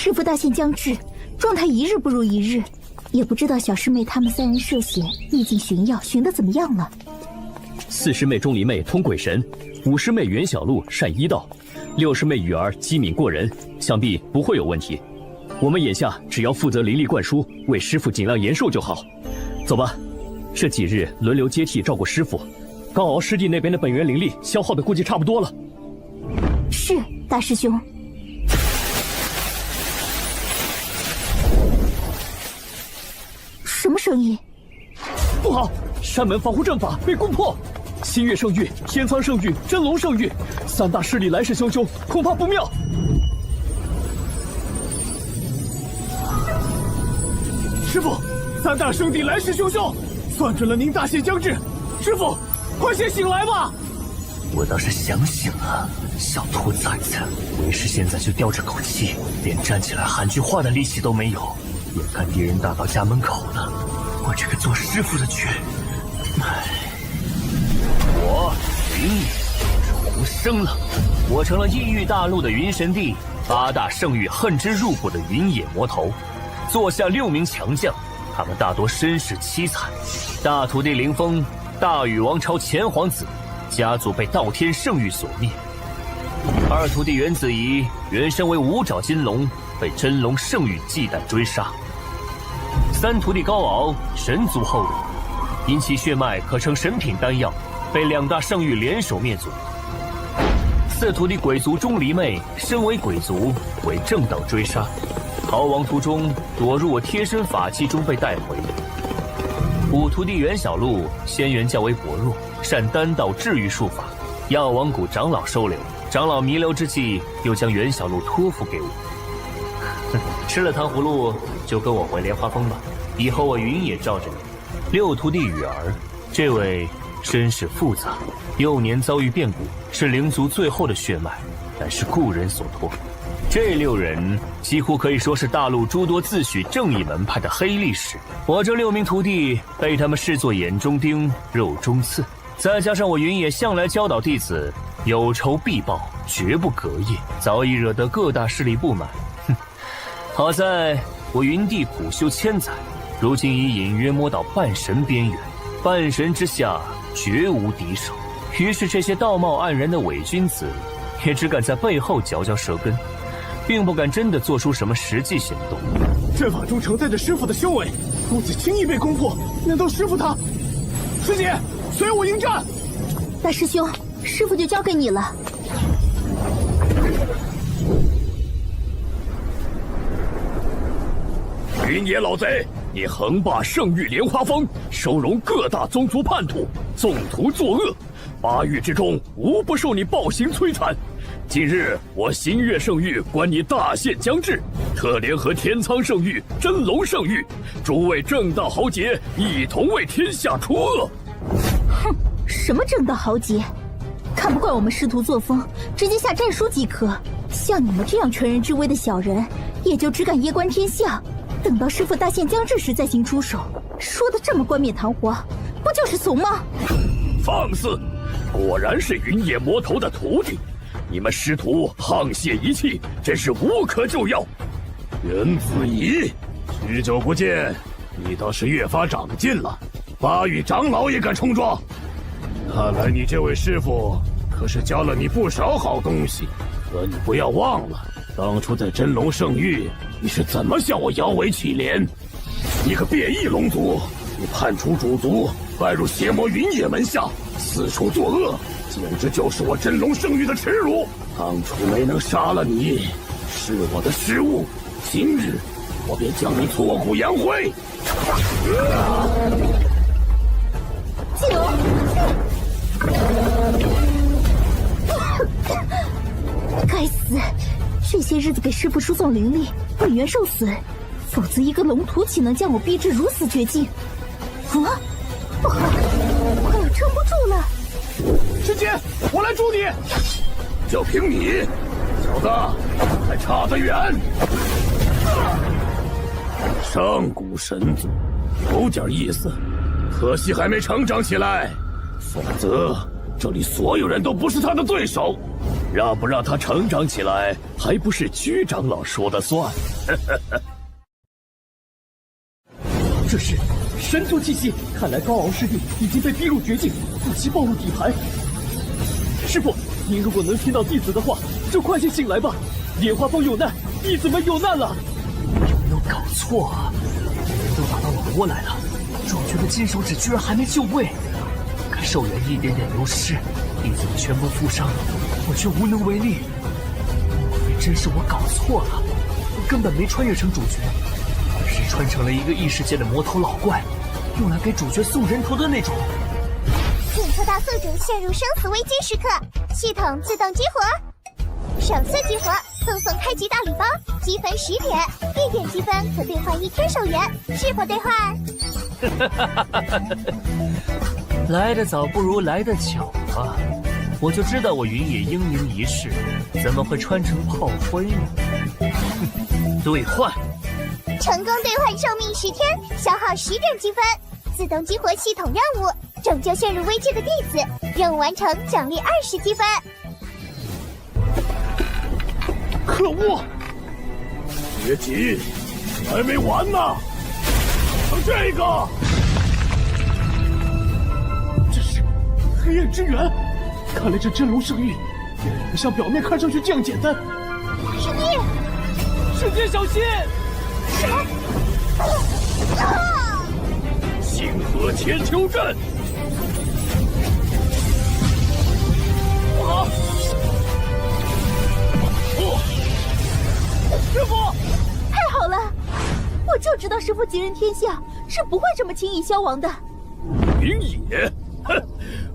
师父大限将至，状态一日不如一日，也不知道小师妹他们三人涉险秘境寻药，寻得怎么样了？4师妹钟离妹通鬼神，5师妹袁小璐善医道，6师妹雨儿机敏过人，想必不会有问题。我们眼下只要负责灵力灌输，为师父尽量延寿就好。走吧，这几日轮流接替照顾师父。高敖师弟那边的本源灵力消耗的估计差不多了。是，大师兄。什么声音？不好，山门防护阵法被攻破。新月圣域、天苍圣域、真龙圣域3大势力来势汹汹，恐怕不妙。师父，3大圣地来势汹汹，算准了您大限将至。师父，快些醒来吧！我倒是想醒了，小兔崽子，为师现在就吊着口气，连站起来喊句话的力气都没有。眼看敌人打到家门口了，我这个做师父的却……我云野是无声了，我成了异域大陆的云神帝，8大圣域恨之入骨的云野魔头，坐下6名强将，他们大多身世凄惨。大徒弟凌风，大禹王朝前皇子，家族被道天圣域所灭。2徒弟袁子怡原身为5爪金龙，被真龙圣域忌惮追杀。3徒弟高敖神族后人，因其血脉可成神品丹药，被2大圣域联手灭族。4徒弟鬼族钟离妹身为鬼族，为正道追杀，逃亡途中躲入我贴身法器中被带回。5徒弟袁小璐仙缘较为薄弱，善丹道治愈术法，药王谷长老收留，长老弥留之际，又将袁小璐托付给我。吃了糖葫芦就跟我回莲花峰吧，以后我云也罩着你。6徒弟雨儿，这位身世复杂，幼年遭遇变故，是灵族最后的血脉，但是故人所托。这6人几乎可以说是大陆诸多自诩正义门派的黑历史。我这6名徒弟被他们视作眼中钉、肉中刺，再加上我云野向来教导弟子有仇必报，绝不隔夜，早已惹得各大势力不满。好在我云帝苦修1000载，如今已隐约摸到半神边缘，半神之下绝无敌手。于是这些道貌岸然的伪君子，也只敢在背后嚼嚼舌根，并不敢真的做出什么实际行动。阵法中承载着师父的修为，如此轻易被攻破，难道师父他……师姐，随我应战！大师兄，师父就交给你了。云野老贼，你横霸圣域莲花峰，收容各大宗族叛徒，纵图作恶，8域之中无不受你暴行摧残。今日我新月圣域观你大限将至，特联合天苍圣域、真龙圣域，诸位正道豪杰一同为天下除恶。哼，什么正道豪杰？看不惯我们师徒作风，直接下战书即可。像你们这样乘人之危的小人，也就只敢夜观天象，等到师父大限将至时再行出手。说的这么冠冕堂皇，不就是怂吗？放肆！果然是云野魔头的徒弟，你们师徒沆瀣一气，真是无可救药。袁子怡，许久不见，你倒是越发长进了，8域长老也敢冲撞，看来你这位师父可是教了你不少好东西。可你不要忘了，当初在真龙圣域，你是怎么向我摇尾乞怜？你个变异龙族，你叛出主族，拜入邪魔云野门下，四处作恶，简直就是我真龙圣域的耻辱。当初没能杀了你，是我的失误，今日我便将你挫骨扬灰。继龙，该死！这些日子给师父输送灵力，本源受损，否则一个龙徒岂能将我逼至如此绝境？啊，不好，快要撑不住了！师姐，我来助你。就凭你，小子还差得远。上古神族有点意思，可惜还没成长起来，否则这里所有人都不是他的对手。让不让他成长起来，还不是居长老说的算。这是神族气息，看来高傲师弟已经被逼入绝境，不惜暴露底牌。师傅，您如果能听到弟子的话，就快些醒来吧！莲花峰有难，弟子们有难了！有没有搞错啊？人都打到老挝来了，主角的金手指居然还没就位，看寿元一点点流失，弟子们全部负伤，我却无能为力。莫非真是我搞错了？我根本没穿越成主角，而是穿成了一个异世界的魔头老怪，用来给主角送人头的那种。检测到宿主陷入生死危机时刻，系统自动激活。首次激活赠送开局大礼包，积分10点，1点积分可兑换1天寿元，是否兑换？来得早不如来得巧啊！我就知道我云野英明一世怎么会穿成炮灰呢？兑换，成功兑换寿命10天，消耗10点积分，自动激活系统任务，拯救陷入危机的弟子，任务完成奖励20积分。可恶！别急，还没完呢。这个，这是黑暗之源，看来这真龙圣域远远不像表面看上去这样简单。师弟，师姐小心！星河千秋阵。啊！师傅，太好了！我就知道师傅吉人天下是不会这么轻易消亡的。云野，哼！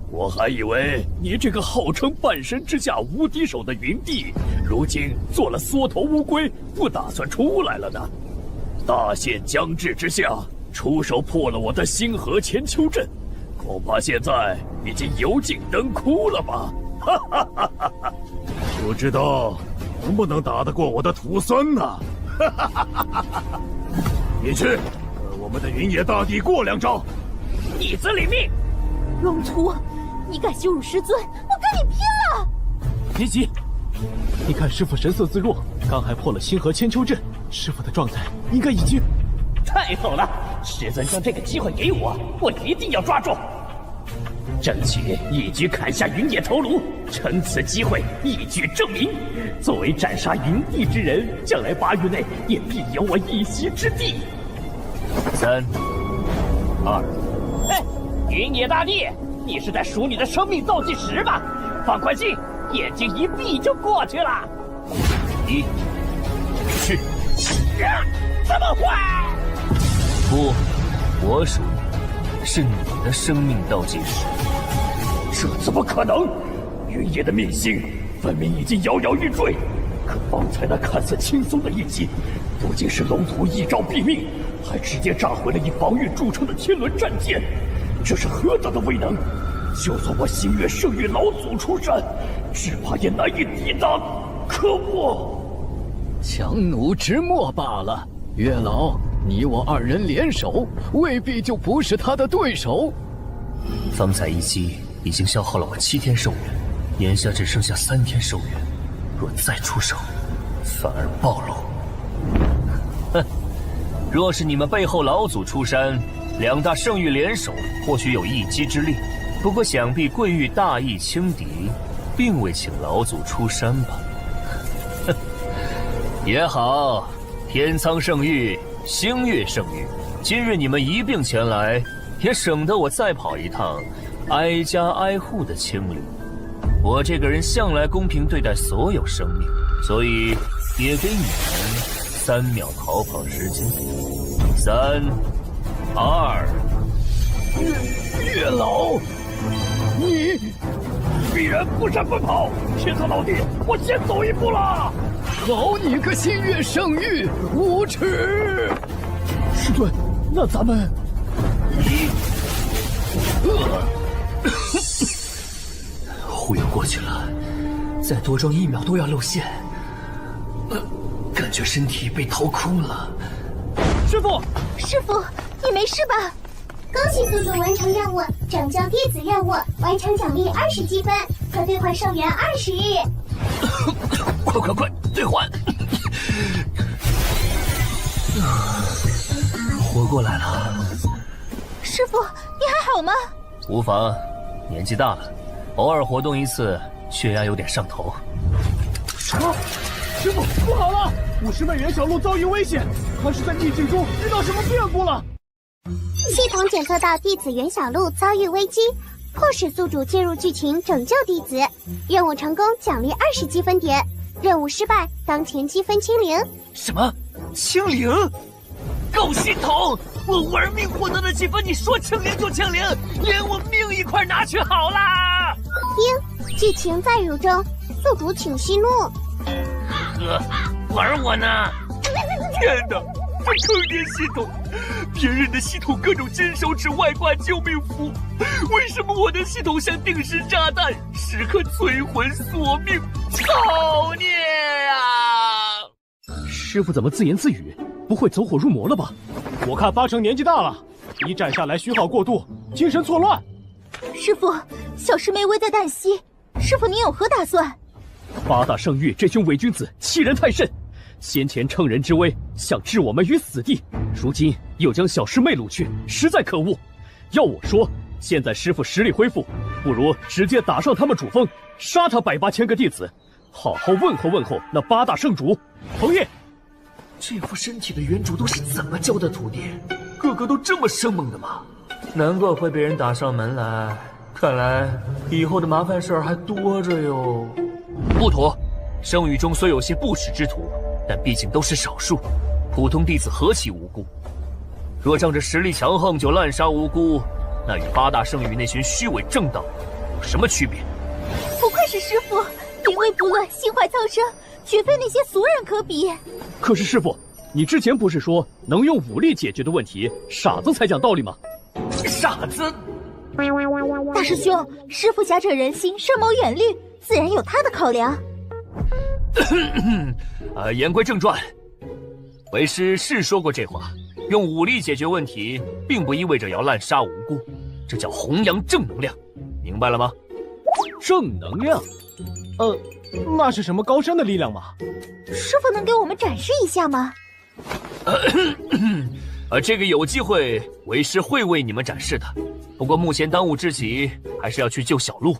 我还以为你这个号称半神之下无敌手的云帝，如今做了缩头乌龟，不打算出来了呢。大限将至之下，出手破了我的星河千秋阵，恐怕现在已经油尽灯枯了吧？哈哈哈哈哈！不知道能不能打得过我的徒孙呢？哈哈哈哈哈！你去，和我们的云野大帝过2招。弟子领命。龙图，你敢羞辱师尊，我跟你拼了！别急，你看师傅神色自若，刚还破了星河千秋阵，师傅的状态应该已经……太好了！师尊将这个机会给我，我一定要抓住，争取一举砍下云野头颅，趁此机会一举证明，作为斩杀云帝之人，将来8域内也必有我一席之地。3、2，哎，云野大帝，你是在数你的生命倒计时吧？放宽心，眼睛一闭就过去了。1，去！这么坏？不，我数的是你的生命倒计时。这怎么可能？云野的命星分明已经摇摇欲坠，可方才那看似轻松的一击，不仅是龙图一招毙命，还直接炸毁了以防御著称的天轮战舰，这是何等的威能！就算我星月圣域老祖出山，只怕也难以抵挡。可恶！强弩之末罢了。月老，你我2人联手，未必就不是他的对手。方才一击已经消耗了我7天寿元，眼下只剩下3天寿元，若再出手，反而暴露。哼！若是你们背后老祖出山，2大圣域联手，或许有一击之力。不过想必贵域大义轻敌，并未请老祖出山吧？哼！也好，天苍圣域、星月圣域，今日你们一并前来，也省得我再跑一趟挨家挨户的清理。我这个人向来公平对待所有生命，所以也给你们3秒逃跑时间。3、2。月老，你必然不闪不跑！天苍老弟，我先走一步了。好你个星月圣域，无耻！师尊，那咱们……忽悠过去了，再多装1秒都要露馅。感觉身体被掏空了。师傅，师傅，你没事吧？恭喜宿主完成任务，拯救弟子任务，完成奖励20积分，可兑换寿元20日。快兑换！活过来了。师傅，你还好吗？无妨，年纪大了，偶尔活动一次，血压有点上头。师傅，不好了！武师妹袁小璐遭遇危险，她是在逆境中遇到什么变故了？系统检测到弟子袁小璐遭遇危机，迫使宿主介入剧情拯救弟子。任务成功奖励20积分点，任务失败当前积分清零。什么？清零？狗系统！我玩命获得的积分，你说清零就清零，连我命一块拿去好啦！剧情载入中，宿主请息怒。玩我呢？天哪，这坑爹系统！别人的系统各种金手指外挂救命符，为什么我的系统像定时炸弹，时刻摧魂索命？造孽啊！师傅怎么自言自语？不会走火入魔了吧？我看8成年纪大了，一战下来虚耗过度，精神错乱。师傅，小师妹危在旦夕，师傅您有何打算？8大圣域这群伪君子欺人太甚，先前乘人之危，想置我们于死地，如今又将小师妹掳去，实在可恶。要我说，现在师傅实力恢复，不如直接打上他们主峰，杀他100-8千个弟子，好好问候问候那8大圣主。同意。这副身体的原主都是怎么教的徒弟？个个都这么生猛的吗？难怪会被人打上门来，看来以后的麻烦事儿还多着哟。不妥，圣域中虽有些不耻之徒，但毕竟都是少数，普通弟子何其无辜？若仗着实力强横就滥杀无辜，那与8大圣域那群虚伪正道有什么区别？不愧是师傅，临危不乱，心怀苍生，绝非那些俗人可比。可是师傅，你之前不是说能用武力解决的问题，傻子才讲道理吗？傻子！大师兄，师傅侠者仁心，深谋远虑，自然有他的考量。言归正传，为师是说过这话，用武力解决问题，并不意味着要滥杀无辜，这叫弘扬正能量，明白了吗？正能量？那是什么高深的力量吗？师傅能给我们展示一下吗？这个有机会，为师会为你们展示的。不过目前当务之急还是要去救小璐。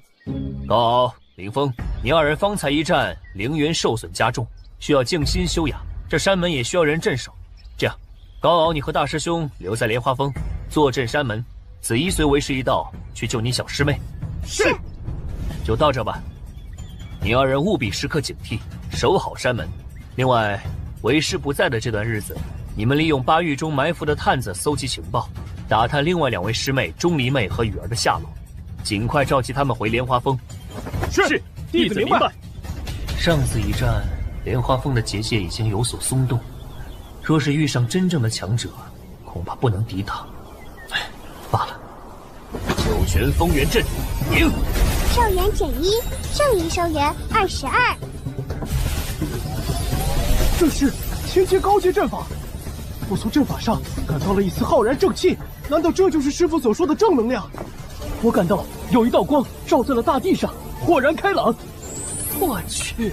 高敖、林峰，你2人方才一战，灵元受损加重，需要静心休养。这山门也需要人镇守。这样，高敖，你和大师兄留在莲花峰，坐镇山门。子怡随为师一道去救你小师妹。是。就到这吧。你2人务必时刻警惕，守好山门。另外，为师不在的这段日子，你们利用8域中埋伏的探子搜集情报，打探另外2位师妹钟离妹和雨儿的下落，尽快召集他们回莲花峰。是，弟子明白。上次一战，莲花峰的结界已经有所松动，若是遇上真正的强者，恐怕不能抵挡。罢了。九泉风元阵，赢！寿元减1，剩余寿元22。这是千阶高阶阵法，我从阵法上感到了一丝浩然正气，难道这就是师傅所说的正能量？我感到有一道光照在了大地上，豁然开朗。我去！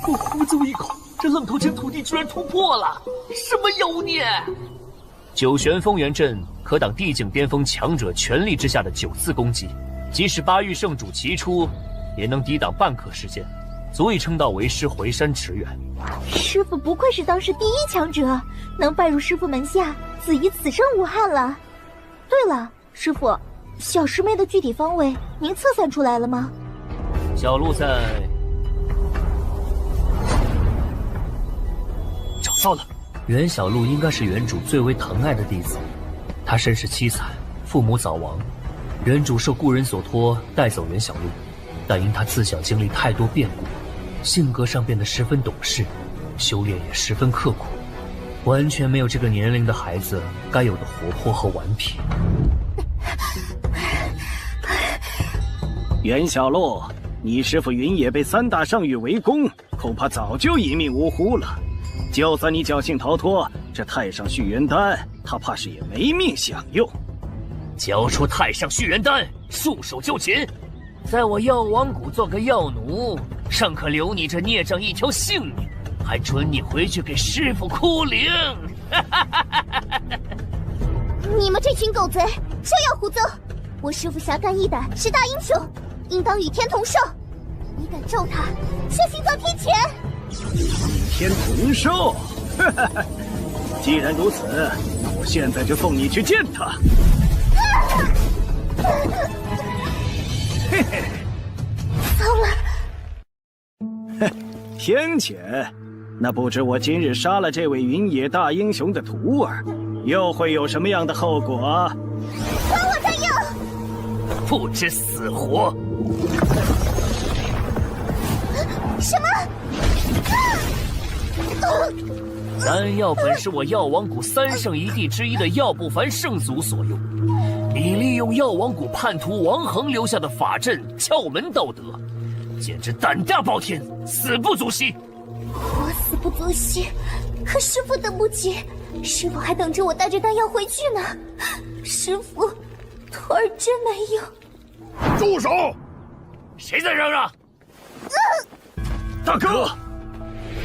我呼哧一口，这愣头青徒弟居然突破了，什么妖孽！九玄风元阵可挡地境巅峰强者全力之下的9次攻击，即使8域圣主齐出，也能抵挡半刻时间，足以撑到为师回山驰援。师傅不愧是当世第1强者，能拜入师傅门下，子怡此生无憾了。对了，师傅，小师妹的具体方位您测算出来了吗？小璐在……找到了。袁小璐应该是原主最为疼爱的弟子，她身世凄惨，父母早亡，原主受故人所托带走袁小璐，但因她自小经历太多变故，性格上变得十分懂事，修炼也十分刻苦，完全没有这个年龄的孩子该有的活泼和顽皮。袁小璐，你师父云野被3大圣域围攻，恐怕早就一命呜呼了。就算你侥幸逃脱，这太上续元丹，他怕是也没命享用。交出太上续元丹，束手就擒。在我药王谷做个药奴，尚可留你这孽障一条性命，还准你回去给师傅哭灵。你们这群狗贼，休要胡诌！我师父侠肝义胆，是大英雄，应当与天同寿。你敢咒他，血腥遭天谴！与天同寿？既然如此，那我现在就送你去见他。嘿嘿，糟了！嘿，天谴？那不知我今日杀了这位云野大英雄的徒儿，又会有什么样的后果？还我丹药！不知死活！什么？丹药本是我药王谷三圣一帝之一的药不凡圣祖所用，你利用药王谷叛徒王恒留下的法阵窍门道德，简直胆大包天，死不足惜。我死不足惜，可师父等不及，师父还等着我带着丹药回去呢。师父，徒儿真没有。住手！谁在嚷嚷？大哥，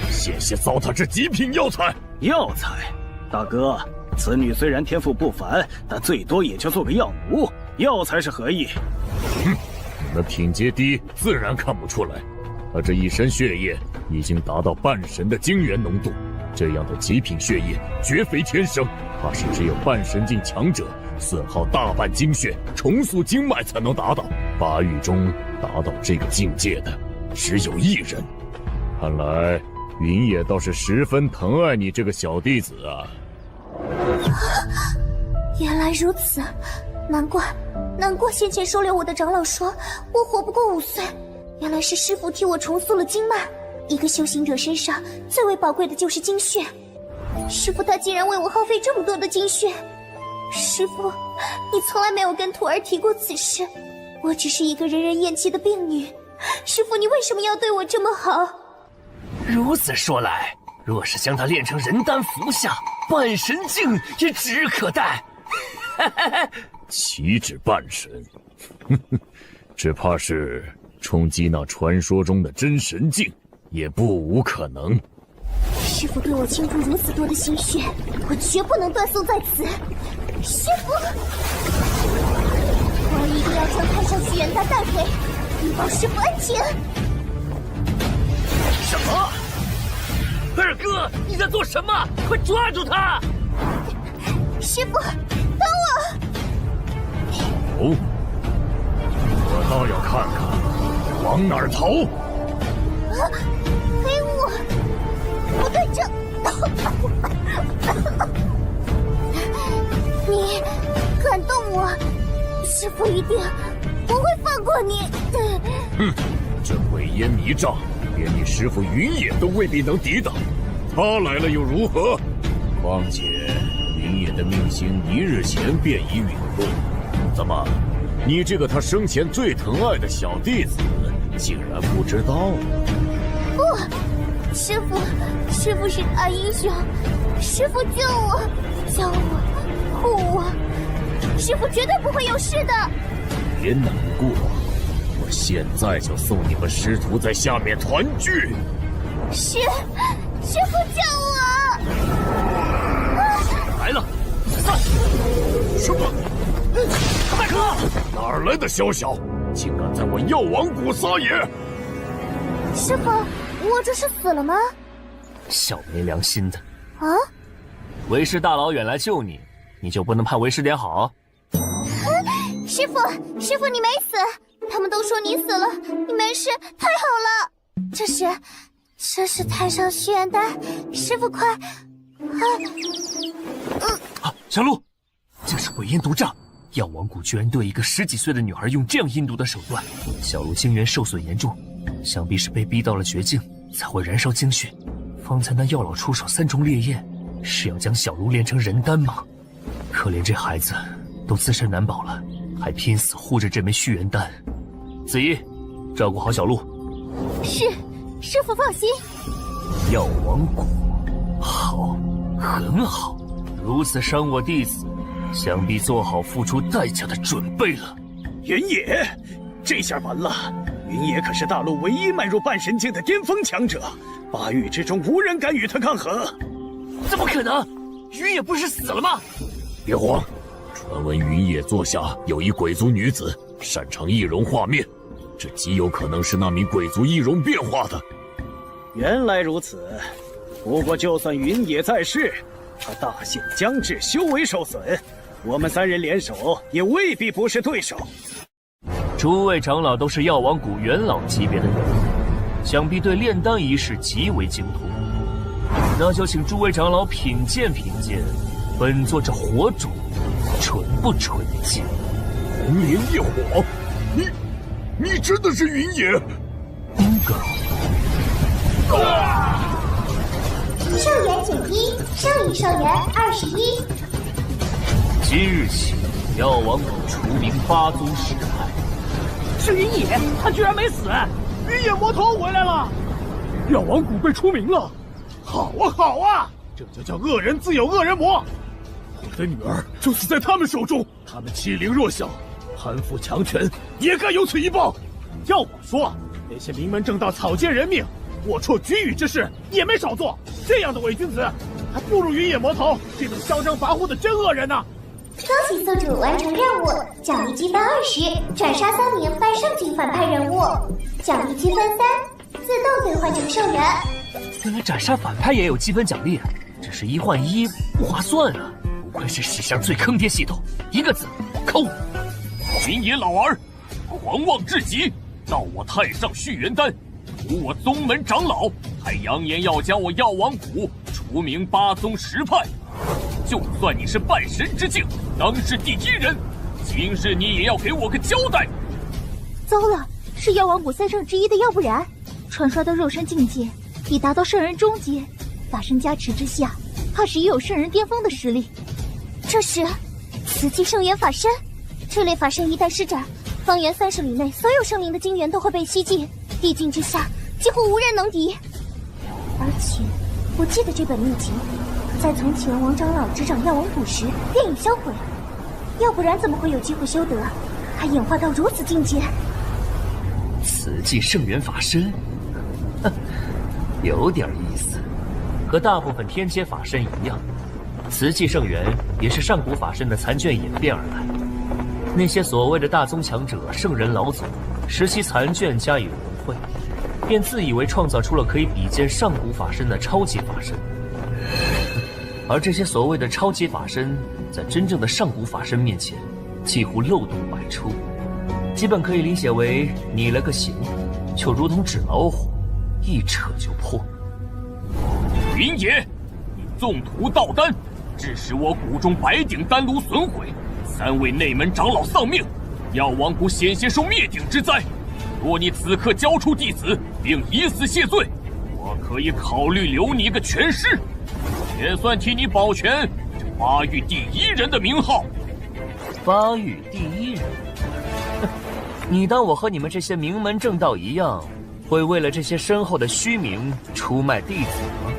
谢谢糟蹋这极品药材。药材，大哥，此女虽然天赋不凡，但最多也就做个药奴，药材是何意？哼，你们品阶低，自然看不出来。她这一身血液已经达到半神的精元浓度，这样的极品血液绝非天生，怕是只有半神境强者损耗大半精血，重塑经脉才能达到。八域中达到这个境界的只有一人，看来云野倒是十分疼爱你这个小弟子啊。原来如此，难怪先前收留我的长老说我活不过5岁，原来是师父替我重塑了经脉。一个修行者身上最为宝贵的就是精血，师父他竟然为我耗费这么多的精血。师父，你从来没有跟徒儿提过此事，我只是一个人人厌弃的病女，师父你为什么要对我这么好？如此说来，若是将他炼成人丹服下，半神境也指日可待。岂止半神，只怕是冲击那传说中的真神境，也不无可能。师父对我倾注如此多的心血，我绝不能断送在此。师父，我一定要将太上续元丹带回，以保师父安全。什么？二哥，你在做什么？快抓住他！师父，等我！哦，我倒要看看往哪儿逃！黑雾，不对症！你敢动我，师父一定不会放过你。哼，这鬼烟迷障，连你师父云野都未必能抵挡，他来了又如何？况且云野的命星1日前便已陨落，怎么，你这个他生前最疼爱的小弟子，竟然不知道？不，师父是大英雄，师父救我，教我，护我，师父绝对不会有事的。别难过，我现在就送你们师徒在下面团聚。师父救我！来了，什么？大哥，哪儿来的宵小，竟敢在我药王谷撒野！师父，我这是死了吗？小没良心的！啊！为师大老远来救你，你就不能盼为师点好？师父你没死，他们都说你死了，你没事，太好了！这是太上续元丹，师父快！小鹿，这是鬼烟毒瘴，药王谷居然对一个10几岁的女孩用这样阴毒的手段，小鹿精元受损严重，想必是被逼到了绝境，才会燃烧精血。方才那药老出手3重烈焰，是要将小鹿炼成人丹吗？可怜这孩子都自身难保了，还拼死护着这枚续元丹。子怡，照顾好小鹿。是，师父放心。药王谷，好，很好，如此伤我弟子，想必做好付出代价的准备了。云野，这下完了！云野可是大陆唯一迈入半神境的巅峰强者，8域之中无人敢与他抗衡。怎么可能？云野不是死了吗？别慌，传闻云野座下有一鬼族女子，擅长易容化面，这极有可能是那名鬼族易容变化的。原来如此，不过就算云野在世，他大限将至，修为受损，我们3人联手也未必不是对手。诸位长老都是药王谷元老级别的人物，想必对炼丹一事极为精通。那就请诸位长老品鉴品鉴，本座这火种纯不纯净？红莲业火，你真的是云野？寿元减1，上一寿元21。今日起，药王谷除名8宗10派。是云野，他居然没死！云野魔头回来了，药王谷被除名了。好啊好啊，这就叫恶人自有恶人磨。我的女儿就死在他们手中，他们欺凌弱小，攀附强权，也该有此一报。要我说，那些名门正道草菅人命、龌龊局龉之事也没少做，这样的伪君子，还不如云野魔头这种嚣张跋扈的真恶人呢。恭喜宿主完成任务，奖励积分20，斩杀3名半圣级反派人物，奖励积分3，自动兑换成寿元。原来斩杀反派也有积分奖励，只是1换1不划算啊！不愧是史上最坑爹系统，一个字抠。云野老儿，狂妄至极，闹我太上续元丹，屠我宗门长老，还扬言要将我药王谷除名8宗10派。就算你是半神之境，当世第1人，今日你也要给我个交代。糟了，是药王谷3圣之一的药不然，传说的肉身境界已达到圣人中阶，法身加持之下，怕是也有圣人巅峰的实力。这是慈济圣元法身，这类法身一旦施展，方圆30里内所有生灵的精元都会被吸尽，地境之下几乎无人能敌。而且我记得这本秘籍在从前王长老执掌药王谷时便已销毁，要不然怎么会有机会修得，还演化到如此境界？此际圣元法身，有点意思。和大部分天阶法身一样，慈济圣元也是上古法身的残卷演变而来。那些所谓的大宗强者、圣人老祖，拾其残卷加以融汇，便自以为创造出了可以比肩上古法身的超级法身。而这些所谓的超级法身，在真正的上古法身面前，几乎漏洞百出，基本可以理解为拟了个形，就如同纸老虎，一扯就破。云野，你纵图盗丹，致使我谷中白鼎丹炉损毁，3位内门长老丧命，药王谷险些受灭顶之灾。若你此刻交出弟子，并以死谢罪，我可以考虑留你一个全尸，也算替你保全这8域第1人的名号。8域第1人？你当我和你们这些名门正道一样，会为了这些身后的虚名出卖弟子吗？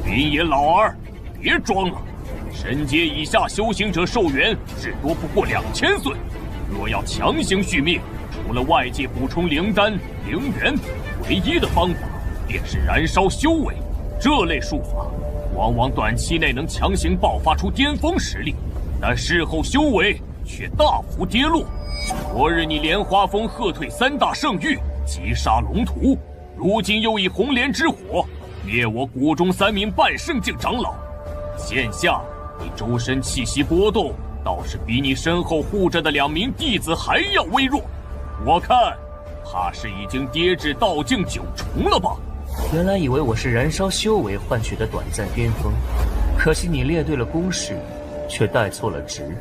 云野老儿，别装了！神阶以下修行者寿元至多不过2000岁，若要强行续命，除了外界补充灵丹、灵元，唯一的方法便是燃烧修为。这类术法往往短期内能强行爆发出巅峰实力，但事后修为却大幅跌落。昨日你莲花峰喝退3大圣域，击杀龙屠，如今又以红莲之火灭我谷中3名半圣境长老。现下你周身气息波动，倒是比你身后护着的2名弟子还要微弱。我看，怕是已经跌至道境9重了吧？原来以为我是燃烧修为换取的短暂巅峰，可惜你列对了公式，却带错了值。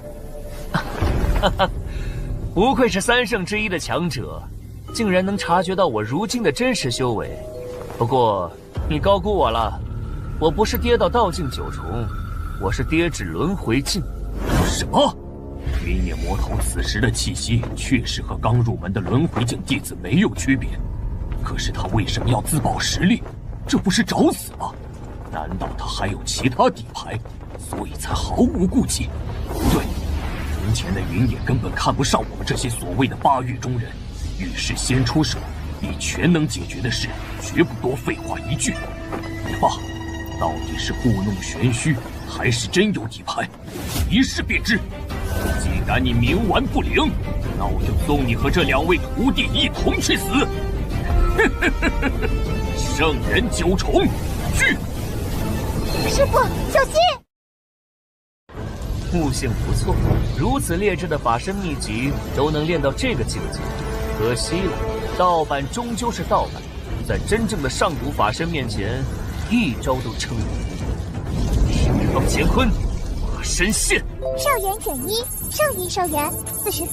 不愧是3圣之一的强者，竟然能察觉到我如今的真实修为。不过你高估我了，我不是跌到道境9重，我是跌至轮回境。什么？云野魔头此时的气息确实和刚入门的轮回境弟子没有区别，可是他为什么要自爆实力？这不是找死吗？难道他还有其他底牌，所以才毫无顾忌？不对，从前的云野根本看不上我们这些所谓的八域中人，遇事先出手，以全能解决的事，绝不多废话一句。也罢，到底是故弄玄虚，还是真有底牌，一试便知。既然你冥顽不灵，那我就送你和这2位徒弟一同去死。圣人9重，去！师傅，小心！悟性不错，如此劣质的法身秘籍都能练到这个境界，可惜了，盗版终究是盗版，在真正的上古法身面前，一招都撑不住。十方乾坤，法身现。少元准一，少1少元43。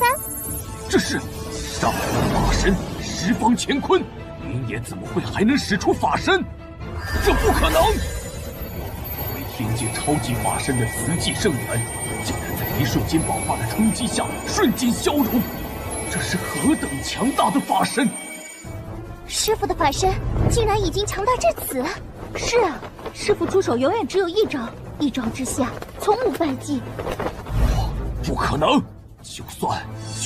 这是上古法身十方乾坤，云野怎么会还能使出法身？这不可能！作为天界超级法身的慈济圣元，竟然在一瞬间爆发的冲击下瞬间消融，这是何等强大的法身！师傅的法身竟然已经强到至此。是啊，师傅出手永远只有一招，一招之下从无败绩。不可能！就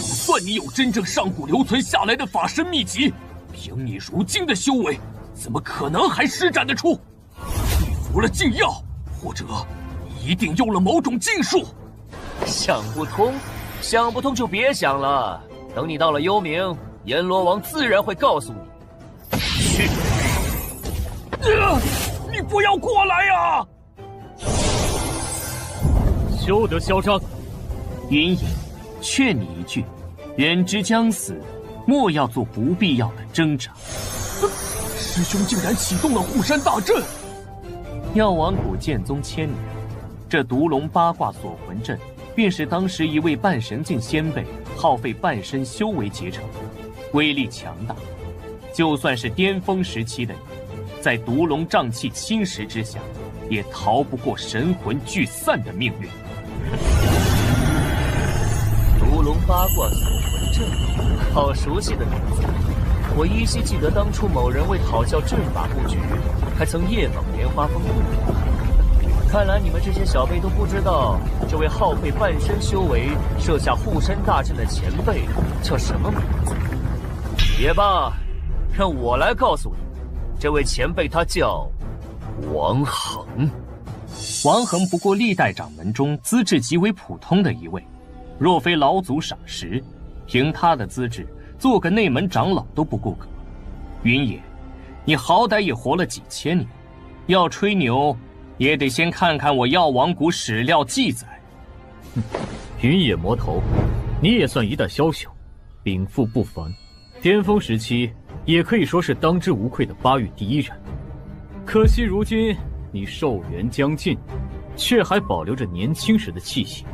算你有真正上古留存下来的法身秘籍，凭你如今的修为，怎么可能还施展得出？你服了禁药，或者一定用了某种禁术。想不通就别想了。等你到了幽冥，阎罗王自然会告诉你。去！你不要过来呀！休得嚣张！云野，劝你一句，人之将死，莫要做不必要的挣扎。师兄竟然启动了护山大阵！药王谷建宗1000年，这毒龙八卦锁魂阵，便是当时一位半神境仙辈耗费半生修为结成，威力强大。就算是巅峰时期的你，在毒龙瘴气侵蚀之下，也逃不过神魂聚散的命运。毒龙八卦锁魂阵，好熟悉的名字。我依稀记得当初某人为讨教阵法布局，还曾夜访莲花峰洞。看来你们这些小辈都不知道，这位耗费半生修为设下护山大阵的前辈叫什么名字。也罢，让我来告诉你，这位前辈他叫王恒。王恒不过历代掌门中资质极为普通的一位，若非老祖赏识，凭他的资质，做个内门长老都不过格。云野，你好歹也活了几千年，要吹牛，也得先看看我药王谷史料记载。云野魔头，你也算一代枭雄，禀赋不凡，巅峰时期也可以说是当之无愧的8域第一人。可惜如今你寿元将近，却还保留着年轻时的气息。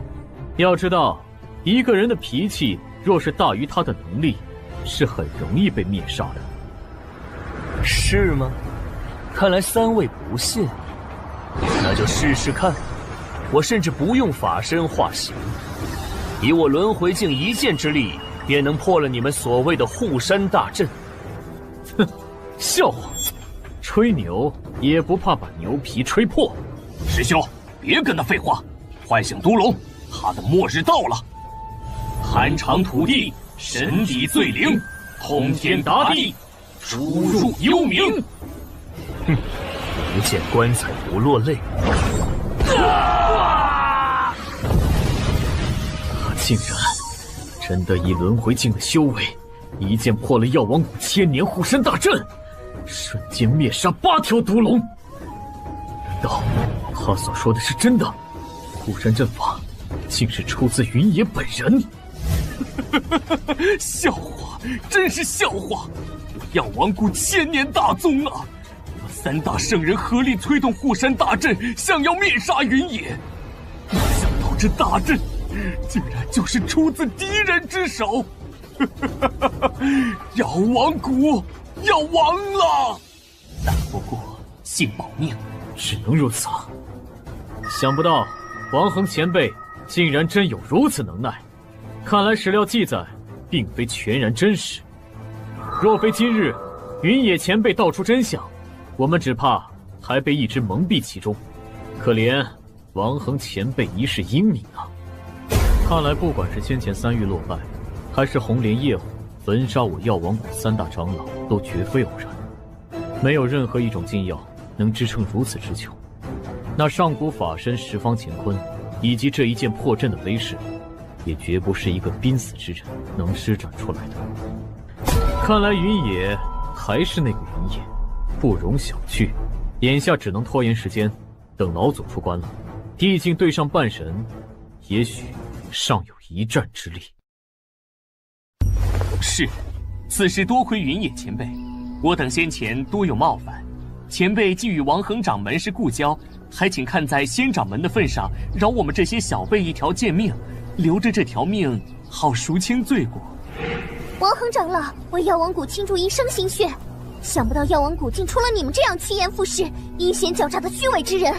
要知道，一个人的脾气若是大于他的能力，是很容易被灭杀的。是吗？看来3位不信，那就试试看。我甚至不用法身化形，以我轮回镜一剑之力，便能破了你们所谓的护山大阵。哼，笑话！吹牛也不怕把牛皮吹破。师兄，别跟他废话！唤醒毒龙，他的末日到了。寒长土地，神底最灵，通天达地，出入幽冥。哼，不见棺材不落泪。他竟然真的以轮回境的修为，一剑破了药王谷1000年护身大阵，瞬间灭杀8条毒龙。难道他所说的是真的？护山阵法竟是出自云野本人？笑话，真是笑话！药王谷1000年大宗啊！我们3大圣人合力催动护山大阵，想要灭杀云野。没想到这大阵竟然就是出自敌人之手！药王谷要亡了！但不过幸保命，只能如此了。想不到王恒前辈竟然真有如此能耐，看来史料记载并非全然真实。若非今日云野前辈道出真相，我们只怕还被一直蒙蔽其中。可怜王恒前辈一世英名啊！看来不管是先前3域落败，还是红莲夜虎焚杀我药王谷3大长老，都绝非偶然。没有任何一种禁药能支撑如此之久。那上古法身十方乾坤，以及这一剑破阵的威势，也绝不是一个濒死之人能施展出来的。看来云野还是那个云野，不容小觑。眼下只能拖延时间，等老祖出关了，毕竟对上半神，也许尚有一战之力。是，此事多亏云野前辈，我等先前多有冒犯，前辈既与王恒掌门是故交，还请看在仙掌门的份上，饶我们这些小辈一条贱命，留着这条命好赎清罪过。王恒长老为药王谷倾注一生心血，想不到药王谷竟出了你们这样趋炎附势、阴险狡诈的虚伪之人。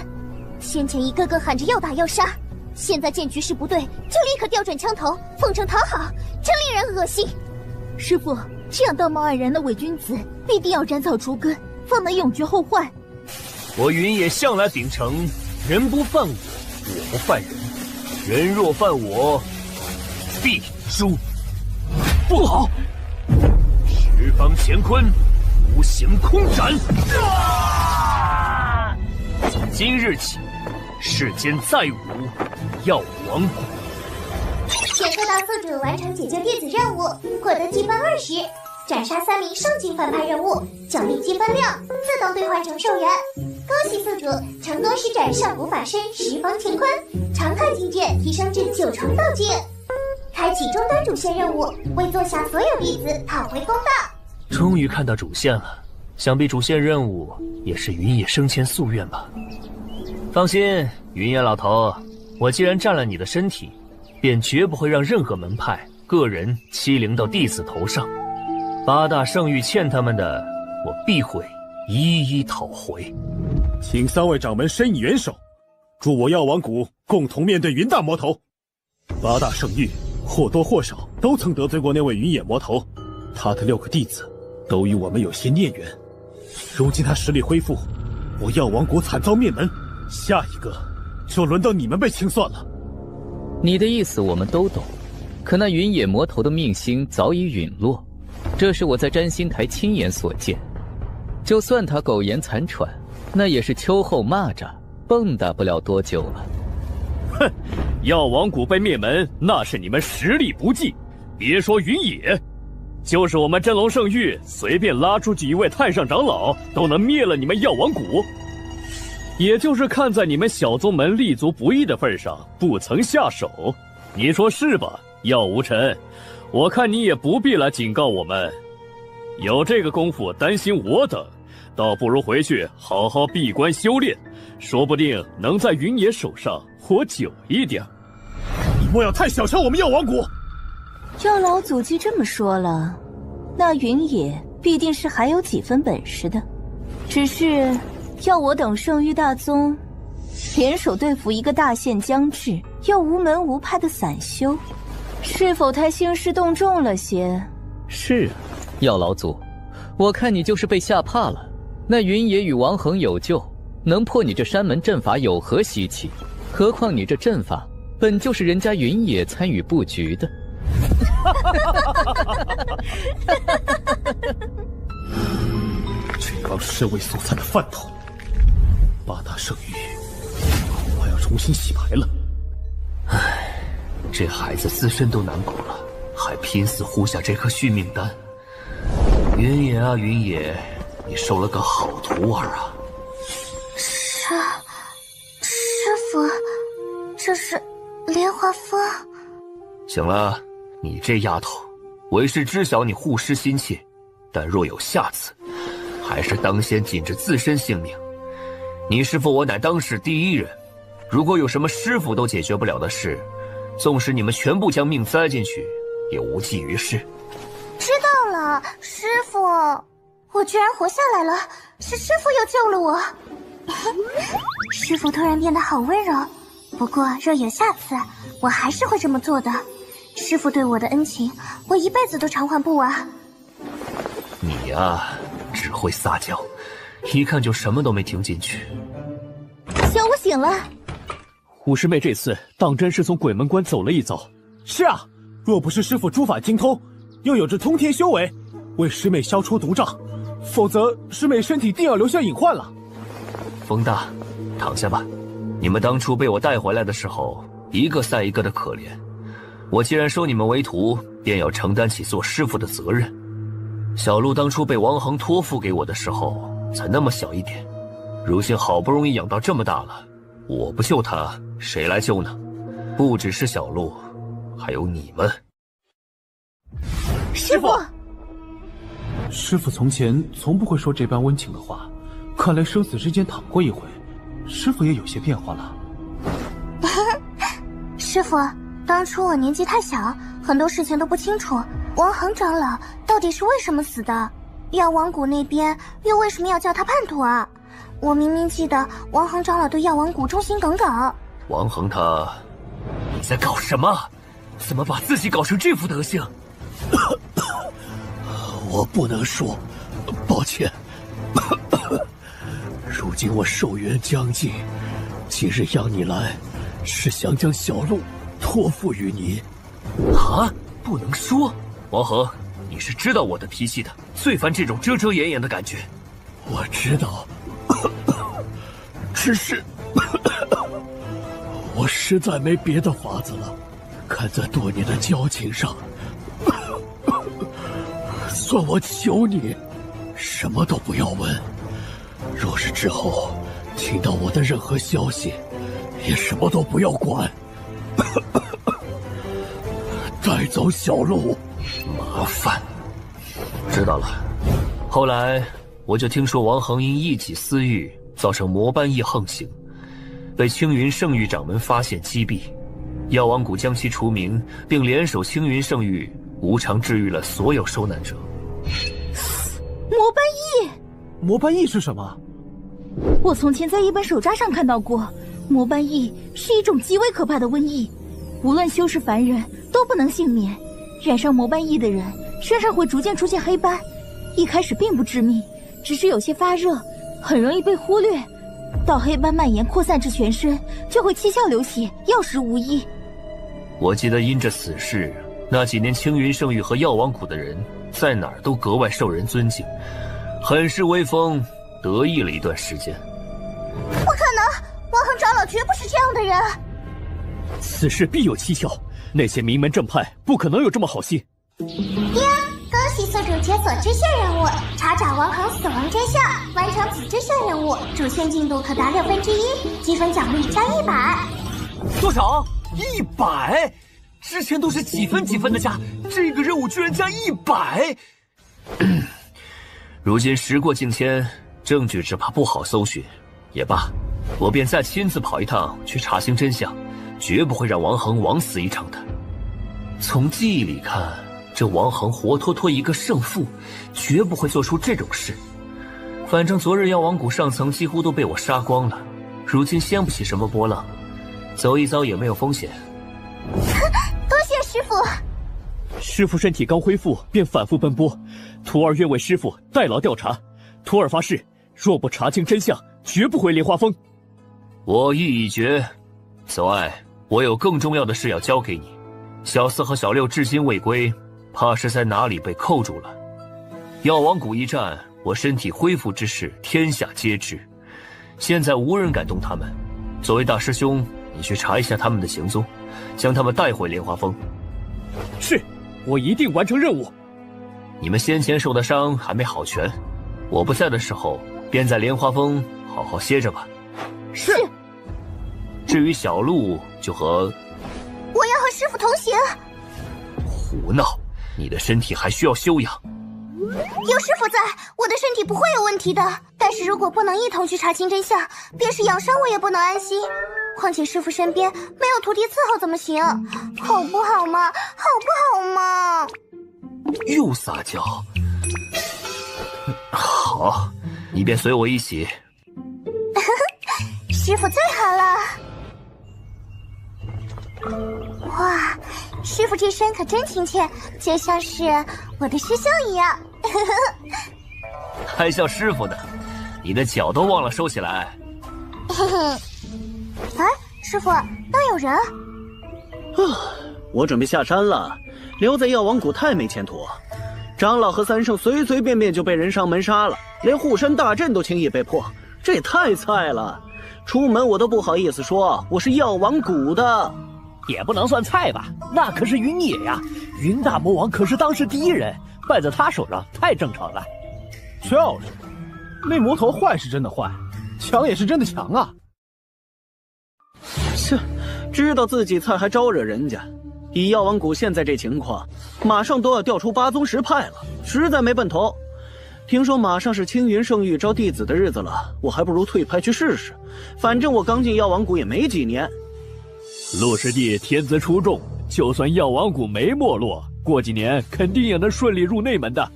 先前一个个喊着要打要杀，现在见局势不对就立刻调转枪头，奉承讨好，真令人恶心。师父，这样道貌岸然的伪君子，必定要斩草除根，方能永绝后患。我云野向来秉承人不犯我，我不犯人，人若犯我，必诛。不好！十方乾坤，无形空斩！从今日起，世间再无药王谷。检测到宿主完成解救弟子任务，获得积分20。斩杀3名上级反派任务，奖励积分6，自动兑换成兽人。恭喜宿主成功施展上古法身十方乾坤，长泰境界提升至9重道境。开启终端主线任务，为座下所有弟子讨回公道。终于看到主线了，想必主线任务也是云野生前夙愿吧。放心，云野老头，我既然占了你的身体，便绝不会让任何门派、个人欺凌到弟子头上。8大圣域欠他们的，我必会一一讨回。请3位掌门伸以援手，助我药王谷共同面对云大魔头。8大圣域或多或少都曾得罪过那位云野魔头，他的6个弟子都与我们有些孽缘。如今他实力恢复，我药王谷惨遭灭门，下一个就轮到你们被清算了。你的意思我们都懂，可那云野魔头的命星早已陨落，这是我在占星台亲眼所见。就算他苟延残喘，那也是秋后蚂蚱，蹦跶不了多久了。哼，药王谷被灭门，那是你们实力不济。别说云野，就是我们真龙圣域随便拉出几位太上长老，都能灭了你们药王谷。也就是看在你们小宗门立足不易的份上，不曾下手。你说是吧，药无尘？我看你也不必来警告我们。有这个功夫担心我等，倒不如回去好好闭关修炼，说不定能在云野手上活久一点。你莫要太小瞧我们药王谷。药老祖既这么说了，那云野必定是还有几分本事的，只是要我等圣域大宗联手对付一个大限将至又无门无派的散修，是否太兴师动众了些？是啊，药老祖，我看你就是被吓怕了。那云野与王恒有救，能破你这山门阵法有何稀奇？何况你这阵法本就是人家云野参与布局的。这帮尸位素餐的饭桶，8大圣域恐怕要重新洗牌了。唉，这孩子自身都难过了，还拼死呼下这颗续命丹。云野啊云野，你收了个好徒儿啊！师父，这是莲花峰。行了，你这丫头，为师知晓你护师心切，但若有下次，还是当先谨着自身性命。你师父我乃当世第一人，如果有什么师父都解决不了的事，纵使你们全部将命栽进去，也无济于事。知道了，师父，我居然活下来了，是师父又救了我。师父突然变得好温柔，不过若有下次，我还是会这么做的。师父对我的恩情，我一辈子都偿还不完。你呀，只会撒娇，一看就什么都没听进去。小五醒了。五师妹这次当真是从鬼门关走了一遭，是啊，若不是师傅诸法精通，又有着通天修为，为师妹消除毒障，否则师妹身体定要留下隐患了。风大，躺下吧。你们当初被我带回来的时候，一个赛一个的可怜。我既然收你们为徒，便要承担起做师傅的责任。小鹿当初被王恒托付给我的时候，才那么小一点，如今好不容易养到这么大了，我不救他，谁来救呢？不只是小鹿，还有你们。师傅，师傅从前从不会说这般温情的话，看来生死之间躺过一回，师傅也有些变化了。师傅，当初我年纪太小，很多事情都不清楚。王恒长老到底是为什么死的？药王谷那边又为什么要叫他叛徒啊？我明明记得王恒长老对药王谷忠心耿耿。王恒他，你在搞什么？怎么把自己搞成这副德行？我不能说，抱歉。如今我寿元将近，今日让你来，是想将小鹿托付于你。啊，不能说。王恒，你是知道我的脾气的，最烦这种遮遮掩掩的感觉。我知道，只是我实在没别的法子了。看在多年的交情上，算我求你，什么都不要问。若是之后听到我的任何消息，也什么都不要管。带走小鹿。麻烦。知道了。后来我就听说王恒因一己私欲，造成魔斑翼横行，被青云圣域掌门发现击毙。药王谷将其除名，并联手青云圣域，无偿治愈了所有受难者。魔斑翼，魔斑翼是什么？我从前在一本手札上看到过，魔斑翼是一种极为可怕的瘟疫，无论修士凡人都不能幸免。染上魔斑翼的人身上会逐渐出现黑斑，一开始并不致命，只是有些发热，很容易被忽略。到黑斑蔓延扩散至全身，就会七窍流血，药石无益。我记得因着此事，那几年青云圣域和药王谷的人在哪儿都格外受人尊敬，很是威风得意了一段时间。不可能，王恒长老绝不是这样的人。此事必有蹊跷，那些名门正派不可能有这么好心。呀，恭喜宿主解锁支线任务，查找王恒死亡真相。完成此支线任务，主线进度可达1/6，积分奖励加100。多少？100？之前都是几分几分的加，这个任务居然加100。如今时过境迁，证据只怕不好搜寻。也罢，我便再亲自跑一趟去查清真相，绝不会让王恒枉死一场的。从记忆里看，这王恒活脱脱一个圣父，绝不会做出这种事。反正昨日药王谷上层几乎都被我杀光了，如今掀不起什么波浪，走一遭也没有风险。多谢师傅。师傅身体刚恢复，便反复奔波。徒儿愿为师傅代劳调查。徒儿发誓，若不查清真相，绝不回莲花峰。我意已决。此外，我有更重要的事要交给你。小四和小六至今未归，怕是在哪里被扣住了。药王谷一战，我身体恢复之事，天下皆知。现在无人敢动他们。作为大师兄，你去查一下他们的行踪，将他们带回莲花峰。是，我一定完成任务。你们先前受的伤还没好全，我不在的时候，便在莲花峰好好歇着吧。是。至于小鹿，就和我要和师傅同行。胡闹！你的身体还需要休养。有师傅在，我的身体不会有问题的。但是如果不能一同去查清真相，便是养伤我也不能安心。况且师傅身边没有徒弟伺候怎么行？好不好嘛？好不好嘛？又撒娇。好，你便随我一起。师傅最好了。哇，师傅这身可真亲切，就像是我的师兄一样。还叫师傅呢，你的脚都忘了收起来。嘿嘿。哎，师傅，那有人。我准备下山了，留在药王谷太没前途。长老和三圣随随便便就被人上门杀了，连护山大阵都轻易被破，这也太菜了。出门我都不好意思说我是药王谷的。也不能算菜吧，那可是云野呀，云大魔王可是当时第一人，败在他手上太正常了。就是，那魔头坏是真的坏，强也是真的强啊。切，知道自己菜还招惹人家。以药王谷现在这情况，马上都要调出八宗十派了，实在没奔头。听说马上是青云圣域招弟子的日子了，我还不如退派去试试。反正我刚进药王谷也没几年。陆师弟天资出众，就算药王谷没没落，过几年肯定也能顺利入内门的。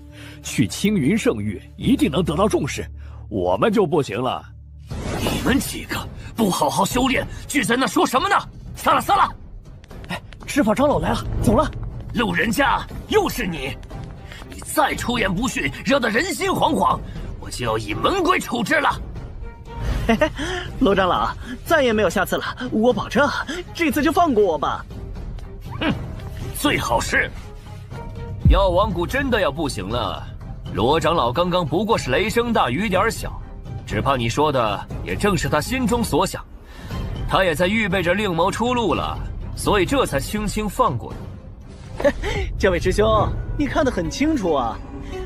去青云圣域一定能得到重视，我们就不行了。你们几个不好好修炼，聚在那说什么呢？散了散了！哎，执法长老来了，走了。路人甲，又是你！你再出言不逊，惹得人心惶惶，我就要以门规处置了。嘿嘿，陆长老，再也没有下次了，我保证，这次就放过我吧。哼，最好是。药王谷真的要不行了，罗长老刚刚不过是雷声大雨点小，只怕你说的也正是他心中所想，他也在预备着另谋出路了，所以这才轻轻放过你。这位师兄，你看得很清楚啊，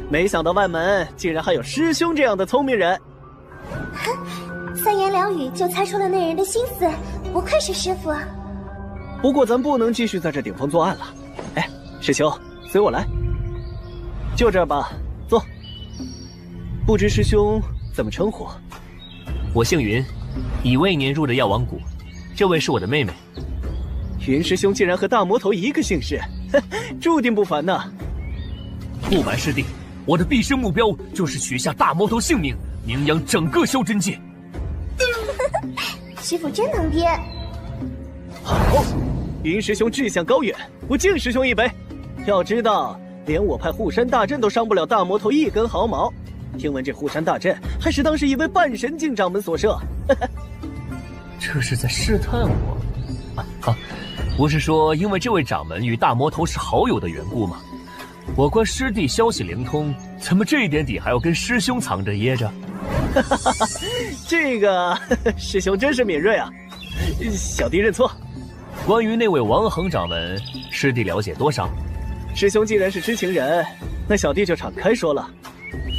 没想到外门竟然还有师兄这样的聪明人。三言两语就猜出了那人的心思，不愧是师傅。不过咱不能继续在这顶风作案了。哎，师兄，随我来。就这儿吧，坐。不知师兄怎么称呼？我姓云，已未年入的药王谷。这位是我的妹妹。云师兄竟然和大魔头一个姓氏，注定不凡呐。不瞒师弟，我的毕生目标就是取下大魔头性命，名扬整个修真界。师傅真能编。好，云师兄志向高远，我敬师兄一杯。要知道，连我派护山大阵都伤不了大魔头一根毫毛。听闻这护山大阵还是当时一位半神境掌门所设。这是在试探我？不是说因为这位掌门与大魔头是好友的缘故吗？我观师弟消息灵通，怎么这一点底还要跟师兄藏着掖着？这个师兄真是敏锐啊，小弟认错。关于那位王恒掌门，师弟了解多少？师兄既然是知情人，那小弟就敞开说了。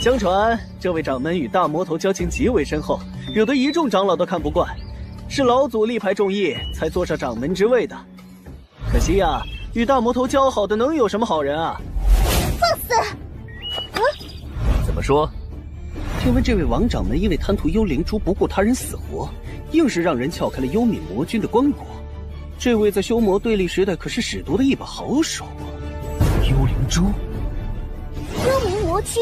相传这位掌门与大魔头交情极为深厚，惹得一众长老都看不惯，是老祖力排众议才坐上掌门之位的。可惜呀，与大魔头交好的能有什么好人啊？放肆！怎么说？听闻这位王掌门因为贪图幽灵珠，不顾他人死活，硬是让人撬开了幽冥魔君的棺椁。这位在修魔对立时代可是使毒的一把好手啊！幽灵珠，幽冥魔君。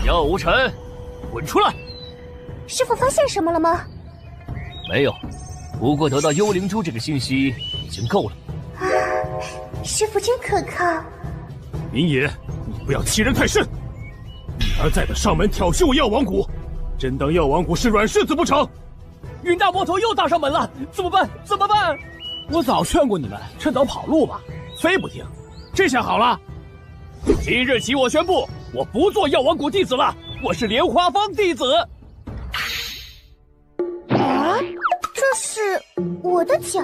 药无尘，滚出来！师傅发现什么了吗？没有，不过得到幽灵珠这个信息已经够了。啊，师傅真可靠。明野，你不要欺人太甚！一而再的上门挑衅我药王谷，真当药王谷是软柿子不成？云大魔头又打上门了，怎么办？怎么办？我早劝过你们，趁早跑路吧，非不听。这下好了，即日起我宣布，我不做药王谷弟子了，我是莲花坊弟子。啊，这是我的脚。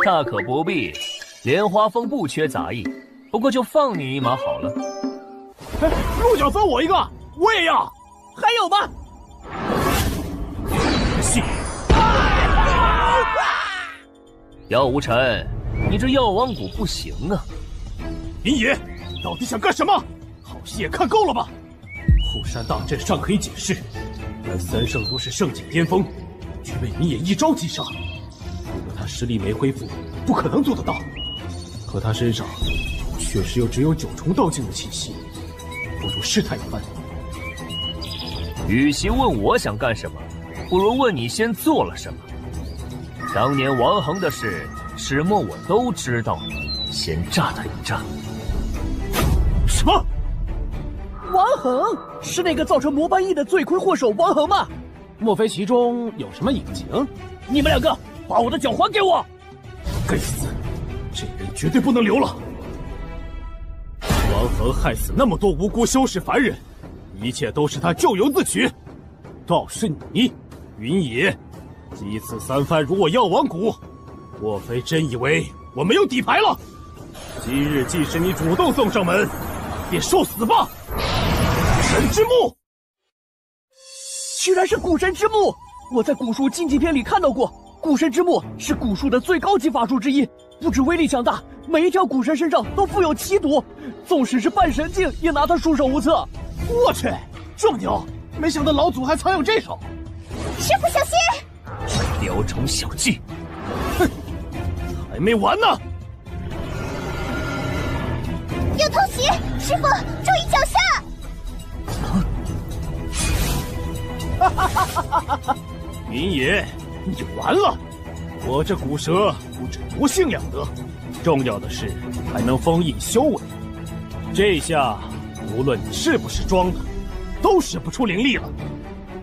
大可不必，莲花峰不缺杂役，不过就放你一马好了。哎，鹿角分我一个，我也要。还有吗？信。药无尘，你这药王谷不行啊！林野，到底想干什么？好戏也看够了吧？护山大阵尚可以解释，但三圣都是圣境巅峰，却被林野一招击杀。如果他实力没恢复，不可能做得到。可他身上确实只有九重道境的气息，不如试探一番。与其问我想干什么，不如问你先做了什么。当年王恒的事，始末我都知道，先炸他一炸。什么？王恒是那个造成魔斑翼的罪魁祸首王恒吗？莫非其中有什么隐情？你们两个把我的脚还给我！该死，这人绝对不能留了！王恒害死那么多无辜修士凡人，一切都是他咎由自取。倒是你，云野，几次三番辱我药王谷，莫非真以为我没有底牌了？今日既是你主动送上门，便受死吧！神之墓，居然是古神之墓！我在古书禁忌篇里看到过，古神之墓是古书的最高级法术之一，不止威力强大，每一条古神身上都附有奇毒，纵使是半神境也拿它束手无策。我去，这么牛！没想到老祖还藏有这手。师傅小心！雕虫小技，哼，还没完呢！有偷袭！师傅，注意脚下！云野，你完了！我这古蛇不止毒性了得，重要的是还能封印修为。这下无论你是不是装的，都使不出灵力了。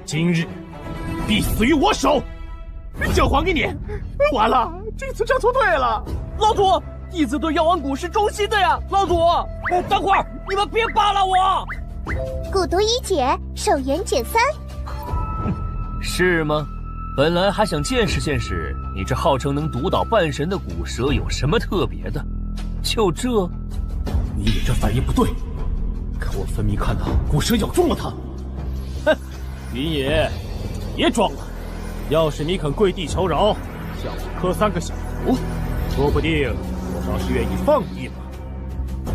今日必死于我手！脚还给你！完了，这次站错队了。老祖，弟子对药王谷是忠心的呀！老祖，等会儿你们别扒拉我！蛊毒一解，寿元减3。是吗？本来还想见识见识你这号称能毒倒半神的古蛇有什么特别的，就这？你也这反应不对，可我分明看到古蛇咬中了他。哼，云野，别装了。要是你肯跪地求饶，向我磕3个响头，说不定我倒是愿意放你一马。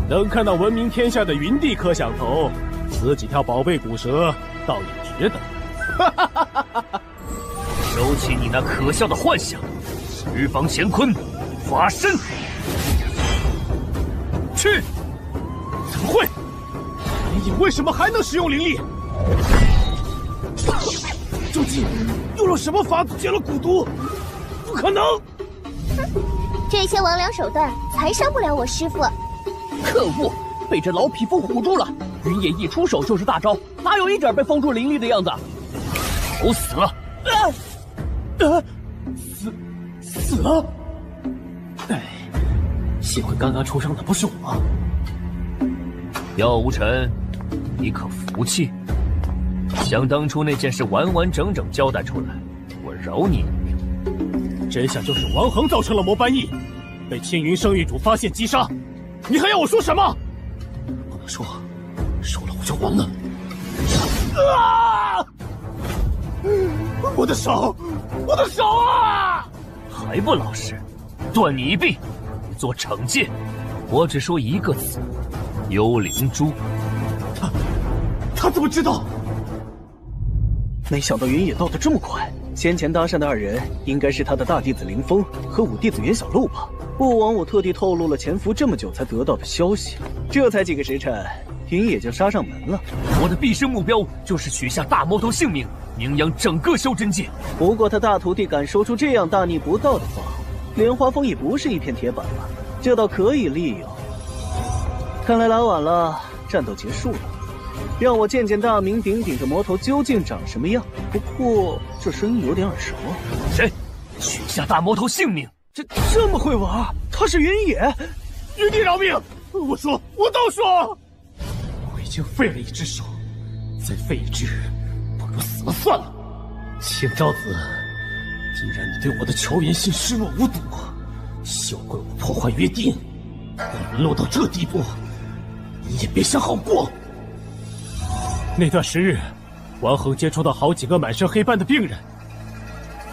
能看到闻名天下的云帝磕响头，死几条宝贝古蛇，倒也值得。哈哈哈哈哈！收起你那可笑的幻想，十方乾坤，发身！去！怎么会？你为什么还能使用灵力？究竟用了什么法子解了蛊毒？不可能！这些魍魉手段才伤不了我师傅。可恶，被这老匹夫唬住了！云野一出手就是大招，哪有一点被封住灵力的样子？愁死了！死了！哎，幸亏刚刚出生的不是我。药无尘，你可服气？想当初那件事完完整整交代出来，我饶你一命。真相就是王恒造成了魔斑翼，被青云圣域主发现击杀。你还要我说什么？不能说，说了我就完了。啊！我的手，我的手啊！还不老实，断你一臂，做惩戒。我只说一个字：幽灵珠。他怎么知道？没想到云野到得这么快。先前搭讪的2人，应该是他的大弟子凌风和五弟子袁小璐吧？不枉我特地透露了潜伏这么久才得到的消息。这才几个时辰，云野就杀上门了。我的毕生目标就是取下大魔头性命，名扬整个修真界。不过他大徒弟敢说出这样大逆不道的话，莲花峰也不是一片铁板了，这倒可以利用。看来来晚了，战斗结束了。让我见见大名鼎鼎的魔头究竟长什么样。不过这声音有点耳熟。谁？取下大魔头性命？这么会玩？他是云野！云帝饶命！我都说，我已经废了一只手，再废一只，不如死了算了。青昭子，既然你对我的乔元信视若无睹，休怪我破坏约定。沦落到这地步，你也别想好过。那段时日，王恒接触到好几个满身黑斑的病人，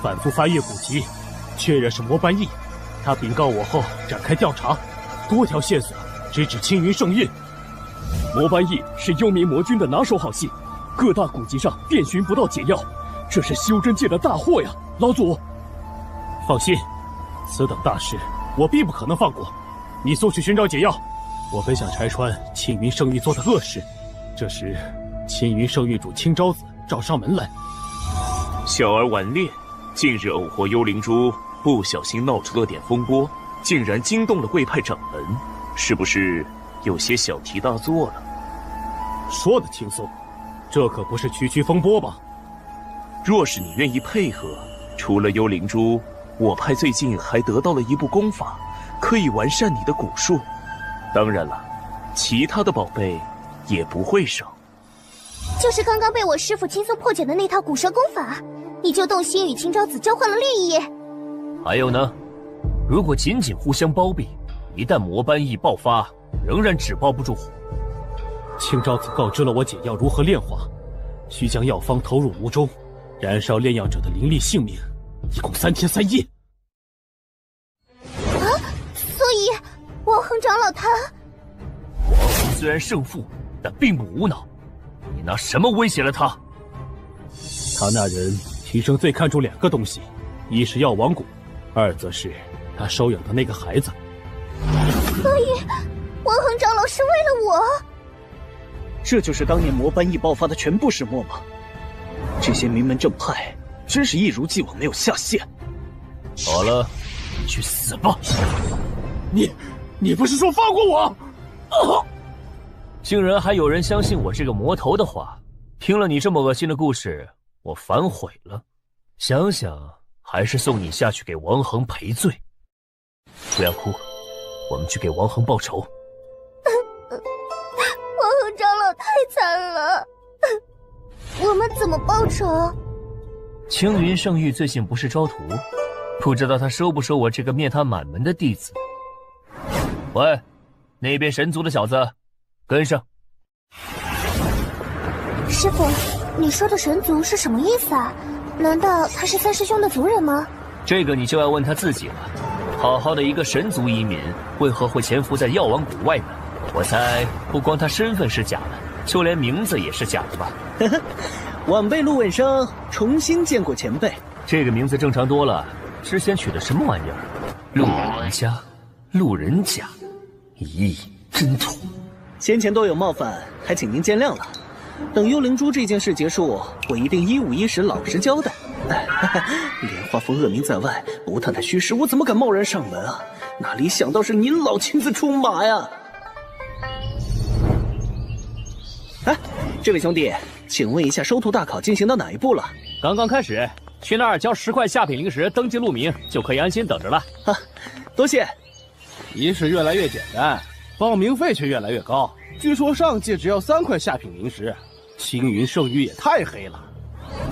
反复翻阅古籍，确认是魔斑翼。他禀告我后，展开调查，多条线索直指青云圣域。魔斑翼是幽冥魔君的拿手好戏，各大古籍上遍寻不到解药，这是修真界的大祸呀！老祖，放心，此等大事我必不可能放过。你速去寻找解药。我本想拆穿青云圣域做的恶事，这时青云圣域主青昭子找上门来。小儿顽劣，近日偶获幽灵珠，不小心闹出了点风波，竟然惊动了贵派掌门，是不是有些小题大做了？说的轻松，这可不是区区风波吧？若是你愿意配合，除了幽灵珠，我派最近还得到了一部功法，可以完善你的蛊术。当然了，其他的宝贝也不会少。就是刚刚被我师父亲自破解的那套蛊蛇功法，你就动心与青沼子交换了绿意。还有呢，如果仅仅互相包庇，一旦魔斑翼爆发，仍然纸包不住火。青沼子告知了我解药如何炼化，需将药方投入炉中，燃烧炼药者的灵力性命，一共3天3夜。啊，所以王恒长老他……王恒虽然胜负，但并不无脑。你拿什么威胁了他？他那人齐生最看重2个东西，一是药王谷，2则是他收养的那个孩子。所以王恒长老是为了我？这就是当年魔斑翼爆发的全部始末吗？这些名门正派真是一如既往没有下限。好了，你去死吧！你不是说放过我？竟然还有人相信我这个魔头的话。听了你这么恶心的故事，我反悔了。想想还是送你下去给王恒赔罪。不要哭，我们去给王恒报仇。王恒长老太惨了，我们怎么报仇？青云圣域最近不是招徒，不知道他收不收我这个灭他满门的弟子。喂，那边神族的小子，跟上。师父，你说的神族是什么意思啊？难道他是3师兄的族人吗？这个你就要问他自己了。好好的一个神族移民，为何会潜伏在药王谷外呢？我猜不光他身份是假的，就连名字也是假的吧。呵呵，晚辈陆问生重新见过前辈。这个名字正常多了，之前取的什么玩意儿？路人家，路人甲，咦，真土。先前多有冒犯，还请您见谅了。等幽灵珠这件事结束，我一定1五1十老实交代。莲花峰恶名在外，不探探虚实，我怎么敢贸然上门啊？哪里想到是您老亲自出马呀！哎，这位兄弟，请问一下，收徒大考进行到哪一步了？刚刚开始，去那儿交10块下品灵石，登记路名，就可以安心等着了。啊，多谢。仪式越来越简单，报名费却越来越高。据说上届只要3块下品灵石，青云圣域也太黑了。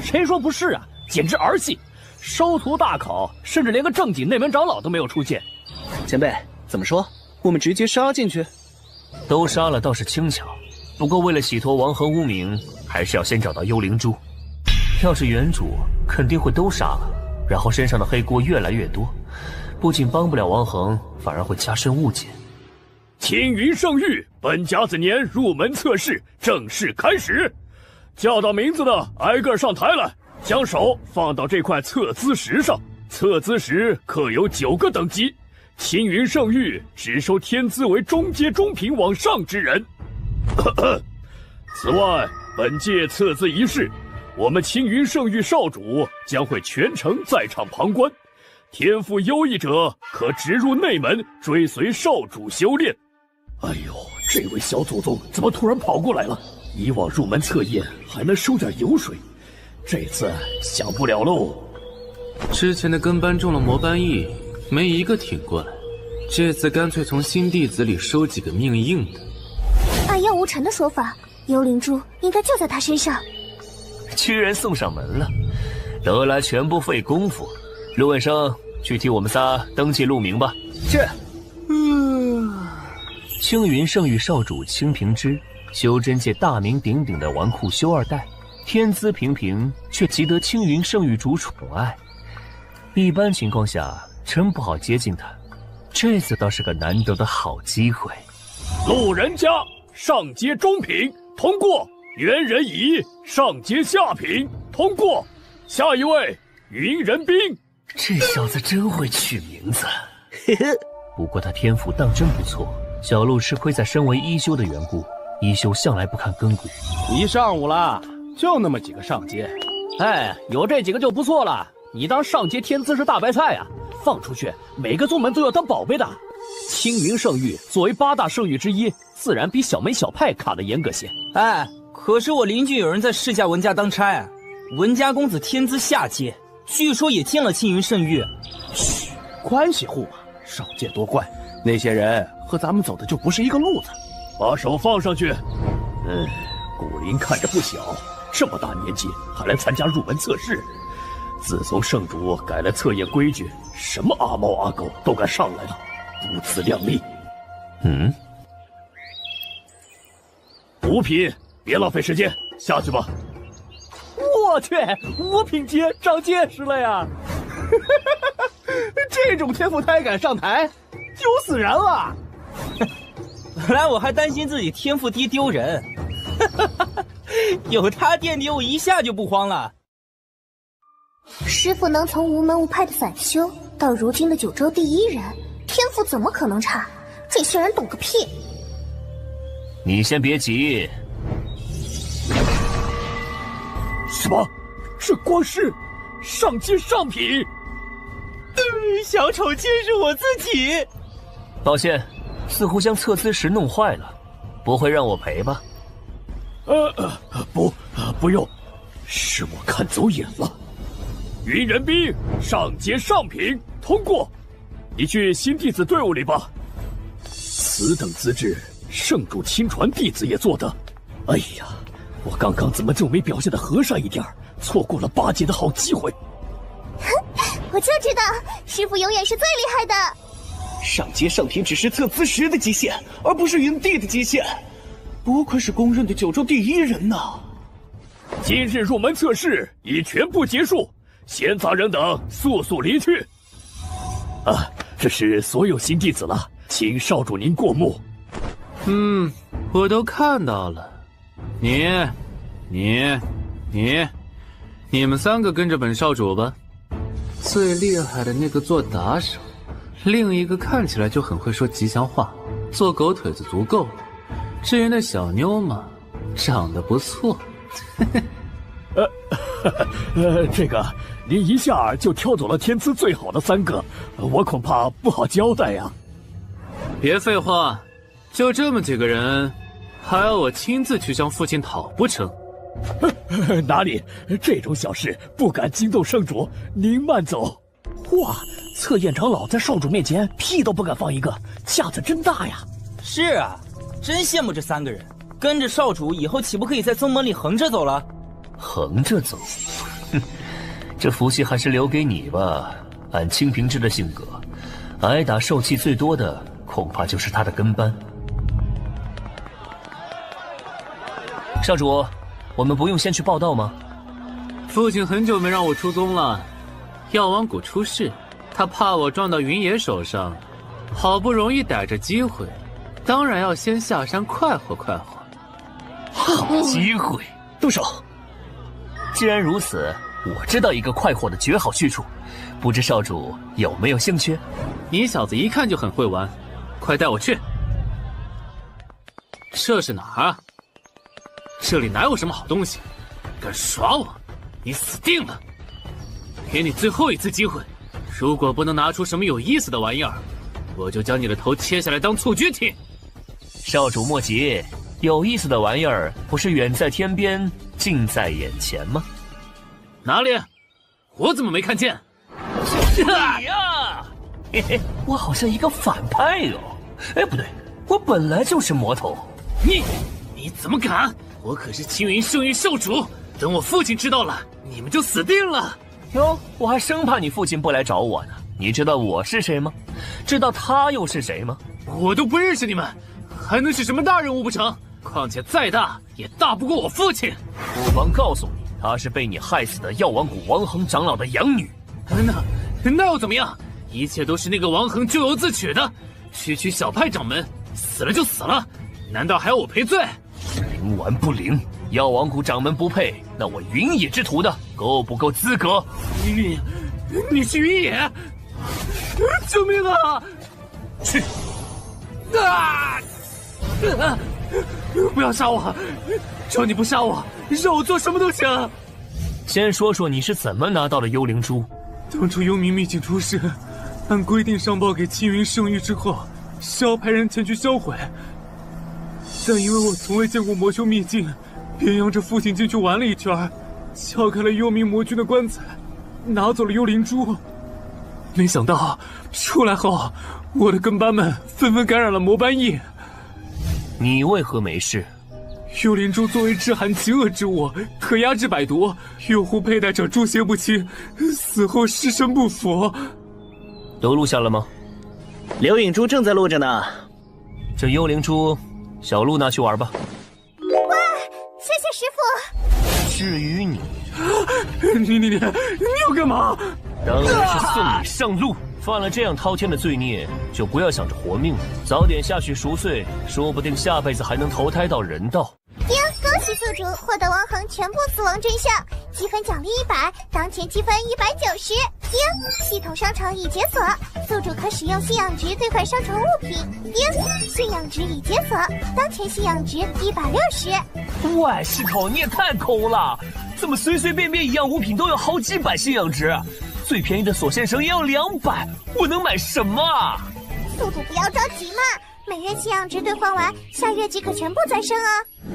谁说不是啊？简直儿戏！收徒大考，甚至连个正经内门长老都没有出现。前辈，怎么说？我们直接杀进去？都杀了倒是轻巧，不过为了洗脱王恒污名，还是要先找到幽灵珠。要是原主，肯定会都杀了，然后身上的黑锅越来越多，不仅帮不了王恒，反而会加深误解。青云圣域本甲子年入门测试正式开始，叫到名字的挨个上台来，将手放到这块测资石上。测资石刻有9个等级，青云圣域只收天资为中阶中品往上之人。此外，本届测资仪式，我们青云圣域少主将会全程在场旁观，天赋优异者可直入内门追随少主修炼。哎呦，这位小祖宗怎么突然跑过来了？以往入门测验还能收点油水，这次想不了喽。之前的跟班中了魔斑翼，没一个挺过来，这次干脆从新弟子里收几个命硬的。按妖无尘的说法，幽灵珠应该就在他身上。居然送上门了，得来全不费功夫。陆问生，去替我们仨登记路名吧。是。青云圣域少主青平之，修真界大名鼎鼎的纨绔修2代，天资平平，却极得青云圣域主宠爱。一般情况下，真不好接近他。这次倒是个难得的好机会。路人甲上阶中品通过，猿人乙上阶下品通过。下一位云人兵。这小子真会取名字。嘿嘿。不过他天赋当真不错。小鹿吃亏在身为一休的缘故，一休向来不看根骨。一上午了，就那么几个上阶。哎，有这几个就不错了。你当上阶天资是大白菜啊，放出去每个宗门都要当宝贝的。青云圣域作为8大圣域之一，自然比小门小派卡得严格些。哎，可是我邻居有人在世家文家当差，文家公子天资下阶，据说也进了青云圣域，嘘，关系户嘛，少见多怪。那些人和咱们走的就不是一个路子。把手放上去。古灵看着不小，这么大年纪还来参加入门测试。自从圣主改了测验规矩，什么阿猫阿狗都敢上来了，不自量力。五品，别浪费时间，下去吧。我去，5品阶长见识了呀！这种天赋胎敢上台，丢死人了！本来我还担心自己天赋低丢人，有他垫底，我一下就不慌了。师傅能从无门无派的散修到如今的九州第1人，天赋怎么可能差？这些人懂个屁！你先别急。什么？这光是上阶上品？小丑竟是我自己！抱歉，似乎将测资石弄坏了，不会让我赔吧？不用，是我看走眼了。云人兵上阶上品通过，你去新弟子队伍里吧。此等资质，圣主亲传弟子也做得。哎呀，我刚刚怎么就没表现得和善一点，错过了8阶的好机会。我就知道，师傅永远是最厉害的。上阶上品只是测资石的极限，而不是云帝的极限。不愧是公认的九州第1人呐！今日入门测试已全部结束，闲杂人等速速离去。这是所有新弟子了，请少主您过目。我都看到了。你们3个跟着本少主吧。最厉害的那个做打手，另一个看起来就很会说吉祥话，做狗腿子足够了。至于那小妞嘛，长得不错。这个您一下就挑走了天资最好的3个，我恐怕不好交代呀。别废话，就这么几个人，还要我亲自去向父亲讨不成？哪里，这种小事不敢惊动圣主，您慢走。哇，测验长老在少主面前屁都不敢放一个，架子真大呀！是啊，真羡慕这3个人，跟着少主以后岂不可以在宗门里横着走了？横着走？这福气还是留给你吧。按清平之的性格，挨打受气最多的恐怕就是他的跟班。少主，我们不用先去报道吗？父亲很久没让我出宗了，药王谷出事，他怕我撞到云野手上，好不容易逮着机会，当然要先下山快活快活。好机会，动手！既然如此，我知道一个快活的绝好去处，不知少主有没有兴趣？你小子一看就很会玩，快带我去。这是哪儿啊？这里哪有什么好东西？敢耍我，你死定了！给你最后一次机会，如果不能拿出什么有意思的玩意儿，我就将你的头切下来当蹴鞠听。少主莫急，有意思的玩意儿不是远在天边，近在眼前吗？哪里？我怎么没看见？你呀！嘿嘿，我好像一个反派哦。哎，不对，我本来就是魔头。你怎么敢？我可是青云圣域少主，等我父亲知道了，你们就死定了。哟，我还生怕你父亲不来找我呢。你知道我是谁吗？知道他又是谁吗？我都不认识你们，还能是什么大人物不成？况且再大也大不过我父亲。不妨告诉你，她是被你害死的药王谷王恒长老的养女。那又怎么样？一切都是那个王恒咎由自取的，区区小派掌门，死了就死了，难道还要我赔罪？灵丸不灵，药王谷掌门不配，那我云野之徒的够不够资格？你是云野？救命啊！去！不要杀我！求你不杀我，让我做什么都行。先说说你是怎么拿到的幽灵珠。当初幽冥秘境出事，按规定上报给青云圣域之后，是要派人前去销毁。但因为我从未见过魔修秘境，便央着父亲进去玩了一圈，撬开了幽冥魔君的棺材，拿走了幽灵珠。没想到出来后，我的跟班们纷纷感染了魔斑疫。你为何没事？幽灵珠作为致寒极恶之物，可压制百毒，用户佩戴者诸邪不侵，死后尸身不腐。都录下了吗？刘影珠正在录着呢。这幽灵珠，小鹿拿去玩吧。哇，谢谢师傅。至于你，你要干嘛？当然是送你上路。犯了这样滔天的罪孽，就不要想着活命了，早点下去赎罪，说不定下辈子还能投胎到人道。恭喜宿主获得王恒全部死亡真相，积分奖励100，当前积分190。系统商城已解锁，宿主可使用信仰值兑换商城物品。信仰值已解锁，当前信仰值160。喂，系统你也太抠了，怎么随随便便一样物品都有好几百信仰值？最便宜的锁线绳也要200，我能买什么啊？宿主不要着急嘛，每月信仰值兑换完，下月即可全部再生啊。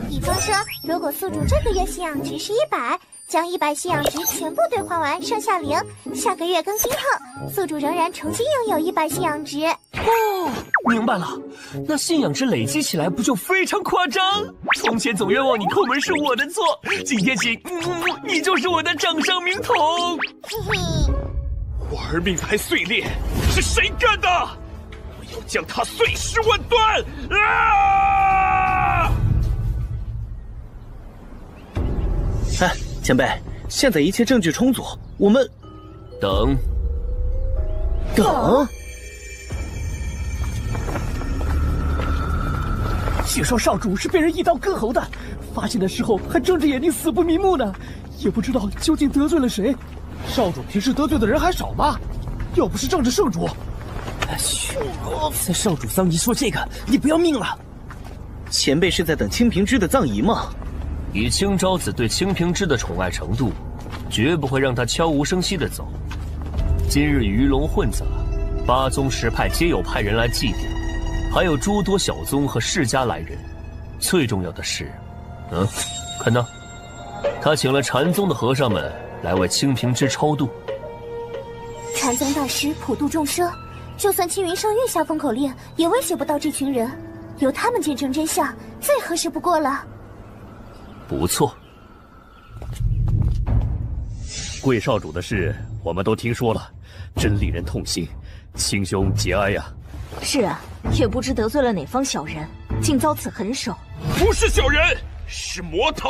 比方说，如果宿主这个月信仰值是100，将100信仰值全部兑换完，剩下0，下个月更新后，宿主仍然重新拥有100信仰值。哦，明白了，那信仰值累积起来不就非常夸张？从前总冤枉你抠门是我的错，今天起，你就是我的掌上明童。嘿嘿。玩命牌碎裂是谁干的？我要将它碎尸万段！啊！哎，前辈，现在一切证据充足，我们等。据说少主是被人一刀割喉的，发现的时候还睁着眼睛死不瞑目呢，也不知道究竟得罪了谁。少主平时得罪的人还少吗？要不是仗着圣主，在少主丧仪说这个，你不要命了？前辈是在等清平之的葬仪吗？以青昭子对清平之的宠爱程度，绝不会让他悄无声息地走。今日鱼龙混杂，8宗10派皆有派人来祭奠，还有诸多小宗和世家来人。最重要的是，看到，他请了禅宗的和尚们来为清平之超度。禅宗大师普度众生，就算青云圣域下封口令，也威胁不到这群人。由他们见证真相，最合适不过了。不错，贵少主的事我们都听说了，真令人痛心，亲兄节哀呀。是啊，也不知得罪了哪方小人，竟遭此狠手。不是小人，是魔头。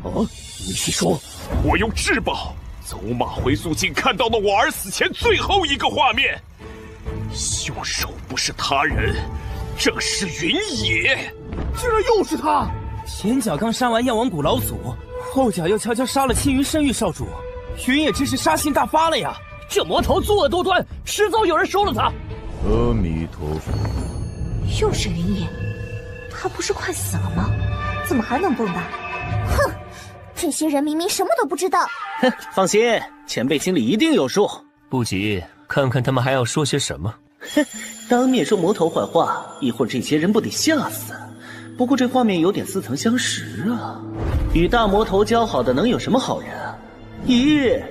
哦，你是说我用至宝走马回溯镜看到了我儿死前最后一个画面？凶手不是他人，正是云野。居然又是他！前脚刚杀完药王谷老祖，后脚又悄悄杀了青云圣域少主，云野真是杀心大发了呀！这魔头作恶多端，迟早有人收了他。阿弥陀佛。又是云野，他不是快死了吗？怎么还能蹦跶？哼，这些人明明什么都不知道。哼，放心，前辈心里一定有数。不急，看看他们还要说些什么。哼，当面说魔头坏话，一会儿这些人不得吓死？不过这画面有点似曾相识啊！与大魔头交好的能有什么好人啊？咦，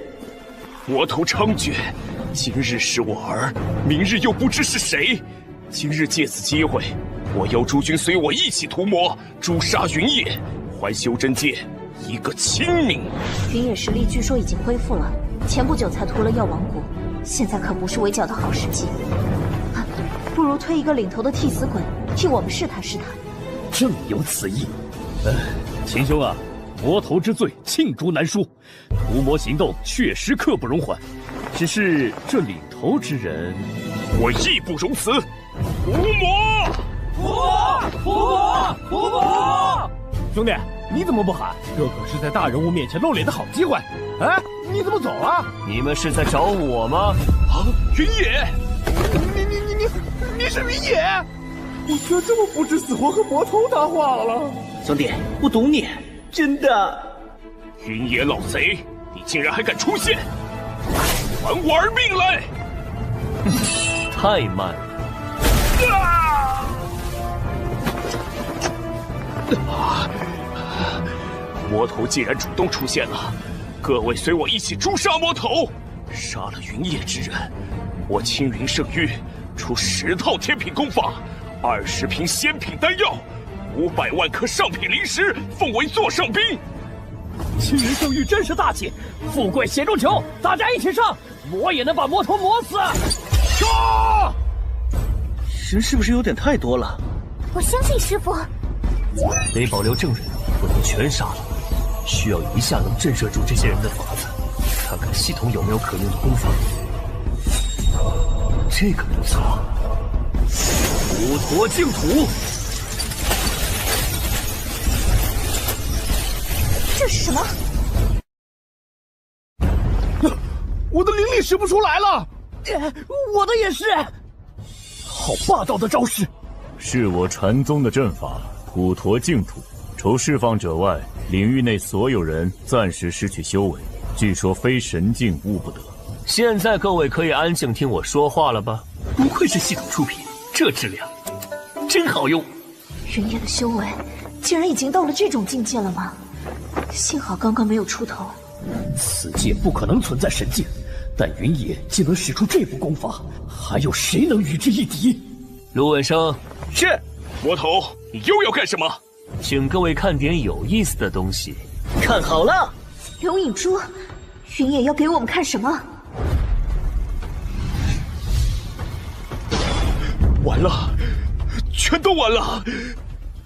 魔头猖獗，今日是我儿，明日又不知是谁。今日借此机会，我邀诸君随我一起屠魔，诛杀云野，还修真界一个清明。云野实力据说已经恢复了，前不久才屠了药王谷，现在可不是围剿的好时机。不如推一个领头的替死鬼，替我们试探试探。正有此意。秦兄啊，魔头之罪罄竹难书，屠魔行动确实刻不容缓。只是这领头之人，我义不容辞。屠魔！屠魔！屠魔！屠魔！兄弟，你怎么不喊？这可是在大人物面前露脸的好机会。哎，你怎么走了？你们是在找我吗？啊，云野！你是云野？我却这么不知死活和魔头搭话了。兄弟，我懂你，真的。云野老贼，你竟然还敢出现！还我儿命来！太慢了。魔头既然主动出现了，各位随我一起诛杀魔头。杀了云野之人，我青云圣域出10套天品功法，20瓶仙品丹药，500万颗上品灵石，奉为座上宾。青云圣域真是大气，富贵险中求，大家一起上，磨也能把魔头磨死。杀！人是不是有点太多了？我相信师傅。得保留证人，不能全杀了。需要一下能震慑住这些人的法子，看看系统有没有可用的功法。这个不错，五陀净土。这是什么？我的灵力使不出来了，我的也是。好霸道的招式！是我传宗的阵法普陀净土，除释放者外，领域内所有人暂时失去修为，据说非神境误不得。现在各位可以安静听我说话了吧？不愧是系统出品，这质量真好用。人野的修为竟然已经到了这种境界了吗？幸好刚刚没有出头。此界不可能存在神境，但云野竟能使出这部功法，还有谁能与之一敌？陆文生，是。魔头，你又要干什么？请各位看点有意思的东西。看好了，龙影珠，云野要给我们看什么？完了，全都完了！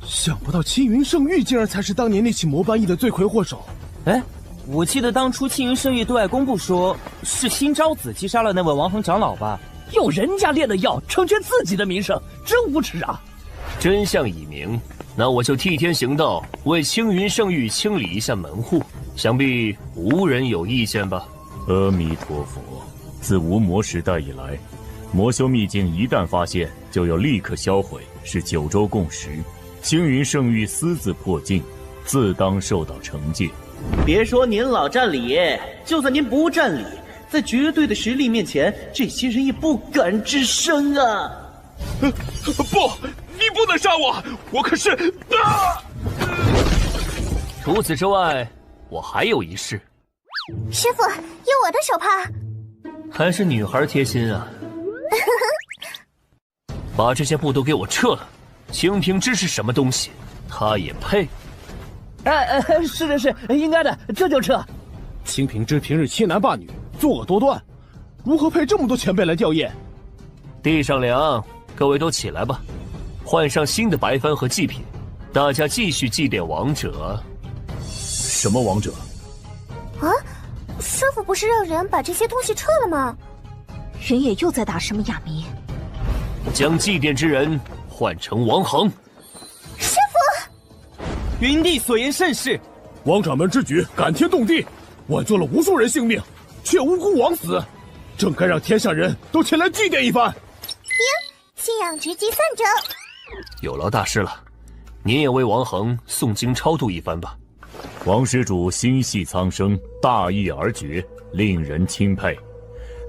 想不到青云圣域竟然才是当年那起魔班役的罪魁祸首。哎，我记得当初青云圣域对外公布说是新昭子击杀了那位王恒长老吧？用人家炼的药成全自己的名声，真无耻啊！真相已明，那我就替天行道，为青云圣域清理一下门户，想必无人有意见吧？阿弥陀佛！自无魔时代以来，魔修秘境一旦发现，就要立刻销毁，是9州共识。青云圣域私自破境，自当受到惩戒。别说您老占理，就算您不占理，在绝对的实力面前，这些人也不敢吱声啊！不，你不能杀我，我可是……除此之外，我还有一事。师傅，有我的手帕。还是女孩贴心啊！把这些布都给我撤了。清平之是什么东西？他也配？是，应该的，这就撤。清平之平日欺男霸女，作恶多端，如何配这么多前辈来吊唁？地上凉，各位都起来吧，换上新的白幡和祭品，大家继续祭奠王者。什么王者？啊，师傅不是让人把这些东西撤了吗？人野又在打什么哑谜？将祭奠之人换成王恒。师傅，云帝所言甚是。王掌门之举感天动地，挽救了无数人性命，却无辜枉死，正该让天下人都前来祭奠一番。信仰之计算者。有劳大师了，您也为王恒诵经超度一番吧。王施主心系苍生，大义而决，令人钦佩。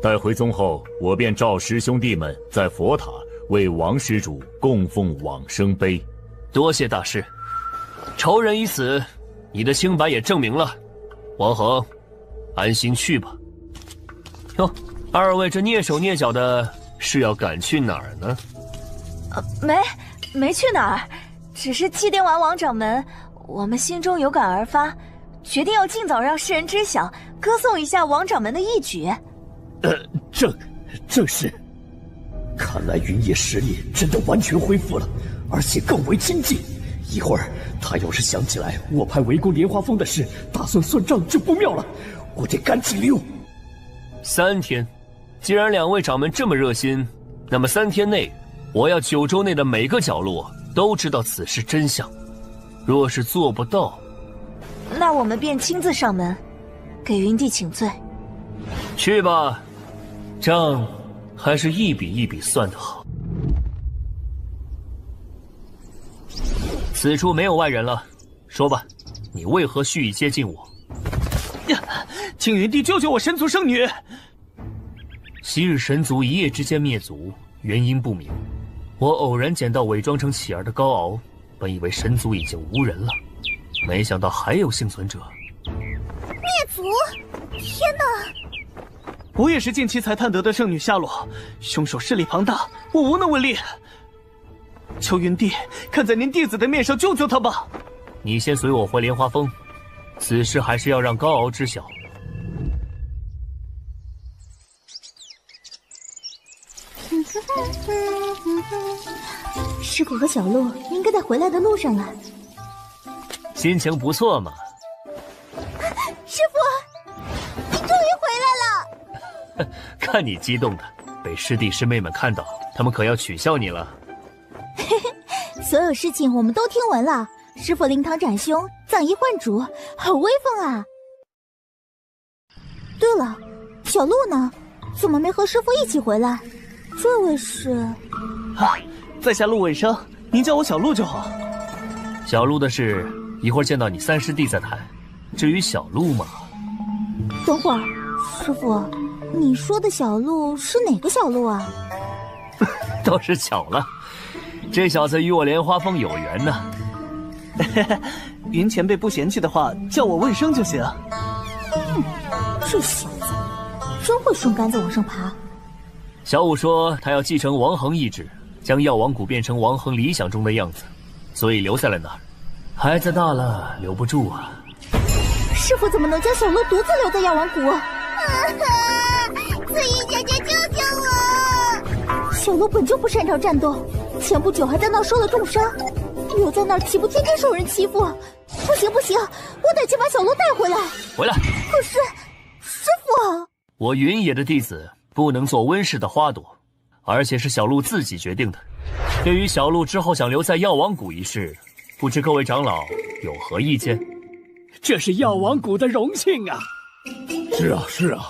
待回宗后，我便召师兄弟们在佛塔为王施主供奉往生碑。多谢大师，仇人已死，你的清白也证明了。王恒，安心去吧。哟，二位这蹑手蹑脚的，是要赶去哪儿呢？没去哪儿，只是祭奠完王掌门，我们心中有感而发，决定要尽早让世人知晓，歌颂一下王掌门的义举。正是。看来云野实力真的完全恢复了，而且更为精进。一会儿他要是想起来我派围攻莲花峰的事，打算算账就不妙了，我得赶紧溜。3天，既然2位掌门这么热心，那么3天内，我要9州内的每个角落都知道此事真相。若是做不到，那我们便亲自上门，给云帝请罪。去吧，账还是一笔一笔算得好。此处没有外人了，说吧，你为何蓄意接近我？呀，请云帝救救我神族圣女！昔日神族一夜之间灭族，原因不明。我偶然捡到伪装成乞儿的高敖，本以为神族已经无人了，没想到还有幸存者。灭族！天哪！我也是近期才探得的圣女下落，凶手势力庞大，我无能为力。求云帝看在您弟子的面上救救他吧。你先随我回莲花峰，此事还是要让高敖知晓。师傅和小鹿应该在回来的路上了。心情不错嘛。师傅，你终于回来了！看你激动的，被师弟师妹们看到，他们可要取笑你了。所有事情我们都听闻了，师傅灵堂斩凶，葬衣换主，好威风啊！对了，小鹿呢？怎么没和师傅一起回来？这位是……啊，在下鹿尾生，您叫我小鹿就好。小鹿的事，一会儿见到你三师弟再谈。至于小鹿嘛……等会儿，师傅，你说的小鹿是哪个小鹿啊？倒是巧了，这小子与我莲花峰有缘呢。云前辈不嫌弃的话，叫我问声就行。这小子真会顺杆子往上爬。小五说他要继承王恒意志，将药王谷变成王恒理想中的样子，所以留在了那儿。孩子大了，留不住啊。师傅怎么能将小鹿独自留在药王谷？紫衣姐姐救救我！小鹿本就不擅长战斗，前不久还在那儿受了重伤，留在那儿岂不天天受人欺负？不行不行，我得去把小鹿带回来。回来！可是，师傅，我云野的弟子不能做温室的花朵，而且是小鹿自己决定的。对于小鹿之后想留在药王谷一事，不知各位长老有何意见？这是药王谷的荣幸啊！是啊是啊，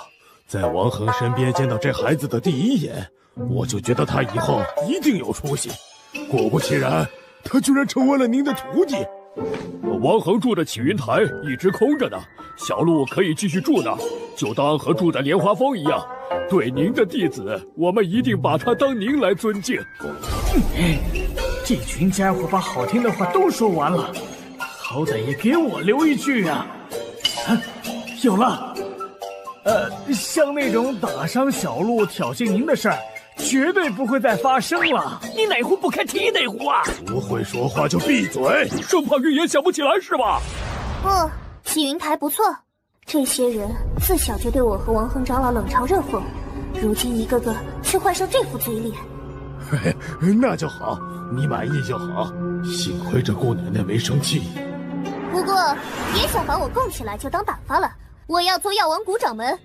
在王恒身边见到这孩子的第一眼，我就觉得他以后一定有出息。果不其然，他居然成为了您的徒弟。王恒住的启云台一直空着呢，小鹿可以继续住那儿，就当和住在莲花峰一样。对您的弟子，我们一定把他当您来尊敬。这群家伙把好听的话都说完了，好歹也给我留一句啊！有了，像那种打伤小鹿、挑衅您的事儿，绝对不会再发生了。你哪壶不开提哪壶啊！不会说话就闭嘴，生怕预言想不起来是吧？哦，启云台不错，这些人自小就对我和王恒长老冷嘲热讽，如今一个个却换上这副嘴脸。嘿嘿，那就好，你满意就好。幸亏这姑奶奶没生气。不过别想把我供起来就当打发了，我要做药王谷掌门。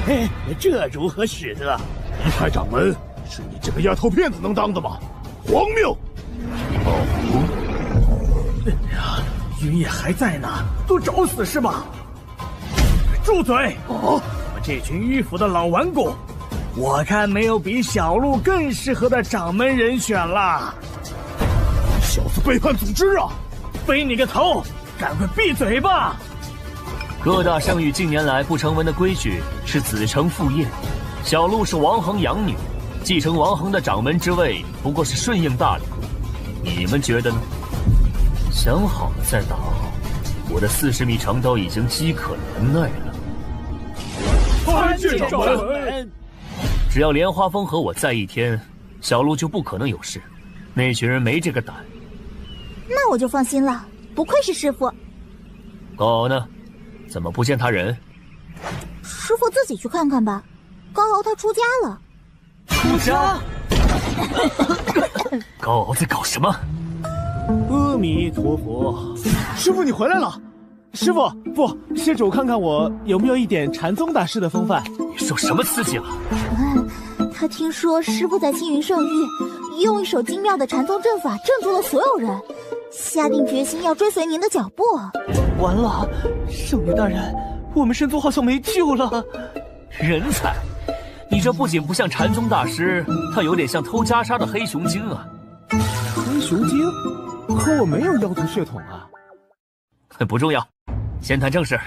嘿，这如何使得？一派掌门是你这个丫头片子能当的吗？荒谬！云野还在呢，都找死是吧？住嘴！我们这群迂腐的老顽固，我看没有比小鹿更适合的掌门人选了。小子背叛组织啊！背你个头！赶快闭嘴吧！各大圣域近年来不成文的规矩是子承父业，小鹿是王恒养女，继承王恒的掌门之位不过是顺应大礼。你们觉得呢？想好了再打好，我的40米长刀已经饥渴难耐了。参见掌门！只要莲花峰和我在一天，小鹿就不可能有事。那群人没这个胆。那我就放心了，不愧是师傅。高敖呢？怎么不见他人？师傅自己去看看吧。高敖他出家了。出家？高敖在搞什么？阿弥陀佛，师傅你回来了。师傅不，施主看看我有没有一点禅宗大师的风范。你受什么刺激了？他听说师傅在青云圣域用一手精妙的禅宗阵法镇住了所有人，下定决心要追随您的脚步。完了，圣女大人，我们神宗好像没救了。人才，你这不仅不像禅宗大师，他有点像偷袈裟的黑熊精啊。黑熊精？可我没有妖族血统啊。不重要，先谈正事。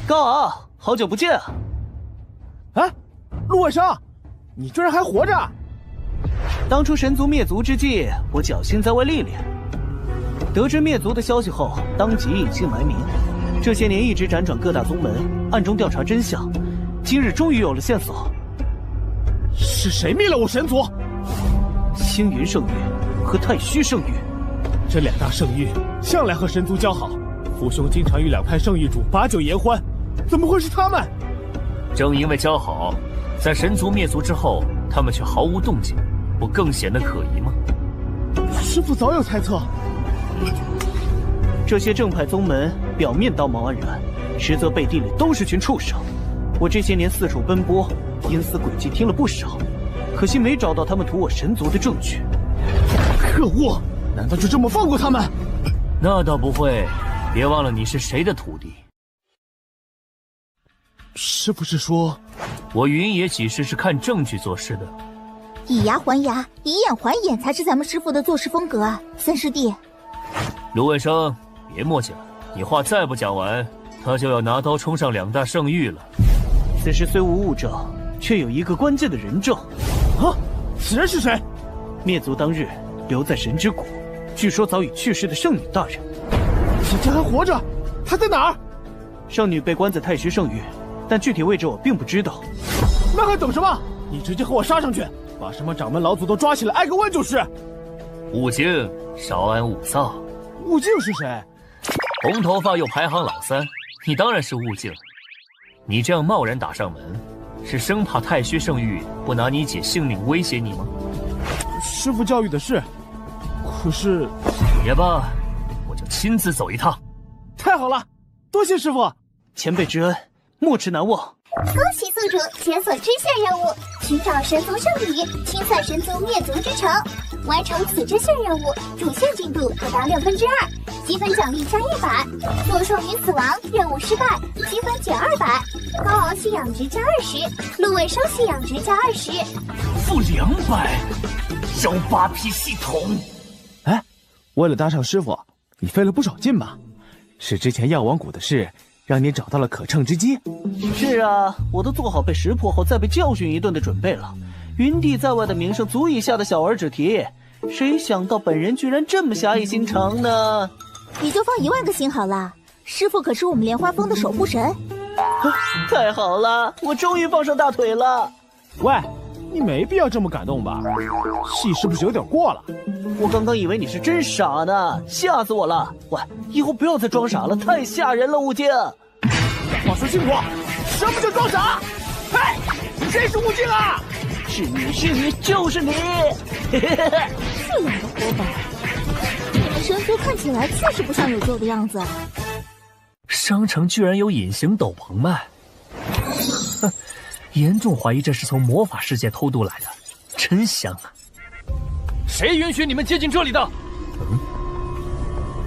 高敖，好久不见啊！哎，陆伟生，你居然还活着！当初神族灭族之际，我侥幸在外历练，得知灭族的消息后，当即隐姓埋名。这些年一直辗转各大宗门，暗中调查真相，今日终于有了线索。是谁灭了我神族？星云圣域和太虚圣域，这两大圣域向来和神族交好，父兄经常与两派圣域主把酒言欢，怎么会是他们？正因为交好，在神族灭族之后，他们却毫无动静，不更显得可疑吗？师父早有猜测。这些正派宗门表面道貌岸然，实则背地里都是群畜生。我这些年四处奔波，阴司诡计听了不少，可惜没找到他们屠我神族的证据。可恶！难道就这么放过他们？那倒不会，别忘了你是谁的徒弟。师父是说，我云野几世是看证据做事的。以牙还牙，以眼还眼，才是咱们师父的做事风格啊！三师弟，芦苇生，别墨迹了，你话再不讲完，他就要拿刀冲上两大圣域了。此时虽无物证，却有一个关键的人证。啊，此人是谁？灭族当日留在神之谷，据说早已去世的圣女大人。姐姐还活着？她在哪儿？圣女被关在太虚圣域，但具体位置我并不知道。那还等什么？你直接和我杀上去，把什么掌门老祖都抓起来，挨个问就是。悟净，稍安勿躁。悟净是谁？红头发又排行老三，你当然是悟净。你这样贸然打上门，是生怕太虚圣域不拿你姐性命威胁你吗？师父教育的是，可是也罢，我就亲自走一趟。太好了，多谢师父，前辈之恩，没齿难忘。恭喜宿主解锁支线任务，寻找神族圣女，清算神族灭族之城。完成此支线任务，主线进度可达2/2，积分奖励加100。若兽女死亡，任务失败，积分减200。高昂信仰值加20，芦苇生信仰值加20，负200。幺8P 系统。哎，为了搭上师傅，你费了不少劲吧？是之前药王谷的事，让你找到了可乘之机。是啊，我都做好被识破后再被教训一顿的准备了。云帝在外的名声足以吓得小儿止啼，谁想到本人居然这么侠义心肠呢？你就放1万个心好了，师父可是我们莲花峰的守护神。太好了，我终于放上大腿了。喂，你没必要这么感动吧？戏是不是有点过了？我刚刚以为你是真傻呢，吓死我了！喂，以后不要再装傻了，太吓人了，悟净。话说清楚，什么叫装傻？嘿，谁是悟净啊？是你，就是你！这两个活宝，你们神族看起来确实不像有救的样子。商城居然有隐形斗篷卖，哼，严重怀疑这是从魔法世界偷渡来的，真香啊！谁允许你们接近这里的？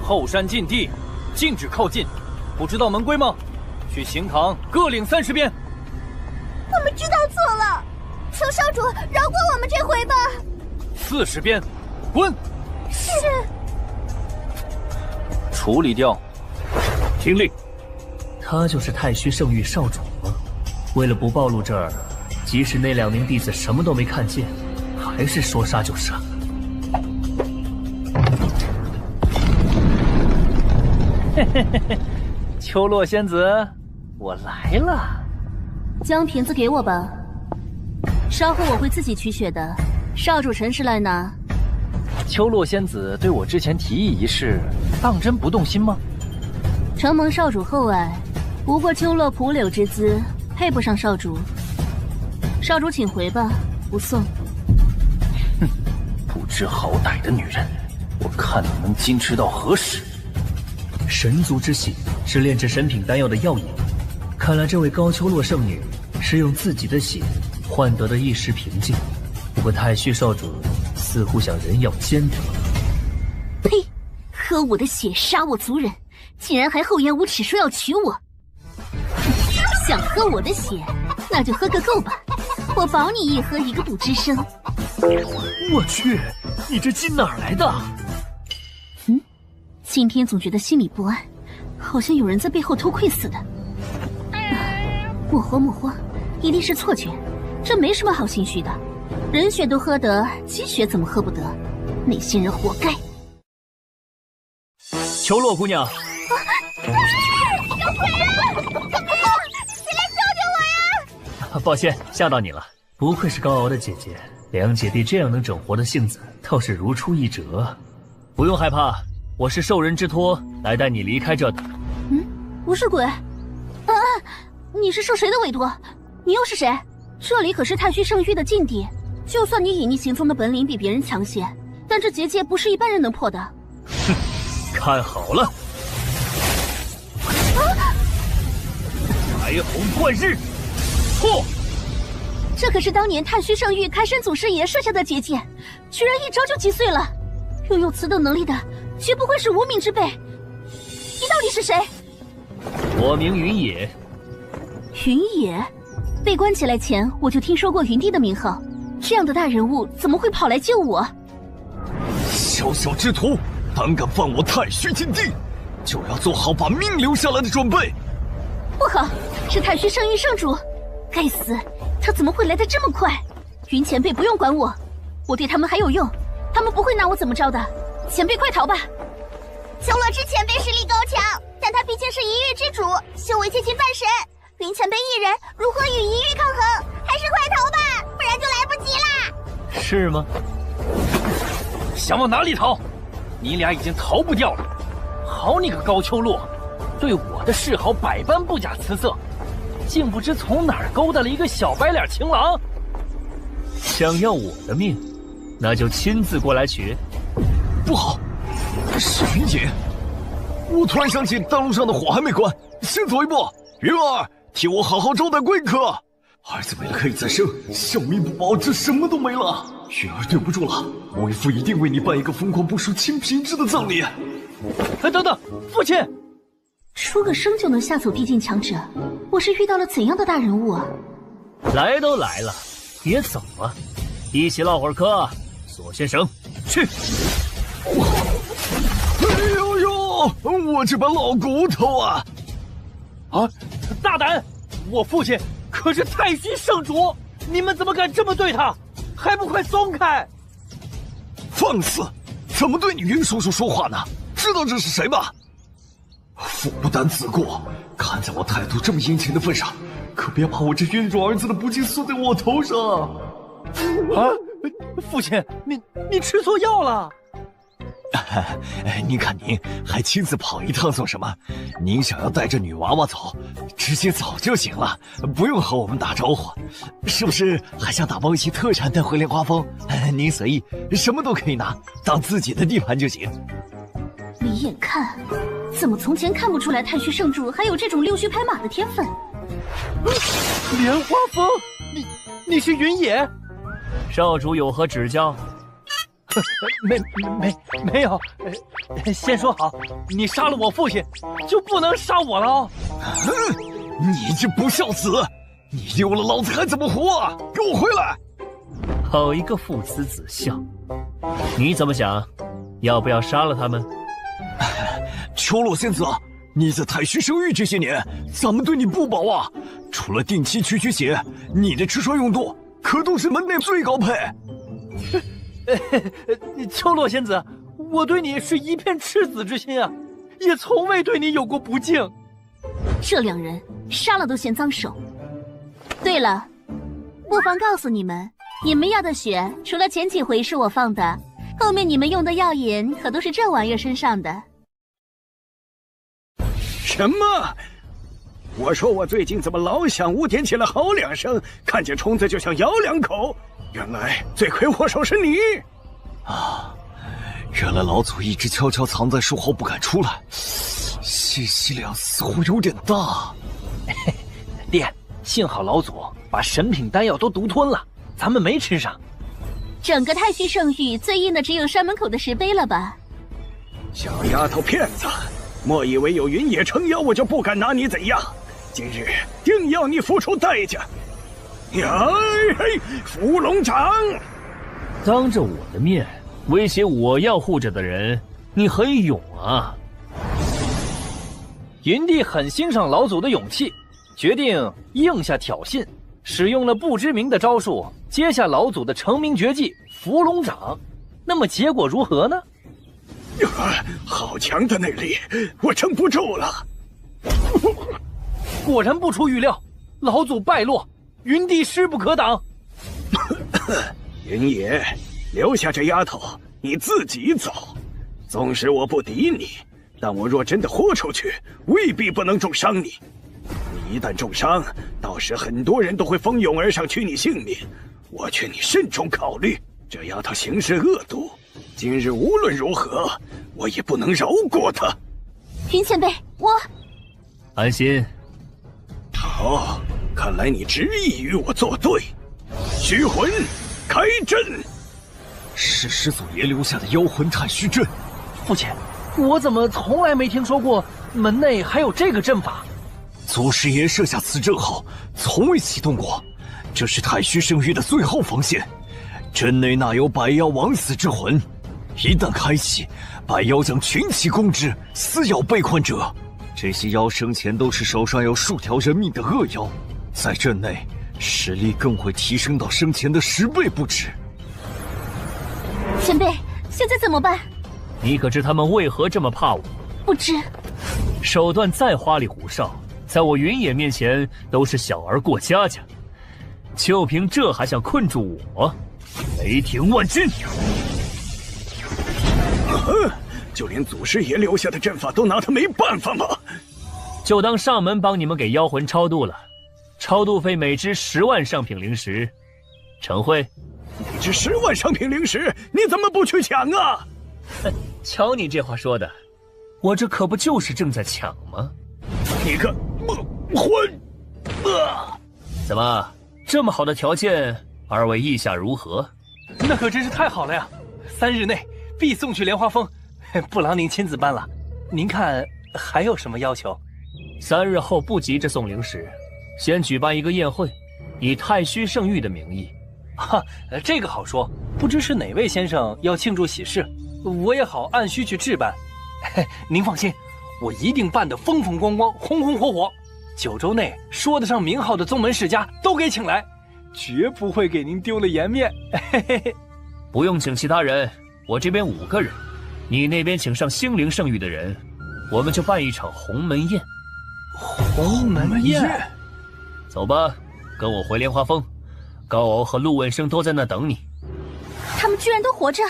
后山禁地，禁止靠近，不知道门规吗？去刑堂各领30鞭。我们知道错了，求少主饶过我们这回吧。40鞭，滚！是。处理掉。听令。他就是太虚圣域少主吗？为了不暴露这儿，即使那2名弟子什么都没看见，还是说杀就杀。嘿嘿嘿嘿，秋落仙子，我来了。将瓶子给我吧，稍后我会自己取血的。少主陈时来拿。秋落仙子对我之前提议一事，当真不动心吗？承蒙少主厚爱，不过秋落蒲柳之姿，配不上少主。少主请回吧，不送。哼，不知好歹的女人，我看你能矜持到何时？神族之血是炼制神品丹药的药引，看来这位高秋落圣女是用自己的血换得的一时平静。不过太虚少主似乎想人要奸者。呸！喝我的血杀我族人，竟然还厚颜无耻说要娶我！想喝我的血，那就喝个够吧，我保你一喝一个不吱声。我去，你这筋哪儿来的？今天总觉得心里不安，好像有人在背后偷窥似的。莫慌，一定是错觉，这没什么好心虚的。人血都喝得，鸡血怎么喝不得？那些人活该。秋落姑娘，有鬼啊！谁来救救我呀！抱歉吓到你了。不愧是高傲的姐姐，两姐弟这样能整活的性子倒是如出一辙。不用害怕，我是受人之托来带你离开这的。不是鬼。你是受谁的委托？你又是谁？这里可是太虚圣域的禁地，就算你隐匿行踪的本领比别人强些，但这结界不是一般人能破的。哼，看好了，白虹贯日，破！这可是当年太虚圣域开山祖师爷设下的结界，居然一招就击碎了。拥有此等能力的，绝不会是无名之辈。你到底是谁？我名云野。云野？被关起来前，我就听说过云帝的名号。这样的大人物怎么会跑来救我？小小之徒，胆敢犯我太虚禁地，就要做好把命留下来的准备。不好，是太虚圣域圣主！该死，他怎么会来得这么快？云前辈不用管我，我对他们还有用，他们不会拿我怎么着的。前辈快逃吧！秋乐之前辈实力高强，但他毕竟是一域之主，修为接近半神。云前辈一人如何与一域抗衡？还是快逃吧，不然就来不及啦！是吗？想往哪里逃？你俩已经逃不掉了。好你个高秋洛，对我的示好百般不假辞色，竟不知从哪儿勾搭了一个小白脸情郎。想要我的命，那就亲自过来取。不好，是云野！我突然想起大路上的火还没关，先走一步。云儿，替我好好招待贵客。儿子为了可以再生，小命不保，这什么都没了。云儿，对不住了，为父一定为你办一个疯狂不输清平之的葬礼。等等，父亲！出个生就能吓走地境强者，我是遇到了怎样的大人物啊？来都来了，别走啊，一起唠会儿嗑。左先生，去！哎呦呦，我这把老骨头啊！啊！大胆！我父亲可是太虚圣主，你们怎么敢这么对他？还不快松开！放肆！怎么对你云叔叔说话呢？知道这是谁吧？父不担子过，看在我态度这么殷勤的份上，可别把我这冤种儿子的不敬算在我头上。啊！父亲，你吃错药了。您看您还亲自跑一趟做什么？您想要带着女娃娃走，直接走就行了，不用和我们打招呼。是不是还想打包一些特产带回莲花峰？您随意，什么都可以拿，当自己的地盘就行。离眼看，怎么从前看不出来太虚圣主还有这种溜须拍马的天分？莲花峰，你是云野？少主有何指教？没有，先说好，你杀了我父亲，就不能杀我了哦。你这不孝子，你溜了老子还怎么活啊？给我回来！好一个父慈子孝，你怎么想？要不要杀了他们？秋洛仙子，你在太虚圣域这些年，咱们对你不薄啊！除了定期取血，你的吃穿用度可都是门内最高配。秋洛仙子，我对你是一片赤子之心啊，也从未对你有过不敬。这两人杀了都嫌脏手。对了，不妨告诉你们，你们要的血除了前几回是我放的，后面你们用的药引可都是这玩意儿身上的。什么？我说我最近怎么老想污点起了好两声，看见虫子就想咬两口。原来罪魁祸首是你啊！原来老祖一直悄悄藏在树后不敢出来，信息量似乎有点大。爹，幸好老祖把神品丹药都独吞了，咱们没吃上。整个太虚圣域最硬的只有山门口的石碑了吧？小丫头片子，莫以为有云野撑腰我就不敢拿你怎样，今日定要你付出代价。呀嘿！伏龙掌！当着我的面威胁我要护着的人，你很勇啊！云帝很欣赏老祖的勇气，决定应下挑衅，使用了不知名的招数，接下老祖的成名绝技伏龙掌。那么结果如何呢？好强的内力，我撑不住了。果然不出预料，老祖败落。云帝势不可挡。云野，留下这丫头，你自己走。纵使我不敌你，但我若真的豁出去，未必不能重伤你。你一旦重伤，到时很多人都会蜂拥而上取你性命。我劝你慎重考虑，这丫头行事恶毒，今日无论如何，我也不能饶过她。云前辈，我安心。好，看来你执意与我作对。虚魂，开阵！是师祖爷留下的妖魂太虚阵。父亲，我怎么从来没听说过门内还有这个阵法？祖师爷设下此阵后，从未启动过，这是太虚圣域的最后防线。阵内纳有百妖枉死之魂，一旦开启，百妖将群起攻之，撕咬被困者。这些妖生前都是手上有数条人命的恶妖，在阵内实力更会提升到生前的10倍不止。前辈，现在怎么办？你可知他们为何这么怕我？不知。手段再花里胡哨，在我云野面前都是小儿过家家。就凭这还想困住我？雷霆万钧！就连祖师爷留下的阵法都拿他没办法吗？就当上门帮你们给妖魂超度了，超度费每只10万上品灵石。程慧，每只10万上品灵石，你怎么不去抢啊？瞧你这话说的，我这可不就是正在抢吗？你个混！怎么这么好的条件，二位意下如何？那可真是太好了呀！3日内必送去莲花峰，不劳您亲自搬了。您看还有什么要求？3日后不急着送灵石，先举办一个宴会，以太虚圣域的名义。哈，这个好说。不知是哪位先生要庆祝喜事，我也好按需去置办。您放心，我一定办得风风光光、红红火火。9州内说得上名号的宗门世家都给请来，绝不会给您丢了颜面。不用请其他人，我这边5个人，你那边请上星灵圣域的人，我们就办一场鸿门宴。鸿门宴，走吧，跟我回莲花峰。高敖和陆问生都在那等你。他们居然都活着！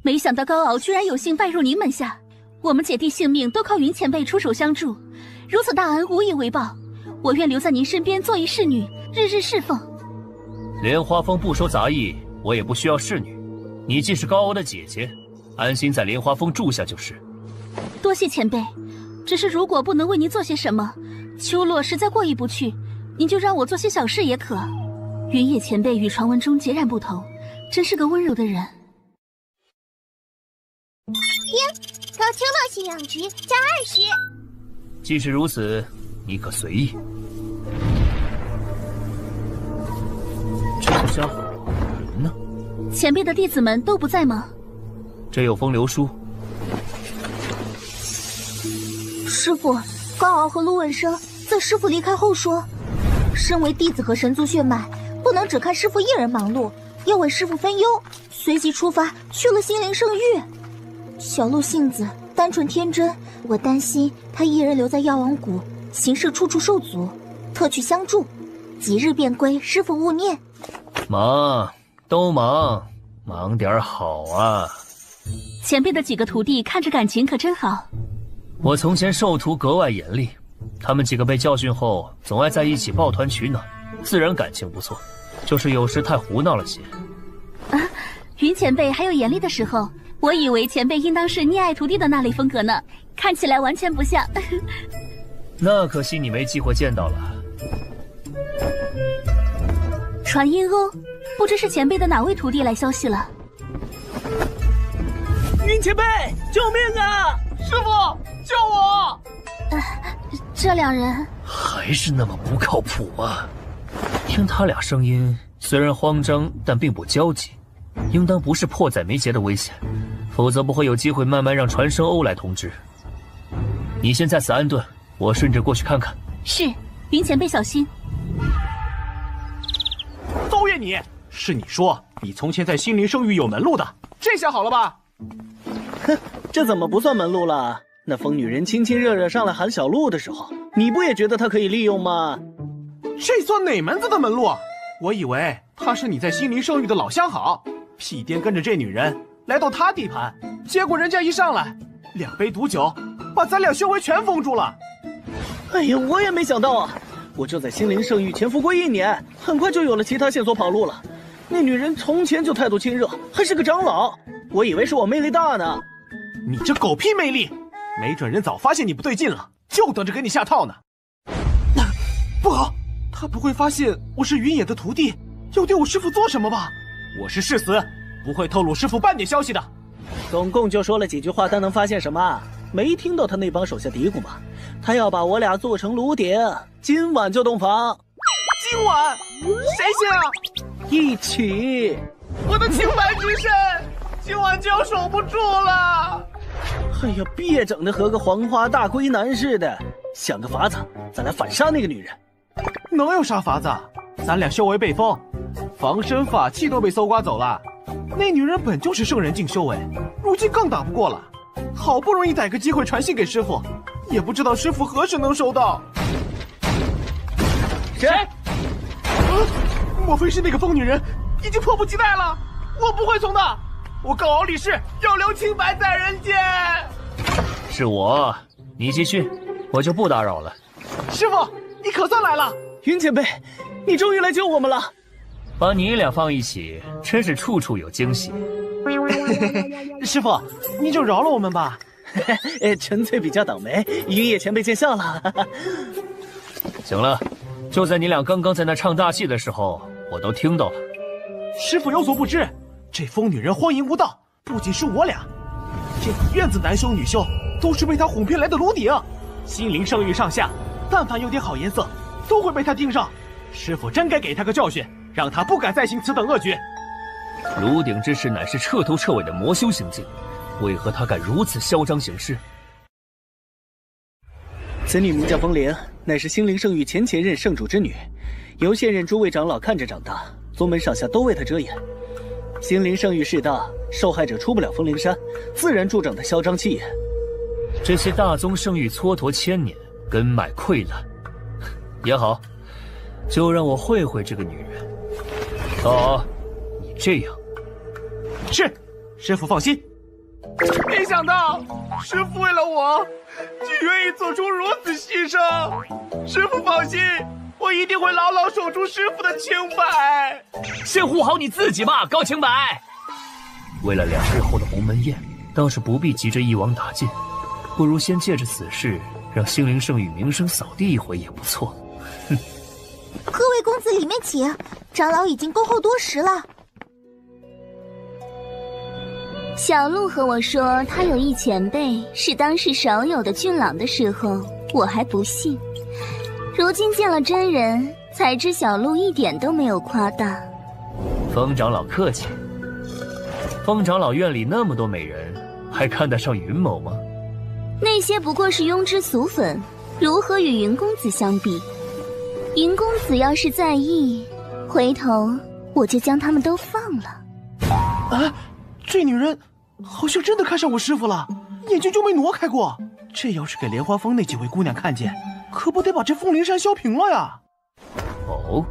没想到高敖居然有幸拜入您门下，我们姐弟性命都靠云前辈出手相助，如此大恩无以为报，我愿留在您身边做一侍女，日日侍奉。莲花峰不收杂役，我也不需要侍女，你既是高敖的姐姐，安心在莲花峰住下就是。多谢前辈，只是如果不能为您做些什么，秋落实在过意不去，您就让我做些小事也可。云野前辈与传闻中截然不同，真是个温柔的人。听，高秋落信仰值加20。既是如此，你可随意。这些家伙人呢？前辈的弟子们都不在吗？这有封流书。师父，高敖和陆问生在师父离开后说，身为弟子和神族血脉，不能只看师父一人忙碌，要为师父分忧，随即出发去了心灵圣域。小鹿性子单纯天真，我担心他一人留在药王谷，行事处处受阻，特去相助，几日便归，师父勿念。忙都忙，忙点好啊。前辈的几个徒弟看着感情可真好。我从前授徒格外严厉，他们几个被教训后总爱在一起抱团取暖，自然感情不错，就是有时太胡闹了些。啊，云前辈还有严厉的时候，我以为前辈应当是溺爱徒弟的那类风格呢，看起来完全不像。那可惜你没机会见到了。传音哦，不知是前辈的哪位徒弟来消息了。云前辈，救命啊！师父，救我！这两人还是那么不靠谱啊！听他俩声音，虽然慌张，但并不焦急，应当不是迫在眉睫的危险，否则不会有机会慢慢让传声欧来通知。你先在此安顿，我顺着过去看看。是，云前辈小心。邹月你，是你说你从前在心灵圣域有门路的，这下好了吧？哼，这怎么不算门路了？那疯女人亲亲热热上来喊小鹿的时候，你不也觉得她可以利用吗？这算哪门子的门路？我以为他是你在心灵圣域的老相好，屁颠跟着这女人来到他地盘，结果人家一上来2杯毒酒，把咱俩修为全封住了。哎呀，我也没想到啊！我就在心灵圣域潜伏过1年，很快就有了其他线索跑路了。那女人从前就态度亲热，还是个长老，我以为是我魅力大呢。你这狗屁魅力，没准人早发现你不对劲了，就等着给你下套呢。不好，他不会发现我是云野的徒弟，要对我师父做什么吧？我是誓死不会透露师父半点消息的。总共就说了几句话，他能发现什么？没听到他那帮手下嘀咕吗？他要把我俩做成炉鼎，今晚就洞房。今晚谁先啊？一起。我的清白之身，今晚就要守不住了。哎呀，别整的和个黄花大闺男似的，想个法子，咱俩反杀那个女人。能有啥法子？咱俩修为被封，防身法器都被搜刮走了。那女人本就是圣人境修为，如今更打不过了。好不容易逮个机会传信给师父，也不知道师父何时能收到。谁？莫非是那个疯女人已经迫不及待了？我不会从的，我告敖李氏要留清白在人间。是我，你继续，我就不打扰了。师父，你可算来了！云前辈，你终于来救我们了。把你俩放一起，真是处处有惊喜。师父，你就饶了我们吧。纯粹比较倒霉，云野前辈见笑了。行了，就在你俩刚刚在那唱大戏的时候，我都听到了。师父有所不知，这疯女人荒淫无道，不仅是我俩，这个院子男修女修都是被她哄骗来的炉鼎。心灵圣域上下，但凡有点好颜色，都会被她盯上。师父真该给她个教训，让她不敢再行此等恶举。炉鼎之事乃是彻头彻尾的魔修行径，为何他敢如此嚣张行事？此女名叫风铃，乃是心灵圣域前任圣主之女，由现任诸位长老看着长大，宗门上下都为她遮掩。心灵圣域势大，受害者出不了风铃山，自然助长她嚣张气焰。这些大宗圣域蹉跎千年，根脉溃烂，也好，就让我会会这个女人。高敖，你这样是，师父放心。没想到师父为了我，竟愿意做出如此牺牲。师父放心，我一定会牢牢守住师父的清白。先护好你自己吧，高清白。为了2日后的鸿门宴，倒是不必急着一网打尽，不如先借着此事，让心灵圣域名声扫地一回也不错。哼。各位公子里面请，长老已经恭候多时了。小鹿和我说，他有一前辈是当世少有的俊朗的时候，我还不信。如今见了真人，才知小鹿一点都没有夸大。风长老客气。风长老院里那么多美人，还看得上云某吗？那些不过是庸脂俗粉，如何与云公子相比？云公子要是在意，回头我就将他们都放了。啊，这女人好像真的看上我师父了，眼睛就没挪开过。这要是给莲花峰那几位姑娘看见，可不得把这风铃山削平了呀！哦，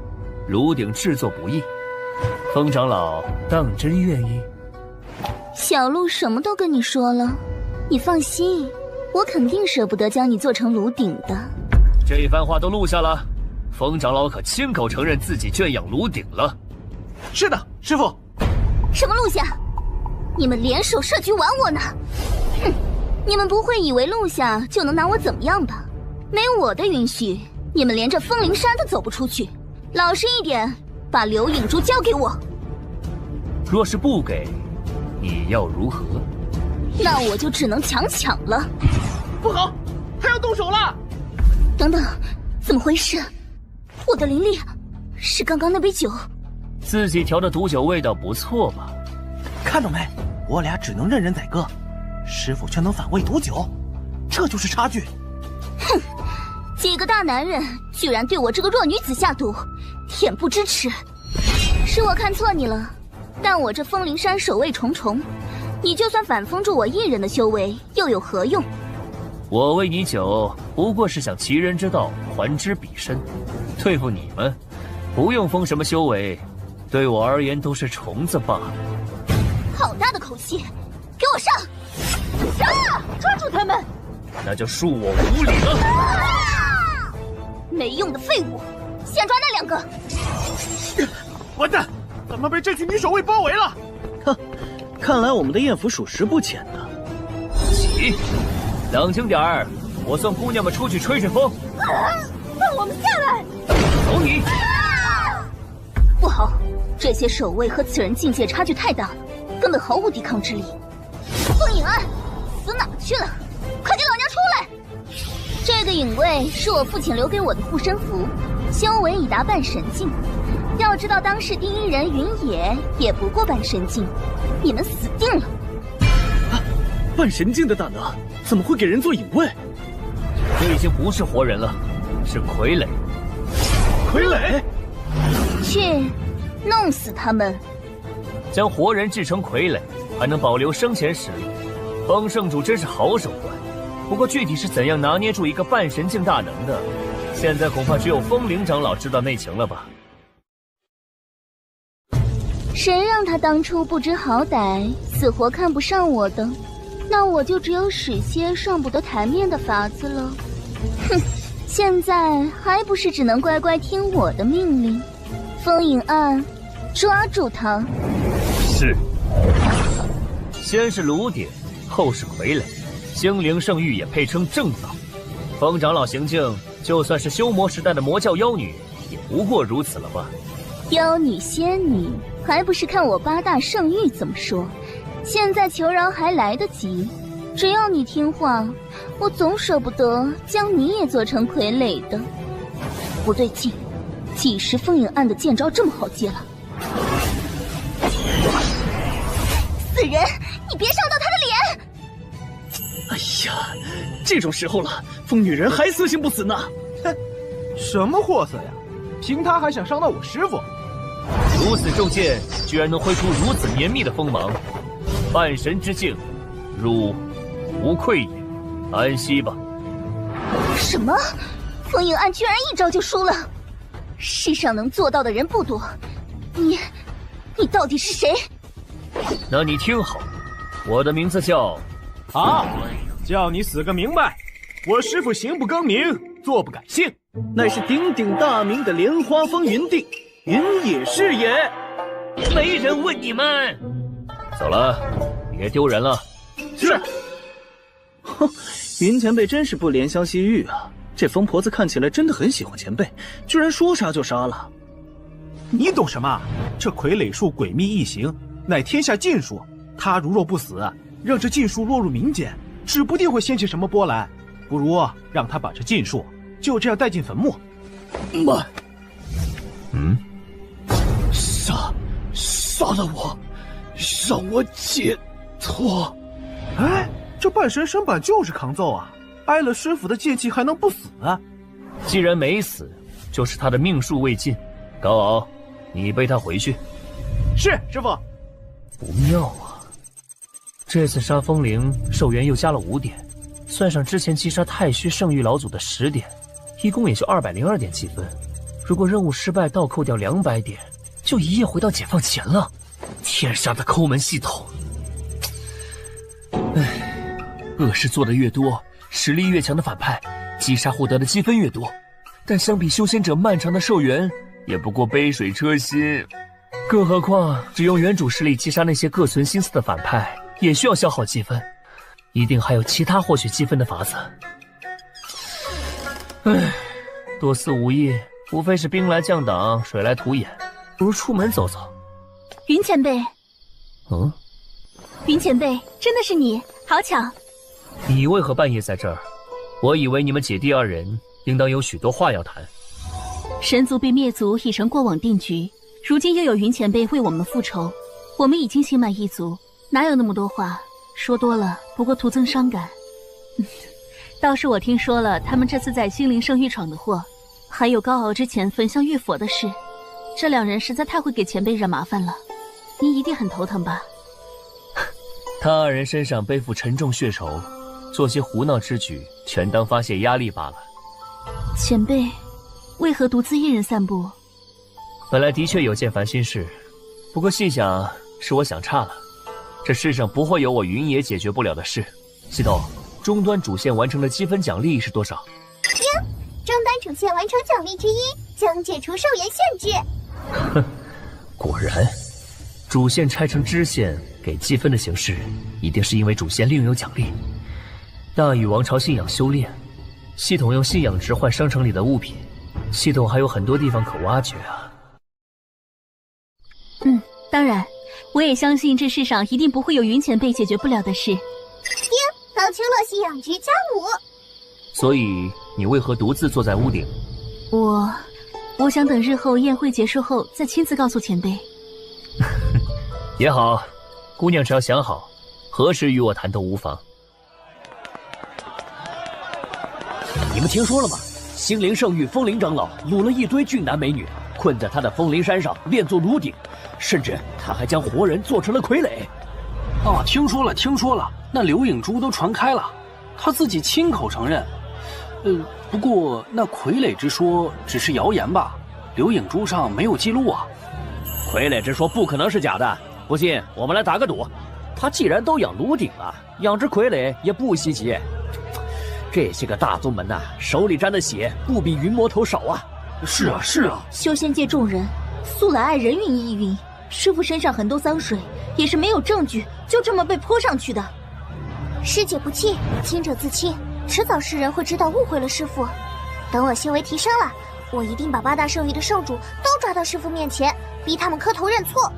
炉鼎制作不易，风长老当真愿意？小鹿什么都跟你说了，你放心，我肯定舍不得将你做成炉鼎的。这一番话都录下了，风长老可亲口承认自己圈养炉鼎了。是的，师父。什么录下？你们联手设局玩我呢？哼！你们不会以为录下就能拿我怎么样吧？没我的允许，你们连这风铃山都走不出去。老实一点，把刘影珠交给我。若是不给，你要如何？那我就只能强抢了。不好，他要动手了！等等，怎么回事？我的灵力是刚刚那杯酒。自己调的毒酒味道不错吧？看到没，我俩只能任人宰割，师父却能反胃毒酒，这就是差距。哼，几个大男人居然对我这个弱女子下毒，恬不知耻。是我看错你了，但我这风铃山守卫重重，你就算反封住我一人的修为，又有何用？我喂你酒，不过是想其人之道还治彼身。对付你们，不用封什么修为，对我而言都是虫子罢了。好大的口气，给我上！上！抓住他们！那就恕我无礼了。没用的废物，先抓那2个！完蛋，咱们被这群女守卫包围了。哼，看来我们的艳福属实不浅呢。起，冷静点儿，我送姑娘们出去吹吹风。放我们下来！走你！不好，这些守卫和此人境界差距太大了，根本毫无抵抗之力。风影暗，死哪去了？快给老娘出来！这个影卫是我父亲留给我的护身符，修为已达半神境。要知道，当世第一人云野也不过半神境，你们死定了！半神境的大能，怎么会给人做影卫？这已经不是活人了，是傀儡。傀儡？去，弄死他们！将活人制成傀儡，还能保留生前实力，风圣主真是好手段。不过具体是怎样拿捏住一个半神境大能的，现在恐怕只有风铃长老知道内情了吧。谁让他当初不知好歹，死活看不上我的，那我就只有使些上不得台面的法子了。哼，现在还不是只能乖乖听我的命令。风影暗，抓住他！是。先是炉鼎，后是傀儡，精灵圣域也配称正道。风长老行径，就算是修魔时代的魔教妖女，也不过如此了吧？妖女仙女，还不是看我8大圣域怎么说？现在求饶还来得及，只要你听话，我总舍不得将你也做成傀儡的。不对劲，几时风影暗的剑招这么好接了？死人，你别伤到他的脸！哎呀，这种时候了，疯女人还死性不死呢！哼，什么货色呀？凭他还想伤到我师傅？如此重剑，居然能挥出如此绵密的锋芒，半神之境，汝无愧也，安息吧。什么？风影暗居然一招就输了？世上能做到的人不多，你到底是谁？那你听好，我的名字叫……好，叫你死个明白！我师父行不更名，坐不改姓，乃是鼎鼎大名的莲花峰云帝，云野是也。没人问你们，走了，别丢人了。是。哼，云前辈真是不怜香惜玉啊！这疯婆子看起来真的很喜欢前辈，居然说杀就杀了。你懂什么？这傀儡术诡秘异形，乃天下禁术。他如若不死，让这禁术落入民间，指不定会掀起什么波澜。不如让他把这禁术就这样带进坟墓。慢。杀了我，让我解脱。哎，这半神身板就是抗揍啊！挨了师傅的剑气还能不死啊？既然没死，就是他的命数未尽。高傲，你背他回去。是，师傅。不妙啊！这次杀风灵寿元又加了5点，算上之前击杀太虚圣域老祖的10点，一共也就202点积分。如果任务失败倒扣掉200点，就一夜回到解放前了。天杀的抠门系统！唉，恶事做得越多，实力越强的反派，击杀获得的积分越多。但相比修仙者漫长的寿元，也不过杯水车薪。更何况，只用原主实力击杀那些各存心思的反派，也需要消耗积分。一定还有其他获取积分的法子。唉，多思无益，无非是兵来将挡，水来土掩，不如出门走走。云前辈，云前辈，真的是你，好巧。你为何半夜在这儿？我以为你们姐弟2人应当有许多话要谈。神族被灭族已成过往定局，如今又有云前辈为我们复仇，我们已经心满意足，哪有那么多话？说多了不过徒增伤感。倒是我听说了他们这次在心灵圣域闯的祸，还有高傲之前焚香玉佛的事，这2人实在太会给前辈惹麻烦了，你一定很头疼吧？他2人身上背负沉重血仇，做些胡闹之举，全当发泄压力罢了。前辈，为何独自一人散步？本来的确有件烦心事，不过细想，是我想差了。这世上不会有我云野解决不了的事。系统，终端主线完成的积分奖励是多少？呀，终端主线完成奖励之一将解除寿元限制。哼，果然，主线拆成支线给积分的形式，一定是因为主线另有奖励。大禹王朝信仰修炼，系统用信仰值换商城里的物品，系统还有很多地方可挖掘啊。当然，我也相信这世上一定不会有云前辈解决不了的事。报出了信仰值加5。所以你为何独自坐在屋顶？我想等日后宴会结束后再亲自告诉前辈。也好，姑娘只要想好，何时与我谈都无妨。你们听说了吗？星灵圣域风铃长老掳了一堆俊男美女，困在他的风铃山上练作炉鼎，甚至他还将活人做成了傀儡。哦，听说了，那刘影珠都传开了，他自己亲口承认。不过那傀儡之说只是谣言吧？刘影珠上没有记录啊。傀儡之说不可能是假的，不信我们来打个赌。他既然都养炉鼎了，养只傀儡也不稀奇。这些个大宗门呐，手里沾的血不比云魔头少啊！是啊，修仙界众人素来爱人云亦云，师父身上很多脏水也是没有证据就这么被泼上去的。师姐不弃，清者自清，迟早世人会知道误会了师父。等我修为提升了，我一定把8大圣域的圣主都抓到师父面前，逼他们磕头认错。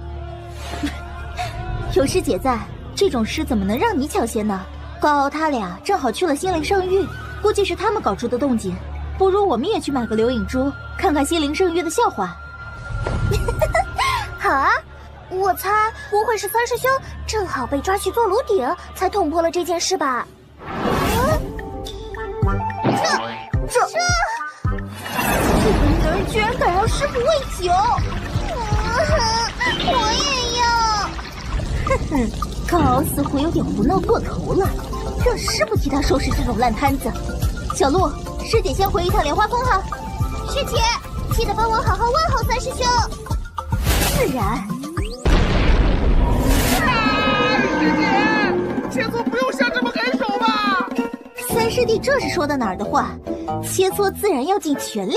有师姐在，这种事怎么能让你抢先呢？高傲他俩正好去了心灵圣域，估计是他们搞出的动静。不如我们也去买个刘影珠，看看心灵圣域的笑话。好啊，我猜不会是三师兄正好被抓去做炉鼎，才捅破了这件事吧？这个人居然敢让师父喂酒！我也要！哼哼，高傲似乎有点胡闹过头了，让师父替他收拾这种烂摊子。小鹿，师姐先回一趟莲花峰哈。师姐，记得帮我好好问候三师兄。自然。师姐，切磋不用下这么狠手吧？三师弟这是说的哪儿的话？切磋自然要尽全力，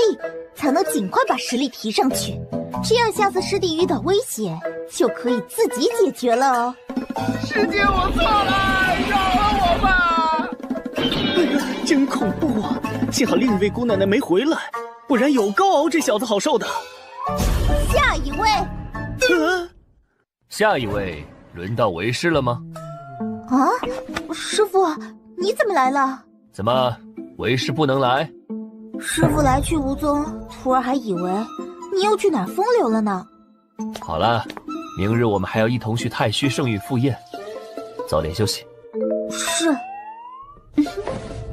才能尽快把实力提上去。这样下次师弟遇到危险，就可以自己解决了哦。师姐，我错了，饶了我吧！哎呀，真恐怖啊！幸好另一位姑奶奶没回来，不然有高傲这小子好受的。下一位，下一位轮到为师了吗？啊，师父，你怎么来了？怎么，为师不能来？师父来去无踪，徒儿还以为你又去哪儿风流了呢。好了，明日我们还要一同去太虚圣域赴宴，早点休息。是。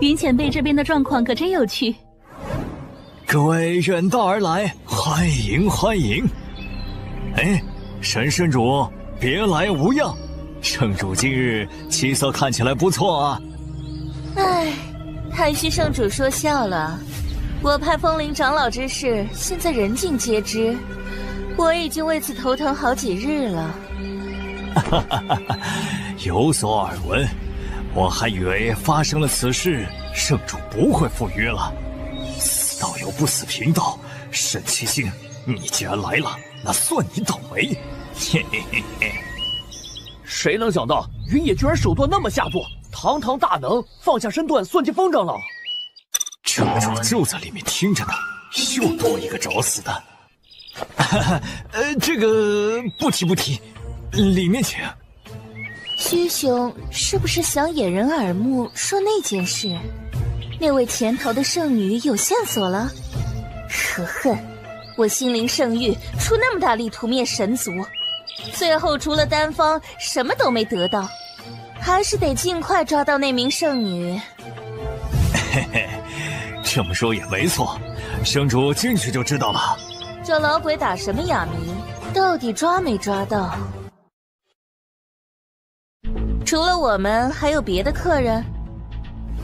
云前辈这边的状况可真有趣。各位远道而来，欢迎欢迎！哎，神圣主，别来无恙。圣主今日气色看起来不错啊。唉，太虚圣主说笑了。我派风铃长老之事，现在人尽皆知，我已经为此头疼好几日了。哈哈哈！有所耳闻，我还以为发生了此事，圣主不会赴约了。死道友不死贫道，沈七星，你既然来了，那算你倒霉。嘿嘿嘿嘿。谁能想到云野居然手段那么下作，堂堂大能放下身段算计风长老。城主就在里面听着呢，又多一个找死的。这个不提，里面请。虚兄是不是想掩人耳目说那件事？那位潜逃的圣女有线索了？可恨！我心灵圣域出那么大力图灭神族，最后除了丹方什么都没得到，还是得尽快抓到那名圣女。嘿嘿，这么说也没错，圣主进去就知道了。这老鬼打什么哑谜？到底抓没抓到？除了我们，还有别的客人？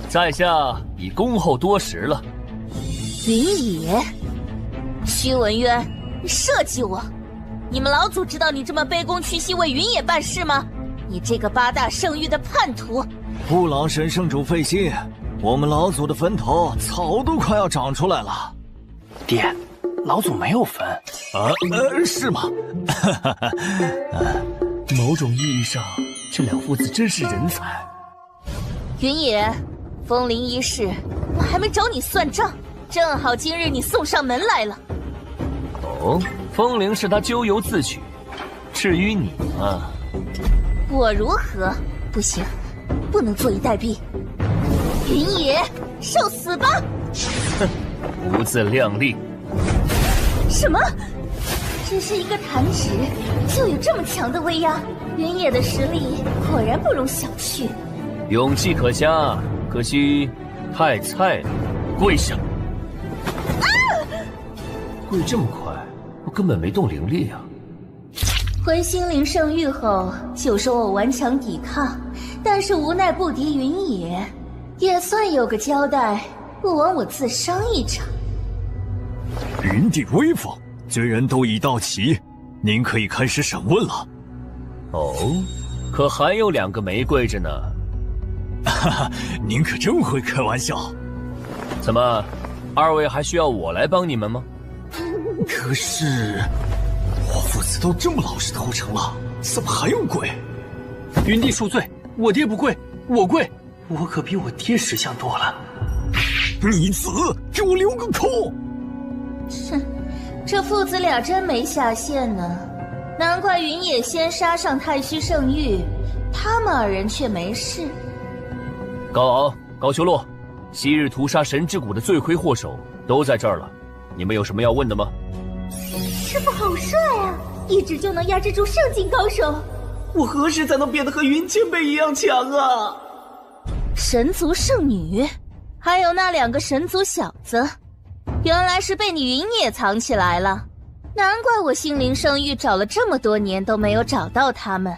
在下已恭候多时了。云野，屈文渊，你设计我！你们老祖知道你这么卑躬屈膝为云野办事吗？你这个8大圣域的叛徒！不劳神圣主费心，我们老祖的坟头草都快要长出来了。爹，老祖没有坟啊？是吗？某种意义上，这两父子真是人才。云野，风铃一事，我还没找你算账，正好今日你送上门来了。哦，风铃是他咎由自取，至于你嘛，我如何？不行，不能坐以待毙。云野，受死吧！哼，不自量力。什么？只是一个弹指，就有这么强的威压？云野的实力果然不容小觑。勇气可嘉，可惜太菜了。跪下！跪这么快，我根本没动灵力啊！回心灵圣域后，就说我顽强抵抗，但是无奈不敌云野，也算有个交代，不枉我自伤一场。云帝威风，罪人都已到齐，您可以开始审问了。哦，可还有2个没跪着呢。哈哈，您可真会开玩笑。怎么，2位还需要我来帮你们吗？可是我父子都这么老实投诚了，怎么还用跪？云帝恕罪，我爹不跪，我跪，我可比我爹识相多了。逆子，给我留个口！哼，这父子俩真没下限呢，难怪云野先杀上太虚圣域，他们2人却没事。高昂、高修洛，昔日屠杀神之谷的罪魁祸首都在这儿了，你们有什么要问的吗？师父好帅啊，一指就能压制住圣境高手。我何时才能变得和云前辈一样强啊？神族圣女，还有那2个神族小子，原来是被你云野藏起来了，难怪我心灵圣域找了这么多年都没有找到他们。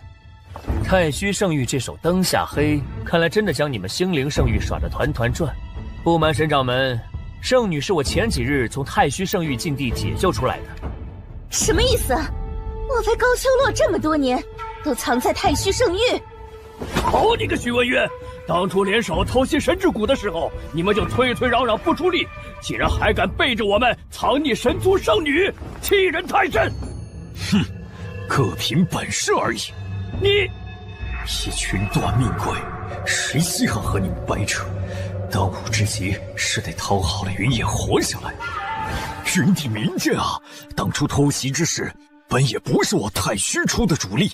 太虚圣域这手灯下黑，看来真的将你们心灵圣域耍得团团转。不瞒神掌门，圣女是我前几日从太虚圣域禁地解救出来的。什么意思？莫非高修洛这么多年都藏在太虚圣域？好你个徐文渊，当初联手偷袭神之谷的时候，你们就推推攘攘不出力，竟然还敢背着我们藏匿神族圣女，欺人太甚！哼，各凭本事而已。你一群短命鬼，谁稀罕和你们掰扯？当务之急是得讨好了云野活下来。云帝明鉴啊，当初偷袭之时，本也不是我太虚出的主力，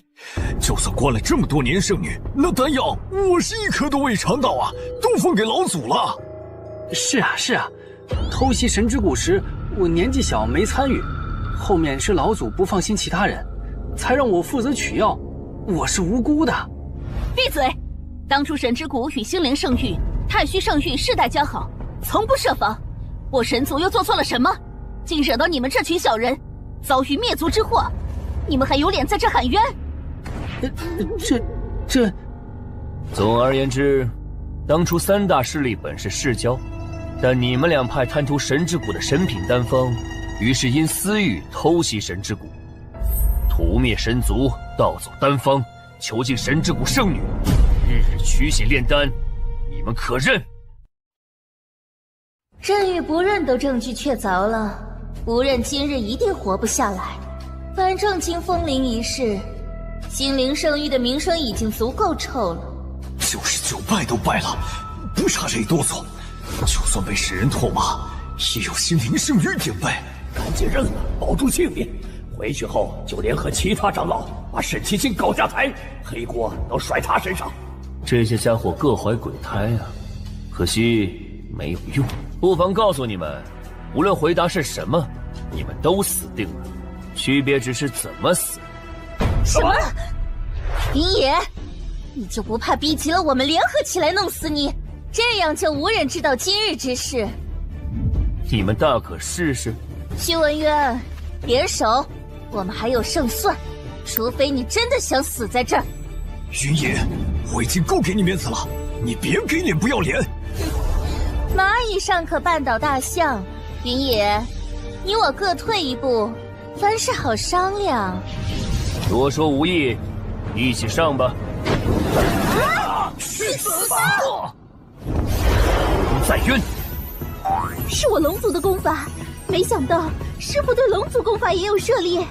就算关了这么多年圣女，那丹药我是一颗都未尝到啊，都分给老祖了。是啊是啊，偷袭神之谷时我年纪小没参与，后面是老祖不放心其他人，才让我负责取药，我是无辜的。闭嘴！当初神之谷与心灵圣域、太虚圣域世代交好，从不设防。我神族又做错了什么，竟惹到你们这群小人，遭遇灭族之祸？你们还有脸在这喊冤？这……总而言之，当初3大势力本是世交，但你们2派贪图神之谷的神品丹方，于是因私欲偷袭神之谷，屠灭神族，盗走丹方，囚禁神之谷圣女，日日取血炼丹，你们可认？认与不认都证据确凿了，不认今日一定活不下来。反正经风铃一事，心灵圣域的名声已经足够臭了。就是9拜都拜了，不差这一哆嗦。就算被世人唾骂，也有心灵圣域点背。赶紧认了，保住性命。回去后就联合其他长老，把沈七星搞下台，黑锅都甩他身上。这些家伙各怀鬼胎啊，可惜没有用。不妨告诉你们，无论回答是什么，你们都死定了，区别只是怎么死。什么？云野，你就不怕逼急了我们联合起来弄死你？这样就无人知道今日之事。你们大可试试。徐文渊，联手，我们还有胜算，除非你真的想死在这儿。云野，我已经够给你面子了，你别给脸不要脸。蚂蚁尚可绊倒大象，云野，你我各退一步，凡事好商量。多说无益，一起上吧。去死吧！再晕。是我龙族的功法，没想到师傅对龙族功法也有涉猎。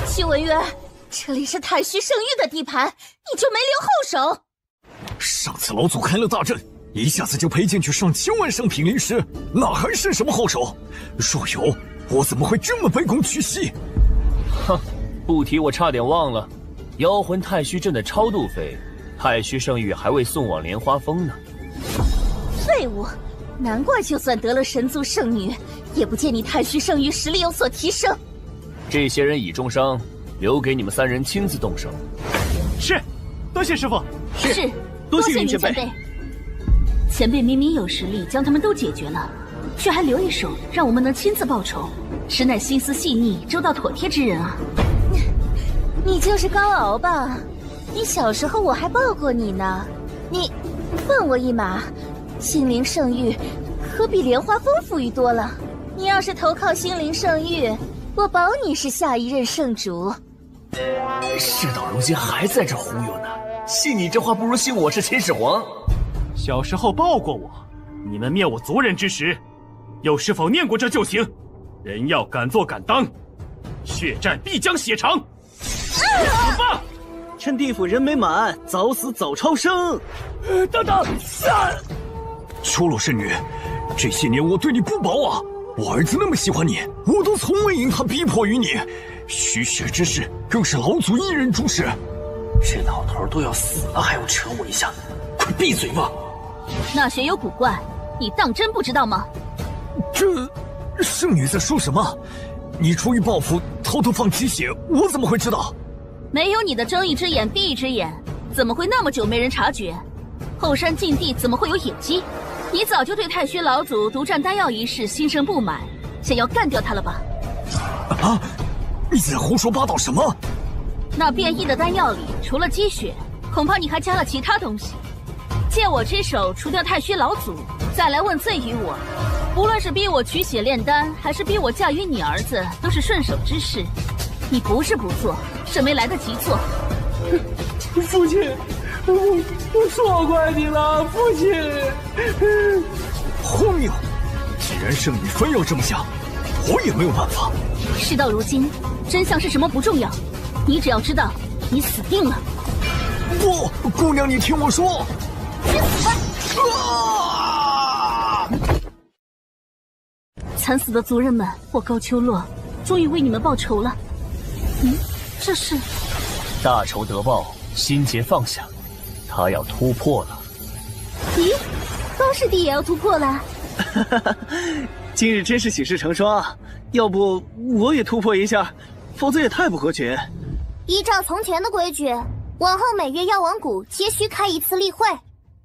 徐文渊，这里是太虚圣域的地盘，你就没留后手？上次老祖开了大阵，一下子就赔进去上千万圣品灵石，哪还是什么后手？若有，我怎么会这么卑躬屈膝？哼，不提我差点忘了，妖魂太虚阵的超度费，太虚圣域还未送往莲花峰呢。废物，难怪就算得了神族圣女，也不见你太虚圣域实力有所提升。这些人已重伤，留给你们3人亲自动手。是，多谢师傅。是，多谢云前辈。前辈明明有实力将他们都解决了，却还留一手让我们能亲自报仇，实乃心思细腻、周到妥帖之人啊！你就是高敖吧？你小时候我还抱过你呢。你放我一马，心灵圣域可比莲花峰富裕多了。你要是投靠心灵圣域，我保你是下一任圣主。事到如今还在这忽悠呢，信你这话不如信我是秦始皇。小时候抱过我，你们灭我族人之时，又是否念过这旧情？人要敢做敢当，血战必将血偿。死吧！趁地府人没满，早死早超生。等等，秋落圣女，这些年我对你不薄啊！我儿子那么喜欢你，我都从未因他逼迫于你。虚血之事，更是老祖一人主使。这老头都要死了，还要扯我一下，快闭嘴吧！那血有古怪，你当真不知道吗？这圣女在说什么？你出于报复偷偷放鸡血，我怎么会知道？没有你的睁一只眼闭一只眼，怎么会那么久没人察觉？后山禁地怎么会有野鸡？你早就对太虚老祖独占丹药一事心生不满，想要干掉他了吧？啊！你在胡说八道什么？那变异的丹药里除了鸡血，恐怕你还加了其他东西。借我之手除掉太虚老祖，再来问罪于我。无论是逼我取血炼丹，还是逼我嫁于你儿子，都是顺手之事。你不是不做，是没来得及做。父亲，我错怪你了，父亲。荒谬！既然圣女非要这么想，我也没有办法。事到如今，真相是什么不重要，你只要知道，你死定了。不，姑娘，你听我说。去死吧！惨死的族人们，我高秋落终于为你们报仇了。这是大仇得报，心结放下，他要突破了。咦，高师弟也要突破了？今日真是喜事成双，要不我也突破一下，否则也太不合群。依照从前的规矩，往后每月药王谷皆需开一次例会，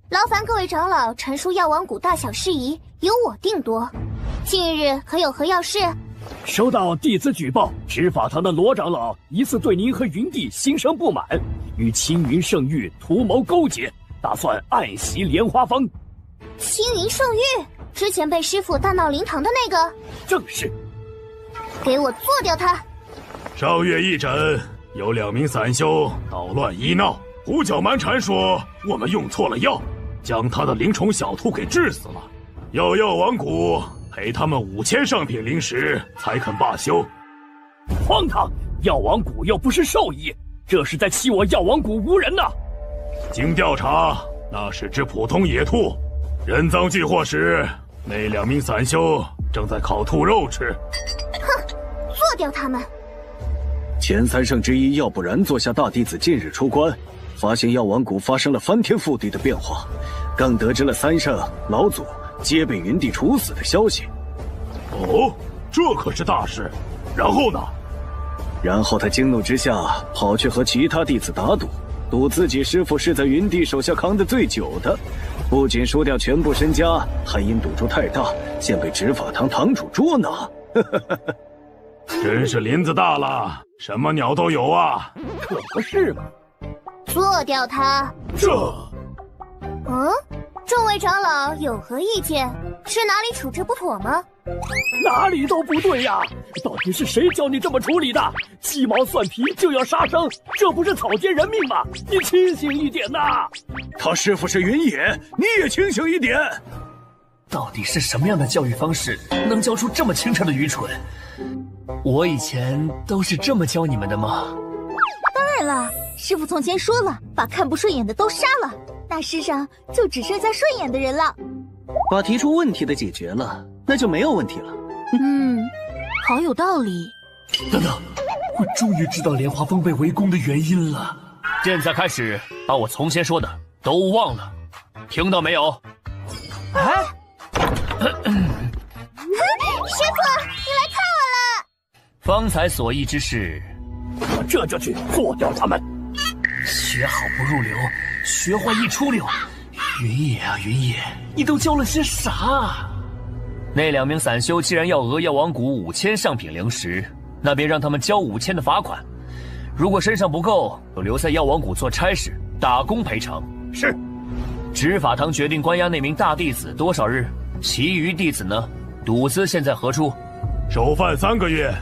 劳烦各位长老陈述药王谷大小事宜，由我定夺。近日可有何要事？收到弟子举报，执法堂的罗长老疑似对您和云帝心生不满，与青云圣域图谋勾结，打算暗袭莲花峰。青云圣域，之前被师傅大闹灵堂的那个？正是。给我做掉他！上月一诊，有2名散修捣乱医闹，胡搅蛮缠说我们用错了药，将他的灵虫小兔给治死了，要药王谷赔他们5000圣品灵石才肯罢休。荒唐！药王谷又不是兽医，这是在欺我药王谷无人呐！经调查，那是只普通野兔。人赃俱获时，那2名散修正在烤兔肉吃。哼，做掉他们！前3圣之一药不然座下大弟子近日出关，发现药王谷发生了翻天覆地的变化，更得知了3圣老祖皆被云帝处死的消息。哦，这可是大事。然后呢？然后他惊怒之下，跑去和其他弟子打赌，赌自己师父是在云帝手下扛得最久的，不仅输掉全部身家，还因赌注太大，现被执法堂堂主捉拿。真是林子大了，什么鸟都有啊！可不是嘛！做掉他！这……嗯，众位长老有何意见？是哪里处置不妥吗？哪里都不对呀！到底是谁教你这么处理的？鸡毛蒜皮就要杀生，这不是草菅人命吗？你清醒一点呐！他师傅是云野，你也清醒一点。到底是什么样的教育方式，能教出这么清澈的愚蠢？我以前都是这么教你们的吗？当然了，师傅从前说了，把看不顺眼的都杀了，那世上就只剩下顺眼的人了。把提出问题的解决了，那就没有问题了。好有道理。等等，我终于知道莲花峰被围攻的原因了。现在开始，把我从前说的都忘了，听到没有？哎，师傅，你来看我了。方才所议之事，我这就去做掉他们。学好不入流，学坏一出溜。云野啊云野，你都教了些啥？那2名散修既然要讹妖王谷5000上品灵石，那便让他们交5000的罚款。如果身上不够，就留在妖王谷做差事，打工赔偿。是。执法堂决定关押那名大弟子多少日？其余弟子呢？赌资现在何处？首犯3个月，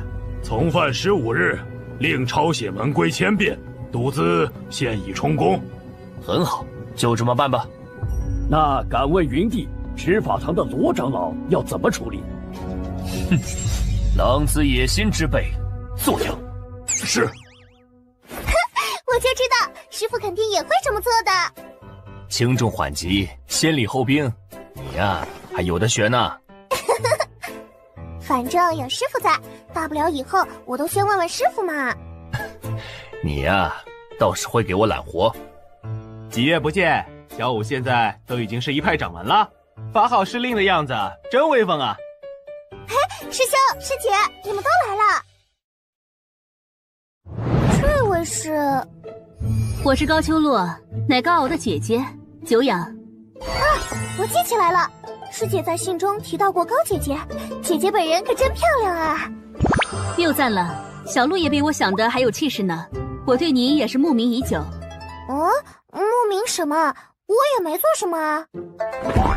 从犯15日，另抄写门规1000遍，赌资现已充公。很好，就这么办吧。那敢问云帝，执法堂的罗长老要怎么处理？哼，狼子野心之辈，做掉。是。我就知道，师傅肯定也会这么做的。轻重缓急，先礼后兵，你呀还有的学呢。反正有师傅在，大不了以后我都先问问师傅嘛。你呀倒是会给我揽活。几月不见，小五现在都已经是一派掌门了，发号施令的样子，真威风啊！师兄师姐，你们都来了。这位是？我是高秋落，乃高傲的姐姐，久仰。啊，我记起来了，师姐在信中提到过高姐姐，姐姐本人可真漂亮啊！谬赞了，小鹿也比我想的还有气势呢。我对你也是慕名已久。哦，慕名什么？我也没做什么啊。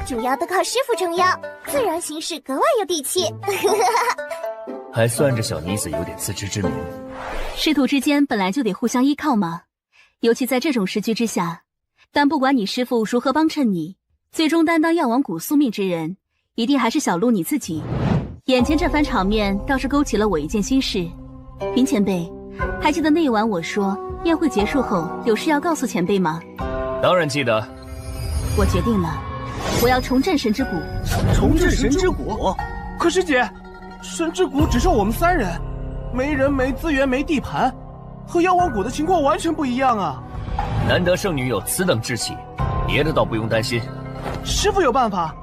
主要都靠师傅撑腰，自然行事格外有底气。还算这小妮子有点自知之明。师徒之间本来就得互相依靠嘛，尤其在这种时局之下。但不管你师傅如何帮衬你，最终担当药王谷宿命之人，一定还是小鹿你自己。眼前这番场面倒是勾起了我一件心事。云前辈，还记得那晚我说宴会结束后有事要告诉前辈吗？当然记得。我决定了，我要重振神之谷。重振神之谷？可是姐，神之谷只剩我们3人，没人没资源没地盘，和妖王谷的情况完全不一样啊。难得圣女有此等志气，别的倒不用担心。师傅有办法。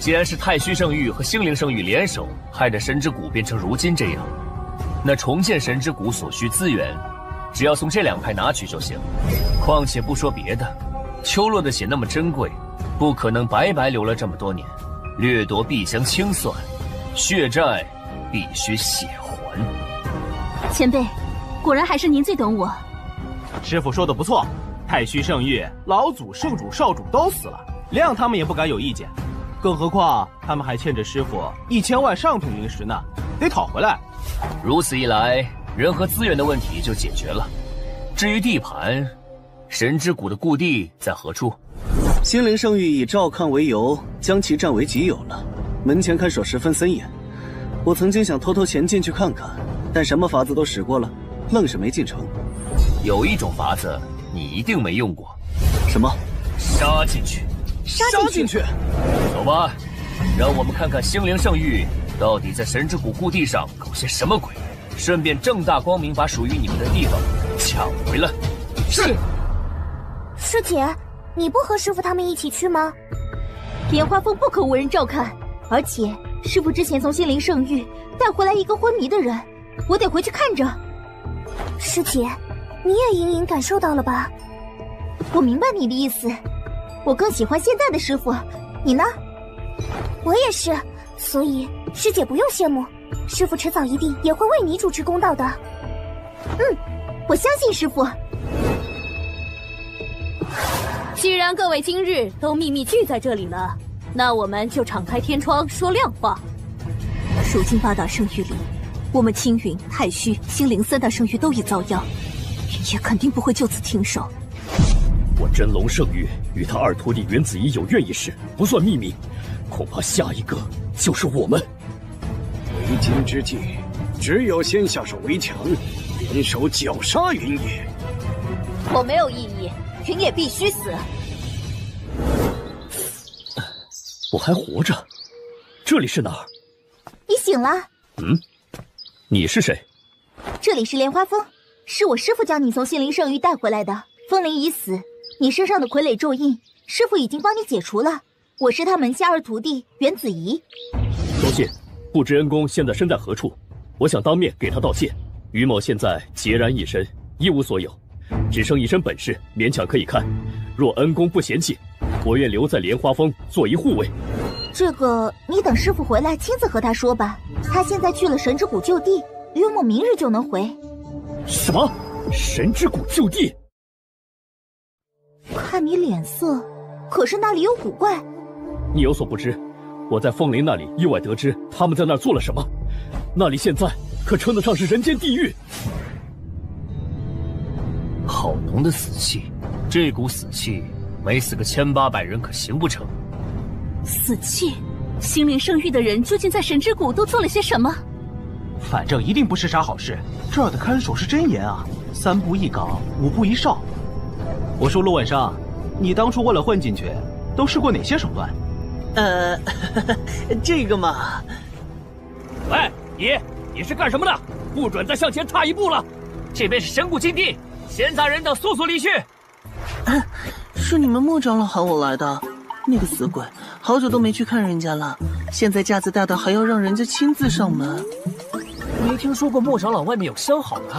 既然是太虚圣域和星灵圣域联手，害得神之谷变成如今这样，那重建神之谷所需资源，只要从这2派拿取就行。况且不说别的，秋落的血那么珍贵，不可能白白留了这么多年，掠夺必将清算，血债必须血还。前辈，果然还是您最懂我。师傅说的不错，太虚圣域老祖、圣主、少主都死了，谅他们也不敢有意见。更何况他们还欠着师傅1000万上品灵石呢，得讨回来。如此一来，人和资源的问题就解决了。至于地盘，神之谷的故地在何处？星灵圣域以赵抗为由，将其占为己有了。门前看守十分森严。我曾经想偷偷潜进去看看，但什么法子都使过了，愣是没进城。有一种法子你一定没用过。什么？杀进去。杀进去。走吧，让我们看看星灵圣域到底在神之谷故地上搞些什么鬼，顺便正大光明把属于你们的地方抢回来。是。师姐，你不和师傅他们一起去吗？莲花峰不可无人照看，而且师傅之前从心灵圣域带回来一个昏迷的人，我得回去看着。师姐，你也隐隐感受到了吧？我明白你的意思，我更喜欢现在的师傅，你呢？我也是，所以师姐不用羡慕，师傅迟早一定也会为你主持公道的。我相信师傅。既然各位今日都秘密聚在这里了，那我们就敞开天窗说亮话。如今8大圣域里，我们青云、太虚、星灵3大圣域都已遭殃，云野肯定不会就此停手。我真龙圣域与他二徒弟袁子怡有怨一事，不算秘密，恐怕下一个就是我们。为今之计，只有先下手为强，联手绞杀云野。我没有异议，云野必须死。我还活着，这里是哪儿？你醒了？你是谁？这里是莲花峰，是我师父将你从心灵圣域带回来的。风灵已死，你身上的傀儡咒印，师父已经帮你解除了。我是他门下二徒弟袁子怡。多谢，不知恩公现在身在何处？我想当面给他道歉。于某现在孑然一身，一无所有，只剩一身本事，勉强可以看。若恩公不嫌弃，我愿留在莲花峰做一护卫。这个你等师父回来亲自和他说吧。他现在去了神之谷就地，约莫明日就能回。什么？神之谷就地？看你脸色，可是那里有古怪。你有所不知，我在凤林那里意外得知他们在那儿做了什么，那里现在可称得上是人间地狱。好浓的死气，这股死气没死个1800人可行不成？死气，心灵圣域的人究竟在神之谷都做了些什么？反正一定不是啥好事。这儿的看守是真严啊，3步一岗，5步一哨。我说陆晚上，你当初为了混进去，都试过哪些手段？这个嘛……喂，你是干什么的？不准再向前踏一步了！这边是神谷禁地，闲杂人等速速离去。是你们莫长老喊我来的。那个死鬼，好久都没去看人家了，现在架子大到还要让人家亲自上门。没听说过莫长老外面有相好的，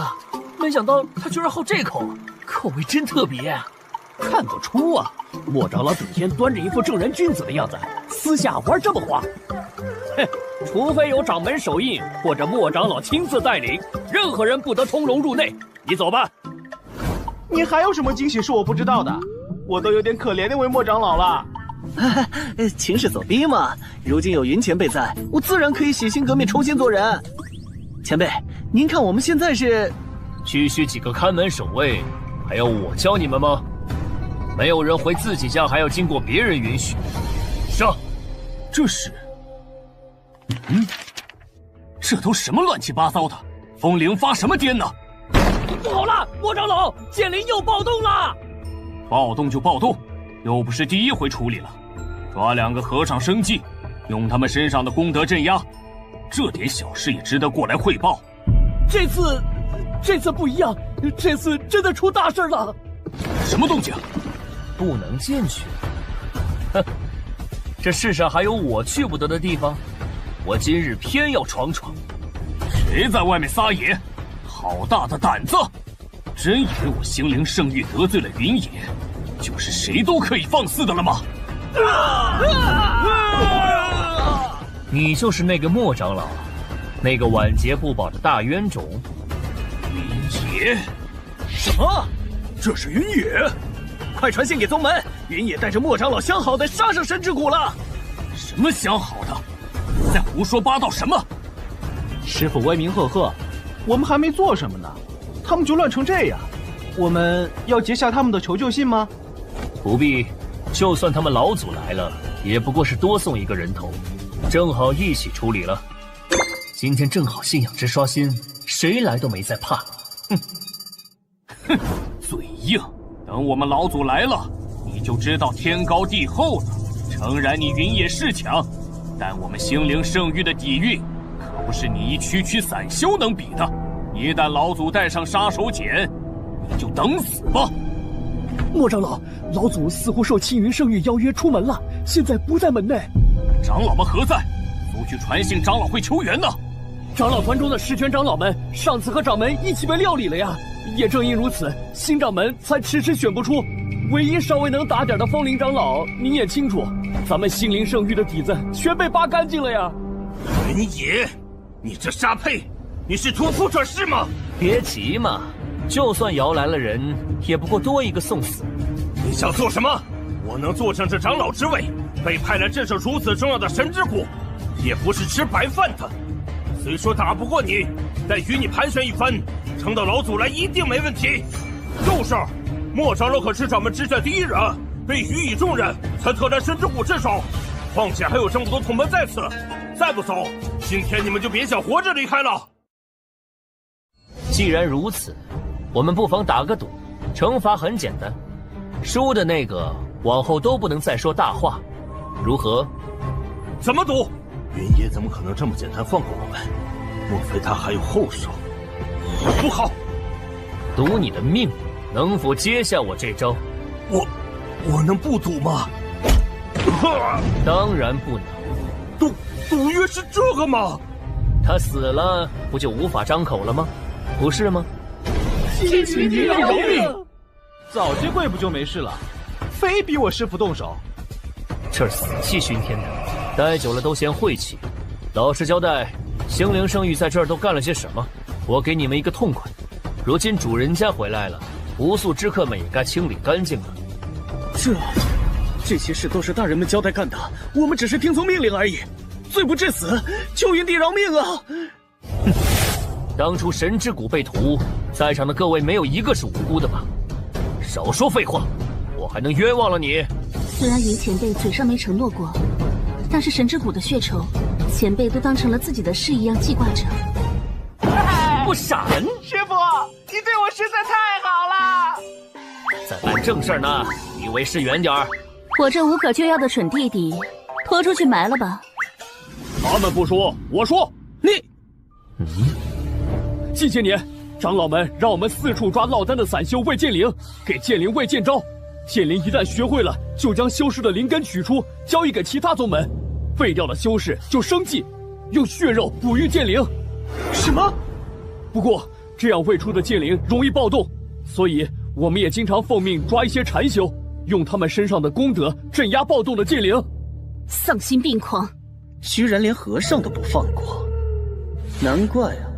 没想到他居然好这口，口味真特别。看不出啊，莫长老整天端着一副正人君子的样子，私下玩这么花。哼，除非有掌门手印或者莫长老亲自带领，任何人不得通融入内。你走吧。你还有什么惊喜是我不知道的？我都有点可怜那位莫长老了。情势所逼嘛，如今有云前辈在，我自然可以洗心革面，重新做人。前辈，您看我们现在是……这是……这都什么乱七八糟的？风灵发什么癫呢？不好了，莫长老，剑灵又暴动了！暴动就暴动，又不是第一回处理了。抓2个和尚生计，用他们身上的功德镇压，这点小事也值得过来汇报。这次不一样，这次真的出大事了。什么动静？不能进去。哼，这世上还有我去不得的地方，我今日偏要闯闯。谁在外面撒野？好大的胆子！真以为我心灵圣域得罪了云野，就是谁都可以放肆的了吗？你就是那个莫长老，那个晚节不保的大冤种。云野？什么？这是云野？快传信给宗门，云野带着莫长老相好的杀上神之谷了。什么相好的？在胡说八道什么？师父威名赫赫，我们还没做什么呢，他们就乱成这样。我们要截下他们的求救信吗？不必，就算他们老祖来了，也不过是多送一个人头，正好一起处理了。今天正好信仰值刷新，谁来都没在怕。哼，嘴硬。等我们老祖来了，你就知道天高地厚了。诚然，你云野是强，但我们心灵圣域的底蕴，可不是你一区区散修能比的。一旦老祖带上杀手锏，你就等死吧。莫长老，老祖似乎受青云圣域邀约出门了，现在不在门内。长老们何在？速去传信长老会求援呢。长老团中的十全长老们上次和掌门一起被料理了呀。也正因如此，新掌门才迟迟选不出。唯一稍微能打点的风灵长老，您也清楚，咱们心灵圣域的底子全被扒干净了呀。云野，你这沙胚，你是图出这事吗？别急嘛，就算摇来了人，也不过多一个送死。你想做什么？我能坐上这长老之位，被派来镇守如此重要的神之谷，也不是吃白饭的。虽说打不过你，但与你盘旋一番，撑到老祖来一定没问题。就是，莫长老可是咱们之下第一人，被予以重任，才特来神之谷镇守。况且还有这么多同门在此，再不走，今天你们就别想活着离开了。既然如此，我们不妨打个赌，惩罚很简单，输的那个往后都不能再说大话，如何？怎么赌？云爷怎么可能这么简单放过我们？莫非他还有后手？不好！赌你的命，能否接下我这招？我能不赌吗？当然不能。赌约是这个吗？他死了，不就无法张口了吗？不是吗？谢谢您饶命！早些跪不就没事了，非逼我师父动手。这儿死气熏天的，待久了都嫌晦气。老实交代，星灵圣域在这儿都干了些什么？我给你们一个痛快。如今主人家回来了，不速之客们也该清理干净了。这些事都是大人们交代干的，我们只是听从命令而已，罪不至死，求云帝饶命啊！哼，当初神之谷被屠，在场的各位没有一个是无辜的吧？少说废话，我还能冤枉了你？虽然云前辈嘴上没承诺过，但是神之谷的血仇，前辈都当成了自己的事一样记挂着。不傻人！师父，你对我实在太好了。在办正事呢，离为师远点儿。我这无可救药的蠢弟弟，拖出去埋了吧。他们不说，我说。近些年，长老们让我们四处抓落单的散修喂剑灵，给剑灵喂剑招。剑灵一旦学会了，就将修士的灵根取出，交易给其他宗门。废掉了修士就生计，用血肉哺育剑灵。什么？不过这样喂出的剑灵容易暴动，所以我们也经常奉命抓一些禅修，用他们身上的功德镇压暴动的剑灵。丧心病狂，居然连和尚都不放过，难怪啊！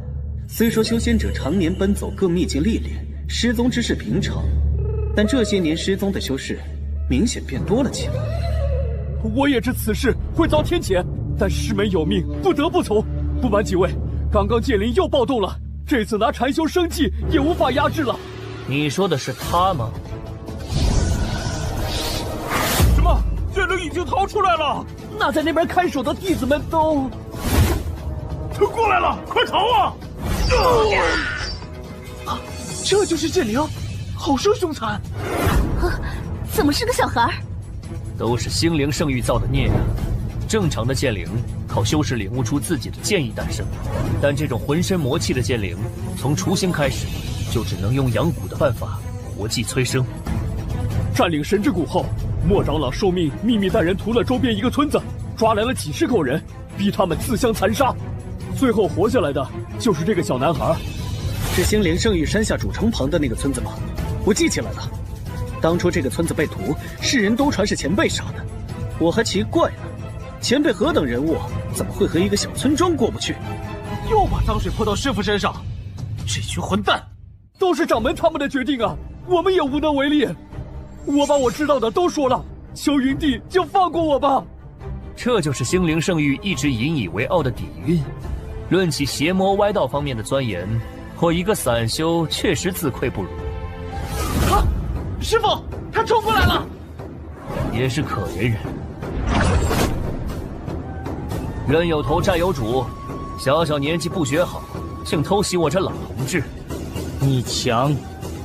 虽说修仙者常年奔走各秘境历练，失踪之事平常，但这些年失踪的修士明显变多了起来。我也知此事会遭天谴，但师门有命，不得不从。不瞒几位，刚刚剑灵又暴动了，这次拿禅修生计也无法压制了。你说的是他吗？什么？剑灵已经逃出来了？那在那边看守的弟子们都……他过来了，快逃啊！这就是剑灵，好生凶残！怎么是个小孩？都是星灵圣域造的孽啊！正常的剑灵靠修士领悟出自己的剑意诞生，但这种浑身魔气的剑灵，从雏形开始就只能用养蛊的办法活祭催生。占领神之谷后，莫长老受命秘密带人屠了周边一个村子，抓来了几十口人，逼他们自相残杀。最后活下来的就是这个小男孩。是星灵圣域山下主城旁的那个村子吗？我记起来了，当初这个村子被屠，世人都传是前辈杀的。我还奇怪呢，前辈何等人物，怎么会和一个小村庄过不去？又把脏水泼到师傅身上，这群混蛋！都是掌门他们的决定啊，我们也无能为力。我把我知道的都说了，求云帝就放过我吧。这就是星灵圣域一直引以为傲的底蕴。论起邪魔歪道方面的钻研，我一个散修确实自愧不如。啊！师傅，他冲过来了！也是可怜人。人有头债有主，小小年纪不学好，竟偷袭我这老同志。你强，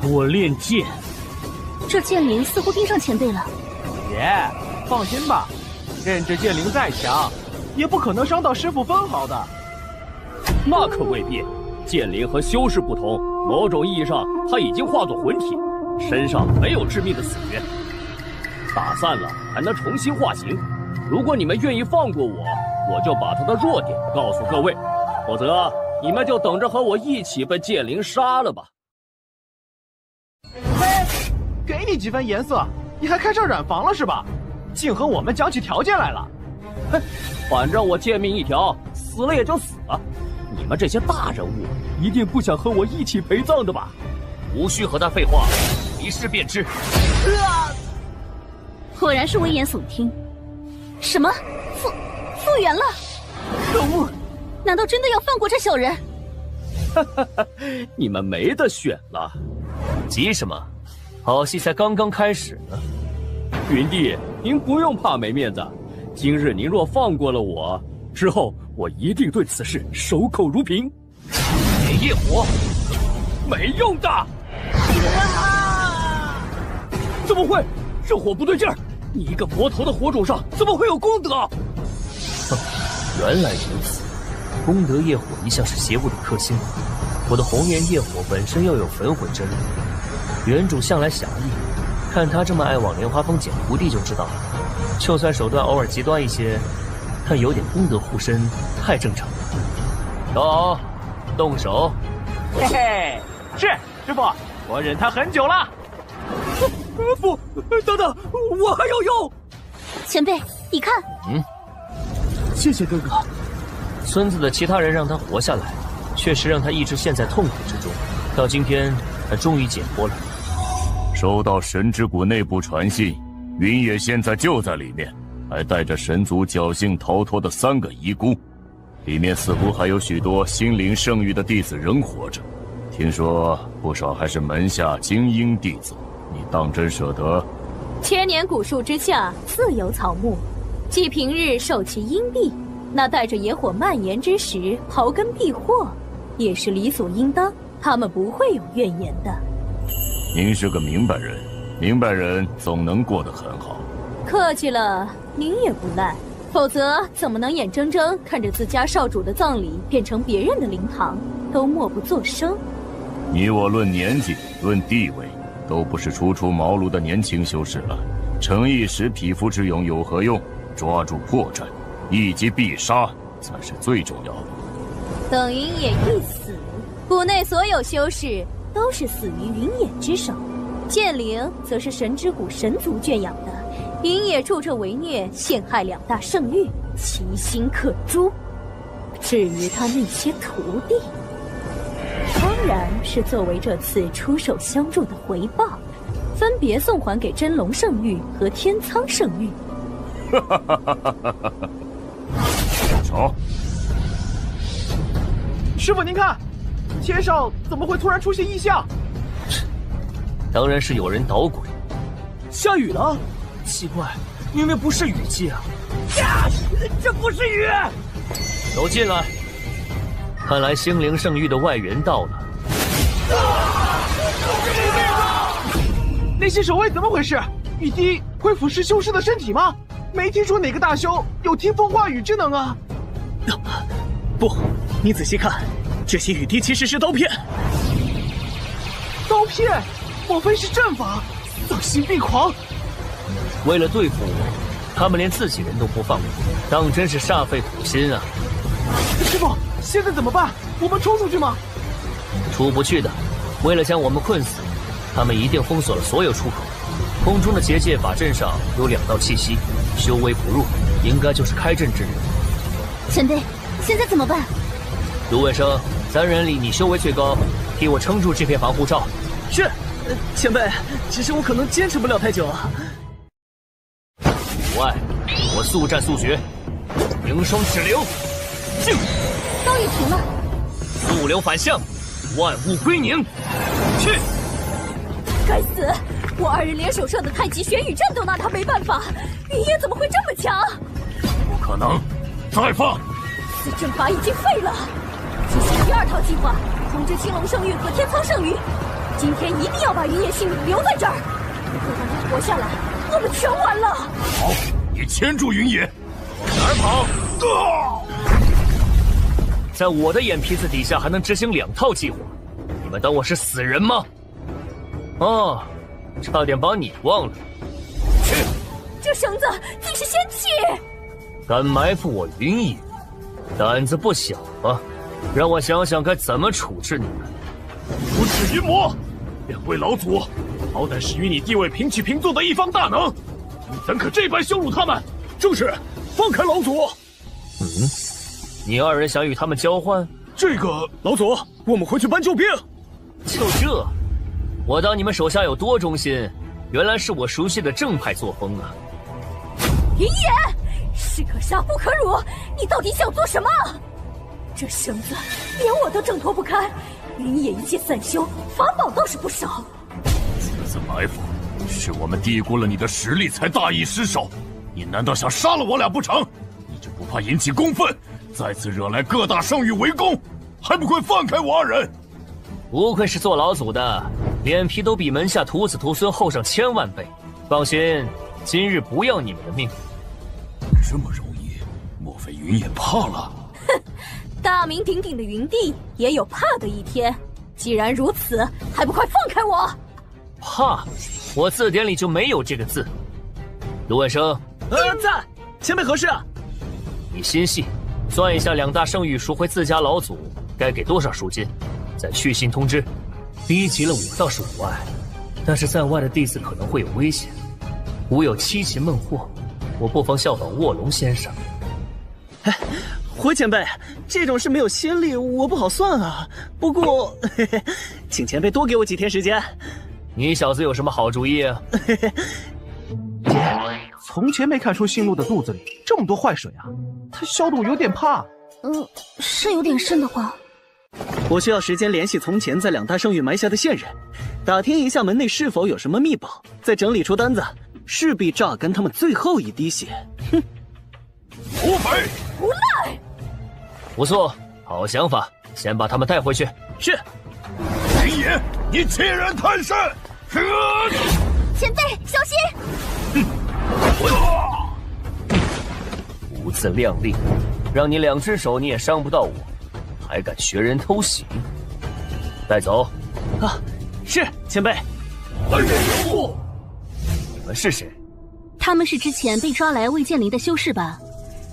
我练剑。这剑灵似乎盯上前辈了。爷，放心吧，任这剑灵再强，也不可能伤到师傅分毫的。那可未必，剑灵和修士不同，某种意义上他已经化作魂体，身上没有致命的死穴。打散了还能重新化形。如果你们愿意放过我，我就把他的弱点告诉各位，否则你们就等着和我一起被剑灵杀了吧。嘿，给你几分颜色，你还开上染房了是吧？竟和我们讲起条件来了。哼，反正我贱命一条，死了也就死了。你们这些大人物一定不想和我一起陪葬的吧？无需和他废话，一试便知。果然是危言耸听。什么？复原了？可恶！难道真的要放过这小人？哈哈哈，你们没得选了。急什么？好戏才刚刚开始呢。云帝，您不用怕没面子。今日您若放过了我，之后我一定对此事守口如瓶。点业火，没用的。怎么会？这火不对劲儿！你一个魔头的火种上怎么会有功德？原来如此。功德业火一向是邪物的克星，我的红焰业火本身又有焚毁之力，原主向来侠义，看他这么爱往莲花峰捡徒弟就知道了。就算手段偶尔极端一些，但有点功德护身太正常了。都好，动手。嘿嘿，是师傅，我忍他很久了。不，等等，我还有用。前辈，你看。谢谢哥哥。村子的其他人让他活下来，确实让他一直陷在痛苦之中。到今天，他终于解脱了。收到神之谷内部传信，云野现在就在里面，还带着神族侥幸逃脱的3个遗孤，里面似乎还有许多心灵圣域的弟子仍活着，听说不少还是门下精英弟子。你当真舍得？千年古树之下自有草木，即平日受其荫蔽，那带着野火蔓延之时刨根避祸，也是理所应当，他们不会有怨言的。您是个明白人，明白人总能过得很好。客气了，您也不赖，否则怎么能眼睁睁看着自家少主的葬礼变成别人的灵堂，都默不作声？你我论年纪，论地位，都不是初出茅庐的年轻修士了。逞一时匹夫之勇有何用？抓住破绽，一击必杀才是最重要的。等云野一死，谷内所有修士都是死于云野之手，剑灵则是神之谷神族圈养的。云野助纣为虐，陷害2大圣域，其心可诛。至于他那些徒弟，当然是作为这次出手相助的回报，分别送还给真龙圣域和天苍圣域。走。师傅您看，天上怎么会突然出现异象？当然是有人捣鬼。下雨了？奇怪，明明不是雨季啊！这不是雨！都进来。看来星灵圣域的外援到了。那些守卫怎么回事？雨滴会腐蚀修士的身体吗？没听说哪个大修有听风化雨之能啊！不，你仔细看，这些雨滴其实是刀片。刀片？莫非是阵法？丧心病狂！为了对付我，他们连自己人都不放过，当真是煞费苦心啊！师傅，现在怎么办？我们冲出去吗？出不去的。为了将我们困死，他们一定封锁了所有出口。空中的结界法阵上有2道气息，修为不弱，应该就是开阵之人。前辈，现在怎么办？卢卫生，3人里你修为最高，替我撑住这片防护罩。是，前辈，只是我可能坚持不了太久啊。无碍，我速战速决，凝霜止流，进！刀也停了。速流反向，万物归宁，去！该死！我2人联手设的太极玄羽阵都拿他没办法，云野怎么会这么强？不可能！再放！此阵法已经废了。进行第2套计划，通知青龙圣域和天苍圣域，今天一定要把云野性命留在这儿。不让他活下来，我们全完了。好，你牵住云野，哪儿跑？在我的眼皮子底下还能执行2套计划，你们当我是死人吗？哦，差点把你忘了。去！这绳子尽是仙气。敢埋伏我云野，胆子不小啊！让我想想该怎么处置你们。无耻云魔，2位老祖，好歹是与你地位平起平坐的一方大能，你怎可这般羞辱他们？正是，放开老祖！你2人想与他们交换？这个老祖，我们回去搬救兵。就这？我当你们手下有多忠心，原来是我熟悉的正派作风啊！云野，士可杀不可辱，你到底想做什么？这绳子连我都挣脱不开，云野一介散修，法宝倒是不少。此次埋伏，是我们低估了你的实力，才大意失手。你难道想杀了我俩不成？你就不怕引起公愤，再次惹来各大圣域围攻？还不快放开我二人！不愧是做老祖的，脸皮都比门下徒子徒孙厚上1000万倍。放心，今日不要你们的命。这么容易？莫非云野怕了？哼，大名鼎鼎的云帝也有怕的一天。既然如此，还不快放开我！怕？我字典里就没有这个字。卢万生，在。前辈何事啊？你心细，算一下2大圣域赎回自家老祖该给多少赎金，再去信通知。逼急了武倒是无碍，但是在外的弟子可能会有危险。吾有7擒孟获，我不妨效仿卧龙先生。哎，回前辈，这种事没有先例，我不好算啊。不过，请前辈多给我几天时间。你小子有什么好主意啊？从前没看出信鹿的肚子里这么多坏水啊，他小董有点怕。是有点瘆得慌。我需要时间联系从前在2大圣域埋下的线人，打听一下门内是否有什么秘宝，再整理出单子，势必榨干他们最后一滴血。哼！土匪！无赖！不错，好想法，先把他们带回去。是。云野，你欺人太甚！前辈，小心！不自量力，让你2只手你也伤不到我，还敢学人偷袭？带走。啊，是前辈。你们是谁？他们是之前被抓来喂剑灵的修士吧？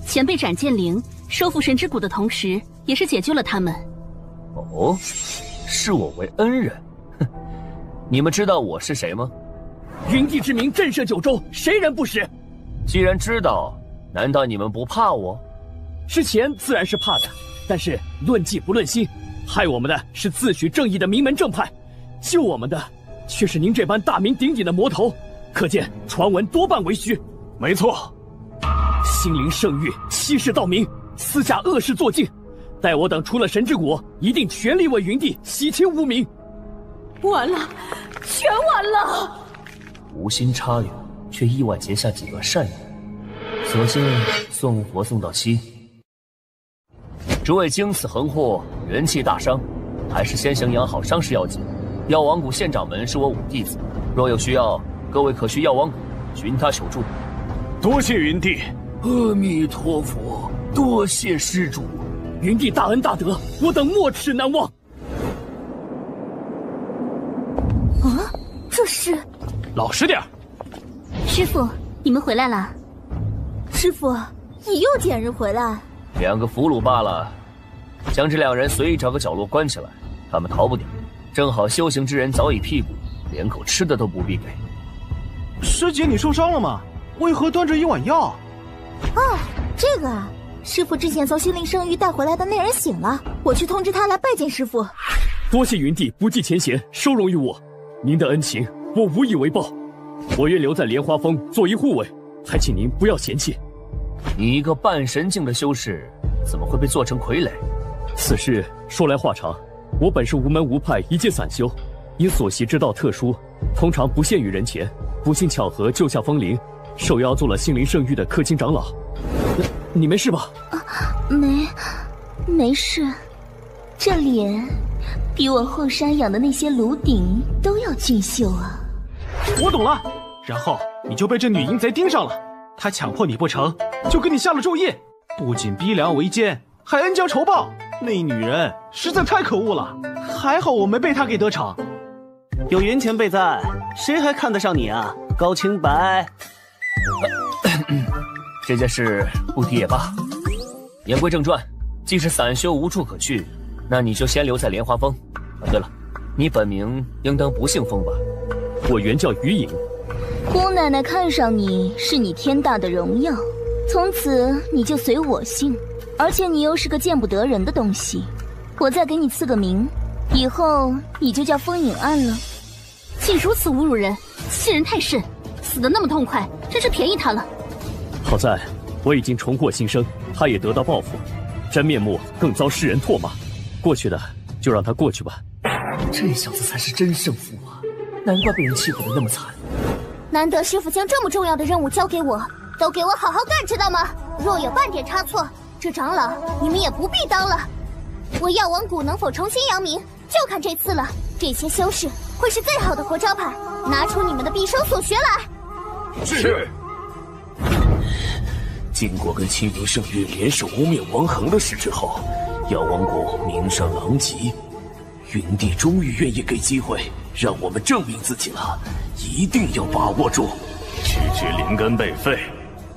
前辈斩剑灵，收复神之谷的同时，也是解救了他们。哦，视我为恩人？哼，你们知道我是谁吗？云帝之名震慑九州，谁人不识？既然知道，难道你们不怕我？之前自然是怕的，但是论迹不论心，害我们的是自诩正义的名门正派，救我们的却是您这般大名鼎鼎的魔头，可见传闻多半为虚。没错，心灵圣域欺世盗名，私下恶事做尽，待我等出了神之谷，一定全力为云帝洗清污名。完了，全完了！无心插柳，却意外结下几段善缘，所幸送佛送到西。诸位经此横祸，元气大伤，还是先行养好伤势要紧。药王谷县掌门是我5弟子，若有需要，各位可去药王谷寻他求助。多谢云帝。阿弥陀佛，多谢施主。云帝大恩大德，我等没齿难忘。啊，这是……老实点。师傅，你们回来了。师傅，你又捡人回来？2个俘虏罢了，将这2人随意找个角落关起来，他们逃不掉。正好修行之人早已辟谷，连口吃的都不必给。师姐，你受伤了吗？为何端着一碗药？哦，这个啊，师傅之前从心灵圣域带回来的那人醒了，我去通知他来拜见师傅。多谢云帝不计前嫌，收容于我，您的恩情我无以为报，我愿留在莲花峰做一护卫，还请您不要嫌弃。你一个半神境的修士，怎么会被做成傀儡？此事说来话长，我本是无门无派一介散修，因所习之道特殊，通常不现于人前，不幸巧合救下风铃，受邀做了心灵圣域的氪金长老。你没事吧？没事，这脸比我后山养的那些炉鼎都要俊秀啊。我懂了，然后你就被这女淫贼盯上了，她强迫你不成，就给你下了咒印，不仅逼良为奸，还恩将仇报。那女人实在太可恶了，还好我没被她给得逞。有云前辈在，谁还看得上你啊？高清白。这件事不提也罢。言归正传，既是散修无处可去，那你就先留在莲花峰。啊，对了，你本名应当不姓风吧？我原叫于隐。姑奶奶看上你是你天大的荣耀，从此你就随我姓，而且你又是个见不得人的东西，我再给你赐个名，以后你就叫风影暗了。竟如此侮辱人，欺人太甚，死得那么痛快，真是便宜他了。好在我已经重获新生，他也得到报复，真面目更遭世人唾骂。过去的就让他过去吧。这小子才是真胜负啊！难怪被人欺负得那么惨。难得师傅将这么重要的任务交给我，都给我好好干，知道吗？若有半点差错，这长老你们也不必当了。我药王谷能否重新扬名，就看这次了。这些修士会是最好的活招牌，拿出你们的毕生所学来。是。经过跟青云圣域联手污蔑王恒的事之后，药王谷名声狼藉，云帝终于愿意给机会让我们证明自己了，一定要把握住。区区灵根被废，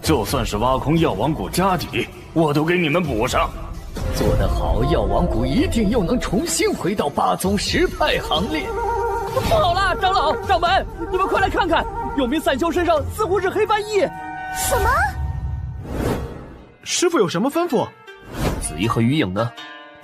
就算是挖空药王谷家底，我都给你们补上。做得好，药王谷一定又能重新回到8宗10派行列。不好了，长老、掌门，你们快来看看，有名散修身上似乎是黑斑翼。什么？师傅有什么吩咐？子怡和于影呢？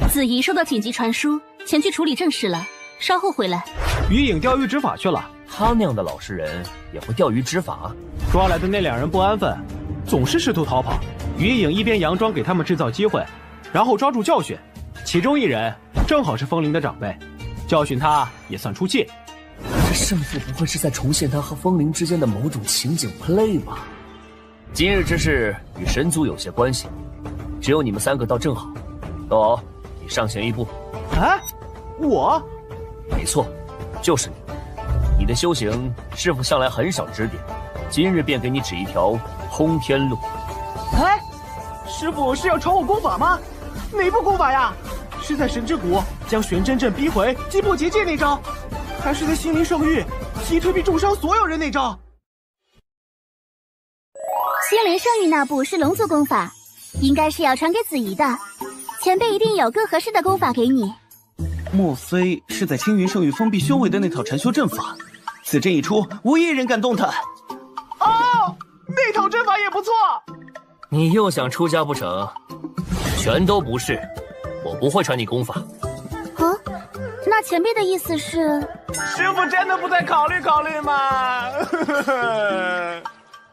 子怡收到紧急传书，前去处理正事了，稍后回来。于影钓鱼执法去了。他那样的老实人也会钓鱼执法？抓来的那2人不安分，总是试图逃跑。于影一边佯装给他们制造机会，然后抓住教训。其中1人正好是风铃的长辈，教训他也算出气。这胜负不会是在重现他和风铃之间的某种情景 play 吧？今日之事与神族有些关系，只有你们3个到正好。高敖，你上前一步。啊，我？没错，就是你。你的修行，师父向来很少指点，今日便给你指一条通天路。哎，师父是要传我功法吗？哪部功法呀？是在神之谷将玄真阵逼回击破结界那招，还是在心灵圣域击退并重伤所有人那招？心灵圣域那部是龙族功法，应该是要传给子怡的。前辈一定有更合适的功法给你。莫非是在青云圣域封闭修为的那套禅修阵法？此阵一出，无一人敢动弹。哦，那套阵法也不错。你又想出家不成？全都不是，我不会传你功法。啊，那前辈的意思是？师父真的不再考虑考虑吗？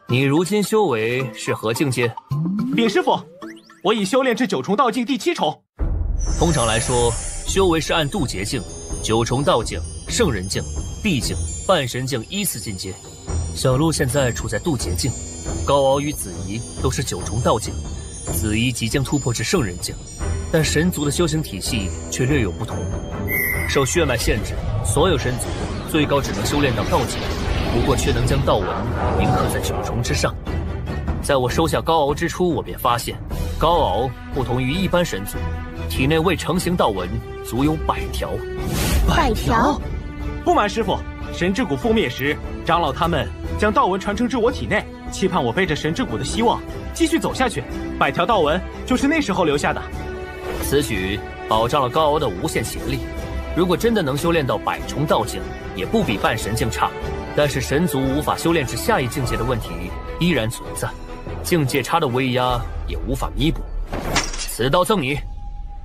你如今修为是何境界？禀师父，我已修炼至9重道境第7重。通常来说，修为是按渡劫境、9重道境、圣人境、地境、半神境依次进阶。小鹿现在处在渡劫境，高敖与子怡都是9重道境，子怡即将突破至圣人境，但神族的修行体系却略有不同。受血脉限制，所有神族最高只能修炼到道境，不过却能将道纹铭刻在9重之上。在我收下高敖之初，我便发现，高敖不同于一般神族，体内未成形道纹足有100条。100条？不瞒师父，神之谷覆灭时，长老他们将道纹传承至我体内，期盼我背着神之谷的希望继续走下去。100条道纹就是那时候留下的。此举保障了高敖的无限潜力。如果真的能修炼到100重道境，也不比半神境差。但是神族无法修炼至下一境界的问题依然存在，境界差的威压也无法弥补。此刀赠你。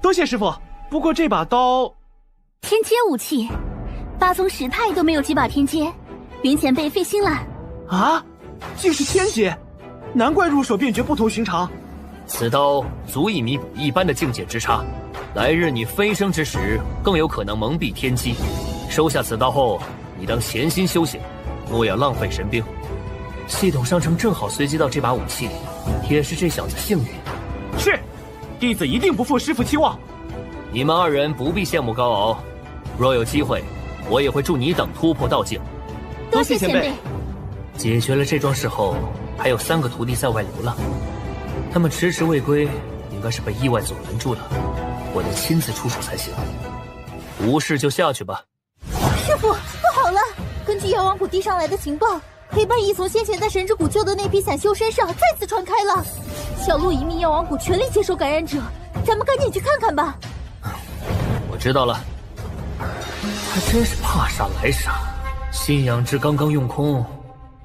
多谢师父。不过这把刀，天阶武器，8宗10派都没有几把天阶，云前辈费心了。啊，竟是天阶，难怪入手便觉不同寻常。此刀足以弥补一般的境界之差，来日你飞升之时，更有可能蒙蔽天机。收下此刀后，你当潜心修行，莫要浪费神兵。系统商城正好随机到这把武器，也是这小子幸运。是，弟子一定不负师父期望。你们2人不必羡慕高敖，若有机会，我也会助你等突破道境。多谢前辈。解决了这桩事后，还有3个徒弟在外流浪，他们迟迟未归，应该是被意外所拦住了，我得亲自出手才行。无事就下去吧。师父，不好了！根据药王谷递上来的情报，黑斑翼从先前在神之谷救的那批散修身上再次传开了。小鹿一命药王谷全力接收感染者，咱们赶紧去看看吧。我知道了。还真是怕杀来杀，信仰值刚刚用空，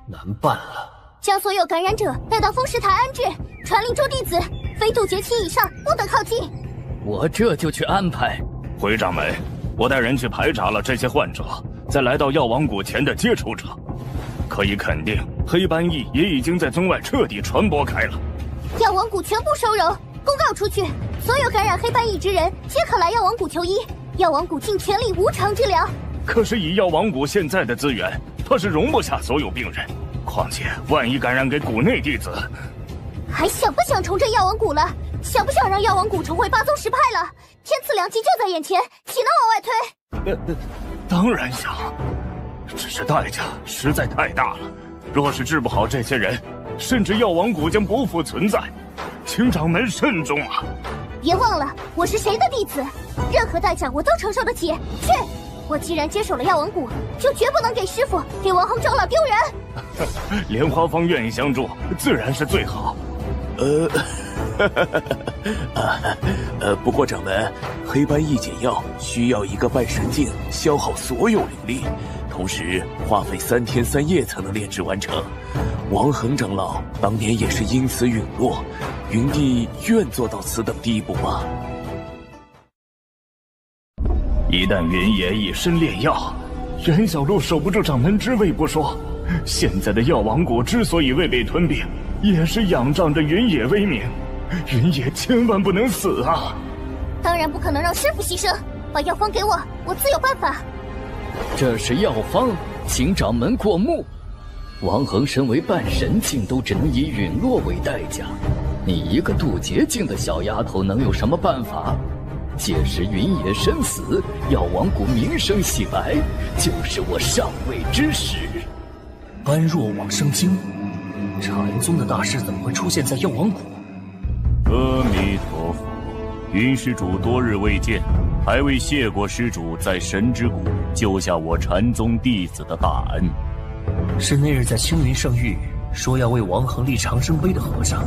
难办了。将所有感染者带到风石台安置，传令诸弟子，非渡劫期以上不得靠近。我这就去安排。回掌门，我带人去排查了这些患者，再来到药王谷前的接触者，可以肯定，黑斑翼也已经在宗外彻底传播开了。药王谷全部收容，公告出去，所有感染黑斑翼之人皆可来药王谷求医，药王谷尽全力无偿治疗。可是以药王谷现在的资源，它是容不下所有病人。况且万一感染给谷内弟子，还想不想重振药王谷了？想不想让药王谷重回八宗十派了？天赐良机就在眼前，岂能往外推？当然想，只是代价实在太大了。若是治不好这些人，甚至药王谷将不复存在。请掌门慎重啊！别忘了我是谁的弟子，任何代价我都承受得起。去！我既然接手了药王谷，就绝不能给师傅、给王恒长老丢人。莲花坊愿意相助，自然是最好。不过掌门，黑斑翼解药需要一个半神境消耗所有灵力，同时花费3天3夜才能炼制完成。王恒长老当年也是因此陨落，云帝愿做到此等地步吗？一旦云爷以身炼药，袁小璐守不住掌门之位不说，现在的药王谷之所以未被吞并，也是仰仗着云野威名。云野千万不能死啊！当然不可能让师傅牺牲，把药方给我，我自有办法。这是药方，请掌门过目。王恒身为半神境，都只能以陨落为代价，你一个渡劫境的小丫头能有什么办法？届时云野身死，药王谷名声洗白，就是我上位之时。般若往生经，禅宗的大师怎么会出现在药王谷？阿弥陀佛，云施主多日未见，还未谢过施主在神之谷救下我禅宗弟子的大恩。是那日在青云圣域说要为王恒立长生碑的和尚。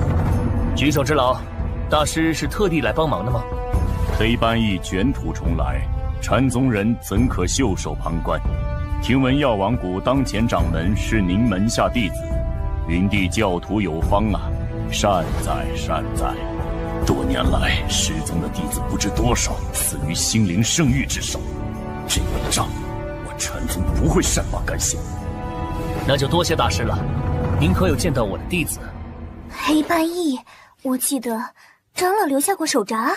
举手之劳，大师是特地来帮忙的吗？黑斑翼卷土重来，禅宗人怎可袖手旁观？听闻药王谷当前掌门是您门下弟子，云帝教徒有方啊，善哉善哉。多年来师宗的弟子不知多少死于心灵圣域之手，这笔账我禅宗不会善罢甘休。那就多谢大师了，您可有见到我的弟子？黑斑翼，我记得长老留下过手札。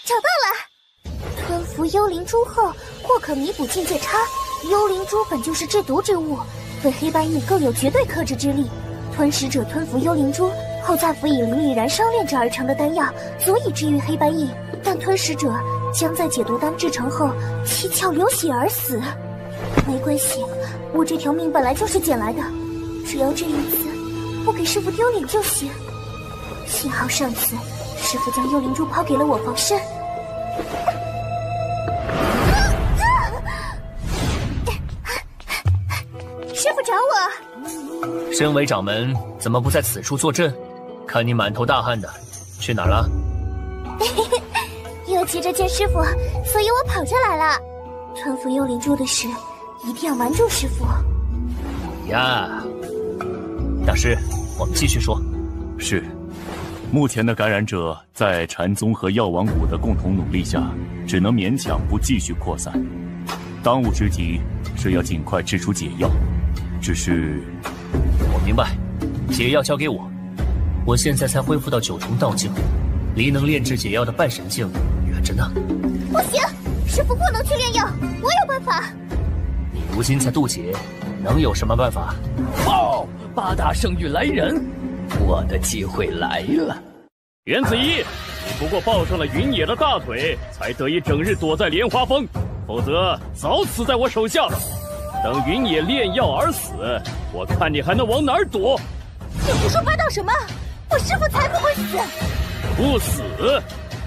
找到了！吞服幽灵珠后，或可弥补境界差。幽灵珠本就是制毒之物，对黑斑翼更有绝对克制之力。吞食者吞服幽灵珠后，再辅以灵力燃烧炼制而成的丹药，足以治愈黑斑翼。但吞食者将在解毒丹制成后七窍流血而死。没关系，我这条命本来就是捡来的，只要这一次不给师傅丢脸就行。幸好上次师傅将幽灵珠抛给了我防身。师傅找我。身为掌门，怎么不在此处坐镇？看你满头大汗的，去哪儿了？因为急着见师傅，所以我跑这来了。吞服幽灵珠的事，一定要瞒住师傅。呀，大师，我们继续说。是。目前的感染者在禅宗和药王谷的共同努力下，只能勉强不继续扩散。当务之急是要尽快制出解药。只是，我明白，解药交给我。我现在才恢复到9重道境，离能炼制解药的半神境远着呢。不行，师傅不能去炼药，我有办法。你如今才渡劫，能有什么办法？报，8大圣域来人！我的机会来了。袁子怡，你不过抱上了云野的大腿，才得以整日躲在莲花峰，否则早死在我手下了。等云野炼药而死，我看你还能往哪儿躲？你胡说八道什么？我师父才不会死！不死？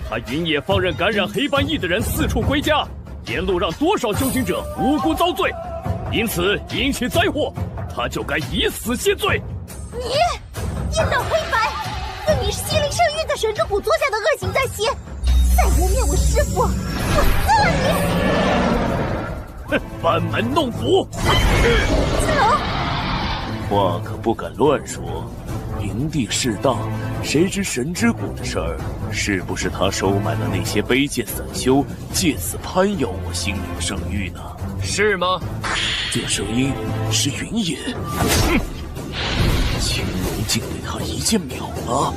他云野放任感染黑斑翼的人四处归家，沿路让多少修行者无辜遭罪，因此引起灾祸，他就该以死谢罪。你阴道黑白，自你是心灵圣域在神之谷做下的恶行在先，再污蔑我师父，我撕了你！哼，班门弄斧！子龙，话可不敢乱说。明帝适当，谁知神之谷的事儿，是不是他收买了那些卑贱散修，借此攀咬我心灵圣域呢？是吗？这声音是云野。青龙竟被他一剑秒了。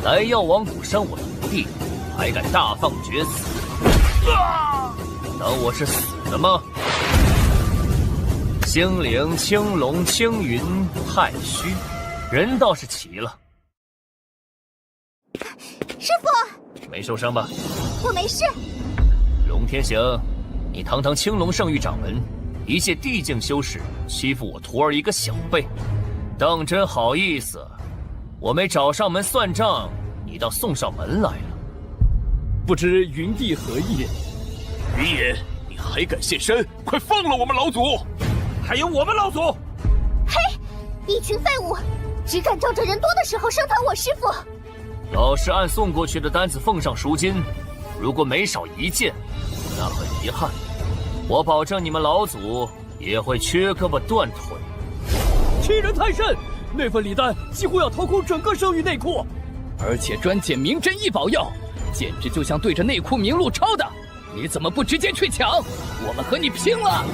来药王谷伤我徒弟，还敢大放厥词？当我是死的吗？星灵、青龙、青云、太虚，人倒是齐了。师傅，没受伤吧？我没事。龙天行，你堂堂青龙圣域掌门，一介地境修士，欺负我徒儿一个小辈，当真好意思？我没找上门算账，你倒送上门来了。不知云帝何意？云野，你还敢现身？快放了我们老祖！还有我们老祖！嘿，一群废物，只敢仗着人多的时候声讨我师父。老师按送过去的单子奉上赎金，如果没少一件，那很遗憾，我保证你们老祖也会缺胳膊断腿。欺人太甚！那份礼单几乎要掏空整个圣域内库，而且专捡名珍异宝药，简直就像对着内库明路抄的。你怎么不直接去抢？我们和你拼了！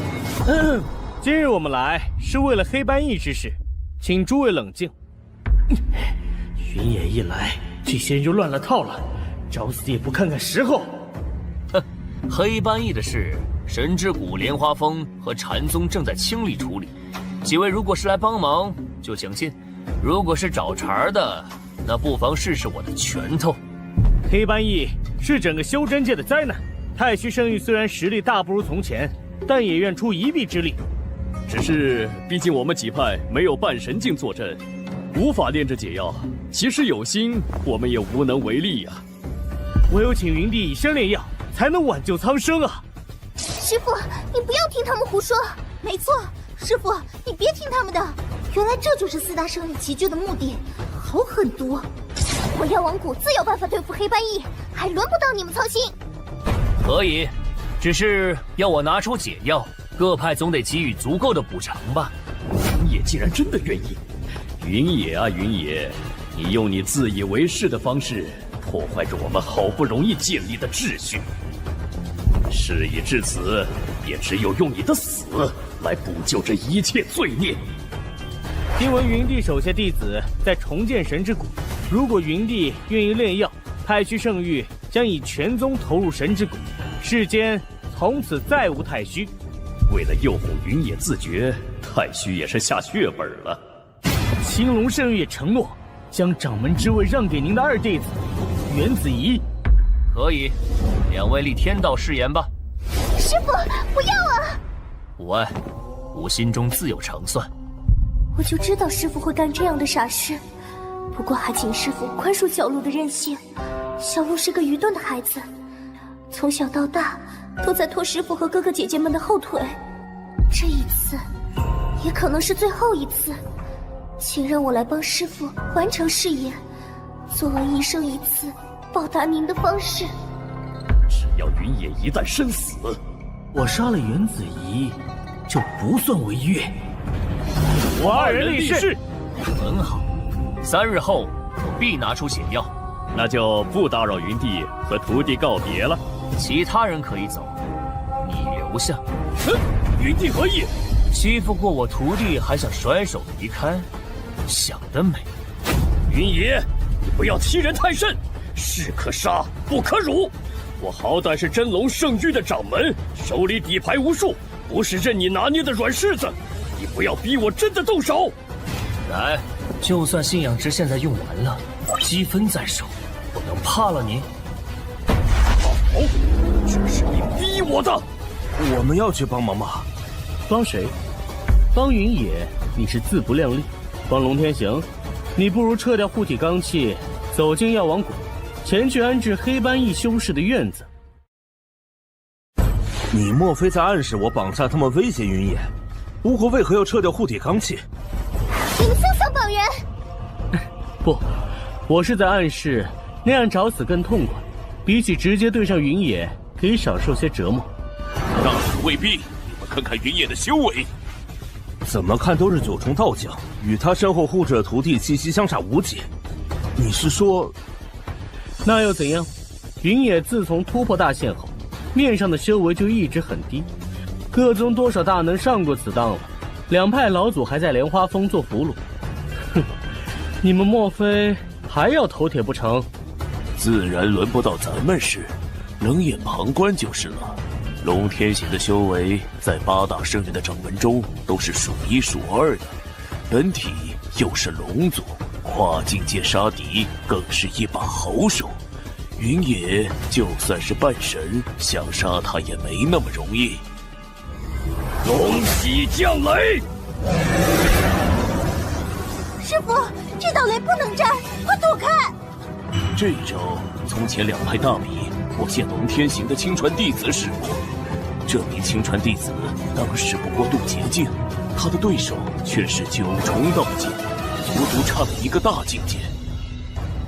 今日我们来是为了黑斑翼之事，请诸位冷静。云野一来，这些人就乱了套了，找死也不看看时候。哼，黑斑翼的事，神之谷、莲花峰和禅宗正在倾力处理。几位如果是来帮忙，就请进；如果是找茬的，那不妨试试我的拳头。黑斑翼是整个修真界的灾难。太虚圣域虽然实力大不如从前，但也愿出一臂之力。只是，毕竟我们几派没有半神境坐镇，无法炼制解药。即使有心，我们也无能为力呀。唯有请云帝以身炼药，才能挽救苍生啊！师父，你不要听他们胡说。没错，师父，你别听他们的。原来这就是四大圣域齐聚的目的，好狠毒！我药王谷自有办法对付黑斑翼，还轮不到你们操心。可以，只是要我拿出解药，各派总得给予足够的补偿吧。云野既然真的愿意，云野啊云野，你用你自以为是的方式破坏着我们好不容易建立的秩序。事已至此，也只有用你的死来补救这一切罪孽。听闻云帝手下弟子在重建神之谷，如果云帝愿意炼药，太虚圣域将以全宗投入神之谷，世间从此再无太虚。为了诱哄云野自绝，太虚也是下血本了。青龙圣域也承诺将掌门之位让给您的二弟子袁子怡。可以，两位立天道誓言吧。师父，不要啊！无碍，吾心中自有成算。我就知道师父会干这样的傻事，不过还请师父宽恕小鹿的任性。小鹿是个愚钝的孩子，从小到大都在拖师父和哥哥姐姐们的后腿。这一次，也可能是最后一次，请让我来帮师父完成誓言，作为一生一次报答您的方式。只要云野一旦身死，我杀了袁子怡，就不算违约。我二人立誓。很好，3日后我必拿出解药。那就不打扰云帝和徒弟告别了。其他人可以走，你留下。云帝何意？欺负过我徒弟还想甩手离开，想得美。云野，你不要欺人太甚，士可杀不可辱。我好歹是真龙圣域的掌门，手里底牌无数，不是任你拿捏的软柿子。你不要逼我真的动手。来，就算信仰值现在用完了，积分在手，我能怕了你？好，这是你逼我的。我们要去帮忙吗？帮谁？帮云野，你是自不量力；帮龙天行，你不如撤掉护体罡气，走进药王谷，前去安置黑斑翼修士的院子。你莫非在暗示我绑架他们威胁云野？不过为何要撤掉护体罡气？你们想想绑人？不，我是在暗示那样找死更痛快，比起直接对上云野，可以少受些折磨。那可未必，你们看看云野的修为。怎么看都是九重道将，与他身后护着徒弟气息相差无几。你是说？那又怎样？云野自从突破大限后，面上的修为就一直很低。各宗多少大能上过此当了，两派老祖还在莲花峰做俘虏。哼，你们莫非还要头铁不成？自然轮不到咱们试，冷眼旁观就是了。龙天行的修为在8大圣人的掌门中都是数1数2的，本体又是龙族，跨境界杀敌更是一把好手。云野就算是半神，想杀他也没那么容易。龙喜降雷！师傅，这道雷不能战，快躲开！这招从前两派大比，我见龙天行的亲传弟子使过。这名亲传弟子当时不过渡劫境，他的对手却是9重道境，足足差了一个大境界。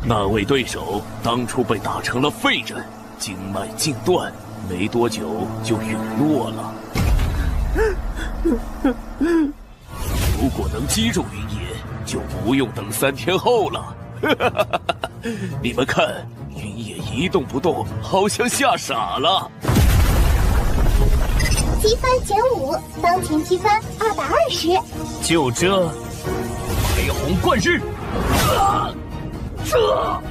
那位对手当初被打成了废人，经脉尽断，没多久就陨落了。如果能击中云野，就不用等3天后了。你们看，云野一动不动，好像吓傻了。积分减5，当前积分220。就这，飞鸿贯日！这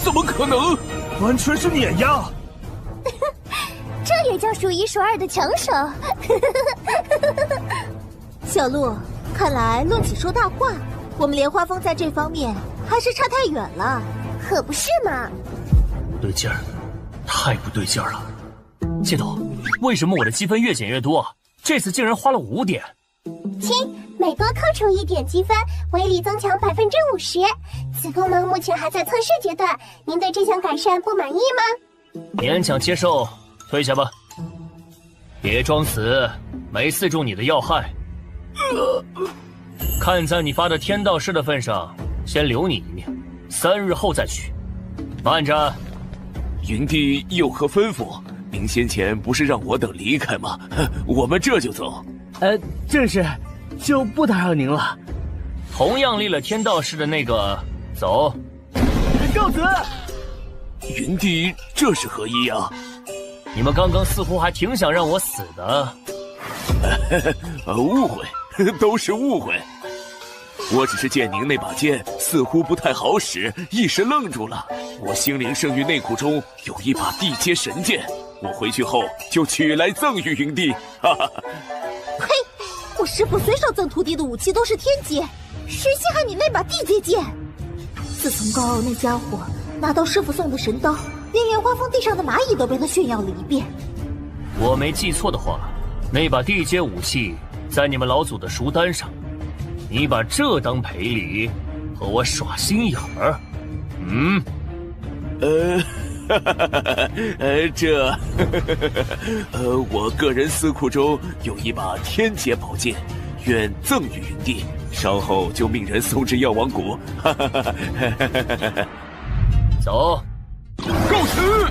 怎么可能？完全是碾压！这也叫数1数2的强手。小鹿，看来论起说大话，我们莲花峰在这方面还是差太远了。可不是嘛？不对劲儿，太不对劲儿了。谢头，为什么我的积分越减越多？这次竟然花了5点。亲，每多扣除1点积分，威力增强50%。此功能目前还在测试阶段，您对这项改善不满意吗？勉强接受，退下吧。别装死，没刺中你的要害。看在你发的天道誓的份上，先留你一命，3日后再取。慢着，云帝有何吩咐？您先前不是让我等离开吗？我们这就走。正是，就不打扰您了。同样立了天道誓的那个，走。告辞。云帝这是何意啊？你们刚刚似乎还挺想让我死的。误会，都是误会。我只是见您那把剑似乎不太好使，一时愣住了。我心灵圣域内库中有一把地阶神剑，我回去后就取来赠与云帝。哈哈。嘿，我师父随手赠徒弟的武器都是天阶，谁稀罕你那把地阶剑？自从高傲那家伙拿到师父送的神刀，连莲花峰地上的蚂蚁都被他炫耀了一遍。我没记错的话，那把地阶武器在你们老祖的书单上。你把这当赔礼，和我耍心眼儿？我个人司库中有一把天阶宝剑，愿赠与云帝，稍后就命人送至药王谷。走。告辞！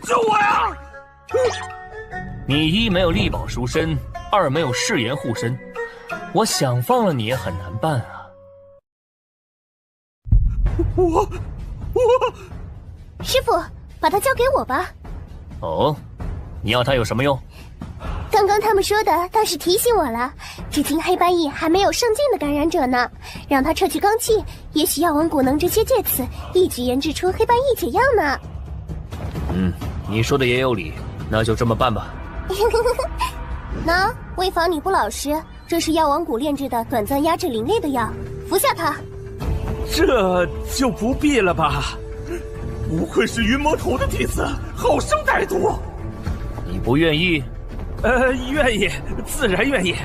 救我呀！你1没有力宝赎身，2没有誓言护身，我想放了你也很难办啊。我，师傅，把它交给我吧。哦，你要它有什么用？刚刚他们说的倒是提醒我了，至今黑斑翼还没有上境的感染者呢，让他撤去罡气，也许药王谷能直接借此一举研制出黑斑翼解药呢。你说的也有理，那就这么办吧。喏，为防你不老实，这是药王谷炼制的短暂压制灵力的药，服下它。这就不必了吧？不愧是云魔头的弟子，好生歹毒。你不愿意？愿意，自然愿意。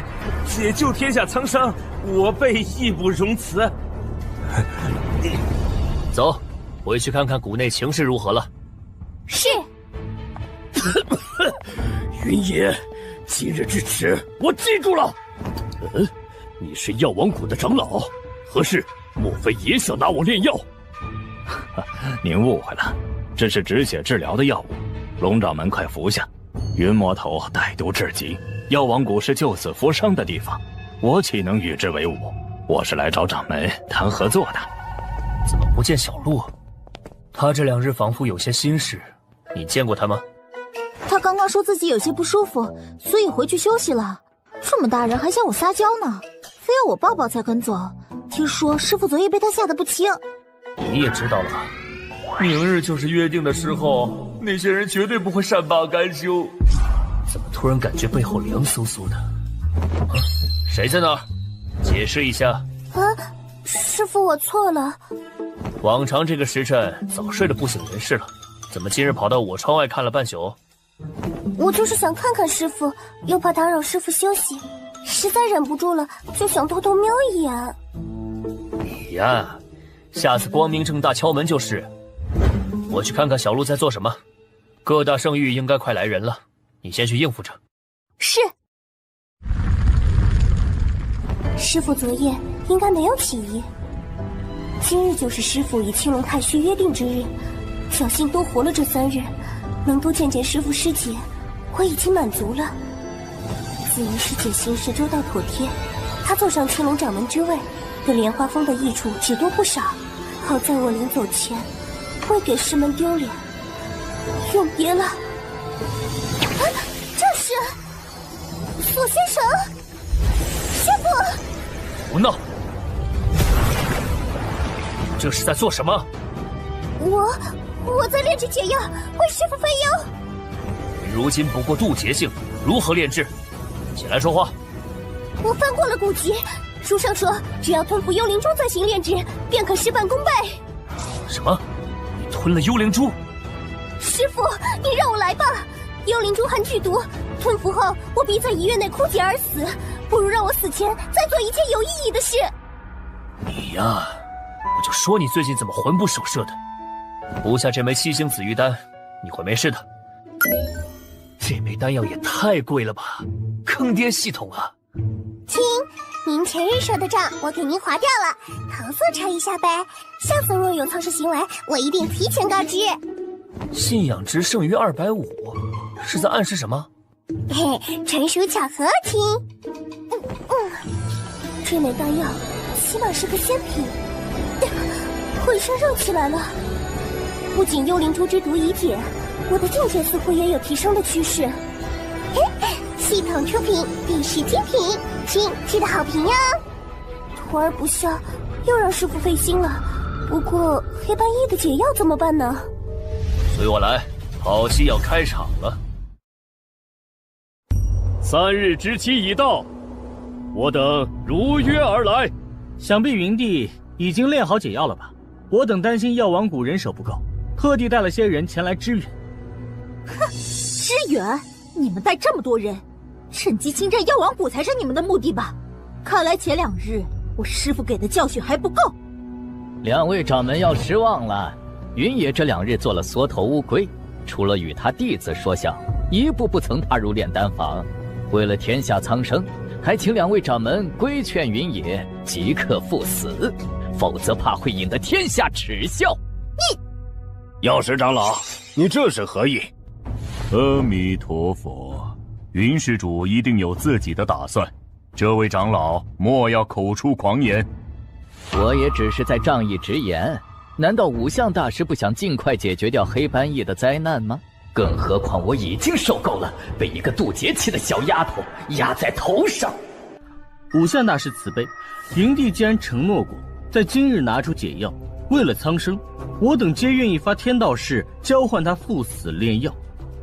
解救天下苍生，我辈义不容辞。走，回去看看谷内情势如何了。是。云野，今日之耻，我记住了。你是药王谷的长老，何事？莫非也想拿我炼药？您误会了，这是止血治疗的药物，龙掌门快服下。云魔头歹毒至极，药王谷是救死扶伤的地方，我岂能与之为伍？我是来找掌门谈合作的。怎么不见小鹿？他这2日仿佛有些心事，你见过他吗？他刚刚说自己有些不舒服，所以回去休息了。这么大人还向我撒娇呢，非要我抱抱才肯走。听说师傅昨夜被他吓得不轻。你也知道了，明日就是约定的时候，那些人绝对不会善罢甘休。怎么突然感觉背后凉飕飕的？啊，谁在那儿？解释一下。啊，师傅，我错了。往常这个时辰早睡得不省人事了，怎么今日跑到我窗外看了半宿？我就是想看看师傅，又怕打扰师傅休息，实在忍不住了，就想偷偷瞄一眼。你呀，下次光明正大敲门就是。我去看看小鹿在做什么。各大圣域应该快来人了，你先去应付着。是。师傅昨夜应该没有起疑。今日就是师傅与青龙太虚约定之日，侥幸多活了这3日，能多见见师傅师姐，我已经满足了。紫云师姐行事周到妥帖，她坐上青龙掌门之位，对莲花峰的益处只多不少。好在我临走前未给师门丢脸。永别了。啊，这是索先生，师傅！胡闹！这是在做什么？我在炼制解药，为师傅分忧。你如今不过渡劫境，如何炼制？起来说话。我翻过了古籍，书上说，只要吞服幽灵珠再行炼制，便可事半功倍。什么？你吞了幽灵珠？师傅，你让我来吧。幽灵珠含剧毒，吞服后我必在1月内枯竭而死，不如让我死前再做一件有意义的事。你呀，我就说你最近怎么魂不守舍的。服下这枚7星紫玉丹，你会没事的。这枚丹药也太贵了吧，坑爹系统啊！亲，您前日说的账我给您划掉了，投诉查一下呗。下次若有错事行为，我一定提前告知。信仰值胜于250，是在暗示什么？嘿，纯属巧合，亲。这枚丹药起码是个仙品，浑身热起来了。不仅幽灵珠之毒已解，我的境界似乎也有提升的趋势。系统出品第10精品，亲记得好评呀！徒儿不孝，又让师傅费心了。不过黑斑翼的解药怎么办呢？随我来，好戏要开场了。3日之期已到，我等如约而来。想必云帝已经炼好解药了吧？我等担心药王谷人手不够，特地带了些人前来支援。哼，支援？你们带这么多人，趁机侵占药王谷才是你们的目的吧？看来前2日我师父给的教训还不够。2位掌门要失望了。云野这2日做了缩头乌龟，除了与他弟子说笑，一步不曾踏入炼丹房。为了天下苍生，还请2位掌门规劝云野即刻赴死，否则怕会引得天下耻笑。药师长老，你这是何意？阿弥陀佛，云施主一定有自己的打算，这位长老莫要口出狂言。我也只是在仗义直言，难道五相大师不想尽快解决掉黑斑翼的灾难吗？更何况我已经受够了被一个渡劫期的小丫头压在头上。五相大师慈悲，云帝既然承诺过在今日拿出解药，为了苍生，我等皆愿意发天道誓交换他赴死炼药。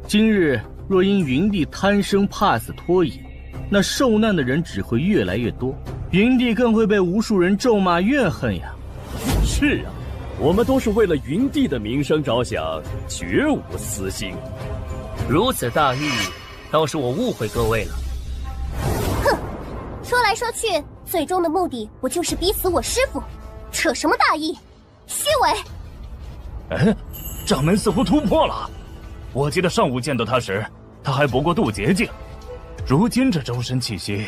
今日若因云帝贪生怕死拖延，那受难的人只会越来越多，云帝更会被无数人咒骂怨恨呀。是啊，我们都是为了云帝的名声着想，绝无私心。如此大义，倒是我误会各位了。哼，说来说去，最终的目的不就是逼死我师父？扯什么大义？虚伪！掌门似乎突破了。我记得上午见到他时，他还不过渡劫境，如今这周身气息，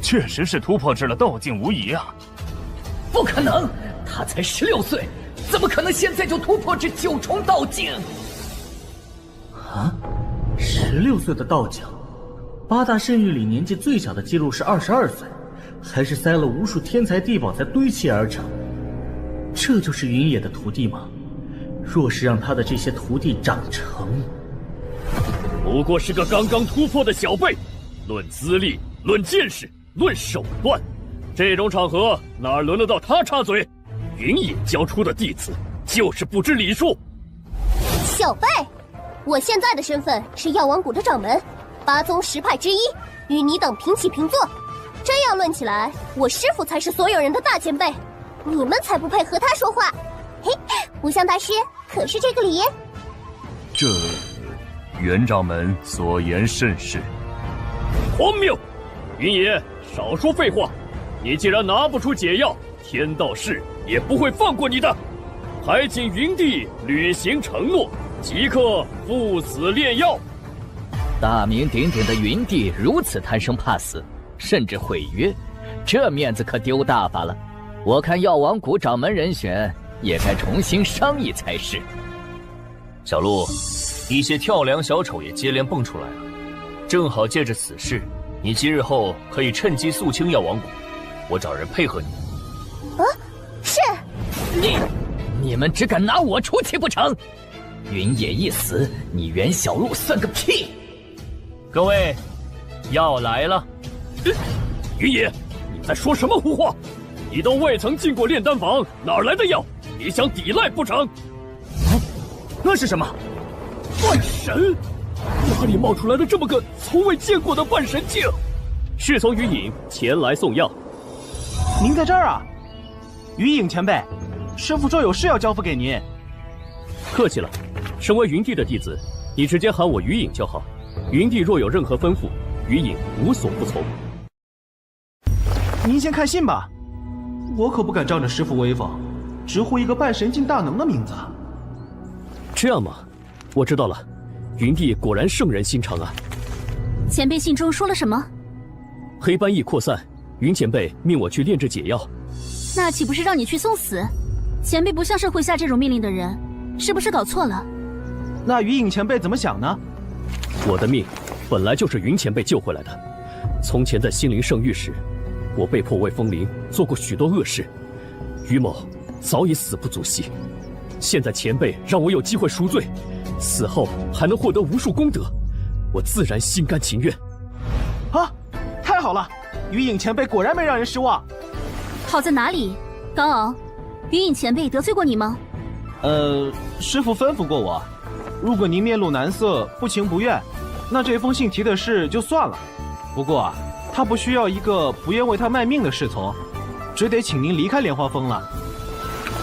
确实是突破至了道境无疑啊！不可能，他才16岁，怎么可能现在就突破至9重道境？啊，16岁的道境，八大圣域里年纪最小的记录是22岁，还是塞了无数天才地宝才堆砌而成。这就是云野的徒弟吗？若是让他的这些徒弟长成，不过是个刚刚突破的小辈，论资历，论见识，论手段，这种场合哪轮得到他插嘴？云野教出的弟子就是不知礼数。小辈，我现在的身份是药王谷的掌门，8宗10派之一，与你等平起平坐。真要论起来，我师父才是所有人的大前辈，你们才不配和他说话。嘿，无相大师，可是这个理？这袁掌门所言甚是。荒谬！云野，少说废话！你既然拿不出解药，天道市也不会放过你的。还请云帝履行承诺，即刻赴死炼药。大名鼎鼎的云帝如此贪生怕死，甚至毁约，这面子可丢大发了。我看药王谷掌门人选也该重新商议才是。小鹿，一些跳梁小丑也接连蹦出来了，正好借着此事，你今日后可以趁机肃清药王谷。我找人配合你。啊，是。你们只敢拿我出气不成？云野一死，你袁小鹿算个屁！各位，药来了。云野，你在说什么胡话？你都未曾进过炼丹房，哪来的药？你想抵赖不成？那是什么？半神？哪里冒出来了这么个从未见过的半神境？是从于影前来送药。您在这儿啊，于影前辈，师父说有事要交付给您。客气了，身为云帝的弟子，你直接喊我于影就好。云帝若有任何吩咐，于影无所不从。您先看信吧，我可不敢仗着师父威风，直呼一个半神境大能的名字。这样吗？我知道了，云帝果然圣人心肠啊。前辈信中说了什么？黑斑疫扩散，云前辈命我去炼制解药。那岂不是让你去送死？前辈不像是会下这种命令的人，是不是搞错了？那于影前辈怎么想呢？我的命本来就是云前辈救回来的。从前在心灵圣域时，我被迫为风灵做过许多恶事，于某早已死不足惜。现在前辈让我有机会赎罪，死后还能获得无数功德，我自然心甘情愿。啊，太好了！于影前辈果然没让人失望。好在哪里？高傲，于影前辈得罪过你吗？师父吩咐过我，如果您面露难色，不情不愿，那这封信提的事就算了。不过啊，他不需要一个不愿为他卖命的侍从，只得请您离开莲花峰了。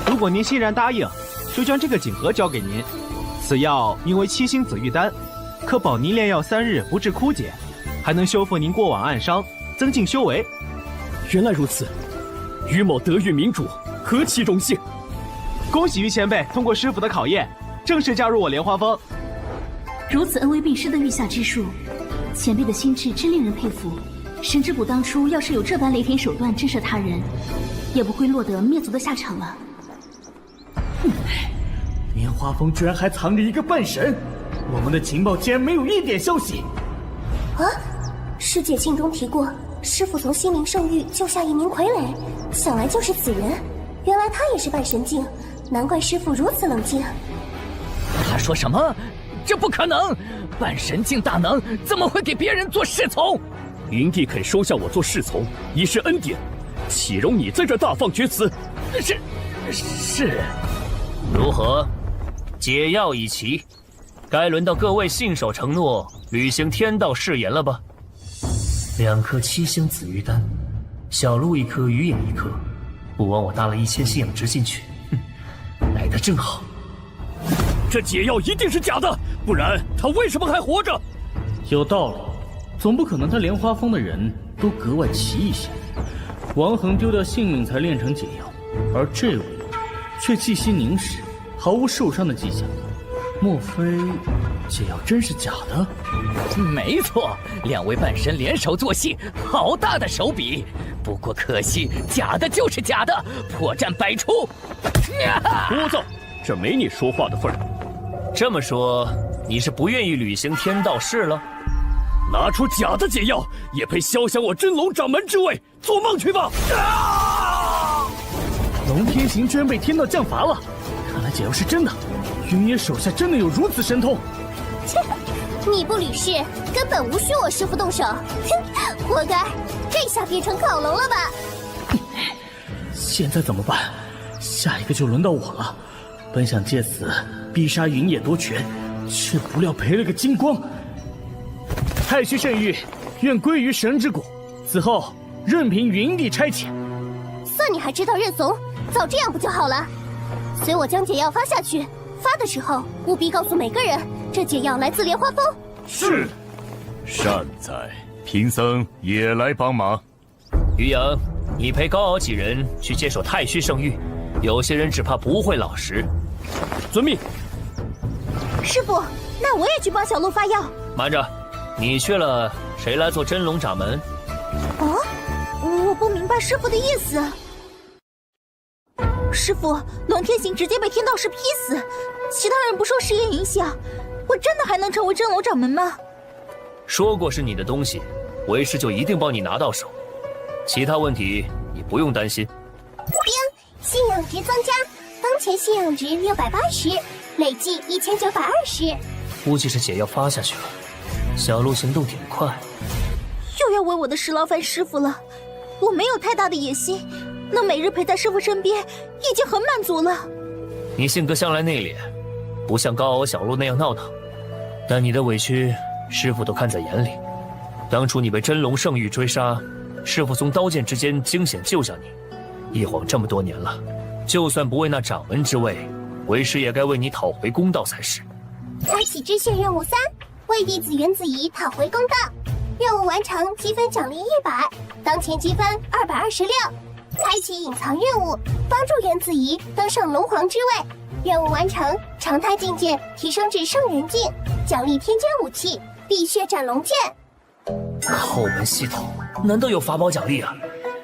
如果您欣然答应，就将这个锦盒交给您。此药名为7星紫玉丹，可保您炼药3日不致枯竭，还能修复您过往暗伤，增进修为。原来如此，于某得遇明主，何其荣幸！恭喜于前辈通过师傅的考验，正式加入我莲花峰。如此恩威并施的御下之术，前辈的心智真令人佩服。神之谷当初要是有这般雷霆手段震慑他人，也不会落得灭族的下场了。莲花峰居然还藏着一个半神，我们的情报竟然没有一点消息。啊！师姐信中提过，师父从心灵圣域救下一名傀儡，想来就是此人。原来他也是半神境，难怪师父如此冷静。他说什么？这不可能！半神境大能怎么会给别人做侍从？云帝肯收下我做侍从，已是恩典，岂容你在这大放厥词？是。如何？解药已齐，该轮到各位信守承诺，履行天道誓言了吧？2颗7星紫玉丹，小鹿1颗，于影1颗，不枉我搭了1000信仰值进去，来得正好。这解药一定是假的，不然他为什么还活着？有道理，总不可能他莲花峰的人都格外奇异些。王恒丢掉性命才炼成解药，而这位却气息凝实，毫无受伤的迹象。莫非解药真是假的？没错，2位半神联手做戏，好大的手笔。不过可惜，假的就是假的，破绽百出。聒噪，这没你说话的份儿。这么说，你是不愿意履行天道誓了？拿出假的解药，也配肖想我真龙掌门之位？做梦去吧！龙天行居然被天道降罚了，看来解药是真的。云野手下真的有如此神通？切，你不理事，根本无需我师父动手。哼，活该，这下变成烤龙了吧？现在怎么办？下一个就轮到我了。本想借此逼杀云野夺权，却不料赔了个精光。太虚圣域愿归于神之谷，此后任凭云帝差遣。算你还知道认怂，早这样不就好了？随我将解药发下去，发的时候务必告诉每个人，这解药来自莲花峰。是。善哉，贫僧也来帮忙。于阳，你陪高傲几人去接手太虚圣域，有些人只怕不会老实。遵命。师傅，那我也去帮小鹿发药。慢着，你去了，谁来做真龙掌门？哦，我不明白师傅的意思。师傅，龙天行直接被天道师劈死，其他人不受誓言影响，我真的还能成为真龙掌门吗？说过是你的东西，为师就一定帮你拿到手。其他问题你不用担心。兵，信仰值增加，当前信仰值680，累计1920。估计是解药发下去了。小鹿行动挺快，又要为我的石劳烦师傅了。我没有太大的野心，能每日陪在师傅身边已经很满足了。你性格向来内敛，不像高傲小鹿那样闹腾，但你的委屈师傅都看在眼里。当初你被真龙圣域追杀，师傅从刀剑之间惊险救下你，一晃这么多年了，就算不为那掌门之位，为师也该为你讨回公道才是。开启支线任务3，为弟子原子怡讨回公道。任务完成，积分奖励100，当前积分226。开启隐藏任务，帮助原子怡登上龙皇之位。任务完成，常态境界提升至圣人境，奖励天间武器碧血斩龙剑。后门系统难道有法宝奖励啊？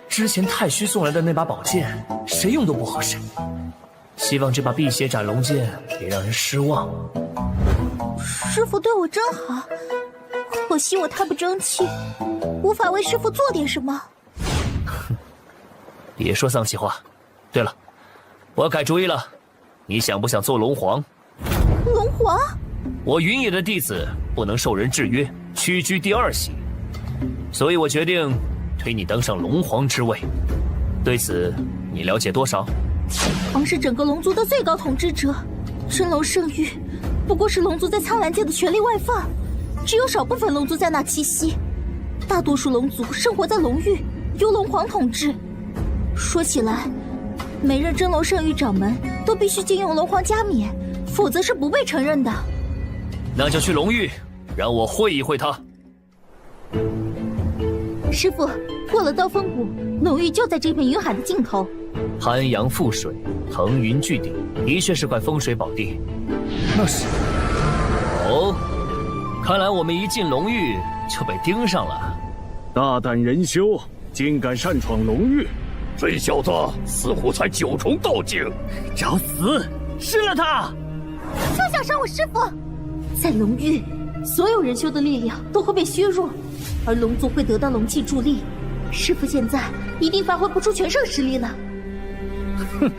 之前太虚送来的那把宝剑，谁用都不合适。希望这把碧血斩龙剑别让人失望。师傅对我真好，可惜我太不争气，无法为师傅做点什么。别说丧气话。对了，我改主意了，你想不想做龙皇？龙皇？我云野的弟子不能受人制约，屈居第2席，所以我决定推你登上龙皇之位。对此，你了解多少？皇是整个龙族的最高统治者，真龙圣域不过是龙族在苍蓝界的权力外放，只有少部分龙族在那栖息，大多数龙族生活在龙域，由龙皇统治。说起来，每任真龙圣域掌门都必须经用龙皇加冕，否则是不被承认的。那就去龙域，让我会一会他。师傅，过了刀锋谷，龙域就在这片云海的尽头。寒阳覆水，腾云巨顶，的确是块风水宝地。那是……哦，看来我们一进龙域就被盯上了。大胆人修，竟敢擅闯龙域！这小子似乎才9重道境，找死！吃了他！休想伤我师傅！在龙域，所有人修的力量都会被削弱，而龙族会得到龙气助力。师傅现在一定发挥不出全盛实力了。哼，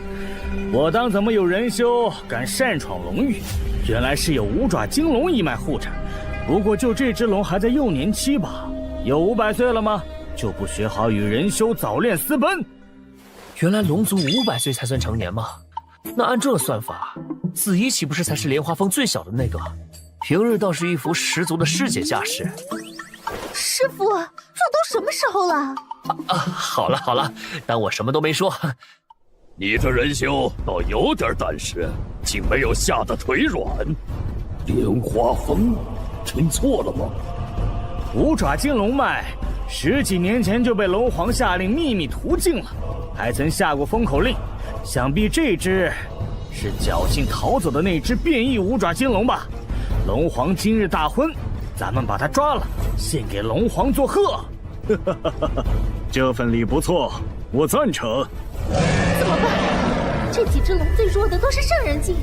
我当怎么有人修敢擅闯龙域？原来是有五爪金龙一脉护着。不过就这只龙还在幼年期吧？有500岁了吗？就不学好与人修早恋私奔？原来龙族500岁才算成年吗？那按这算法，子怡岂不是才是莲花峰最小的那个？平日倒是一副十足的师姐架势。师傅，这都什么时候了？好了好了，当我什么都没说。你这人修倒有点胆识，竟没有吓得腿软。莲花峰，听错了吗？五爪金龙脉10几年前就被龙皇下令秘密屠尽了，还曾下过封口令。想必这只是侥幸逃走的那只变异五爪金龙吧？龙皇今日大婚，咱们把他抓了，献给龙皇做贺。这份礼不错，我赞成。怎么办？这几只龙最弱的都是圣人境，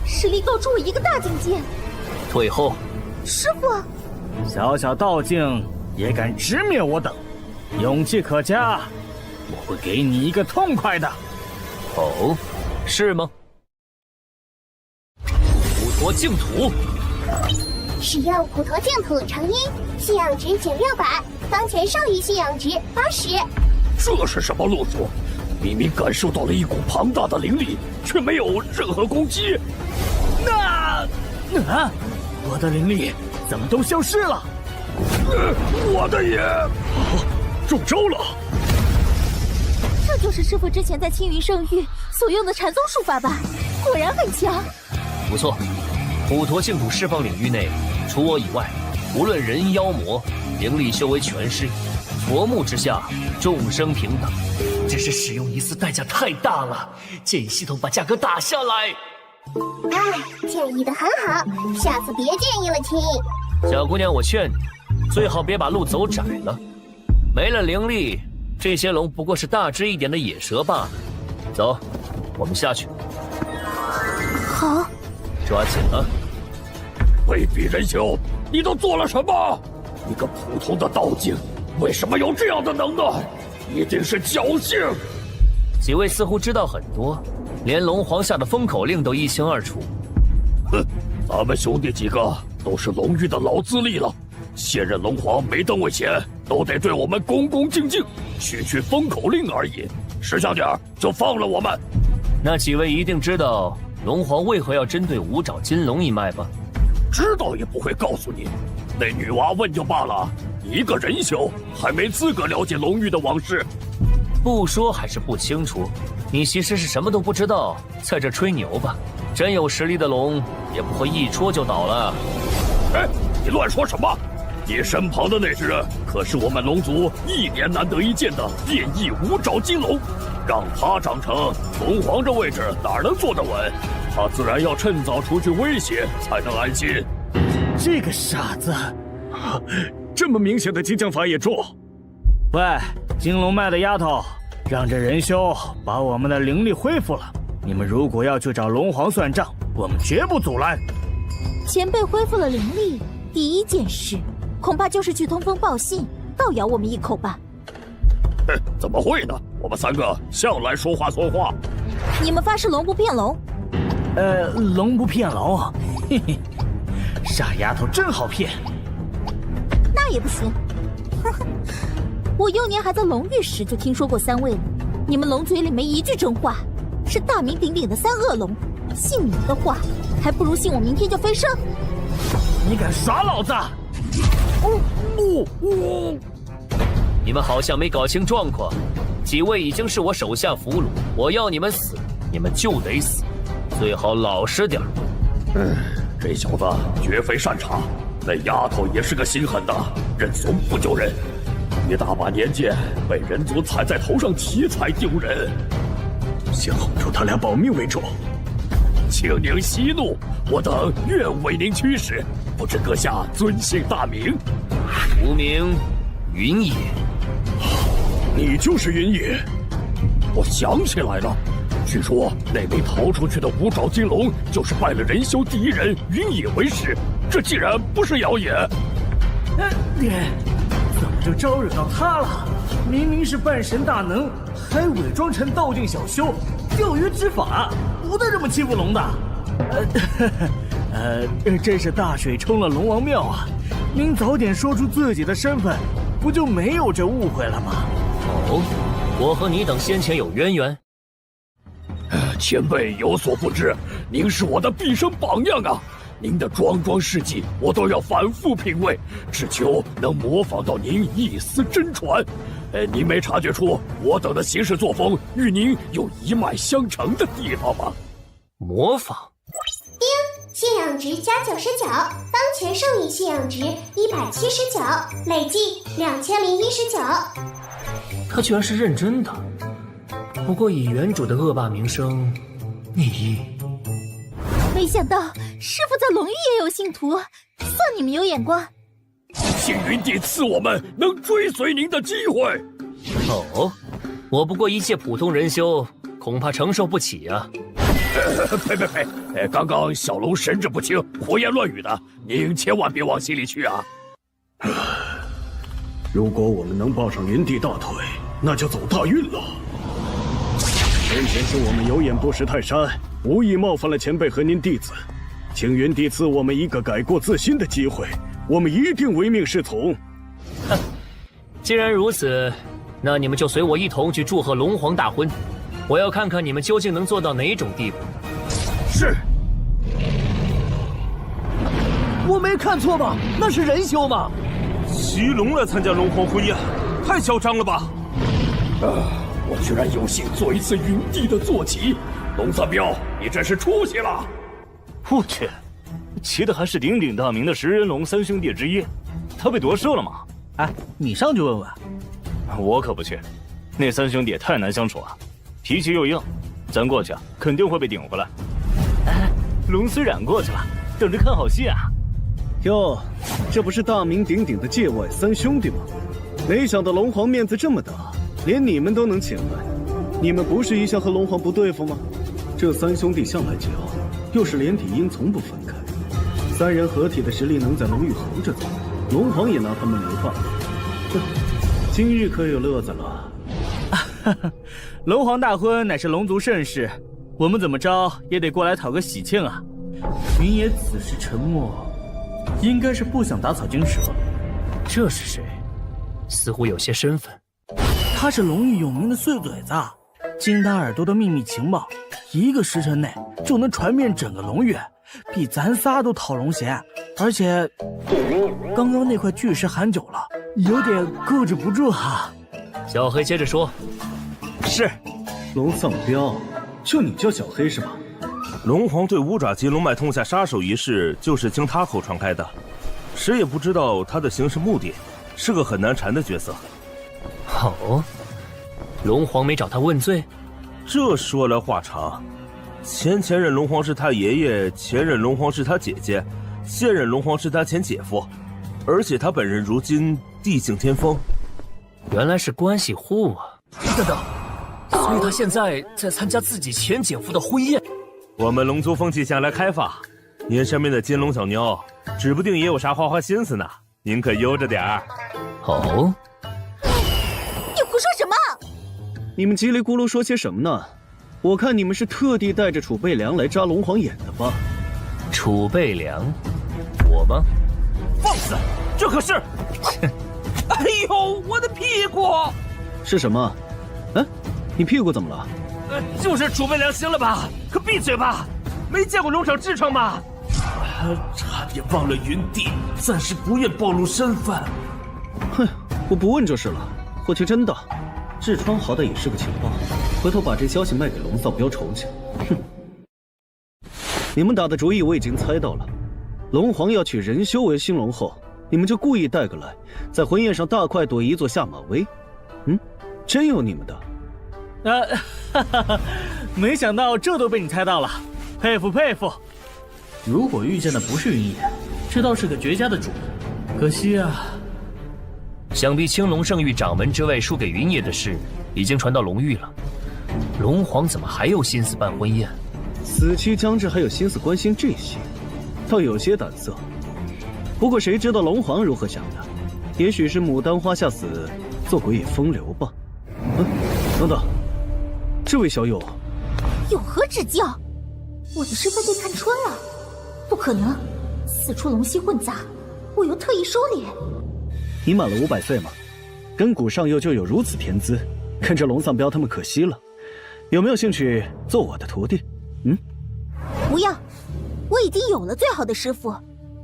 实力高出我一个大境界。退后。师傅，小小道境也敢直灭我等，勇气可嘉，我会给你一个痛快的。哦，是吗？普陀净土。使用普陀净土成因，信仰值减600，当前剩余信仰值80。这是什么路数？明明感受到了一股庞大的灵力，却没有任何攻击。我的灵力怎么都消失了？我的也中招了！这就是师父之前在青云圣域所用的禅宗术法吧？果然很强。不错，普陀净土释放领域内，除我以外，无论人妖魔，灵力修为全失。佛目之下，众生平等。只是使用一次代价太大了，建议系统把价格打下来。建议的很好，下次别建议了，亲。小姑娘，我劝你，最好别把路走窄了。没了灵力，这些龙不过是大只一点的野蛇罢了。走，我们下去。好，抓紧了。卑鄙人修，你都做了什么？一个普通的道境，为什么有这样的能耐？一定是侥幸。几位似乎知道很多，连龙皇下的封口令都一清二楚。哼，咱们兄弟几个都是龙域的老资历了，现任龙皇没登位前，都得对我们恭恭敬敬，区封口令而已。识相点就放了我们。那几位一定知道龙皇为何要针对五爪金龙一脉吧？知道也不会告诉你，那女娃问就罢了，一个人修还没资格了解龙域的往事。不说还是不清楚，你其实是什么都不知道，在这吹牛吧？真有实力的龙也不会一戳就倒了。哎，你乱说什么？你身旁的那只可是我们龙族1年难得一见的变异五爪金龙，让它长成龙皇这位置哪能坐得稳？他自然要趁早除去威胁，才能安心。这个傻子，这么明显的激将法也中？喂，金龙脉的丫头，让这仁修把我们的灵力恢复了。你们如果要去找龙皇算账，我们绝不阻拦。前辈恢复了灵力，第一件事恐怕就是去通风报信，倒咬我们一口吧。怎么会呢？我们3个向来说话算话。你们发誓龙不骗龙？龙不骗龙，嘿嘿，傻丫头真好骗。那也不行，呵呵，我幼年还在龙域时就听说过3位了，你们龙嘴里没一句真话，是大名鼎鼎的3恶龙，信你们的话，还不如信我明天就飞升。你敢耍老子？你们好像没搞清状况，几位已经是我手下俘虏，我要你们死，你们就得死，最好老实点。这小子绝非善茬，那丫头也是个心狠的，认怂不救人。一大把年纪被人族踩在头上骑才丢人，先哄住他俩保命为重。请您息怒，我等愿为您驱使，不知阁下尊姓大名？无名云野。你就是云野？我想起来了，据说那枚逃出去的五爪金龙就是拜了仁修第一人云野为师，这竟然不是谣言。怎么就招惹到他了？明明是半神大能，还伪装成道境小修，钓鱼执法，不带这么欺负龙的。这是大水冲了龙王庙啊！您早点说出自己的身份，不就没有这误会了吗？哦，我和你等先前有渊源。前辈有所不知，您是我的毕生榜样啊！您的桩桩事迹我都要反复品味，只求能模仿到您一丝真传。您没察觉出我等的行事作风与您有一脉相承的地方吗？模仿。信仰值加99，当前剩余信仰值179，累计2019。他居然是认真的，不过以原主的恶霸名声，你……没想到师父在龙域也有信徒，算你们有眼光。请云帝赐我们能追随您的机会。哦，我不过一介普通人修，恐怕承受不起啊。呸！刚刚小龙神志不清，胡言乱语的，您千万别往心里去啊。如果我们能抱上云帝大腿，那就走大运了。先前是我们有眼不识泰山，无意冒犯了前辈和您弟子，请云帝赐我们一个改过自新的机会，我们一定唯命是从。哼，既然如此，那你们就随我一同去祝贺龙皇大婚。我要看看你们究竟能做到哪种地步。是。我没看错吧？那是仁修吗？骑龙来参加龙皇婚宴，太嚣张了吧！我居然有幸做一次云帝的坐骑，龙三彪，你真是出息了！我去，骑的还是鼎鼎大名的食人龙三兄弟之一，他被夺舍了吗？哎，你上去问问。我可不去，那三兄弟太难相处了，脾气又硬，咱过去肯定会被顶回来。哎，龙虽然过去了，等着看好戏啊！哟，这不是大名鼎鼎的界外三兄弟吗？没想到龙皇面子这么大，连你们都能请来。你们不是一向和龙皇不对付吗？这三兄弟向来桀骜，又是连体婴，从不分开。三人合体的实力能在龙域横着走，龙皇也拿他们没办法。哼，今日可有乐子了。龙皇大婚乃是龙族盛事，我们怎么着也得过来讨个喜庆啊！云野此时沉默，应该是不想打草惊蛇。这是谁？似乎有些身份。他是龙域有名的碎嘴子，金丹耳朵的秘密情报，一个时辰内就能传遍整个龙域，比咱仨都讨龙涎。而且，刚刚那块巨石喊久了，有点控制不住哈。小黑接着说：“是，龙丧彪，就你叫小黑是吧？龙皇对五爪棘龙脉痛下杀手一事，就是经他口传开的，谁也不知道他的行事目的，是个很难缠的角色。”哦，龙皇没找他问罪？这说来话长，前任龙皇是他爷爷，前任龙皇是他姐姐，现任龙皇是他前姐夫，而且他本人如今地境巅峰，原来是关系户啊！等等，所以他现在在参加自己前姐夫的婚宴。我们龙族风气向来开放，您身边的金龙小妞，指不定也有啥花花心思呢，您可悠着点儿。哦。你胡说什么？你们叽里咕噜说些什么呢？我看你们是特地带着储备粮来扎龙皇眼的吧？储备粮？我吗？放肆！这可是……哎呦，我的屁股！是什么？哎，你屁股怎么了？就是储备粮行了吧？可闭嘴吧！没见过龙场痔疮吗？差点忘了云帝，暂时不愿暴露身份。哼，我不问就是了。霍去真的，痔疮好歹也是个情报，回头把这消息卖给龙丧彪筹去。哼，你们打的主意我已经猜到了。龙皇要娶仁修为新龙后，你们就故意带个来，在婚宴上大快朵颐做下马威。真有你们的。没想到这都被你猜到了，佩服佩服。如果遇见的不是云野，这倒是个绝佳的主意。可惜啊。想必青龙圣域掌门之位输给云野的事，已经传到龙域了。龙皇怎么还有心思办婚宴？死期将至，还有心思关心这些，倒有些胆色。不过谁知道龙皇如何想的？也许是牡丹花下死，做鬼也风流吧。等等，这位小友，有何指教？我的身份被看穿了？不可能，此处龙息混杂，我又特意收敛。你满了500岁吗？根骨上幼就有如此天资，跟着龙丧彪他们可惜了。有没有兴趣做我的徒弟？不要，我已经有了最好的师傅。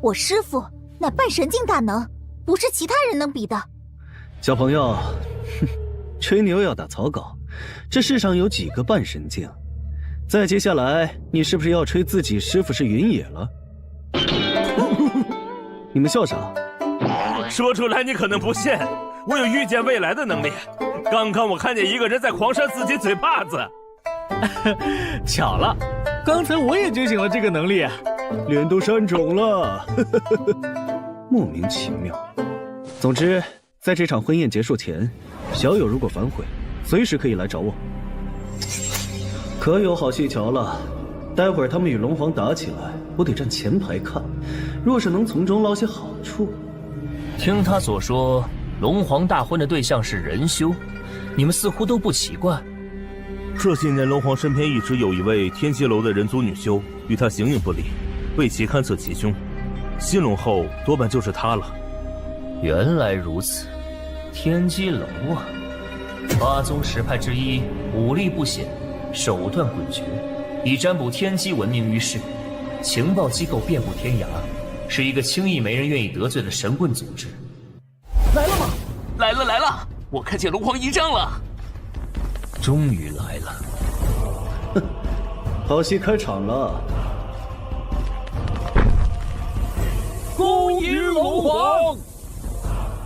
我师傅乃半神境大能，不是其他人能比的。小朋友，吹牛要打草稿。这世上有几个半神境？再接下来，你是不是要吹自己师傅是云野了？你们笑啥？说出来你可能不信，我有预见未来的能力。刚刚我看见一个人在狂扇自己嘴巴子。巧了，刚才我也觉醒了这个能力，脸都扇肿了。莫名其妙。总之，在这场婚宴结束前，小友如果反悔，随时可以来找我。可有好戏瞧了，待会儿他们与龙皇打起来，我得站前排看。若是能从中捞些好处，听他所说，龙皇大婚的对象是仁修，你们似乎都不奇怪。这些年，龙皇身边一直有一位天机楼的人族女修，与他形影不离，为其勘测吉凶。新龙后多半就是他了。原来如此，天机楼啊，八宗十派之一，武力不显，手段诡谲，以占卜天机闻名于世，情报机构遍布天涯，是一个轻易没人愿意得罪的神棍组织。来了吗？来了来了，我看见龙皇仪仗了。终于来了。哼，好戏开场了。恭迎龙皇！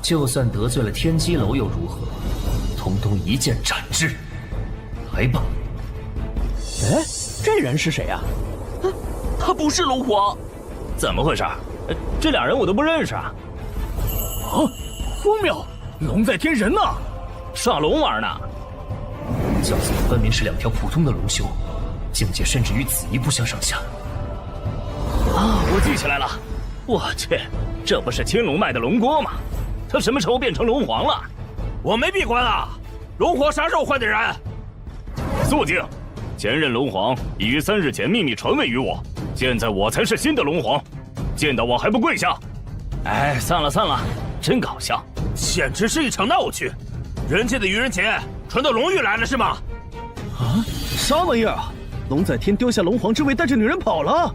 就算得罪了天机楼又如何？统统一剑斩之！来吧。哎，这人是谁啊？他不是龙皇。怎么回事？这俩人我都不认识啊！啊，荒谬！龙在天人呢，耍龙玩呢。教子分明是两条普通的龙修，境界甚至与子怡不相上下。啊，我记起来了，我去，这不是青龙脉的龙郭吗？他什么时候变成龙皇了？我没闭关啊！龙皇啥时候换的人？肃静！前任龙皇已于3日前秘密传位于我，现在我才是新的龙皇，见到我还不跪下？哎，散了散了，真搞笑，简直是一场闹剧！人家的愚人节传到龙域来了是吗？啊，啥玩意儿啊！龙在天丢下龙皇之位，带着女人跑了！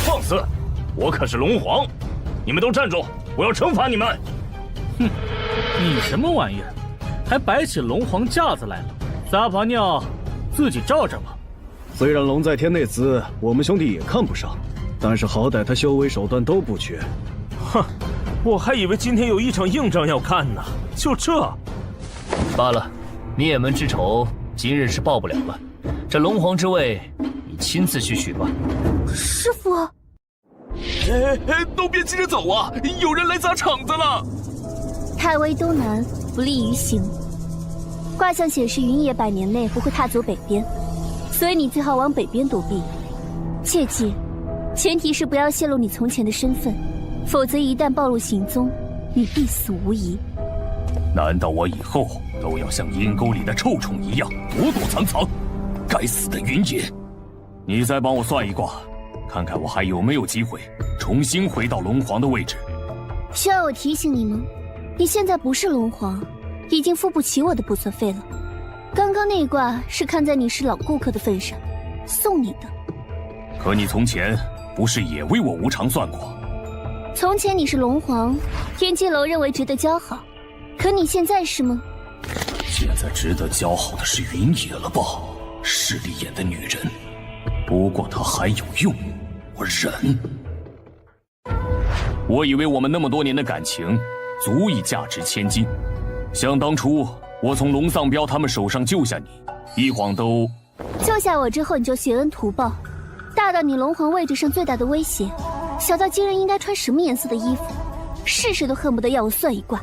放肆！我可是龙皇，你们都站住！我要惩罚你们！哼，你什么玩意儿？还摆起龙皇架子来了？撒泡尿，自己照着吧。虽然龙在天那厮我们兄弟也看不上，但是好歹他修为手段都不缺。哼，我还以为今天有一场硬仗要干呢，就这。罢了，灭门之仇今日是报不了了。这龙皇之位，你亲自去取吧。师傅，都别急着走啊！有人来砸场子了。太微东南，不利于行。卦象显示，云野100年内不会踏足北边，所以你最好往北边躲避。切记，前提是不要泄露你从前的身份，否则一旦暴露行踪，你必死无疑。难道我以后都要像阴沟里的臭虫一样躲躲藏藏？该死的云野！你再帮我算一卦，看看我还有没有机会重新回到龙皇的位置。需要我提醒你吗？你现在不是龙皇，已经付不起我的补测费了。刚刚那卦是看在你是老顾客的份上，送你的。可你从前不是也为我无偿算过？从前你是龙皇，天机楼认为值得交好，可你现在是吗？现在值得交好的是云野了吧？势利眼的女人。不过她还有用，我忍。我以为我们那么多年的感情足以价值千金，想当初我从龙丧彪他们手上救下你，一晃都……救下我之后你就学恩图报，大到你龙皇位置上最大的威胁，小到今日应该穿什么颜色的衣服，事事都恨不得要我算一卦，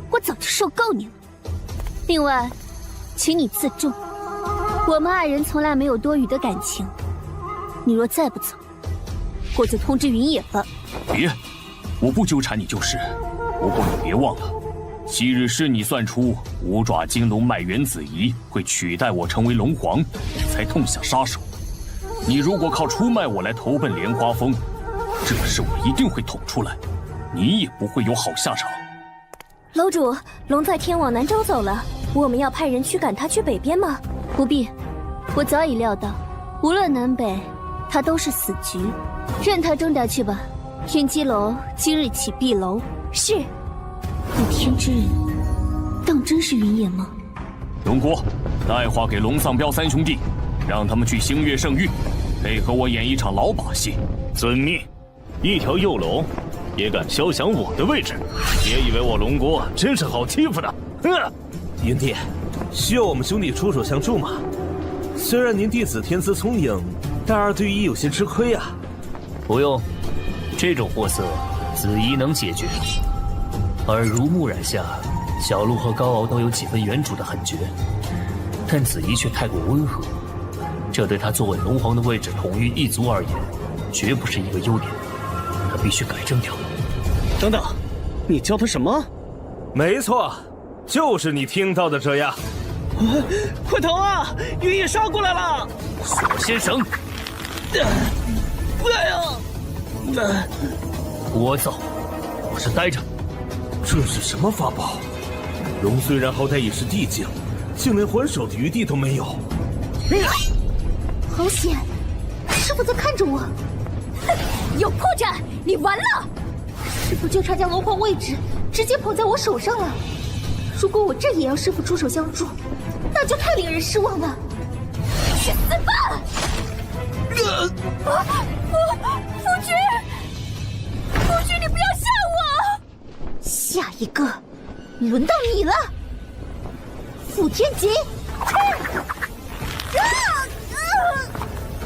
我早就受够你了。另外，请你自重，我们2人从来没有多余的感情，你若再不走，我就通知云野了。别，我不纠缠你就是。不过你别忘了，昔日是你算出五爪金龙脉原子仪会取代我成为龙皇，你才痛下杀手。你如果靠出卖我来投奔莲花峰，这事我一定会捅出来，你也不会有好下场。楼主，龙在天往南州走了，我们要派人驱赶他去北边吗？不必，我早已料到，无论南北，他都是死局，任他终掉去吧。天机楼今日起闭楼。是。逆天之人，当真是云野吗？龙郭，带话给龙丧彪3兄弟，让他们去星月圣域，配合我演一场老把戏。遵命。一条幼龙也敢肖想我的位置，别以为我龙郭真是好欺负的。云帝，需要我们兄弟出手相助吗？虽然您弟子天资聪颖，但2对1有些吃亏啊。不用，这种货色子怡能解决。耳濡目染下，小鹿和高傲都有几分原主的狠绝，但子怡却太过温和，这对他作为龙皇的位置统御一族而言，绝不是一个优点，他必须改正掉。等等，你叫他什么？没错，就是你听到的这样。快逃啊！云野杀过来了！锁先生，哎呀！我走，我是待着。这是什么法宝？龙虽然好歹也是地境，竟连还手的余地都没有。好险！师傅在看着我。哼，有破绽，你完了！师傅就差将龙皇位置直接捧在我手上了。如果我这也要师傅出手相助，那就太令人失望了。去死吧！夫君，夫君，你不要吓我！下一个，轮到你了，负天戟！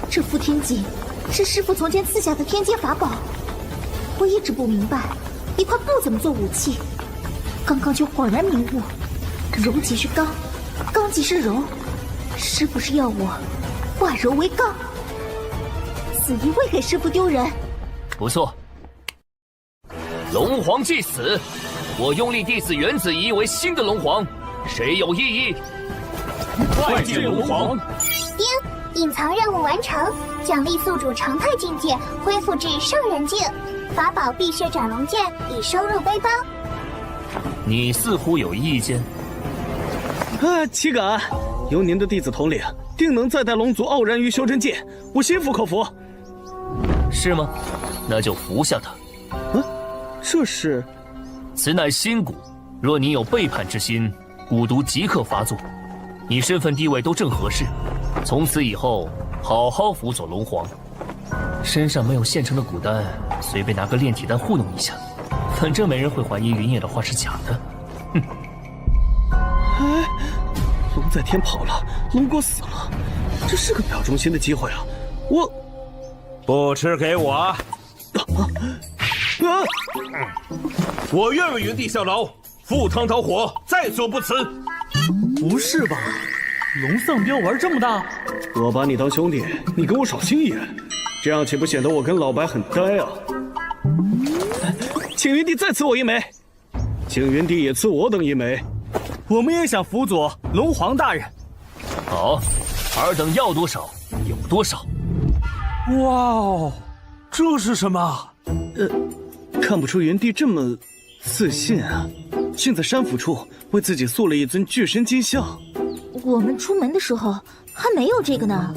这负天戟是师傅从前赐下的天阶法宝，我一直不明白，一块不怎么做武器。刚刚就恍然明悟，柔即是刚，刚即是柔，师傅是要我化柔为刚，此一未给师傅丢人。不错，龙皇既死，我拥立弟子原子仪为新的龙皇，谁有异议？拜见龙皇。丁，隐藏任务完成，奖励宿主常态境界恢复至圣人境，法宝碧血斩龙剑已收入背包。你似乎有意见。岂敢！由您的弟子统领，定能再带龙族傲然于修真界，我心服口服。是吗？那就服下他。这是？此乃新蛊，若你有背叛之心，蛊毒即刻发作。你身份地位都正合适，从此以后好好辅佐龙皇。身上没有现成的蛊丹，随便拿个炼体丹糊弄一下，反正没人会怀疑云野的话是假的。哼！哎，龙在天跑了，龙国死了，这是个表忠心的机会啊！我不吃给我！我愿为云帝效劳，赴汤蹈火，在所不辞。不是吧？龙丧彪玩这么大？我把你当兄弟，你给我耍心眼，这样岂不显得我跟老白很呆啊？请云帝再赐我一枚，请云帝也赐我等一枚。我们也想辅佐龙皇大人。好，尔等要多少有多少。哇哦，这是什么？看不出云帝这么自信啊，竟在山府处为自己塑了一尊巨神金像。我们出门的时候还没有这个呢。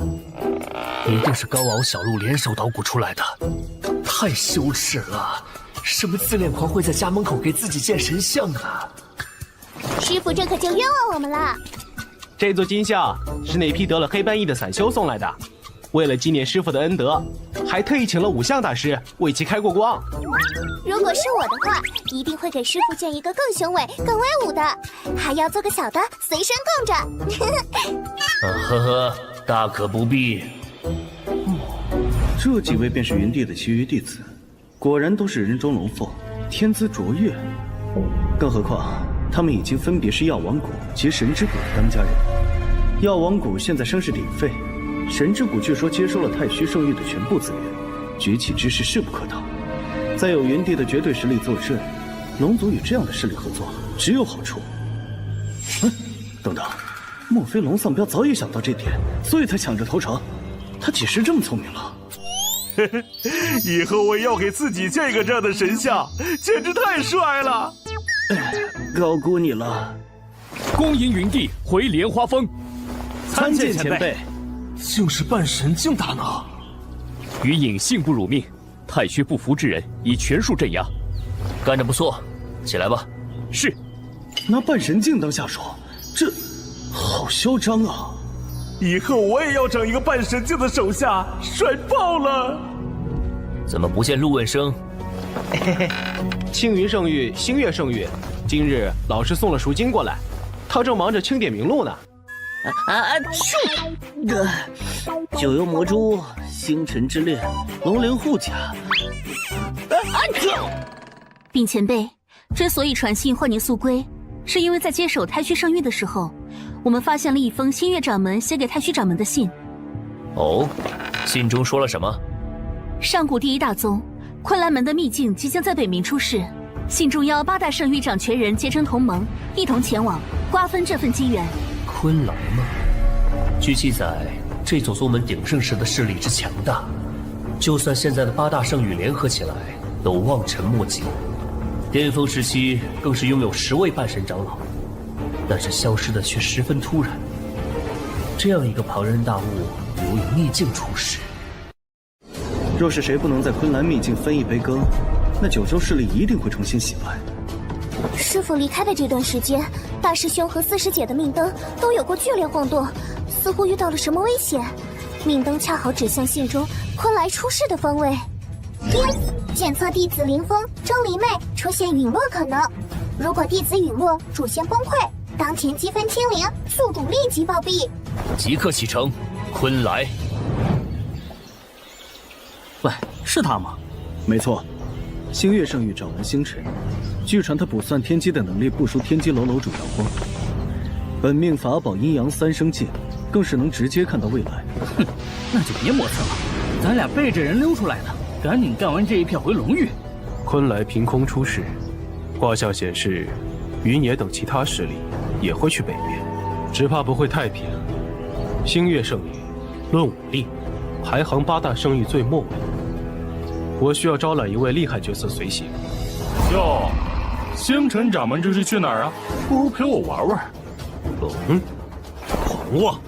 一定是高敖小路联手捣鼓出来的，太羞耻了！什么自恋狂会在家门口给自己建神像啊？师傅这可就冤枉我们了。这座金像是那批得了黑斑翼的散修送来的，为了纪念师傅的恩德，还特意请了五相大师为其开过光。如果是我的话，一定会给师傅建一个更雄伟、更威武的，还要做个小的随身供着。呵呵，大可不必。这几位便是云帝的其余弟子，果然都是人中龙凤，天资卓越。更何况他们已经分别是药王谷及神之谷的当家人。药王谷现在声势鼎沸，神之谷据说接收了太虚圣域的全部资源，崛起之势势不可挡。再有云帝的绝对实力坐镇，龙族与这样的势力合作只有好处。等等，莫非龙丧彪早已想到这点，所以才抢着投诚？他几时这么聪明了？以后我要给自己建一个这样的神像，简直太帅了！高估你了。恭迎云帝回莲花峰。参见前辈。竟是半神境大拿。云影幸不辱命，太虚不服之人已全数镇压。干得不错，起来吧。是。拿半神境当下手，这好嚣张啊！以后我也要整一个半神境的手下，帅爆了！怎么不见陆问生？青云圣域、星月圣域，今日老师送了赎金过来，他正忙着清点名录呢。九幽魔珠、星辰之恋、龙灵护甲。禀前辈，之所以传信唤您速归，是因为在接手太虚圣域的时候，我们发现了一封星月掌门写给太虚掌门的信。哦，信中说了什么？上古第一大宗昆仑门的秘境即将在北冥出世，信中邀8大圣域掌权人结成同盟，一同前往瓜分这份机缘。昆来吗？据记载，这座宗门鼎盛时的势力之强大，就算现在的8大圣域联合起来，都望尘莫及。巅峰时期更是拥有10位半神长老，但是消失的却十分突然。这样一个庞然大物，犹以秘境出世。若是谁不能在昆兰秘境分一杯羹，那九州势力一定会重新洗白。师父离开的这段时间，大师兄和四师姐的命灯都有过剧烈晃动，似乎遇到了什么危险。命灯恰好指向信中昆来出世的方位。检测弟子林峰、周离妹出现陨落可能。如果弟子陨落，主线崩溃，当前积分清零，宿主立即暴毙。即刻启程，昆来。喂，是他吗？没错，星月圣域掌门星辰。据传他卜算天机的能力不输天机楼楼主瑶光。本命法宝阴阳3生镜，更是能直接看到未来。哼，那就别磨蹭了，咱俩背着人溜出来的，赶紧干完这一片回龙域。昆来凭空出世，卦象显示，云野等其他势力也会去北面，只怕不会太平。星月圣域论武力，排行8大圣域最末位。我需要招揽一位厉害角色随行。哟，星辰掌门这是去哪儿啊？不如陪我玩玩。狂妄！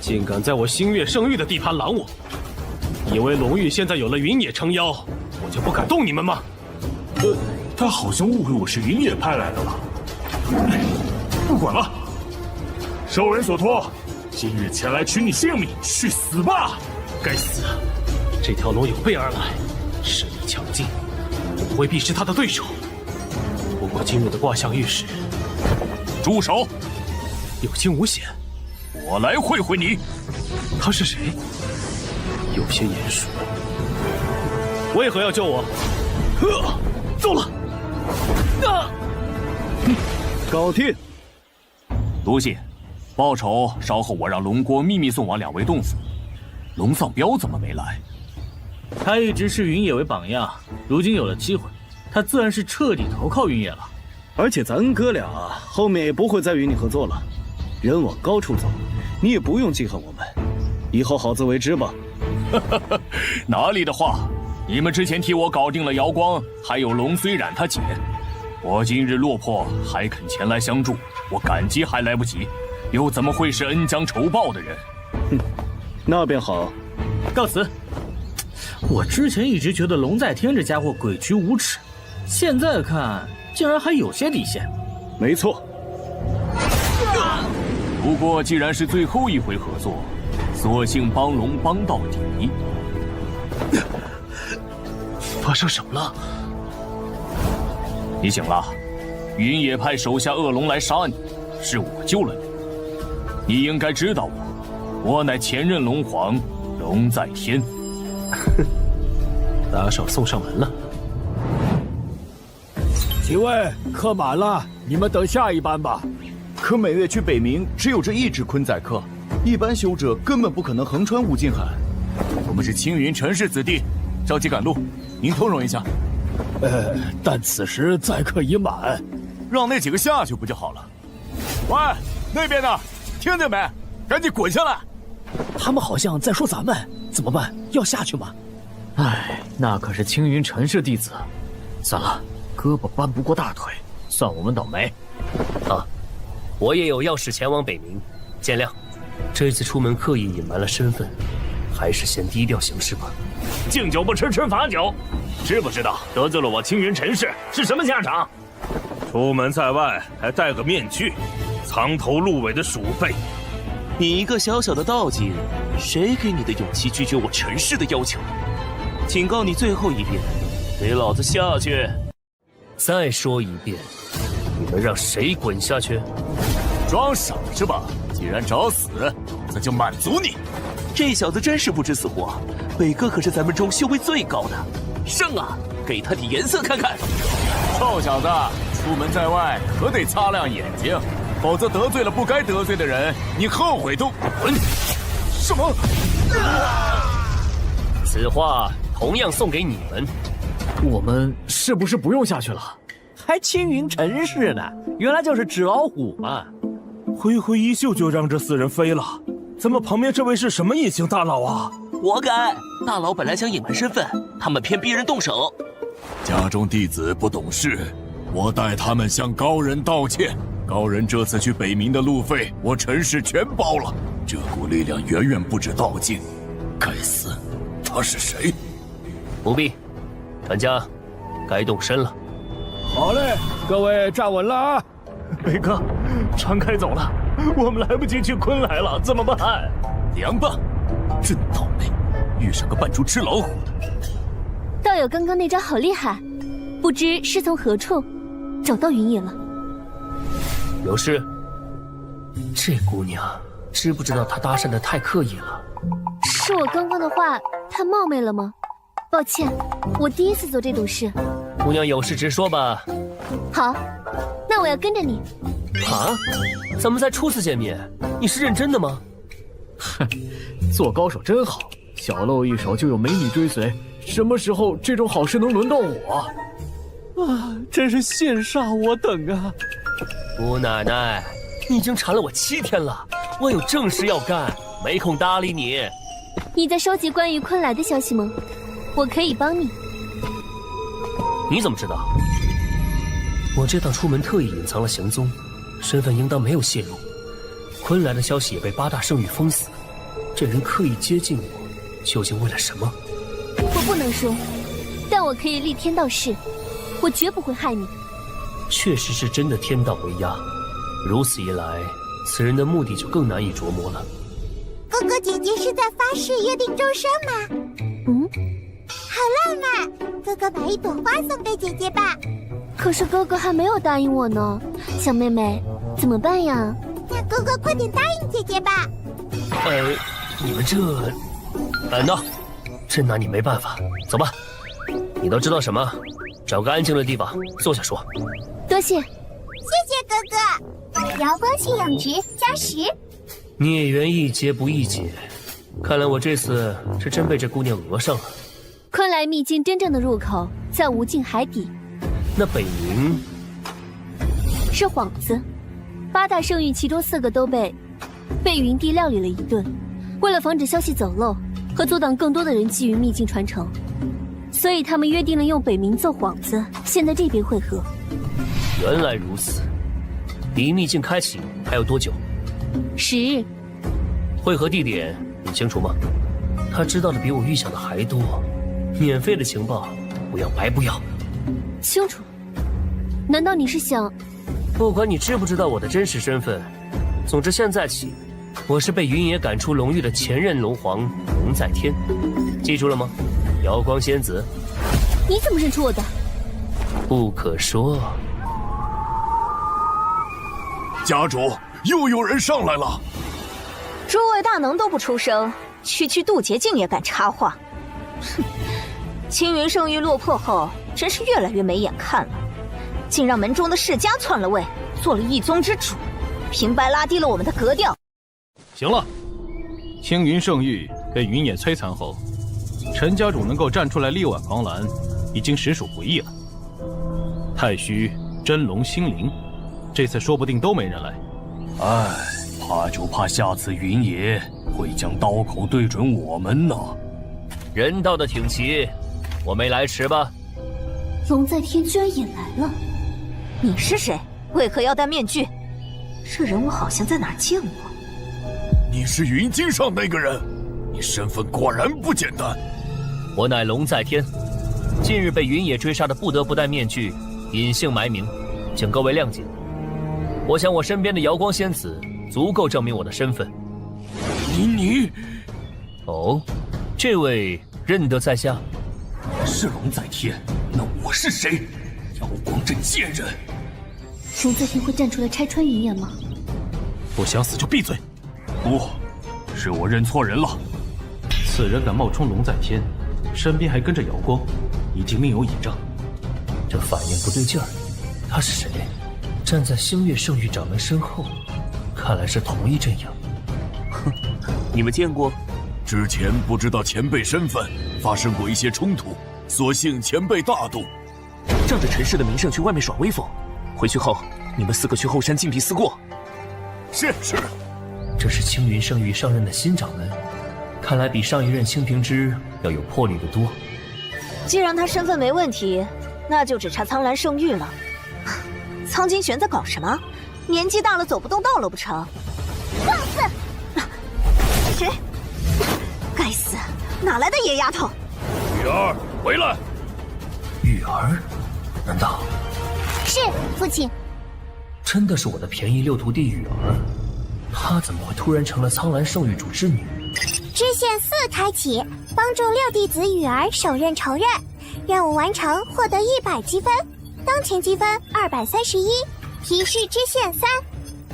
竟敢在我星月圣域的地盘拦我！以为龙域现在有了云野撑腰，我就不敢动你们吗？他好像误会我是云野派来的了。不管了，受人所托，今日前来取你性命，去死吧！该死！这条龙有备而来，实力强劲，我未必是他的对手。不过今日的卦象预示，住手！有惊无险。我来会会你。他是谁？有些眼熟。为何要救我？走了。搞定。多谢，报酬稍后我让龙国秘密送往2位冻死。龙丧彪怎么没来？他一直视云野为榜样，如今有了机会，他自然是彻底投靠云野了。而且咱哥俩后面也不会再与你合作了。人往高处走，你也不用记恨我们，以后好自为之吧。哪里的话，你们之前替我搞定了瑶光，还有龙虽然他姐，我今日落魄还肯前来相助，我感激还来不及，又怎么会是恩将仇报的人？哼，那便好，告辞。我之前一直觉得龙在天这家伙诡谲无耻，现在看竟然还有些底线。没错。不过既然是最后一回合作，索性帮龙帮到底。发生什么了？你醒了，云野派手下恶龙来杀你，是我救了你。你应该知道我乃前任龙皇龙在天。打手送上门了。几位，客满了，你们等下一班吧。可每月去北冥只有这1只昆仔客，一般修者根本不可能横穿无尽海。我们是青云陈氏子弟，着急赶路，您通融一下。但此时载客已满，让那几个下去不就好了？喂，那边的，听见没？赶紧滚下来！他们好像在说咱们，怎么办？要下去吗？唉，那可是青云陈氏弟子，算了，胳膊搬不过大腿，算我们倒霉。啊，我也有要事前往北冥，见谅。这次出门刻意隐瞒了身份，还是先低调行事吧。敬酒不吃吃罚酒，知不知道得罪了我青云陈氏是什么下场？出门在外还戴个面具，藏头露尾的鼠辈。你一个小小的道境，谁给你的勇气拒绝我陈氏的要求？警告你最后一遍，给老子下去！再说一遍，你们让谁滚下去？装傻是吧？既然找死，那就满足你。这小子真是不知死活，北哥可是咱们中修为最高的，胜啊！给他点颜色看看。臭小子，出门在外可得擦亮眼睛，否则得罪了不该得罪的人，你后悔都……什么？此话同样送给你们。我们是不是不用下去了？还青云陈氏呢，原来就是纸老虎嘛！挥挥衣袖就让这4人飞了，咱们旁边这位是什么隐形大佬啊？活该！大佬本来想隐瞒身份，他们偏逼人动手。家中弟子不懂事，我代他们向高人道歉。高人这次去北冥的路费，我陈氏全包了。这股力量远远不止道境，该死，他是谁？不必，传家，该动身了。好嘞，各位站稳了啊！北哥，船开走了，我们来不及去昆来了，怎么办？凉拌，真倒霉，遇上个扮猪吃老虎的。道友刚刚那招好厉害，不知是从何处找到云野了？有事？这姑娘知不知道她搭讪的太刻意了？是我刚刚的话太冒昧了吗？抱歉，我第一次做这种事。姑娘有事直说吧。好，那我要跟着你。啊？咱们才初次见面，你是认真的吗？哼，做高手真好，小露一手就有美女追随，什么时候这种好事能轮到我？啊，真是羡煞我等啊！姑奶奶，你已经缠了我7天了，我有正事要干，没空搭理你。你在收集关于昆来的消息吗？我可以帮你。你怎么知道？我这趟出门特意隐藏了行踪，身份应当没有泄露。昆来的消息也被8大圣域封死，这人刻意接近我，究竟为了什么？我不能说，但我可以立天道誓，我绝不会害你。确实是真的天道为压，如此一来，此人的目的就更难以琢磨了。哥哥姐姐是在发誓约定终身吗？好浪漫！哥哥把一朵花送给姐姐吧。可是哥哥还没有答应我呢，小妹妹怎么办呀？那哥哥快点答应姐姐吧。你们这……那真拿你没办法。走吧，你都知道什么？找个安静的地方坐下说。多谢。谢谢哥哥。瑶光信仰值加10。孽缘易结不易解，看来我这次是真被这姑娘讹上了。昆来秘境真正的入口在无尽海底。那北冥是幌子，8大圣域其中4个都被云帝料理了一顿。为了防止消息走漏和阻挡更多的人觊觎秘境传承，所以他们约定了用北冥做幌子，先在这边会合。原来如此，离秘境开启还有多久？10日。会合地点你清楚吗？他知道的比我预想的还多，免费的情报不要白不要。清楚。难道你是想……不管你知不知道我的真实身份，总之现在起，我是被云野赶出龙域的前任龙皇龙在天，记住了吗？瑶光仙子。你怎么认出我的？不可说。家主，又有人上来了。诸位大能都不出声，区区渡劫境也敢插话？哼！青云圣域落魄后，真是越来越没眼看了，竟让门中的世家篡了位，做了一宗之主，平白拉低了我们的格调。行了，青云圣域被云野摧残后，陈家主能够站出来力挽狂澜，已经实属不易了。太虚、真龙、星灵，这次说不定都没人来。唉，怕就怕下次云野会将刀口对准我们呢。人道的挺齐，我没来迟吧？龙在天居然也来了。你是谁？为何要戴面具？这人我好像在哪儿见过。你是云经上那个人，你身份果然不简单。我乃龙在天，近日被云野追杀的，不得不戴面具，隐姓埋名，请各位谅解。我想我身边的瑶光仙子足够证明我的身份。你……哦，这位认得在下？是龙在天，那我是谁？瑶光这贱人！龙在天会站出来拆穿云野吗？不想死就闭嘴！不，是我认错人了。此人敢冒充龙在天，身边还跟着瑶光，一定另有倚仗。这反应不对劲儿，他是谁？站在星月圣域掌门身后，看来是同一阵营。哼，你们见过？之前不知道前辈身份，发生过一些冲突，所幸前辈大度。仗着陈氏的名声去外面耍威风，回去后你们4个去后山静闭思过。是。这是青云圣域上任的新掌门，看来比上一任清平之要有魄力得多。既然他身份没问题，那就只差苍兰圣域了。苍金玄在搞什么？年纪大了走不动道了不成？放肆！谁？该死，哪来的野丫头？玉儿，回来！玉儿？难道是父亲？真的是我的便宜六徒弟玉儿？她怎么会突然成了苍兰圣域主之女？支线4开启，帮助6弟子羽儿手刃仇刃，任务完成获得100积分，当前积分231。提示支线3，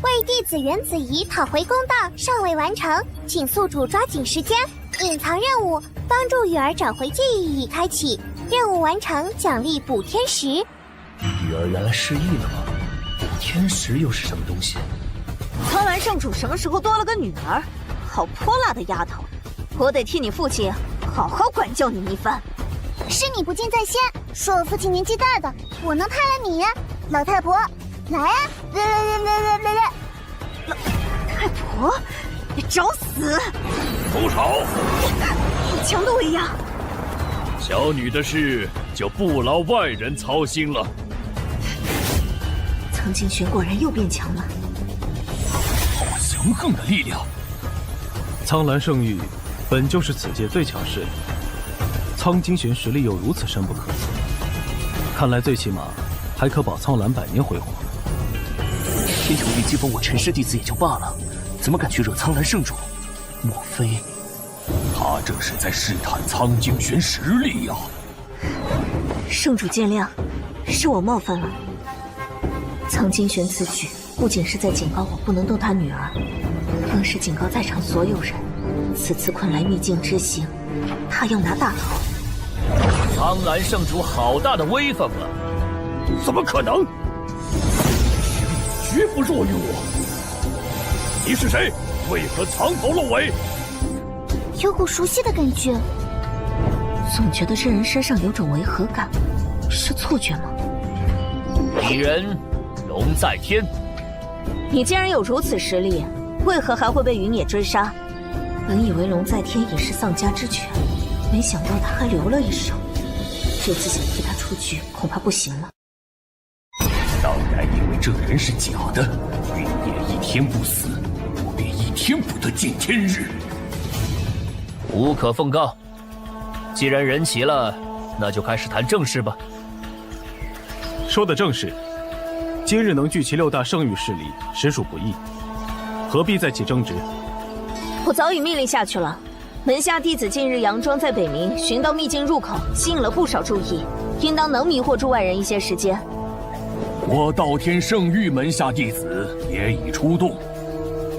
为弟子原子怡讨回公道尚未完成，请宿主抓紧时间。隐藏任务，帮助羽儿找回记忆已开启，任务完成奖励补天石。玉儿原来失忆了吗？补天石又是什么东西？苍兰圣主什么时候多了个女儿？好泼辣的丫头！我得替你父亲好好管教你一番。是你不敬在先，说我父亲年纪大的，我能派了你？老太婆，来啊！来！老太婆，你找死！住手！好强的威压！小女的事就不劳外人操心了。苍金玄果然又变强了，好雄横的力量！苍兰圣域本就是此界最强势力，苍金玄实力又如此深不可测，看来最起码还可保苍兰100年辉煌。天穹域击封我陈氏弟子也就罢了，怎么敢去惹苍兰圣主？莫非他这是在试探苍金玄实力呀？圣主见谅，是我冒犯了。苍金玄此举不仅是在警告我不能动他女儿，更是警告在场所有人，此次昆来秘境之行，他要拿大头。苍兰圣主好大的威风啊！怎么可能？绝不弱于我！你是谁？为何藏头露尾？有股熟悉的感觉，总觉得这人身上有种违和感，是错觉吗？敌人龙在天。你既然有如此实力，为何还会被云野追杀？本以为龙在天已是丧家之犬，没想到他还留了一手。这次想替他出局，恐怕不行了。当然，因为这人是假的，云野一天不死，我便一天不得见天日。无可奉告。既然人齐了，那就开始谈正事吧。说的正是，今日能聚齐6大圣域势力，实属不易，何必再起争执？我早已命令下去了。门下弟子近日佯装在北冥寻到秘境入口，吸引了不少注意，应当能迷惑住外人一些时间。我道天圣域门下弟子也已出动，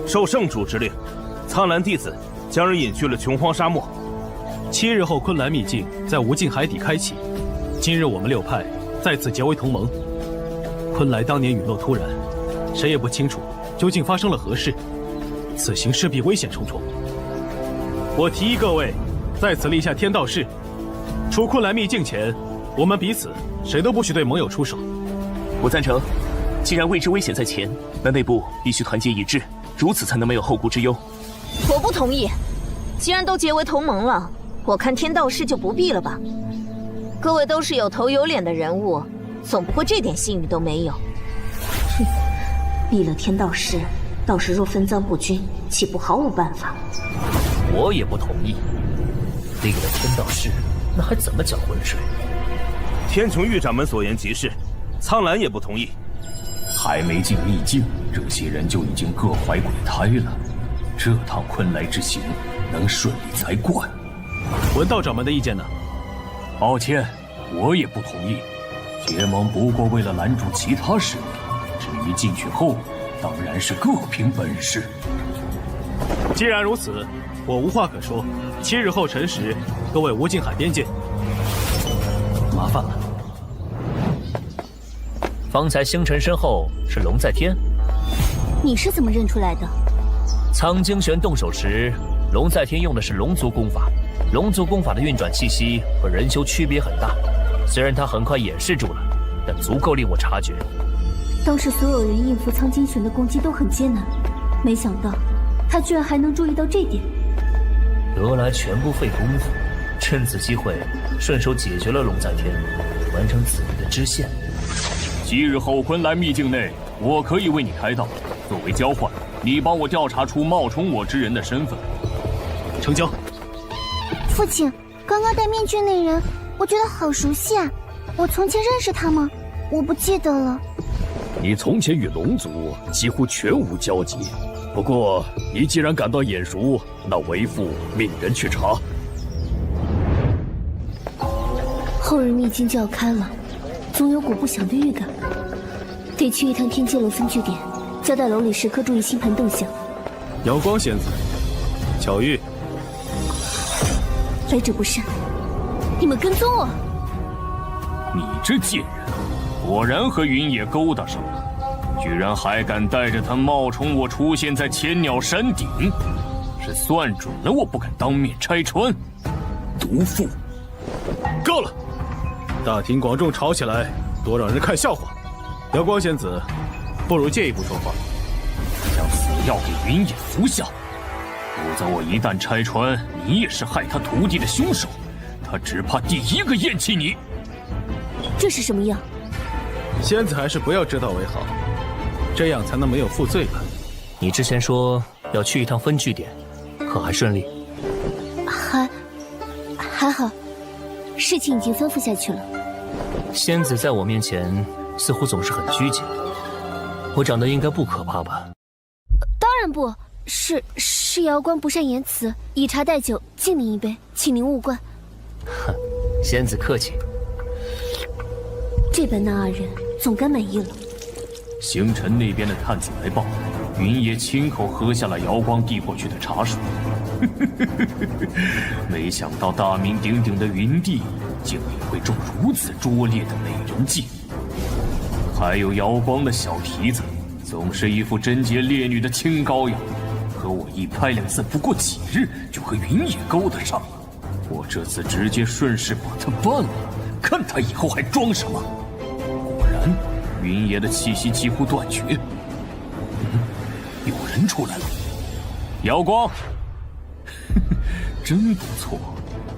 受圣主之令，苍兰弟子将人引去了琼荒沙漠。7日后，昆兰秘境在无尽海底开启。今日我们6派再次结为同盟。昆来当年陨落突然，谁也不清楚究竟发生了何事，此行势必危险重重。我提议各位在此立下天道誓，出昆兰秘境前，我们彼此谁都不许对盟友出手。我赞成。既然未知危险在前，那内部必须团结一致，如此才能没有后顾之忧。我不同意。既然都结为同盟了，我看天道誓就不必了吧。各位都是有头有脸的人物，总不会这点信誉都没有。哼，立了天道誓，到时若分赃不均，岂不毫无办法？我也不同意。立了天道誓，那还怎么搅浑水？天穹域掌门所言极是，苍兰也不同意。还没进秘境，这些人就已经各怀鬼胎了。这趟昆来之行能顺利才怪。文道掌门的意见呢？抱歉，我也不同意。结盟不过为了拦住其他势力，至于进去后，当然是各凭本事。既然如此，我无话可说。7日后辰时，各位无尽海边见。麻烦了。方才星辰身后是龙在天，你是怎么认出来的？苍经玄动手时，龙在天用的是龙族功法，龙族功法的运转气息和人修区别很大，虽然他很快掩饰住了，但足够令我察觉。当时所有人应付苍金玄的攻击都很艰难，没想到他居然还能注意到这点。得来全不费功夫，趁此机会顺手解决了龙在天，完成子民的支线。即日后坤来秘境内，我可以为你开道，作为交换，你帮我调查出冒充我之人的身份。成交。父亲，刚刚戴面具那人，我觉得好熟悉啊！我从前认识他吗？我不记得了。你从前与龙族几乎全无交集，不过你既然感到眼熟，那为父命人去查。后日秘境就要开了，总有股不祥的预感，得去一趟天阶楼分据点，交代楼里时刻注意星盘动向。瑶光仙子，巧遇。来者不善，你们跟踪我！你这贱人，果然和云野勾搭上了，居然还敢带着他冒充我出现在千鸟山顶，是算准了我不敢当面拆穿。毒妇！够了！大庭广众吵起来，多让人看笑话。瑶光仙子，不如借一步说话。将死药给云野服下，否则我一旦拆穿你也是害他徒弟的凶手，他只怕第一个厌弃你。这是什么药？仙子还是不要知道为好，这样才能没有负罪感。你之前说要去一趟分据点，可还顺利？还好，事情已经吩咐下去了。仙子在我面前似乎总是很拘谨，我长得应该不可怕吧？当然不是，瑶光不善言辞，以茶代酒，敬您一杯，请您勿怪。哼，仙子客气。这般那二人总该满意了。星辰那边的探子来报，云爷亲口喝下了瑶光递过去的茶水。没想到大名鼎鼎的云帝，竟也会中如此拙劣的美人计。还有瑶光的小蹄子，总是一副贞洁烈女的清高样，和我一拍两散不过几日，就和云野勾搭上了。我这次直接顺势把他办了，看他以后还装什么。果然，云野的气息几乎断绝。有人出来了，瑶光，真不错，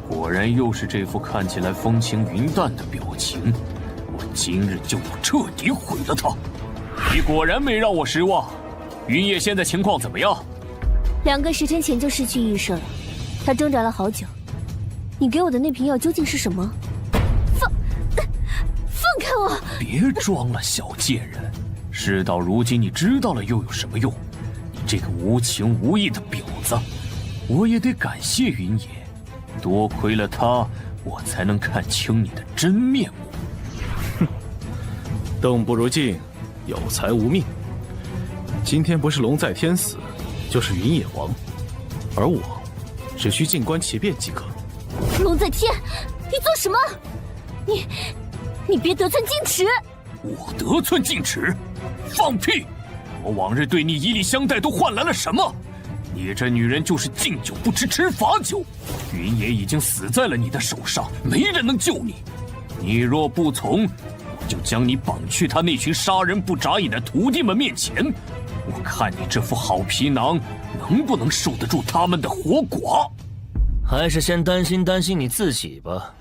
果然又是这副看起来风轻云淡的表情。我今日就要彻底毁了他。你果然没让我失望。云野现在情况怎么样？2个时辰前就失去意识了，他挣扎了好久。你给我的那瓶药究竟是什么？放开我！别装了，小贱人！事到如今，你知道了又有什么用？你这个无情无义的婊子！我也得感谢云野，多亏了他，我才能看清你的真面目。哼，动不如静，有才无命。今天不是龙在天死，就是云野亡，而我只需静观其变即可。龙在天，你做什么？你别得寸进尺！我得寸进尺？放屁！我往日对你以礼相待都换来了什么？你这女人就是敬酒不吃吃罚酒，云野已经死在了你的手上，没人能救你。你若不从，我就将你绑去他那群杀人不眨眼的徒弟们面前，我看你这副好皮囊能不能受得住他们的活剐。还是先担心你自己吧。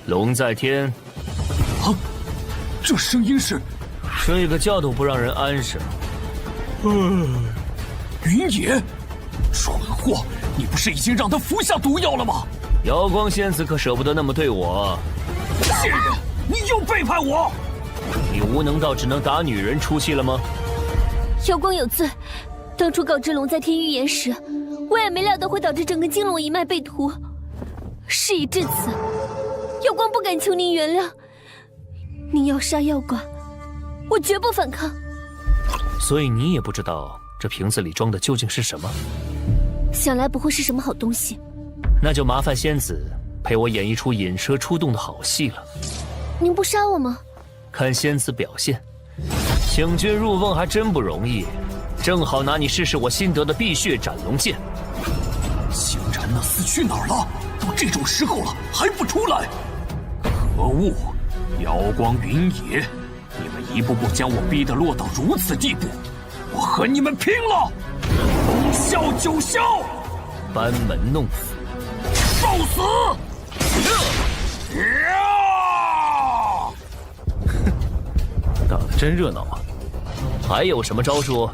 龙在天，啊，这声音是……睡个觉都不让人安生。云野，蠢货，你不是已经让他服下毒药了吗？瑶光仙子可舍不得那么对我。贱人，你又背叛我！你无能到只能打女人出气了吗？瑶光有罪，当初告知龙在天预言时，我也没料到会导致整个金龙一脉被屠。事已至此，瑶光不敢求您原谅。您要杀要剐，我绝不反抗。所以你也不知道这瓶子里装的究竟是什么？想来不会是什么好东西。那就麻烦仙子陪我演一出引蛇出洞的好戏了。您不杀我吗？看仙子表现，请君入瓮还真不容易，正好拿你试试我新得的碧血斩龙剑。星辰那厮去哪儿了？都这种时候了还不出来？可恶！瑶光云野，你们一步步将我逼得落到如此地步，我和你们拼了！9笑9笑，班门弄斧，受死！打得真热闹啊！还有什么招数？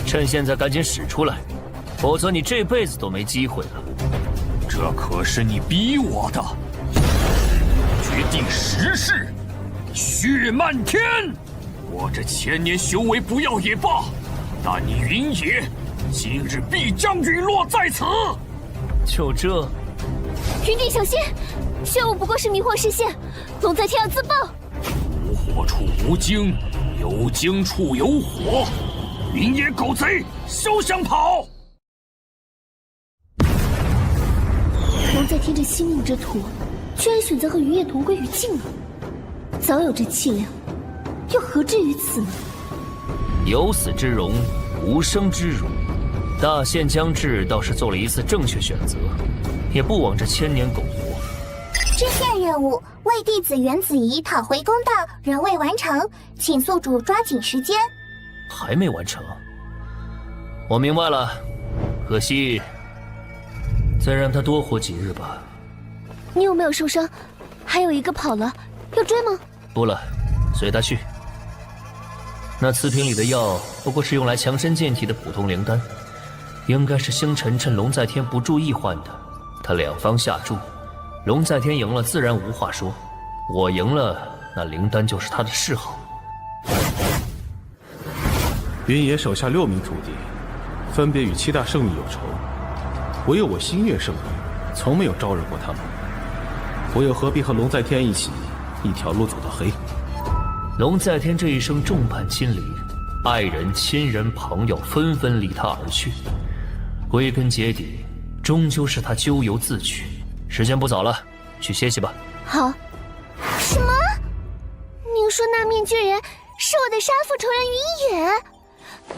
趁现在赶紧使出来，否则你这辈子都没机会了。这可是你逼我的！决定时势，血漫天！我这千年修为不要也罢，但你云野，今日必将陨落在此！就这？云帝小心，玄武不过是迷惑视线，龙在天要自爆。无火处无精，有精处有火。云野狗贼，休想跑！龙在天这息命之徒，居然选择和云野同归于尽了。早有这气量，又何至于此呢？有死之荣，无生之辱。大限将至，倒是做了一次正确选择，也不枉这千年苟活。支线任务：为弟子袁子怡讨回公道，仍未完成，请宿主抓紧时间。还没完成？我明白了，可惜，再让他多活几日吧。你有没有受伤？还有一个跑了，要追吗？不了，随他去。那瓷瓶里的药不过是用来强身健体的普通灵丹，应该是星辰趁龙在天不注意换的。他两方下注，龙在天赢了自然无话说，我赢了，那灵丹就是他的嗜好。云野手下6名徒弟，分别与7大圣域有仇，唯有我星月圣域从没有招惹过他们，我又何必和龙在天一起一条路走到黑？龙在天这一生众叛亲离，爱人、亲人、朋友纷纷离他而去，归根结底，终究是他咎由自取。时间不早了，去歇息吧。好。什么？您说那面具人是我的杀父仇人云野？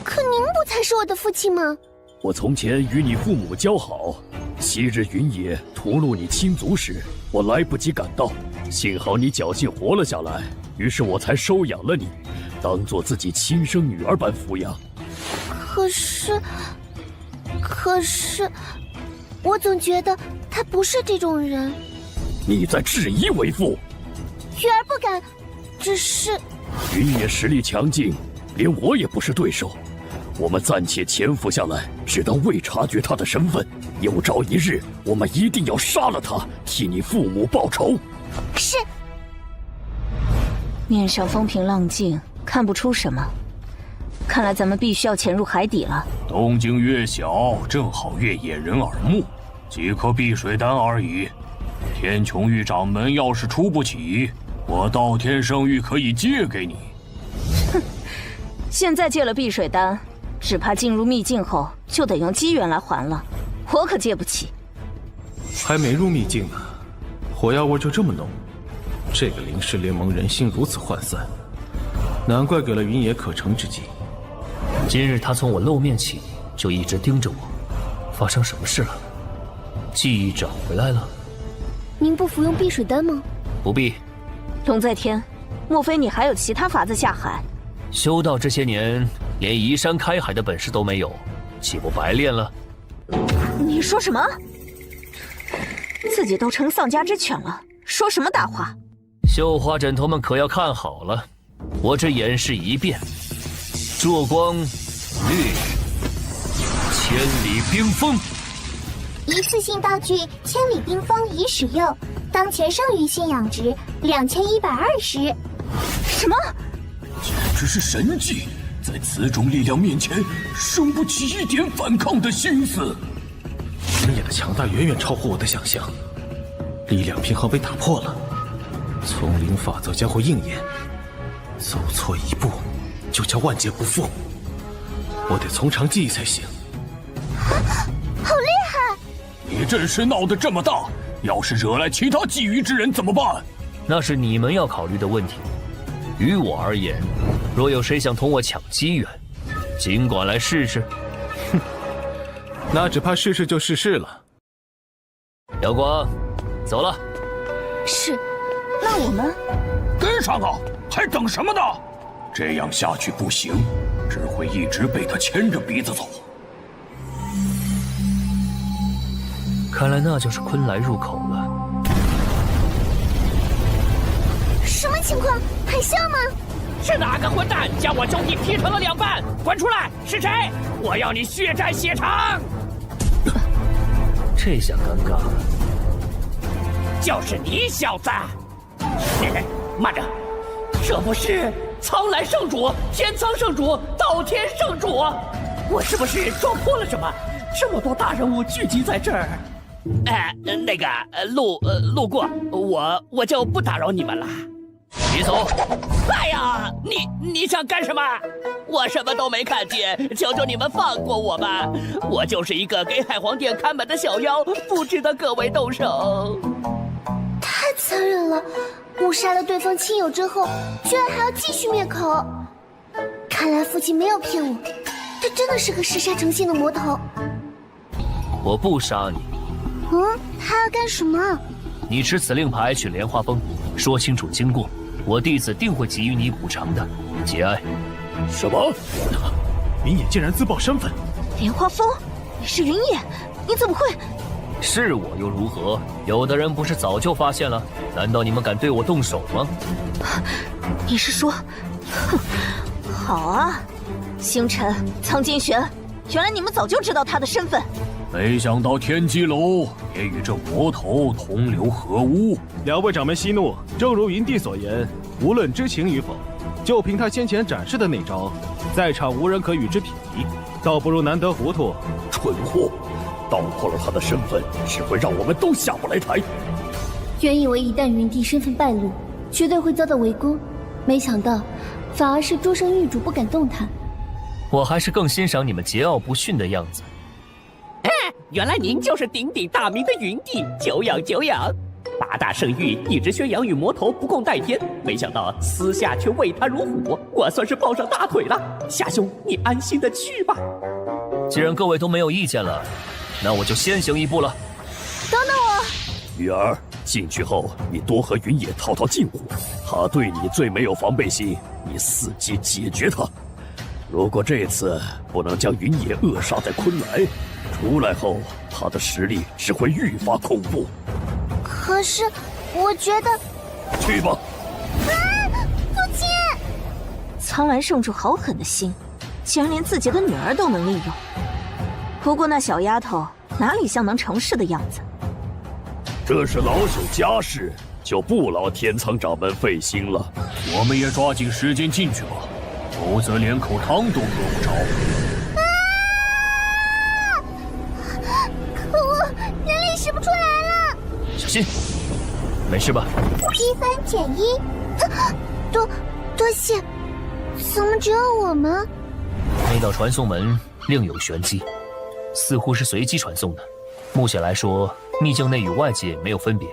可您不才是我的父亲吗？我从前与你父母交好，昔日云野屠戮你亲族时，我来不及赶到，幸好你侥幸活了下来，于是我才收养了你，当做自己亲生女儿般抚养。可是，我总觉得他不是这种人。你在质疑为父？鱼儿不敢，只是云野实力强劲，连我也不是对手。我们暂且潜伏下来，只当未察觉他的身份。有朝一日，我们一定要杀了他，替你父母报仇。是。面上风平浪静，看不出什么。看来咱们必须要潜入海底了。动静越小，正好越掩人耳目，几颗避水丹而已。天穹域掌门要是出不起，我道天圣域可以借给你。哼，现在借了避水丹，只怕进入秘境后就得用机缘来还了，我可借不起。还没入秘境呢，火药味就这么浓。这个灵氏联盟人心如此涣散，难怪给了云野可乘之机。今日他从我露面起就一直盯着我，发生什么事了？记忆找回来了？您不服用避水丹吗？不必。龙在天，莫非你还有其他法子下海？修道这些年，连移山开海的本事都没有，岂不白练了？你说什么？自己都成丧家之犬了，说什么大话？绣花枕头们可要看好了，我这演示一变，灼光掠千里冰封。一次性道具千里冰封已使用，当前剩余信仰值2120。什么？简直是神迹！在此种力量面前，生不起一点反抗的心思。云野的强大远远超乎我的想象，力量平衡被打破了，丛林法则将会应验，走错一步就将万劫不复。我得从长计议才行。好厉害！你阵势闹得这么大，要是惹来其他觊觎之人怎么办？那是你们要考虑的问题。于我而言，若有谁想同我抢机缘，尽管来试试。哼，那只怕试试就试试了。瑶光，走了。是，那我们跟上啊！还等什么呢？这样下去不行，只会一直被他牵着鼻子走。看来那就是昆来入口了。什么情况？海啸吗？是哪个混蛋将我兄弟劈成了2半？滚出来！是谁？我要你血债血偿！这下尴尬了。就是你小子！慢着，这不是苍蓝圣主、天苍圣主、道天圣主？我是不是撞破了什么？这么多大人物聚集在这儿。路过，我就不打扰你们了。别走！哎呀，你想干什么？我什么都没看见，求求你们放过我吧！我就是一个给海皇殿看门的小妖，不值得各位动手。太残忍了！误杀了对方亲友之后，居然还要继续灭口。看来父亲没有骗我，他真的是个嗜杀成性的魔头。我不杀你。他要干什么？你持此令牌去莲花峰，说清楚经过，我弟子定会给予你补偿的。节哀。什么？云野竟然自曝身份！莲花峰，你是云野？你怎么会？是我又如何？有的人不是早就发现了？难道你们敢对我动手吗？你是说，哼，好啊，星辰、苍金玄，原来你们早就知道他的身份。没想到天机楼也与这魔头同流合污。2位掌门息怒，正如云帝所言，无论知情与否，就凭他先前展示的那招，在场无人可与之匹敌，倒不如难得糊涂。蠢货，道破了他的身份，只会让我们都下不来台。原以为一旦云帝身份败露，绝对会遭到围攻，没想到反而是诸圣域主不敢动弹。我还是更欣赏你们桀骜不驯的样子。原来您就是鼎鼎大名的云帝，久仰久仰。8大圣域一直宣扬与魔头不共戴天，没想到私下却畏他如虎，我算是抱上大腿了。夏兄，你安心的去吧。既然各位都没有意见了，那我就先行一步了。等等我，玉儿，进去后你多和云野套套近乎，他对你最没有防备心，你伺机解决他。如果这次不能将云野扼杀在昆来，出来后他的实力只会愈发恐怖。可是我觉得……去吧。父亲！苍蓝圣主好狠的心，竟然连自己的女儿都能利用。不过那小丫头哪里像能成事的样子？这是老朽家事，就不劳天苍掌门费心了。我们也抓紧时间进去吧，否则连口汤都喝不着。可恶，人力使不出来了！小心，没事吧？一番减一，多谢。怎么只有我们？那道传送门另有玄机，似乎是随机传送的。目前来说，秘境内与外界没有分别。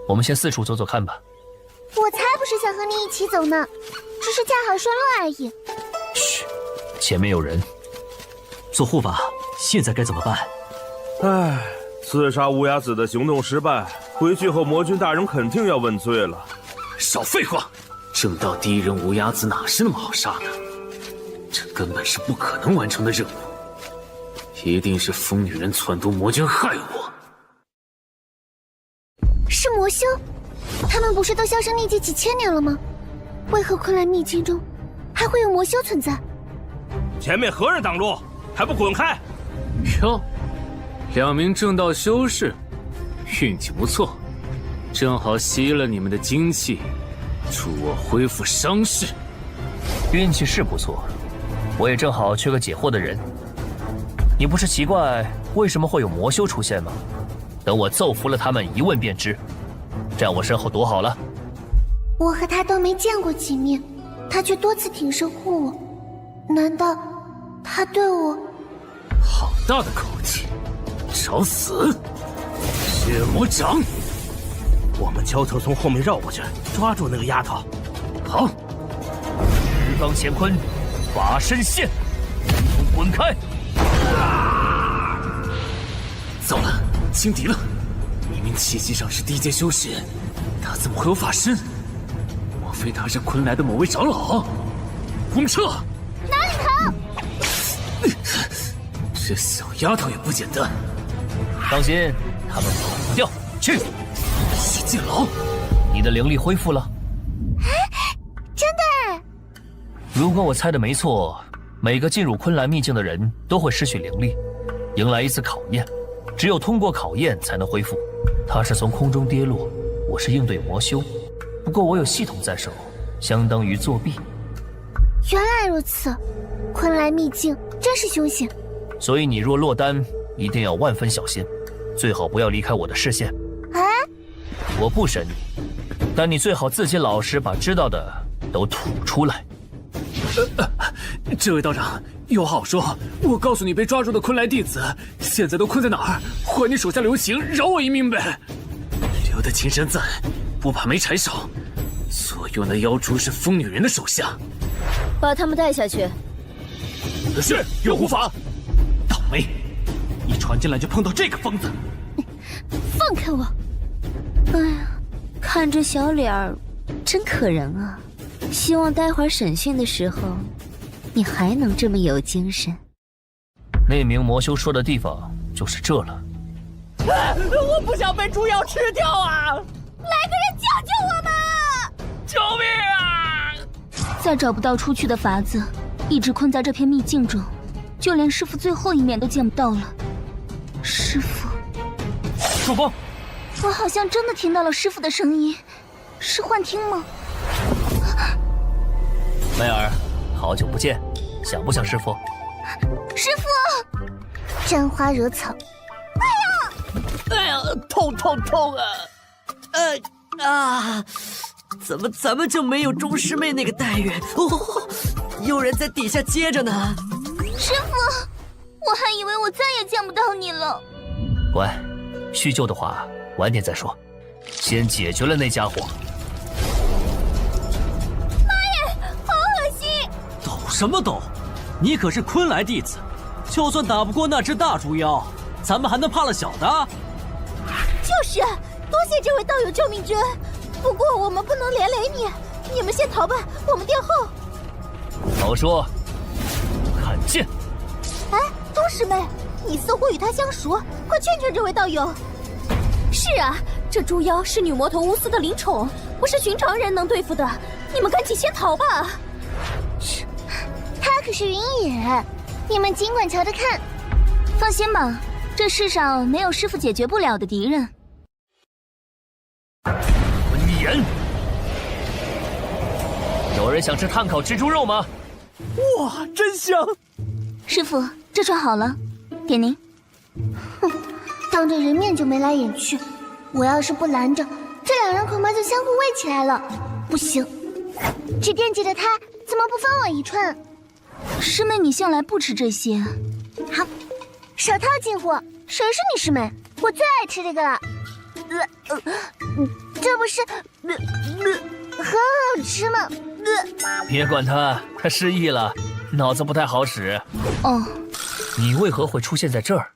我们先四处走走看吧。我才不是想和你一起走呢，只是恰好顺路而已。嘘，前面有人。做护法，现在该怎么办？唉，刺杀乌鸦子的行动失败，回去后魔君大人肯定要问罪了。少废话！正道第一人无崖子哪是那么好杀的？这根本是不可能完成的任务，一定是疯女人撺掇魔君害我。是魔修，他们不是都销声匿迹几千年了吗？为何昆仑秘境中还会有魔修存在？前面何人挡路？还不滚开！哟，2名正道修士，运气不错，正好吸了你们的精气，助我恢复伤势。运气是不错，我也正好缺个解惑的人。你不是奇怪为什么会有魔修出现吗？等我揍服了他们，一问便知。站我身后躲好了。我和他都没见过几面，他却多次挺身护我，难道他对我……好大的口气，找死！血魔掌！我们悄悄从后面绕过去，抓住那个丫头。好，日罡乾坤，法身现，滚开！糟了，轻敌了！明明气息上是低阶修士，他怎么会有法身？莫非他是昆来的某位长老？轰撤！哪里疼？这小丫头也不简单。放心，他们跑不掉。去，谢剑牢，你的灵力恢复了。真的？如果我猜的没错，每个进入昆兰秘境的人都会失去灵力，迎来一次考验，只有通过考验才能恢复。他是从空中跌落，我是应对魔修，不过我有系统在手，相当于作弊。原来如此，昆来秘境真是凶险。所以你若落单，一定要万分小心，最好不要离开我的视线。啊？我不审你，但你最好自己老实把知道的都吐出来。这位道长，有好说。我告诉你，被抓住的昆来弟子现在都困在哪儿？还你手下留情，饶我一命呗！留得青山在，不怕没柴烧。左右那妖蛛是疯女人的手下，把他们带下去。是月护法。倒霉，一传进来就碰到这个疯子。放开我！哎呀，看这小脸儿，真可人啊！希望待会儿审讯的时候，你还能这么有精神。那名魔修说的地方就是这了。我不想被猪妖吃掉啊！来个人救救我们！救命啊！再找不到出去的法子，一直困在这片秘境中，就连师父最后一面都见不到了。师父，主公，我好像真的听到了师父的声音，是幻听吗？梅儿，好久不见，想不想师父？师父，沾花惹草。哎呀，痛啊！怎么咱们就没有钟师妹那个待遇？哦，有人在底下接着呢。师父，我还以为我再也见不到你了。乖，叙旧的话晚点再说，先解决了那家伙。妈耶，好恶心！抖什么抖？你可是昆来弟子，就算打不过那只大猪妖，咱们还能怕了小的？就是，多谢这位道友救命之恩。不过我们不能连累你，你们先逃吧，我们殿后。好说，看剑。哎，钟师妹，你似乎与他相熟，快劝劝这位道友。是啊，这猪妖是女魔头乌斯的灵宠，不是寻常人能对付的。你们赶紧先逃吧。是，他可是云野，你们尽管瞧着看。放心吧，这世上没有师父解决不了的敌人。闻言，有人想吃炭烤蜘蛛肉吗？哇，真香！师父，这串好了，给您。哼，当着人面就眉来眼去，我要是不拦着，这两人恐怕就相互喂起来了。不行，只惦记着他，怎么不分我一串？师妹，你向来不吃这些。好，少套近乎，谁是你师妹？我最爱吃这个了。这不是很好吃吗？别管他，他失忆了，脑子不太好使。哦，你为何会出现在这儿？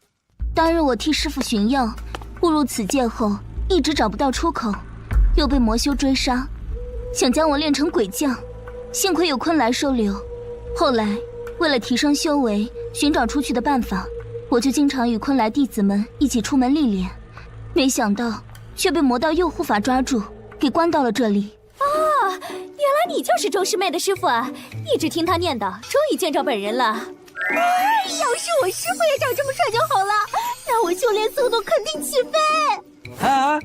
当日我替师父寻药，误入此界后，一直找不到出口，又被魔修追杀，想将我练成鬼将，幸亏有昆来收留。后来为了提升修为，寻找出去的办法，我就经常与昆来弟子们一起出门历练，没想到却被魔道诱护法抓住，给关到了这里。啊，原来你就是周师妹的师傅啊！一直听她念叨，终于见着本人了。要是我师傅也长这么帅就好了，那我修炼速度肯定起飞。哎，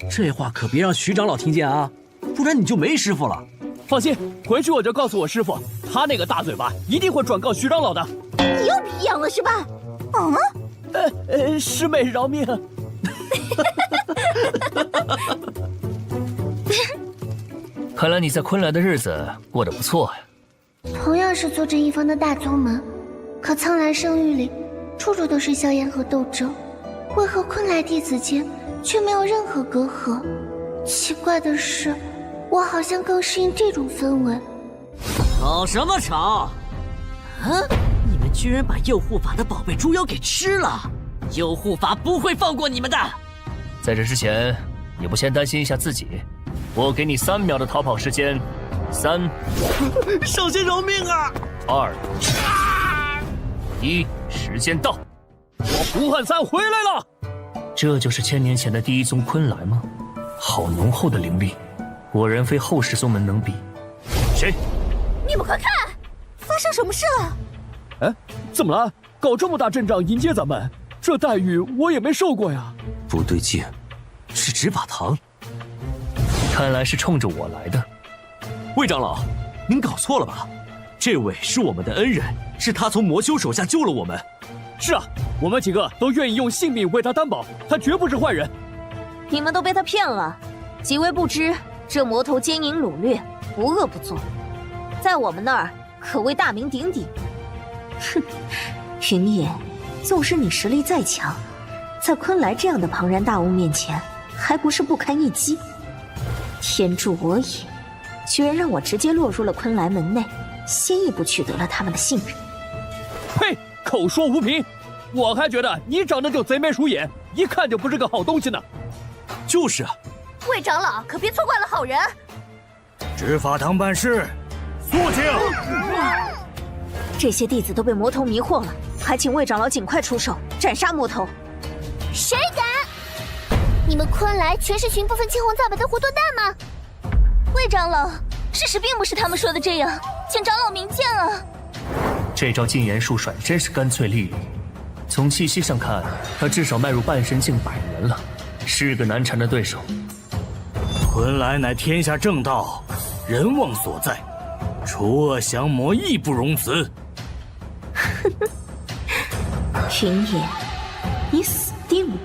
这话可别让徐长老听见啊，不然你就没师傅了。放心，回去我就告诉我师傅，他那个大嘴巴一定会转告徐长老的。你又皮痒了是吧？师妹饶命！看来你在昆来的日子过得不错呀。同样是坐镇一方的大宗门，可苍兰圣域里处处都是硝烟和斗争，为何昆来弟子间却没有任何隔阂？奇怪的是，我好像更适应这种氛围。吵什么吵？啊！你们居然把诱护法的宝贝猪妖给吃了！诱护法不会放过你们的！在这之前，你不先担心一下自己？我给你3秒的逃跑时间，3，少先饶命啊！2，1，时间到！我胡汉三回来了！这就是1000年前的第一宗昆来吗？好浓厚的灵力，果然非后世宗门能比。谁？你们快看，发生什么事了？哎，怎么了？搞这么大阵仗迎接咱们，这待遇我也没受过呀！不对劲，是执法堂。看来是冲着我来的。魏长老，您搞错了吧？这位是我们的恩人，是他从魔修手下救了我们。是啊，我们几个都愿意用性命为他担保，他绝不是坏人。你们都被他骗了，几位不知这魔头奸淫掳掠，无恶不作，在我们那儿可谓大名鼎鼎。哼，云野，纵使你实力再强，在昆来这样的庞然大物面前，还不是不堪一击？天助我也，居然让我直接落入了昆来门内，先一步取得了他们的信任。呸！口说无凭，我还觉得你长得就贼眉鼠眼，一看就不是个好东西呢。就是啊，魏长老可别错怪了好人。执法堂办事，肃静。这些弟子都被魔头迷惑了，还请魏长老尽快出手斩杀魔头。谁敢？你们昆来全是群不分青红皂白的糊涂蛋吗？魏长老，事实并不是他们说的这样，请长老明鉴啊！这招禁言术甩的真是干脆利落，从气息上看，他至少迈入半神境100年了，是个难缠的对手。昆来乃天下正道，人望所在，除恶降魔义不容辞。云野，你死定了！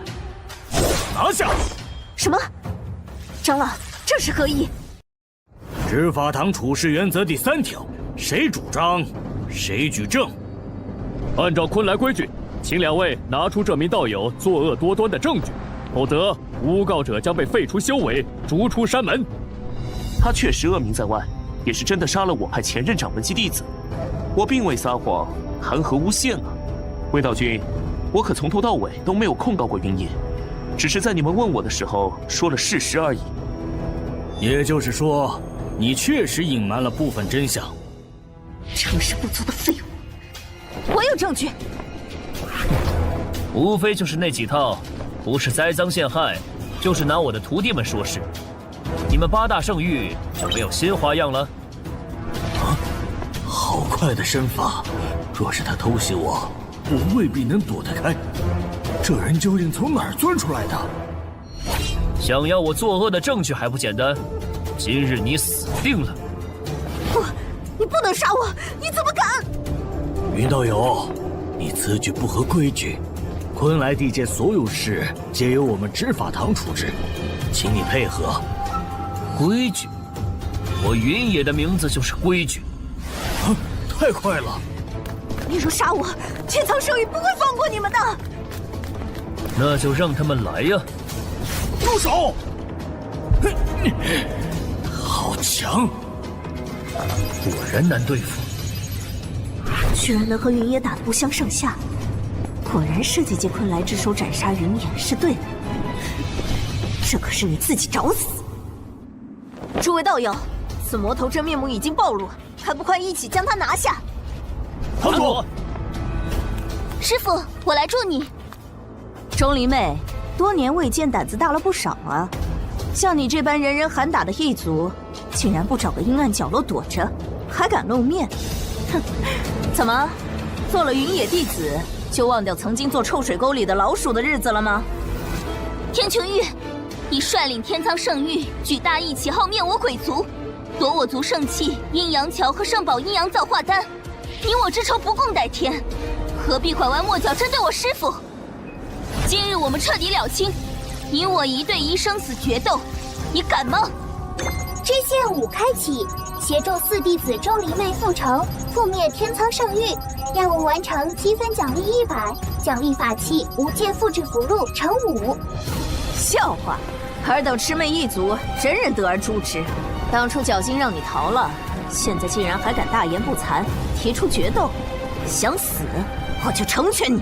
拿下！什么？长老，这是何意？执法堂处事原则第3条，谁主张，谁举证。按照昆来规矩，请2位拿出这名道友作恶多端的证据，否则诬告者将被废除修为，逐出山门。他确实恶名在外，也是真的杀了我派前任掌门级弟子，我并未撒谎，谈何诬陷啊？魏道君，我可从头到尾都没有控告过云野，只是在你们问我的时候说了事实而已。也就是说，你确实隐瞒了部分真相。成事不足的废物！我有证据。无非就是那几套，不是栽赃陷害，就是拿我的徒弟们说事。你们8大圣域就没有新花样了？好快的身法，若是他偷袭我，我未必能躲得开。这人究竟从哪儿钻出来的？想要我作恶的证据还不简单？今日你死定了！不，你不能杀我！你怎么敢？云道友，你此举不合规矩。昆来地界所有事皆由我们执法堂处置，请你配合。规矩？我云野的名字就是规矩。太快了！你若杀我，天苍圣域不会放过你们的。那就让他们来呀！住手！好强！果然难对付。居然能和云野打得不相上下，果然设计借昆来之手斩杀云野是对的。这可是你自己找死！诸位道友，此魔头真面目已经暴露，还不快一起将他拿下！堂主，师傅，我来助你。钟离妹，多年未见，胆子大了不少啊！像你这般人人喊打的异族，竟然不找个阴暗角落躲着，还敢露面？哼！怎么，做了云野弟子，就忘掉曾经做臭水沟里的老鼠的日子了吗？天穹玉，你率领天苍圣域举大义旗号灭我鬼族，夺我族圣器阴阳桥和圣宝阴阳造化丹，你我之仇不共戴天，何必拐弯抹角针对我师父？今日我们彻底了清，你我1对1生死决斗，你敢吗？支线5开启，协助4弟子钟离妹复仇，覆灭天苍圣域。任务完成，积分奖励100，奖励法器无界复制符箓乘5。笑话！尔等魑魅一族人人得而诛之。当初侥幸让你逃了，现在竟然还敢大言不惭，提出决斗，想死我就成全你。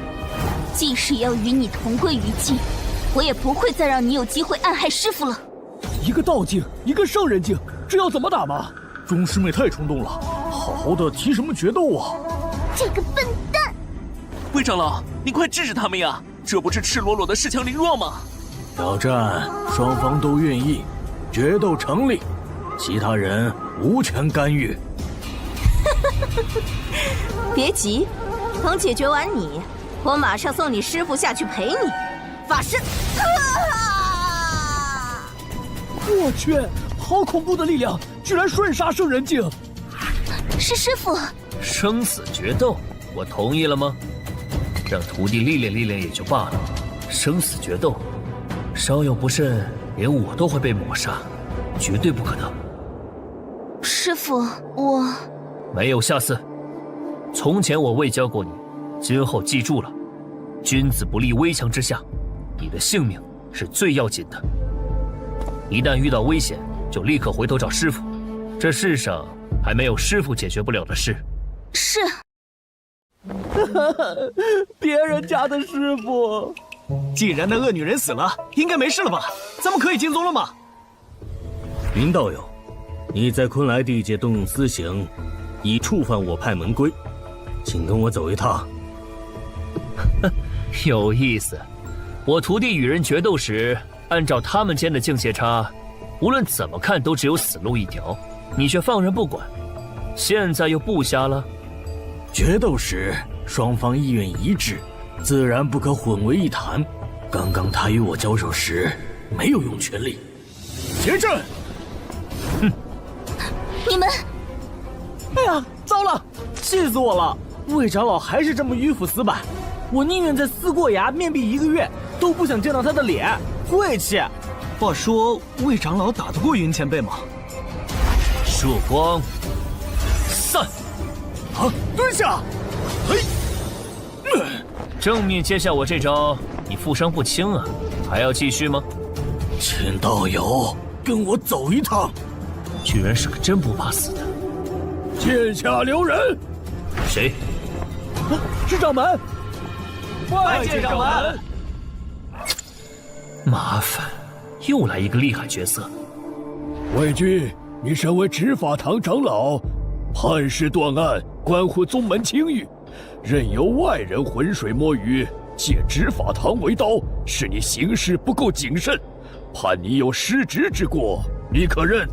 即使要与你同归于尽，我也不会再让你有机会暗害师傅了。一个道境，一个圣人境，这要怎么打嘛？钟师妹太冲动了，好好的提什么决斗啊！这个笨蛋！魏长老，您快制止他们呀！这不是赤裸裸的恃强凌弱吗？挑战双方都愿意，决斗成立，其他人无权干预。别急，等解决完你，我马上送你师傅下去陪你。法师，我去，好恐怖的力量，居然瞬杀圣人境！是师傅。生死决斗，我同意了吗？让徒弟历练历练也就罢了，生死决斗，稍有不慎，连我都会被抹杀，绝对不可能。师傅，我没有下次。从前我未教过你，今后记住了，君子不立危墙之下，你的性命是最要紧的。一旦遇到危险，就立刻回头找师傅。这世上还没有师傅解决不了的事。是。别人家的师傅，既然那恶女人死了，应该没事了吧？咱们可以进宗了吗？云道友，你在昆来地界动用私刑，已触犯我派门规，请跟我走一趟。有意思，我徒弟与人决斗时，按照他们间的境界差，无论怎么看都只有死路一条，你却放任不管，现在又不瞎了。决斗时双方意愿一致，自然不可混为一谈。刚刚他与我交手时，没有用全力。结阵！哼！你们，哎呀，糟了，气死我了！魏长老还是这么迂腐死板，我宁愿在撕过牙面壁1个月，都不想见到他的脸，晦气。话说，魏长老打得过云前辈吗？曙光，散！啊！蹲下！嘿！正面接下我这招，你负伤不轻啊，还要继续吗？请道友跟我走一趟。居然是个真不怕死的！剑下留人！谁？是掌门！拜见掌门！麻烦，又来一个厉害角色。魏军，你身为执法堂长老，判事断案关乎宗门清誉，任由外人浑水摸鱼，借执法堂为刀，是你行事不够谨慎，判你有失职之过，你可认？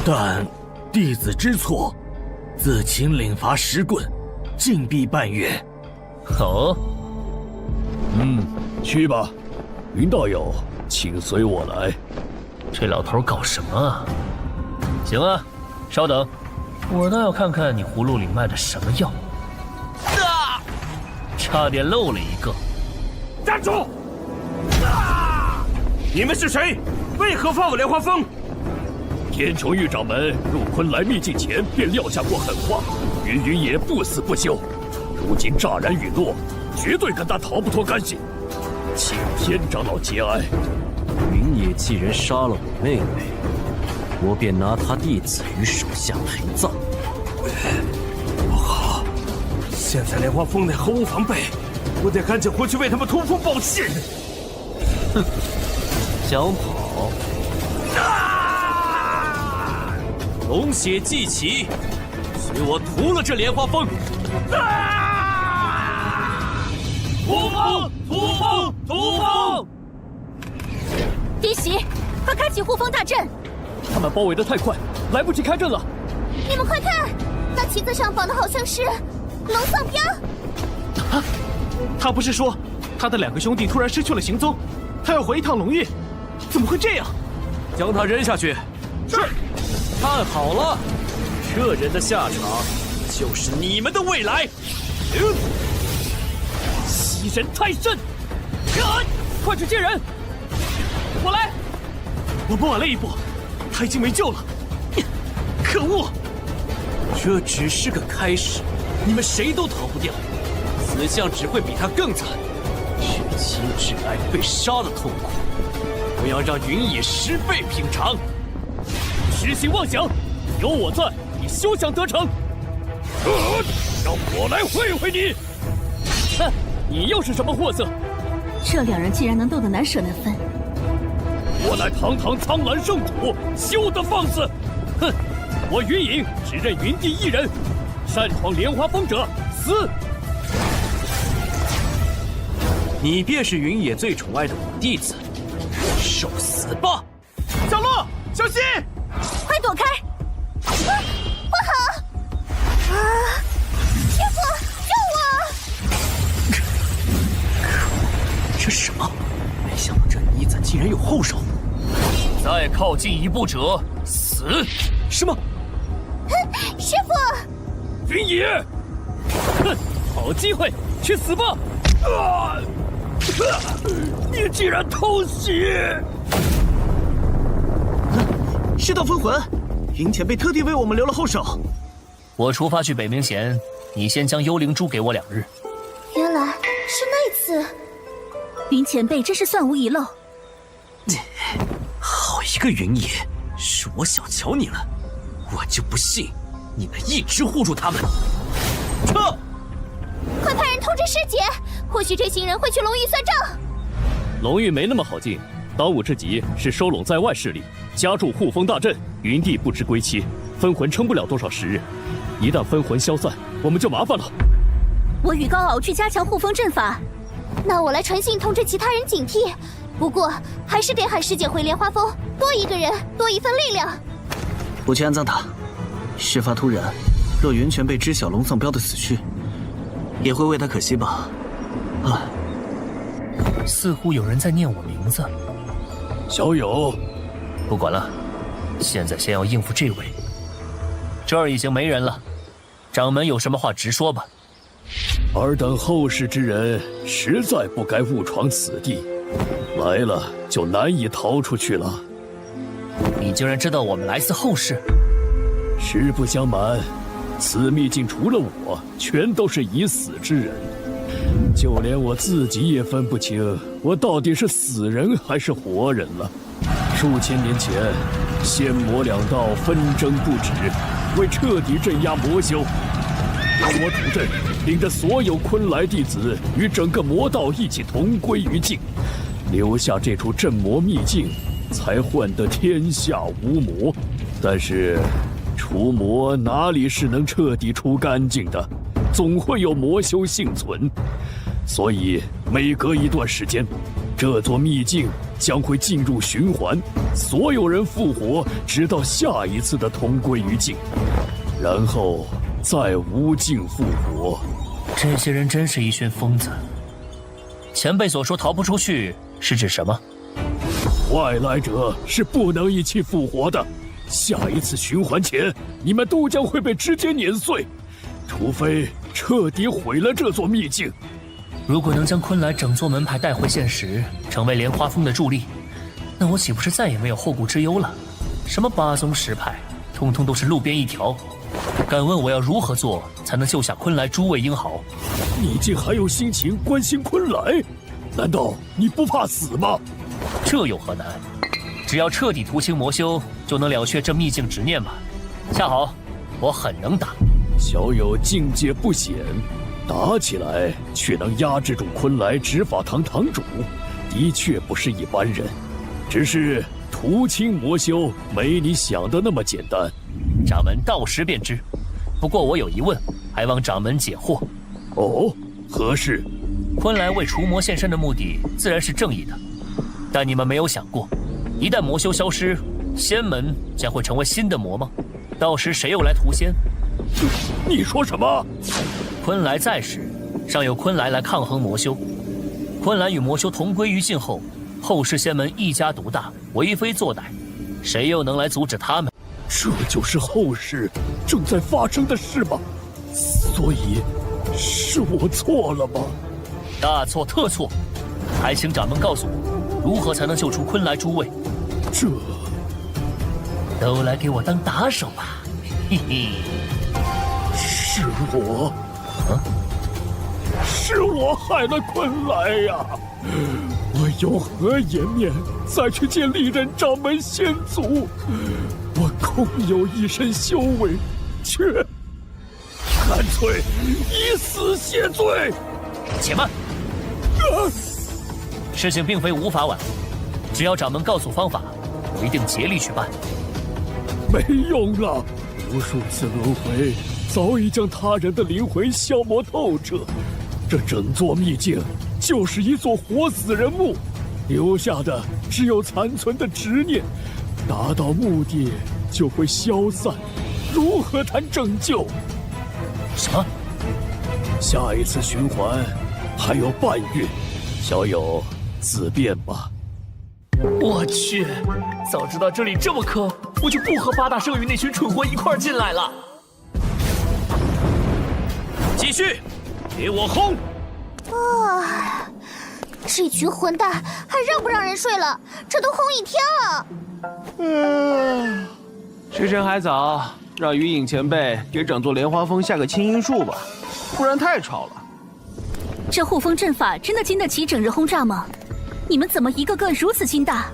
但弟子知错，自请领罚10棍，禁闭半月。哦，去吧，云道友，请随我来。这老头搞什么啊？行啊，稍等，我倒要看看你葫芦里卖的什么药。啊！差点漏了一个。站住！啊！你们是谁？为何放我莲花峰？天穹玉掌门入昆来秘境前便撂下过狠话，云云野不死不休，如今乍然陨落，绝对跟他逃不脱干系，请天长老节哀。云野既然杀了我妹妹，我便拿他弟子与手下陪葬。不好，现在莲花峰内毫无防备，我得赶紧回去为他们突破报信。哼，想跑？龙血祭旗，随我屠了这莲花峰！屠风！屠风！屠风！嫡媳，快开启护风大阵！他们包围得太快，来不及开阵了。你们快看，那旗子上绑的好像是龙丧标。啊！他不是说他的2个兄弟突然失去了行踪，他要回一趟龙域，怎么会这样？将他扔下去。是。看好了，这人的下场就是你们的未来。欺人太甚！快去接人！我来！我们晚了一步，他已经没救了。可恶！这只是个开始，你们谁都逃不掉，死相只会比他更惨，血亲之爱被杀的痛苦，我要让云野10倍品尝。痴心妄想，有我在，你休想得逞！让我来会会你！哼，你又是什么货色？这两人竟然能斗得难舍难分。我乃堂堂苍蓝圣主，休得放肆！哼，我云隐只认云帝一人，擅闯莲花峰者死！你便是云野最宠爱的五弟子，受死吧！小洛，小心！快躲开！不好！师傅，救我！这是什么？没想到这逆子竟然有后手！再靠近一步者死！什么？师傅，云野！哼，好机会，去死吧！你竟然偷袭！师道分魂，云前辈特地为我们留了后手。我出发去北冥前，你先将幽灵珠给我2日。原来是那次。云前辈真是算无遗漏。好一个云野，是我小瞧你了，我就不信你能一直护住他们。撤！快派人通知师姐，或许这行人会去龙域算账。龙域没那么好进，当务之急是收拢在外势力，加筑护封大阵。云帝不知归期，分魂撑不了多少时日，一旦分魂消散，我们就麻烦了。我与高傲去加强护封阵法。那我来传信通知其他人警惕，不过还是得喊师姐回莲花峰，多一个人多一份力量。我去安葬塔。事发突然，若云前辈知晓龙丧彪的死去，也会为他可惜吧。似乎有人在念我名字。小友，不管了，现在先要应付这位。这儿已经没人了，掌门有什么话直说吧。尔等后世之人实在不该误闯此地，来了就难以逃出去了。你竟然知道我们来自后世？实不相瞒，此秘境除了我，全都是已死之人，就连我自己也分不清我到底是死人还是活人了。数千年前，仙魔两道纷争不止，为彻底镇压魔修，由我主阵，领着所有昆来弟子与整个魔道一起同归于尽，留下这处镇魔秘境，才换得天下无魔。但是除魔哪里是能彻底除干净的，总会有魔修幸存。所以每隔一段时间，这座秘境将会进入循环，所有人复活，直到下一次的同归于尽，然后再无尽复活。这些人真是一群疯子。前辈所说逃不出去是指什么？外来者是不能一起复活的，下一次循环前，你们都将会被直接碾碎，除非彻底毁了这座秘境。如果能将昆来整座门派带回现实，成为莲花峰的助力，那我岂不是再也没有后顾之忧了？什么八宗十派，通通都是路边一条。敢问我要如何做才能救下昆来诸位英豪？你竟还有心情关心昆来？难道你不怕死吗？这有何难？只要彻底屠清魔修，就能了却这秘境执念吧。恰好，我很能打。小友境界不显，打起来却能压制住昆来执法堂堂主，的确不是一般人。只是屠清魔修没你想的那么简单。掌门到时便知。不过我有疑问，还望掌门解惑。哦，何事？昆来为除魔现身的目的自然是正义的，但你们没有想过，一旦魔修消失，仙门将会成为新的魔吗？到时谁又来屠仙？你说什么？昆来在时，尚有昆来抗衡魔修。昆来与魔修同归于尽后，后世仙门一家独大，为非作歹，谁又能来阻止他们？这就是后世正在发生的事吗？所以是我错了吗？大错特错！还请掌门告诉我，如何才能救出昆来诸位？这都来给我当打手吧！嘿嘿。是我，是我害了昆来呀！我有何颜面再去见历任掌门先祖？我空有一身修为，却干脆以死谢罪。且慢！事情并非无法挽回，只要掌门告诉方法，我一定竭力去办。没用了，无数次轮回早已将他人的灵魂消磨透彻，这整座秘境就是一座活死人墓，留下的只有残存的执念，达到目的就会消散，如何谈拯救？什么？下一次循环还有半月，小友自便吧。我去，早知道这里这么坑，我就不和八大圣域那群蠢货一块进来了。继续，给我轰！啊，这群混蛋还让不让人睡了？这都轰一天了。时辰还早，让云影前辈给整座莲花峰下个清音术吧，不然太吵了。这护峰阵法真的经得起整日轰炸吗？你们怎么一个个如此心大？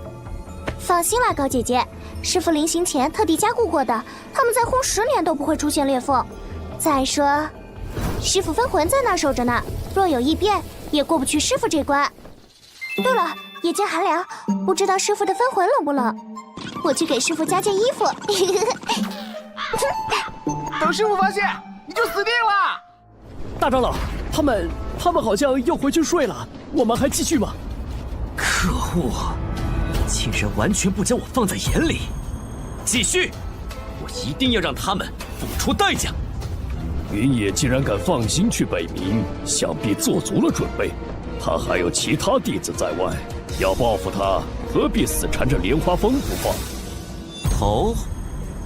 放心啦，高姐姐，师傅临行前特地加固过的，他们再轰10年都不会出现裂缝。再说，师傅分魂在那守着呢，若有异变，也过不去师傅这关。对了，夜间寒凉，不知道师傅的分魂冷不冷？我去给师傅加件衣服。等师傅发现，你就死定了！大长老，他们好像要回去睡了，我们还继续吗？可恶，竟然完全不将我放在眼里！继续，我一定要让他们付出代价。云野既然敢放心去北冥，想必做足了准备。他还有其他弟子在外，要报复他，何必死缠着莲花峰不放？哦，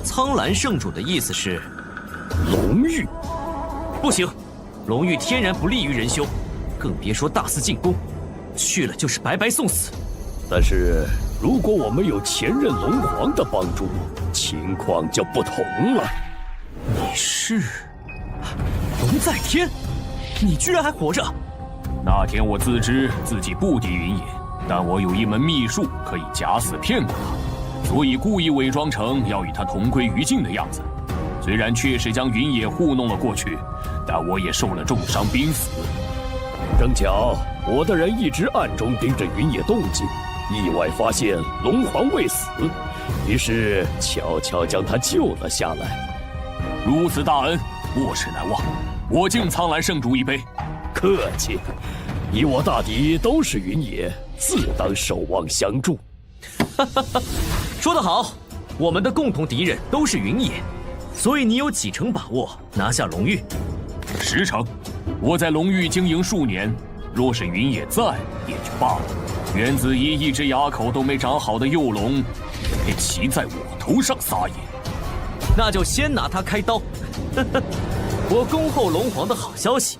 苍蓝圣主的意思是，龙玉，不行，龙玉天然不利于人修，更别说大肆进攻，去了就是白白送死。但是如果我们有前任龙皇的帮助，情况就不同了。你是龙在天，你居然还活着！那天我自知自己不敌云野，但我有一门秘术可以假死骗过他，所以故意伪装成要与他同归于尽的样子。虽然确实将云野糊弄了过去，但我也受了重伤濒死。正巧我的人一直暗中盯着云野动静，意外发现龙皇未死，于是悄悄将他救了下来。如此大恩，莫齿难忘。我敬苍蓝圣主一杯。客气，你我大敌都是云野，自当守望相助。说得好，我们的共同敌人都是云野，所以你有几成把握拿下龙玉？10成。我在龙域经营数年，若是云野在也就罢了，袁子怡一只牙口都没长好的幼龙，也配骑在我头上撒野？那就先拿他开刀。我恭候龙皇的好消息。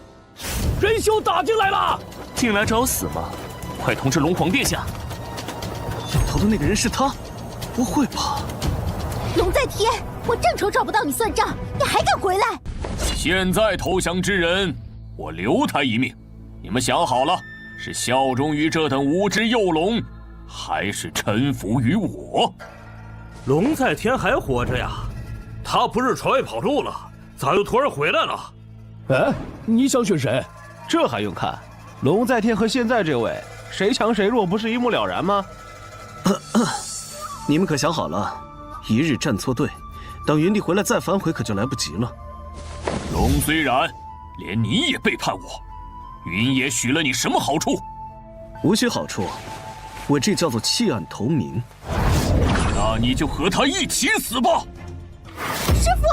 人修打进来了，进来找死吗？快通知龙皇殿下。领头的那个人是他？不会吧？龙在天，我正愁找不到你算账，你还敢回来？现在投降之人，我留他一命。你们想好了，是效忠于这等无知幼龙，还是臣服于我？龙在天还活着呀？他不是朝外跑路了，咋又突然回来了？哎，你想选谁？这还用看？龙在天和现在这位，谁强谁弱不是一目了然吗？你们可想好了，一日站错队，等云帝回来再反悔可就来不及了。龙虽然，连你也背叛我，云野许了你什么好处？无需好处，我这叫做弃暗投明。那你就和他一起死吧！师傅，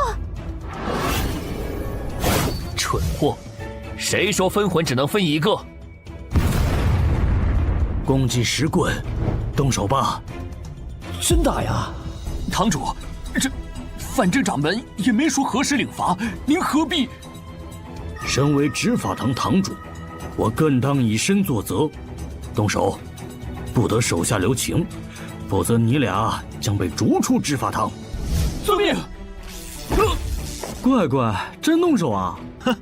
蠢货，谁说分魂只能分一个？攻击石棍，动手吧！真打呀！堂主，反正掌门也没说何时领罚，您何必？身为执法堂堂主，我更当以身作则。动手，不得手下留情，否则你俩将被逐出执法堂。遵命。乖乖，真动手啊！哼，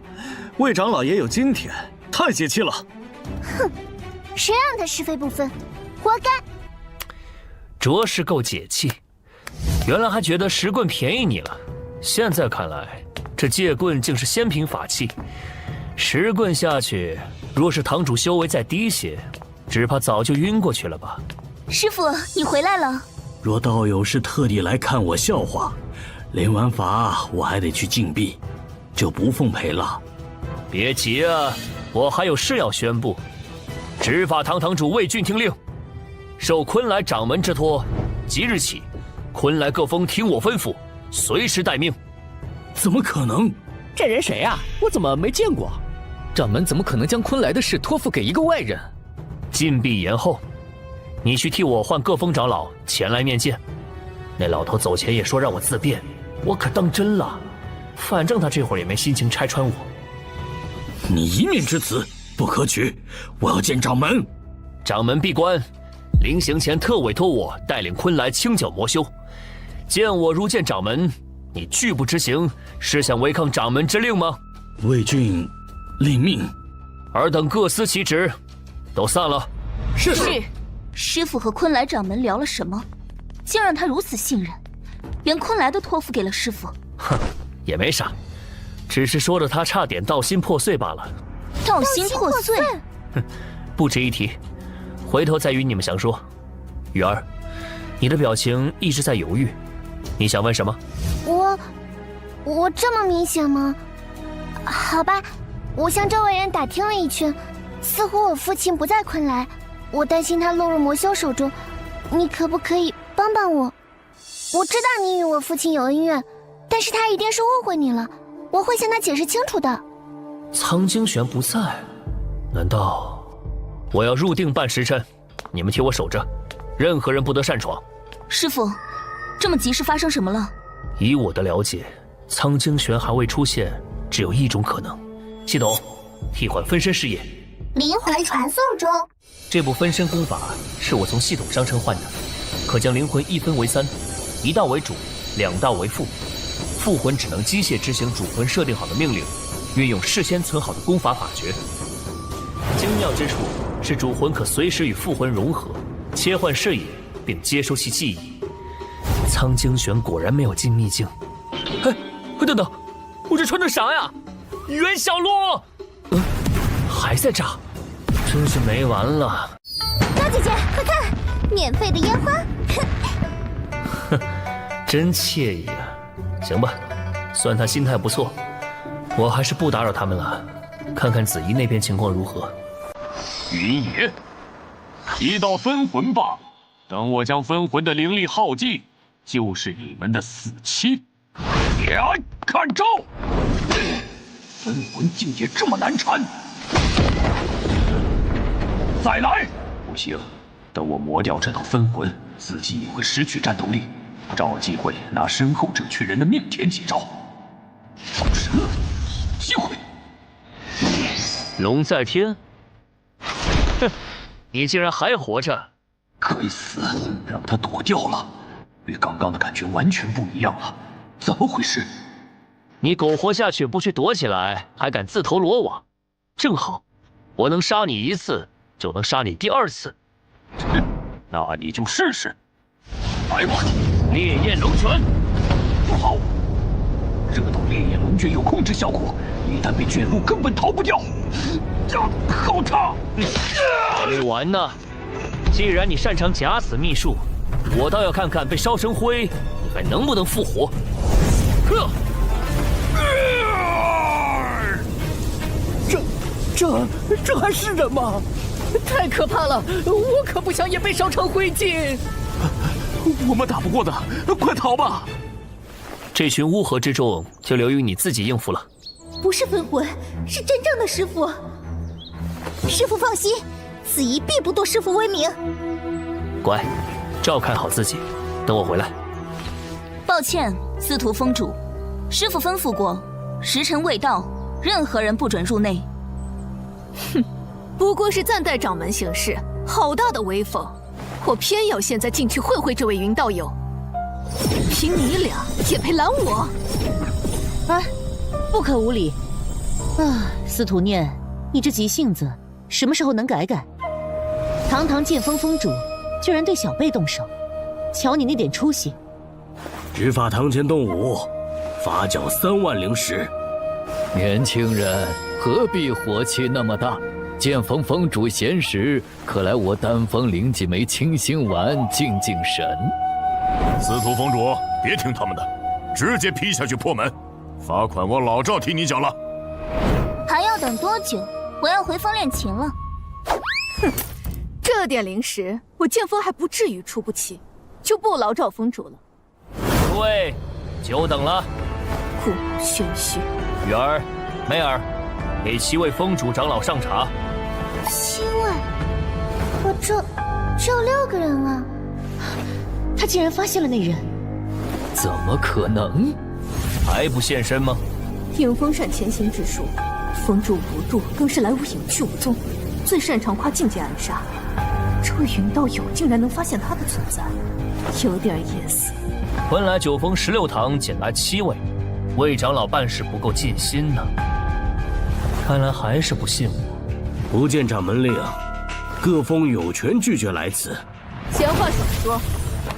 魏长老也有今天，太解气了。哼，谁让他是非不分，活该！着实够解气。原来还觉得石棍便宜你了，现在看来，这戒棍竟是仙品法器。石棍下去，若是堂主修为再低些，只怕早就晕过去了吧。师傅，你回来了。若道友是特地来看我笑话，临完法我还得去禁闭，就不奉陪了。别急啊，我还有事要宣布。执法堂堂主魏俊听令，受昆来掌门之托，即日起，昆来各峰听我吩咐，随时待命。怎么可能？这人谁啊？我怎么没见过？掌门怎么可能将昆来的事托付给一个外人？禁闭延后，你去替我唤各峰长老前来面见。那老头走前也说让我自便，我可当真了。反正他这会儿也没心情拆穿我。你一面之词不可取，我要见掌门。掌门闭关，临行前特委托我带领昆来清剿魔修。见我如见掌门，你拒不执行，是想违抗掌门之令吗？魏俊，立命。尔等各司其职，都散了。是。师傅和昆来掌门聊了什么，竟让他如此信任，连昆来都托付给了师傅。哼，也没啥，只是说的他差点道心破碎罢了。道心破碎？哼，不值一提，回头再与你们详说。雨儿，你的表情一直在犹豫，你想问什么？我这么明显吗？好吧，我向周围人打听了一圈，似乎我父亲不在昆来，我担心他落入魔修手中，你可不可以帮帮我？我知道你与我父亲有恩怨，但是他一定是误会你了，我会向他解释清楚的。苍京玄不在，难道我要入定半时辰？你们替我守着，任何人不得擅闯。师傅，这么急事发生什么了？以我的了解，苍京玄还未出现，只有一种可能。系统，替换分身事业。灵魂传送中。这部分身功法是我从系统商城换的，可将灵魂一分为三，一道为主，2道为副。副魂只能机械执行主魂设定好的命令，运用事先存好的功法法诀。精妙之处是主魂可随时与副魂融合，切换视野，并接收其记忆。苍京玄果然没有进秘境。哎，等等，我这穿的啥呀？袁小洛，还在炸，真是没完了。高姐姐，快看，免费的烟花！哼，真惬意啊。行吧，算他心态不错，我还是不打扰他们了，看看子怡那边情况如何。云野，一道分魂吧，等我将分魂的灵力耗尽，就是你们的死期。呀，看招！分魂境界这么难缠，再来！不行，等我磨掉这道分魂，自己也会失去战斗力。找机会拿身后这群人的命填几招，造神了，机会！龙在天，哼，你竟然还活着！该死，让他躲掉了，与刚刚的感觉完全不一样了，怎么回事？你苟活下去不去躲起来，还敢自投罗网，正好，我能杀你一次，就能杀你第2次。那你就试试。来吧！烈焰龙拳，不好！这道烈焰龙卷有控制效果，一旦被卷入，根本逃不掉。好差！还没完呢！既然你擅长假死秘术，我倒要看看被烧成灰，你还能不能复活？这还是人吗？太可怕了！我可不想也被烧成灰烬。我们打不过的，快逃吧！这群乌合之众就留于你自己应付了。不是分魂，是真正的师傅。师傅放心，子怡必不夺师傅威名。乖，照看好自己，等我回来。抱歉，司徒峰主，师傅吩咐过，时辰未到，任何人不准入内。哼，不过是暂代掌门行事，好大的威风！我偏要现在进去会会这位云道友，凭你俩也配拦我？哎，不可无礼！啊，司徒念，你这急性子什么时候能改改？堂堂剑锋峰主，居然对小辈动手，瞧你那点出息！执法堂前动武，罚缴3万灵石。年轻人何必火气那么大？剑锋峰主闲时可来我丹峰领几枚清心丸静静神。司徒峰主，别听他们的，直接劈下去破门，罚款我老赵替你缴了。还要等多久？我要回峰练琴了。哼，这点零食，我剑锋还不至于出不起，就不劳赵峰主了。诸位，久等了。故弄玄虚。雨儿、梅儿，给7位峰主长老上茶。7位？我只有6个人啊！他竟然发现了那人，怎么可能？还不现身吗？迎风扇前行之术，风住无度，更是来无影去无踪，最擅长跨境界暗杀。这位云道友竟然能发现他的存在，有点意思。本来9峰16堂仅来7位，魏长老办事不够尽心呢。看来还是不信我。不见掌门令，各峰有权拒绝来此。闲话少说，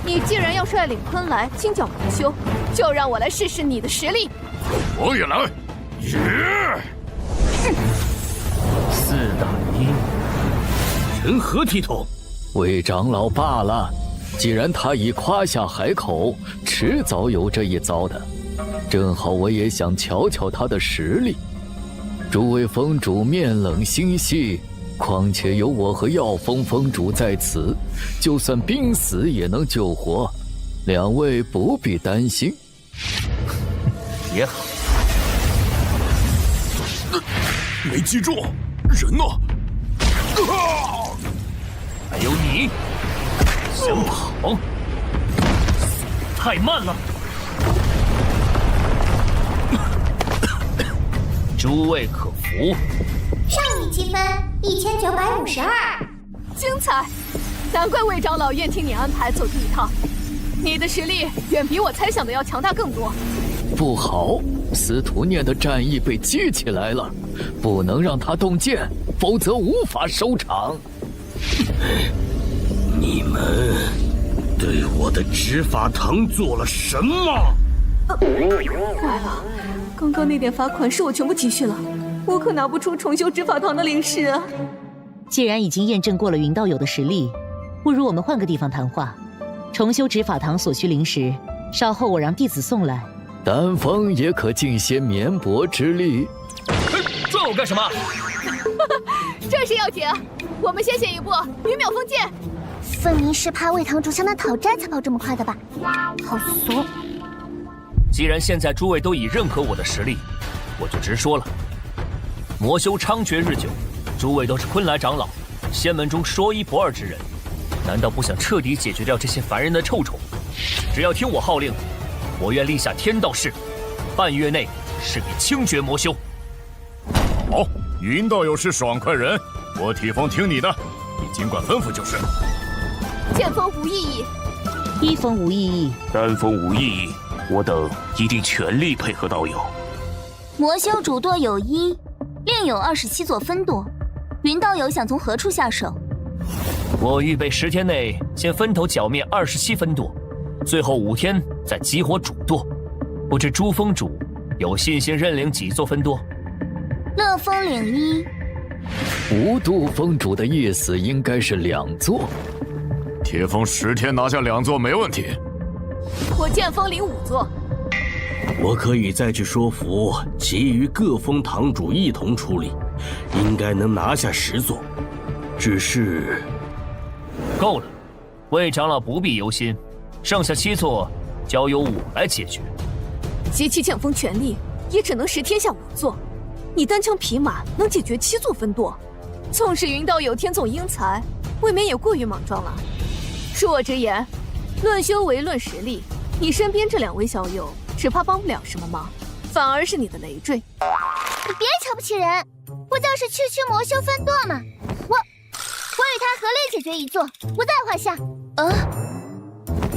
你既然要率领昆来清剿魔修，就让我来试试你的实力。我也来。4打1，成何体统？魏长老罢了，既然他已夸下海口，迟早有这一遭的。正好我也想瞧瞧他的实力。诸位峰主面冷心细，况且有我和药峰峰主在此，就算濒死也能救活，两位不必担心。也好。没记住，人呢？还有你，想跑？太慢了。诸位可服。上一积分1952，精彩！难怪魏长老愿听你安排走这一趟，你的实力远比我猜想的要强大更多。不好，司徒念的战意被激起来了，不能让他动剑，否则无法收场。你们对我的执法堂做了什么？坏了，刚刚那点罚款是我全部积蓄了，我可拿不出重修执法堂的灵石啊。既然已经验证过了云道友的实力，不如我们换个地方谈话。重修执法堂所需灵石，稍后我让弟子送来。丹峰也可尽些绵薄之力。撞我干什么？这是要紧，我们先行一步，1秒封剑。分明是怕魏堂主向他讨债才跑这么快的吧？好怂！既然现在诸位都已认可我的实力，我就直说了。魔修猖獗日久，诸位都是昆来长老，仙门中说一不二之人，难道不想彻底解决掉这些凡人的臭虫？只要听我号令，我愿立下天道誓，半月内势必清绝魔修。好，云道友是爽快人，我体风听你的，你尽管吩咐就是。剑锋无异议，一锋无异议，丹峰无异议，我等一定全力配合道友。魔修主舵有1，另有27座分舵，云道友想从何处下手？我预备10天内先分头剿灭27分舵，最后5天再激活主舵。不知诸峰主有信心认领几座分舵？乐峰领1。无度峰主的意思应该是2座。铁峰10天拿下2座没问题。我剑锋领5座。我可以再去说服其余各峰堂主一同出力，应该能拿下10座。只是够了，魏长老不必忧心，剩下7座交由我来解决。集齐剑锋全力，也只能10天下5座。你单枪匹马能解决7座分舵，纵使云道友天纵英才，未免也过于莽撞了。恕我直言，论修为论实力，你身边这2位小友只怕帮不了什么忙，反而是你的累赘。你别瞧不起人，不就是区魔修分舵吗？我与他合力解决1座，不在话下。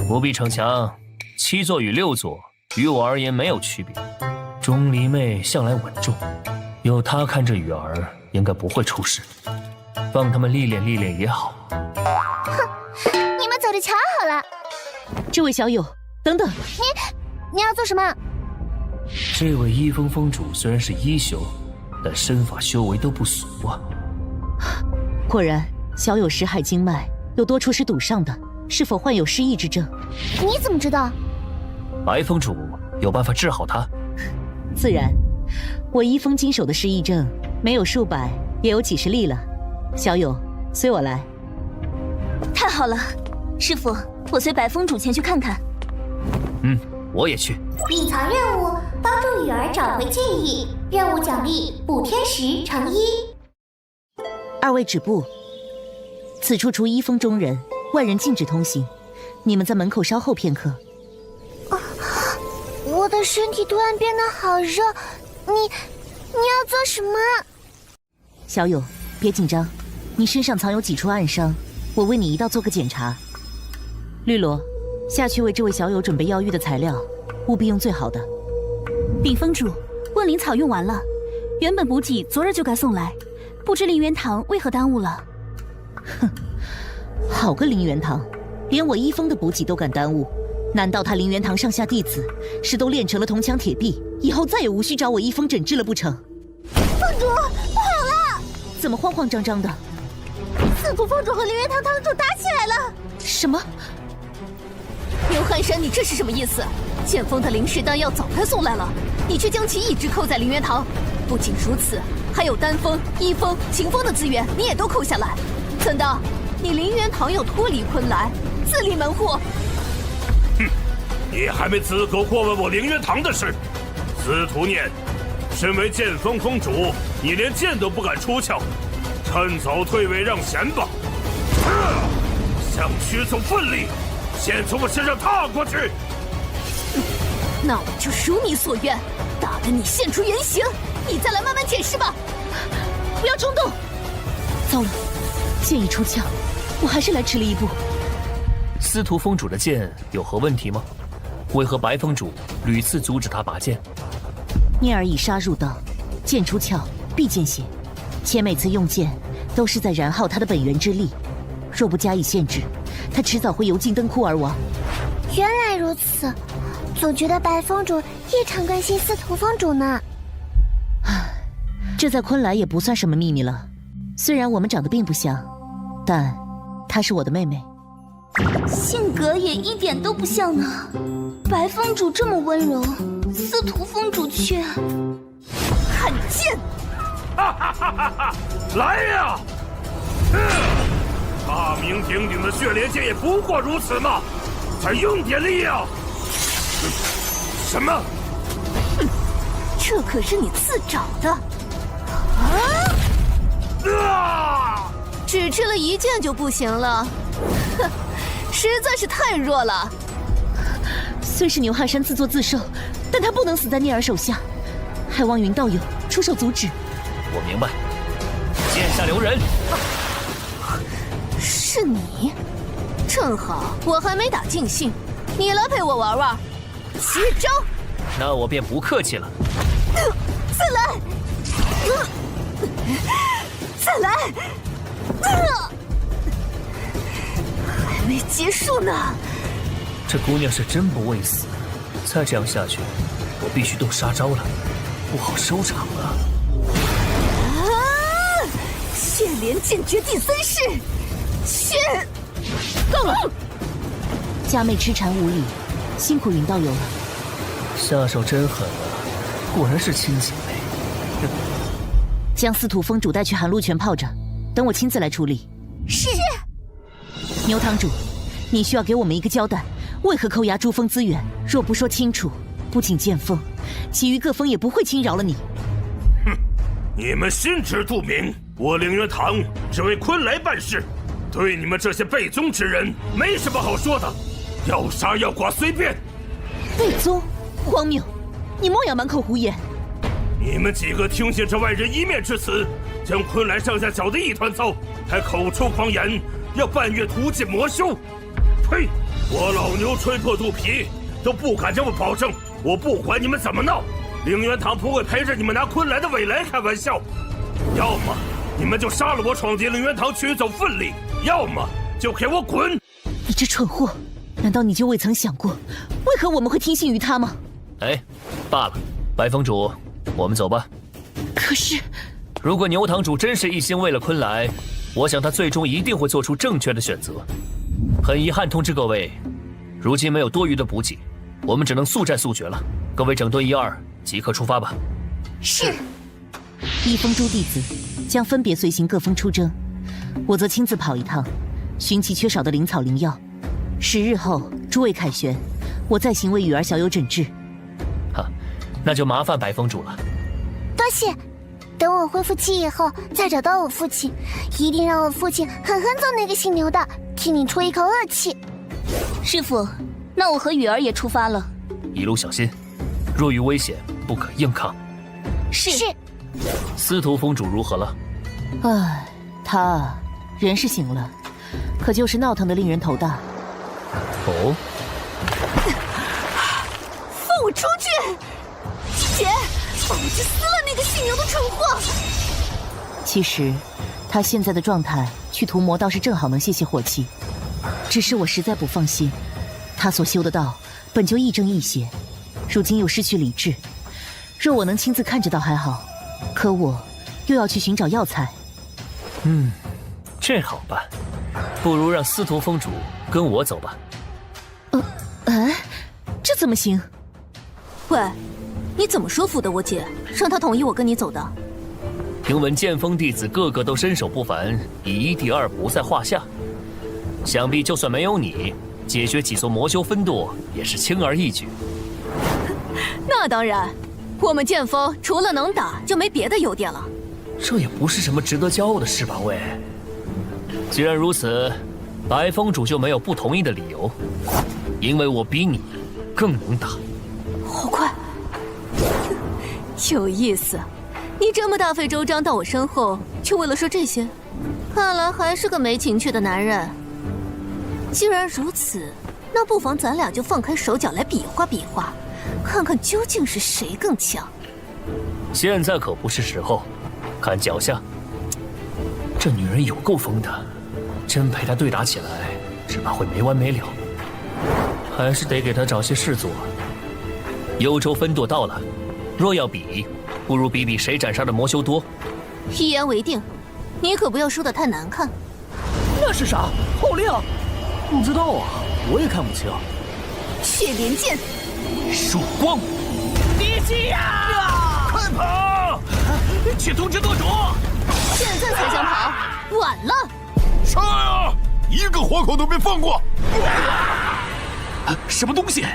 不必逞强，7座与6座于我而言没有区别。钟离妹向来稳重，有她看着雨儿，应该不会出事。帮他们历练历练也好。哼，你们走着瞧好了。这位小友，等等，你要做什么？这位一峰峰主虽然是1修，但身法修为都不俗啊。果然，小友识海经脉有多处是堵上的，是否患有失忆之症？你怎么知道？白风主有办法治好他？自然，我一封经手的失忆症，没有数百，也有几十例了。小友，随我来。太好了，师傅，我随白风主前去看看。我也去。隐藏任务：帮助雨儿找回记忆。任务奖励：补天石乘1。二位止步，此处除一封中人，外人禁止通行。你们在门口稍候片刻。我的身体突然变得好热，你要做什么？小友，别紧张，你身上藏有几处暗伤，我为你一道做个检查。绿萝，下去为这位小友准备药浴的材料，务必用最好的。禀封主，问灵草用完了，原本补给昨日就该送来，不知凌元堂为何耽误了？哼，好个凌元堂，连我一封的补给都敢耽误。难道他凌元堂上下弟子是都练成了铜墙铁壁，以后再也无需找我一封诊治了不成？封主，不好了！怎么慌慌张张的？司徒封主和凌元堂堂主打起来了！什么？牛汉山，你这是什么意思？剑锋的灵石丹药早该送来了，你却将其一直扣在凌元堂。不仅如此，还有丹锋、一锋、秦风的资源，你也都扣下来。怎的？你凌元堂要脱离昆来，自立门户？你还没资格过问我凌元堂的事。司徒念，身为剑锋封主，你连剑都不敢出鞘，趁早退位让贤吧。想取走奋力，先从我身上踏过去。那我就如你所愿，打得你现出原形，你再来慢慢解释吧。不要冲动！糟了，剑一出鞘，我还是来迟了一步。司徒封主的剑有何问题吗？为何白风主屡次阻止他拔剑？聂儿以杀入道，剑出鞘必见血，且每次用剑都是在燃耗他的本源之力，若不加以限制，他迟早会油尽灯枯而亡。原来如此，总觉得白风主异常关心司徒封主呢。这在昆来也不算什么秘密了。虽然我们长得并不像，但她是我的妹妹。性格也一点都不像呢。白风主这么温柔，司徒封主却汉剑。哈哈哈哈哈！来呀！大名鼎鼎的血莲剑也不过如此嘛，再用点力呀！什么？这可是你自找的。只吃了一剑就不行了，哼，实在是太弱了。虽是牛汉山自作自受，但他不能死在聂儿手下，还望云道友出手阻止。我明白，剑下留人。是你，正好我还没打尽兴，你来陪我玩玩。接招！那我便不客气了。再来！再来！还没结束呢。这姑娘是真不畏死，再这样下去，我必须动杀招了，不好收场了。血莲剑诀第3式，血！够了！佳妹痴缠无礼，辛苦云道友了。下手真狠啊，果然是亲姐妹。将司徒封主带去寒露泉泡着，等我亲自来处理。是。牛堂主，你需要给我们一个交代，为何扣押珠峰资源？若不说清楚，不仅剑锋，其余各峰也不会轻饶了你。哼，你们心知肚明，我凌元堂只为昆来办事，对你们这些背宗之人没什么好说的，要杀要剐随便。背宗？荒谬！你莫要满口胡言。你们几个听信这外人一面之词，将昆来上下搅得一团糟，还口出狂言，要半月屠尽魔修。呸！我老牛吹破肚皮都不敢这么保证。我不管你们怎么闹，凌元堂不会陪着你们拿昆来的未来开玩笑。要么你们就杀了我，闯进凌元堂取走奋力；要么就给我滚！你这蠢货，难道你就未曾想过，为何我们会听信于他吗？哎，罢了，白风主，我们走吧。可是，如果牛堂主真是一心为了昆来，我想他最终一定会做出正确的选择。很遗憾通知各位，如今没有多余的补给，我们只能速战速决了。各位整顿一二，即刻出发吧。是。一风诸弟子将分别随行各方出征，我则亲自跑一趟，寻其缺少的灵草灵药。10日后，诸位凯旋，我再行为雨儿小友诊治。哈，那就麻烦白风主了。多谢。等我恢复记忆后，再找到我父亲，一定让我父亲狠狠揍那个姓牛的，替你出一口恶气。师父，那我和雨儿也出发了。一路小心，若遇危险，不可硬抗。是。司徒峰主如何了？唉，他人是醒了，可就是闹腾的令人头大。哦，放我出去！姐，帮我去撕了那个姓牛的蠢货！其实，他现在的状态去屠魔倒是正好能泄泄火气，只是我实在不放心，他所修的道本就亦正亦邪，如今又失去理智，若我能亲自看着道还好，可我又要去寻找药材。这好办，不如让司徒峰主跟我走吧。这怎么行？喂，你怎么说服的我姐，让她同意我跟你走的？听闻剑锋弟子个个都身手不凡，第一、第二不在话下，想必就算没有你，解决几座魔修分舵也是轻而易举。那当然，我们剑锋除了能打，就没别的优点了。这也不是什么值得骄傲的事吧，喂。既然如此，白风主就没有不同意的理由，因为我比你更能打。好快，有意思。你这么大费周章到我身后，就为了说这些？看来还是个没情趣的男人。既然如此，那不妨咱俩就放开手脚来比划比划，看看究竟是谁更强。现在可不是时候，看脚下，这女人有够疯的，真陪她对打起来，只怕会没完没了。还是得给她找些事做。幽州分舵到了，若要比，不如比比谁斩杀的魔修多。一言为定，你可不要输得太难看。那是啥？好亮！不知道啊，我也看不清。血莲剑，曙光，迪西亚，快跑！去通知舵主。现在才想跑，晚了。杀呀！一个活口都别放过！什么东西？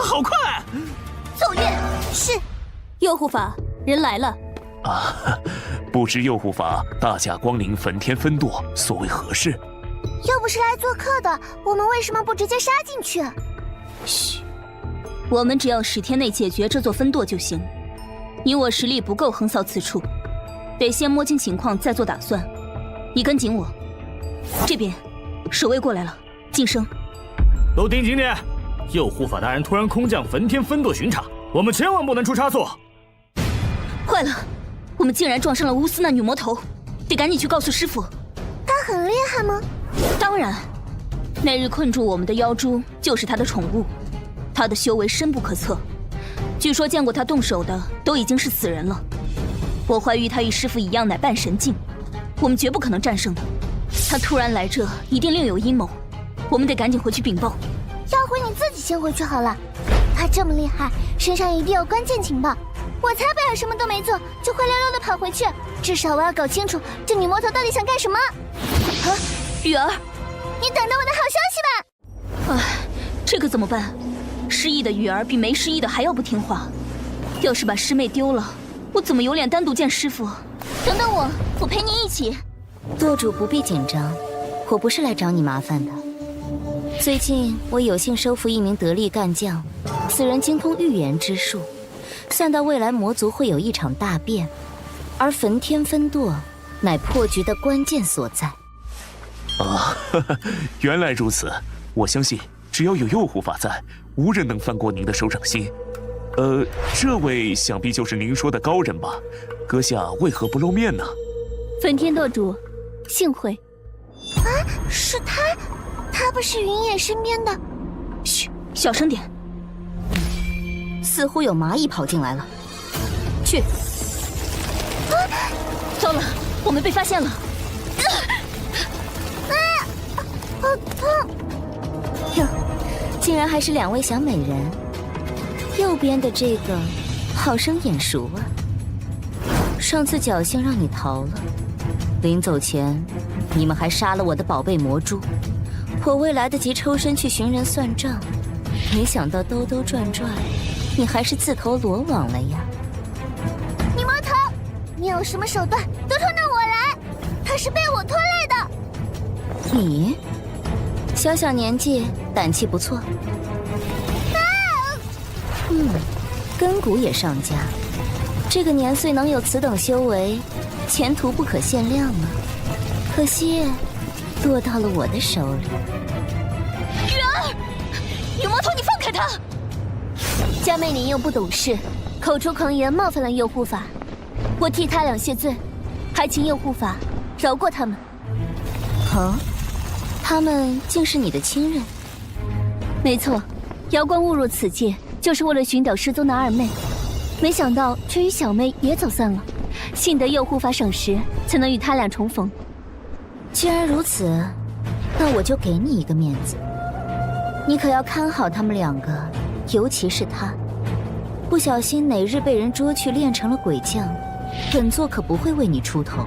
好快！奏乐是。右护法，人来了。不知右护法大驾光临焚天分舵，所为何事？又不是来做客的，我们为什么不直接杀进去？嘘，我们只要10天内解决这座分舵就行。你我实力不够横扫此处，得先摸清情况再做打算。你跟紧我。这边，守卫过来了，晋升。都盯紧点！右护法大人突然空降焚天分舵巡查，我们千万不能出差错。坏了，我们竟然撞上了乌斯那女魔头，得赶紧去告诉师傅。她很厉害吗？当然，那日困住我们的妖蛛就是她的宠物，她的修为深不可测，据说见过她动手的都已经是死人了。我怀疑她与师傅一样乃半神境，我们绝不可能战胜的。她突然来这，一定另有阴谋，我们得赶紧回去禀报。要回你自己先回去好了。她这么厉害，身上一定有关键情报。我才不要什么都没做就灰溜溜的跑回去，至少我要搞清楚这女魔头到底想干什么。雨儿，你等到我的好消息吧。这可怎么办？失忆的雨儿比没失忆的还要不听话，要是把师妹丢了，我怎么有脸单独见师傅？等等我陪你一起。舵主不必紧张，我不是来找你麻烦的。最近我有幸收服一名得力干将，此人精通预言之术，算到未来魔族会有一场大变，而焚天分舵乃破局的关键所在。原来如此，我相信只要有右护法在，无人能翻过您的手掌心。这位想必就是您说的高人吧？阁下为何不露面呢？焚天舵主，幸会。是他？他不是云野身边的？嘘，小声点。似乎有蚂蚁跑进来了。去。糟了，我们被发现了。竟然还是2位小美人。右边的这个好生眼熟啊！上次侥幸让你逃了，临走前你们还杀了我的宝贝魔珠，我未来得及抽身去寻人算账，没想到兜兜转转，你还是自投罗网了呀！你魔头，你有什么手段都冲着我来！他是被我拖累的。你小小年纪，胆气不错。根骨也上家，这个年岁能有此等修为，前途不可限量啊！可惜落到了我的手里。雨儿，女魔头，你放开他！佳妹您又不懂事，口出狂言，冒犯了右护法，我替他俩谢罪，还请右护法饶过他们。他们竟是你的亲人？没错，瑶光误入此界，就是为了寻找失踪的二妹，没想到却与小妹也走散了，幸得右护法赏识，才能与他俩重逢。既然如此，那我就给你一个面子，你可要看好他们2个，尤其是他，不小心哪日被人捉去练成了鬼将，本座可不会为你出头。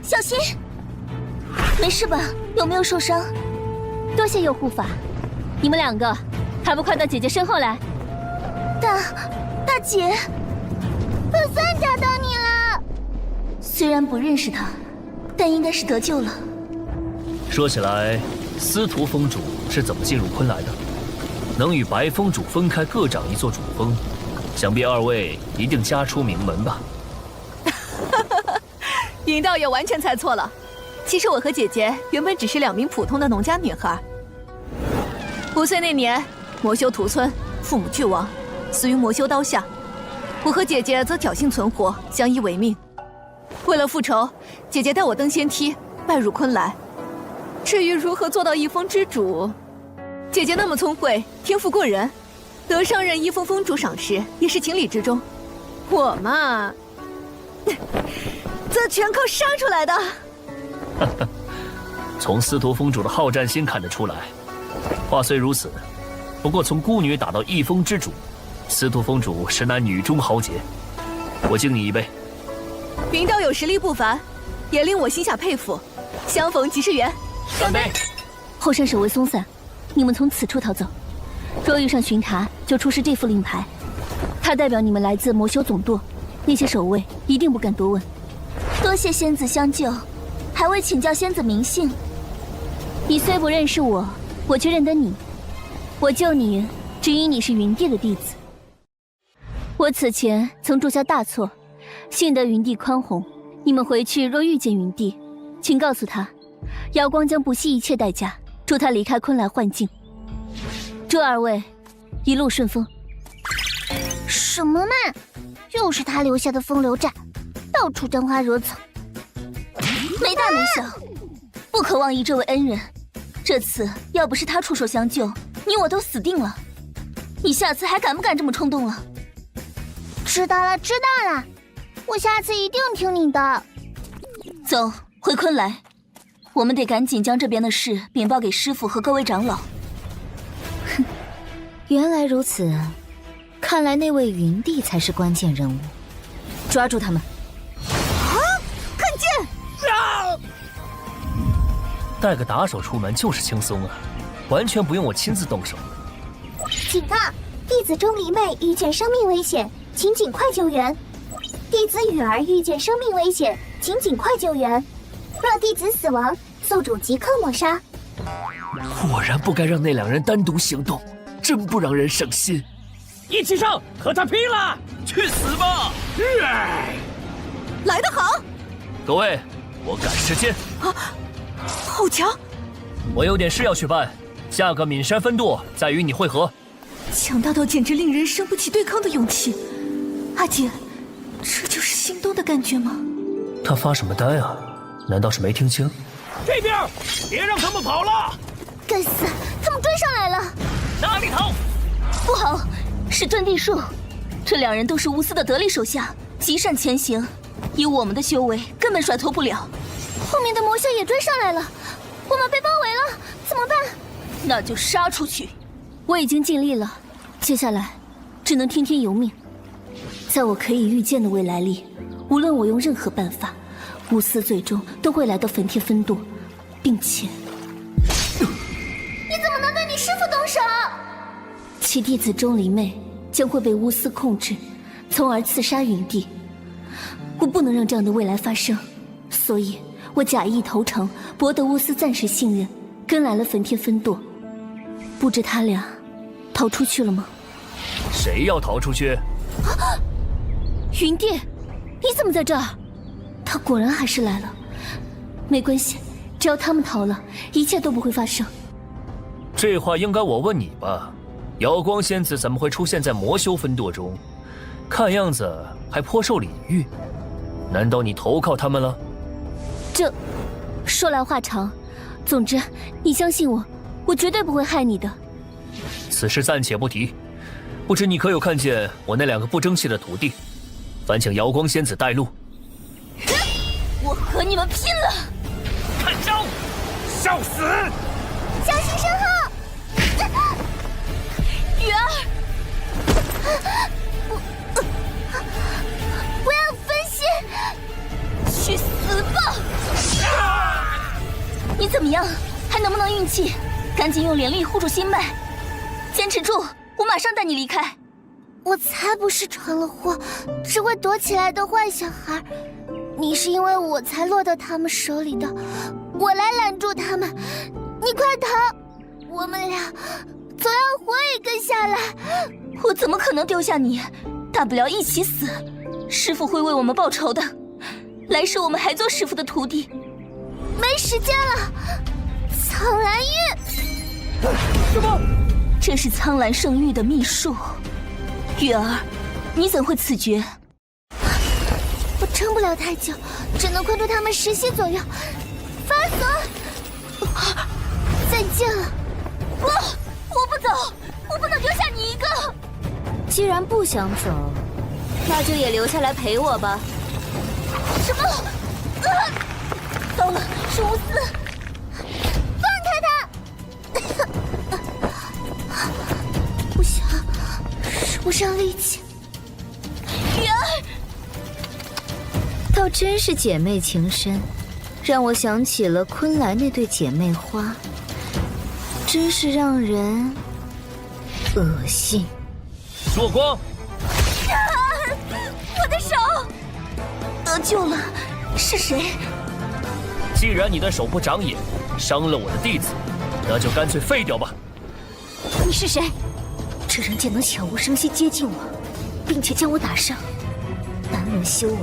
小心！没事吧？有没有受伤？多谢右护法，你们2个还不快到姐姐身后来？大姐，我算找到你了。虽然不认识他，但应该是得救了。说起来，司徒峰主是怎么进入昆来的？能与白峰主分开各掌一座主峰，想必2位一定家出名门吧？尹道友完全猜错了。其实我和姐姐原本只是2名普通的农家女孩。5岁那年，魔修屠村，父母俱亡，死于魔修刀下。我和姐姐则侥幸存活，相依为命。为了复仇，姐姐带我登仙梯，拜入昆来。至于如何做到一峰之主，姐姐那么聪慧，天赋过人，得上任一峰峰主赏识也是情理之中。我嘛，这全靠杀出来的。从司徒峰主的好战心看得出来。话虽如此，不过从孤女打到一峰之主，司徒峰主实乃女中豪杰。我敬你一杯。云道友实力不凡，也令我心下佩服。相逢即是缘，干杯！后山守卫松散，你们从此处逃走。若遇上巡查，就出示这副令牌，它代表你们来自魔修总舵，那些守卫一定不敢多问。多谢仙子相救，还未请教仙子名姓。你虽不认识我，我却认得你。我救你，只因你是云帝的弟子。我此前曾铸下大错，幸得云帝宽宏。你们回去若遇见云帝，请告诉他，瑶光将不惜一切代价助他离开昆来幻境。祝2位一路顺风。什么嘛，又是他留下的风流债，到处沾花惹草，没大没小，不可忘记这位恩人。这次要不是他出手相救，你我都死定了。你下次还敢不敢这么冲动了？知道了，知道了，我下次一定听你的。走，回昆来，我们得赶紧将这边的事禀报给师父和各位长老。哼，原来如此，看来那位云帝才是关键人物。抓住他们！啊！看剑！啊！带个打手出门就是轻松啊，完全不用我亲自动手。警告！弟子钟离妹遇见生命危险，请尽快救援。弟子雨儿遇见生命危险，请尽快救援。若弟子死亡，宿主即刻抹杀。果然不该让那2人单独行动，真不让人省心。一起上，和他拼了！去死吧！来得好！各位，我赶时间。啊，好强！我有点事要去办，下个岷山分舵再与你会合。强大到简直令人生不起对抗的勇气。阿姐，这就是心动的感觉吗？他发什么呆啊？难道是没听清？这边，别让他们跑了！该死，他们追上来了！哪里逃？不好，是遁地术。这2人都是无私的得力手下，极善前行，以我们的修为根本甩脱不了。后面的魔修也追上来了，我们被包围了！怎么办？那就杀出去。我已经尽力了，接下来只能听天由命。在我可以预见的未来里，无论我用任何办法，巫司最终都会来到焚天分舵，并且……你怎么能对你师父动手？其弟子钟离昧将会被巫司控制，从而刺杀云帝。我不能让这样的未来发生，所以我假意投诚，博得巫司暂时信任，跟来了焚天分舵。不知他俩逃出去了吗？谁要逃出去？云帝，你怎么在这儿？他果然还是来了。没关系，只要他们逃了，一切都不会发生。这话应该我问你吧？瑶光仙子怎么会出现在魔修分舵中？看样子还颇受礼遇。难道你投靠他们了？这说来话长，总之你相信我，我绝对不会害你的。此事暂且不提，不知你可有看见我那2个不争气的徒弟？烦请瑶光仙子带路。我和你们拼了！看招！笑死！小心身后！雨儿，不要分心！去死吧！你怎么样？还能不能运气？赶紧用灵力护住心脉，坚持住！我马上带你离开。我才不是闯了祸，只会躲起来的坏小孩。你是因为我才落到他们手里的，我来拦住他们。你快逃！我们俩总要活一个下来。我怎么可能丢下你？大不了一起死，师父会为我们报仇的。来世我们还做师父的徒弟。没时间了，苍兰玉。什么？这是苍兰圣域的秘术。雨儿，你怎会此决？我撑不了太久，只能困住他们10息左右。发锁！再见了。我不走，我不能丢下你一个。既然不想走，那就也留下来陪我吧。什么？糟了，是巫司！放开他！不行，使不上力气。雨儿，倒真是姐妹情深，让我想起了昆来那对姐妹花，真是让人恶心。若光，我的手得救了，是谁？既然你的手不长眼，伤了我的弟子，那就干脆废掉吧。你是谁？这人竟能悄无声息接近我，并且将我打伤。单论修为，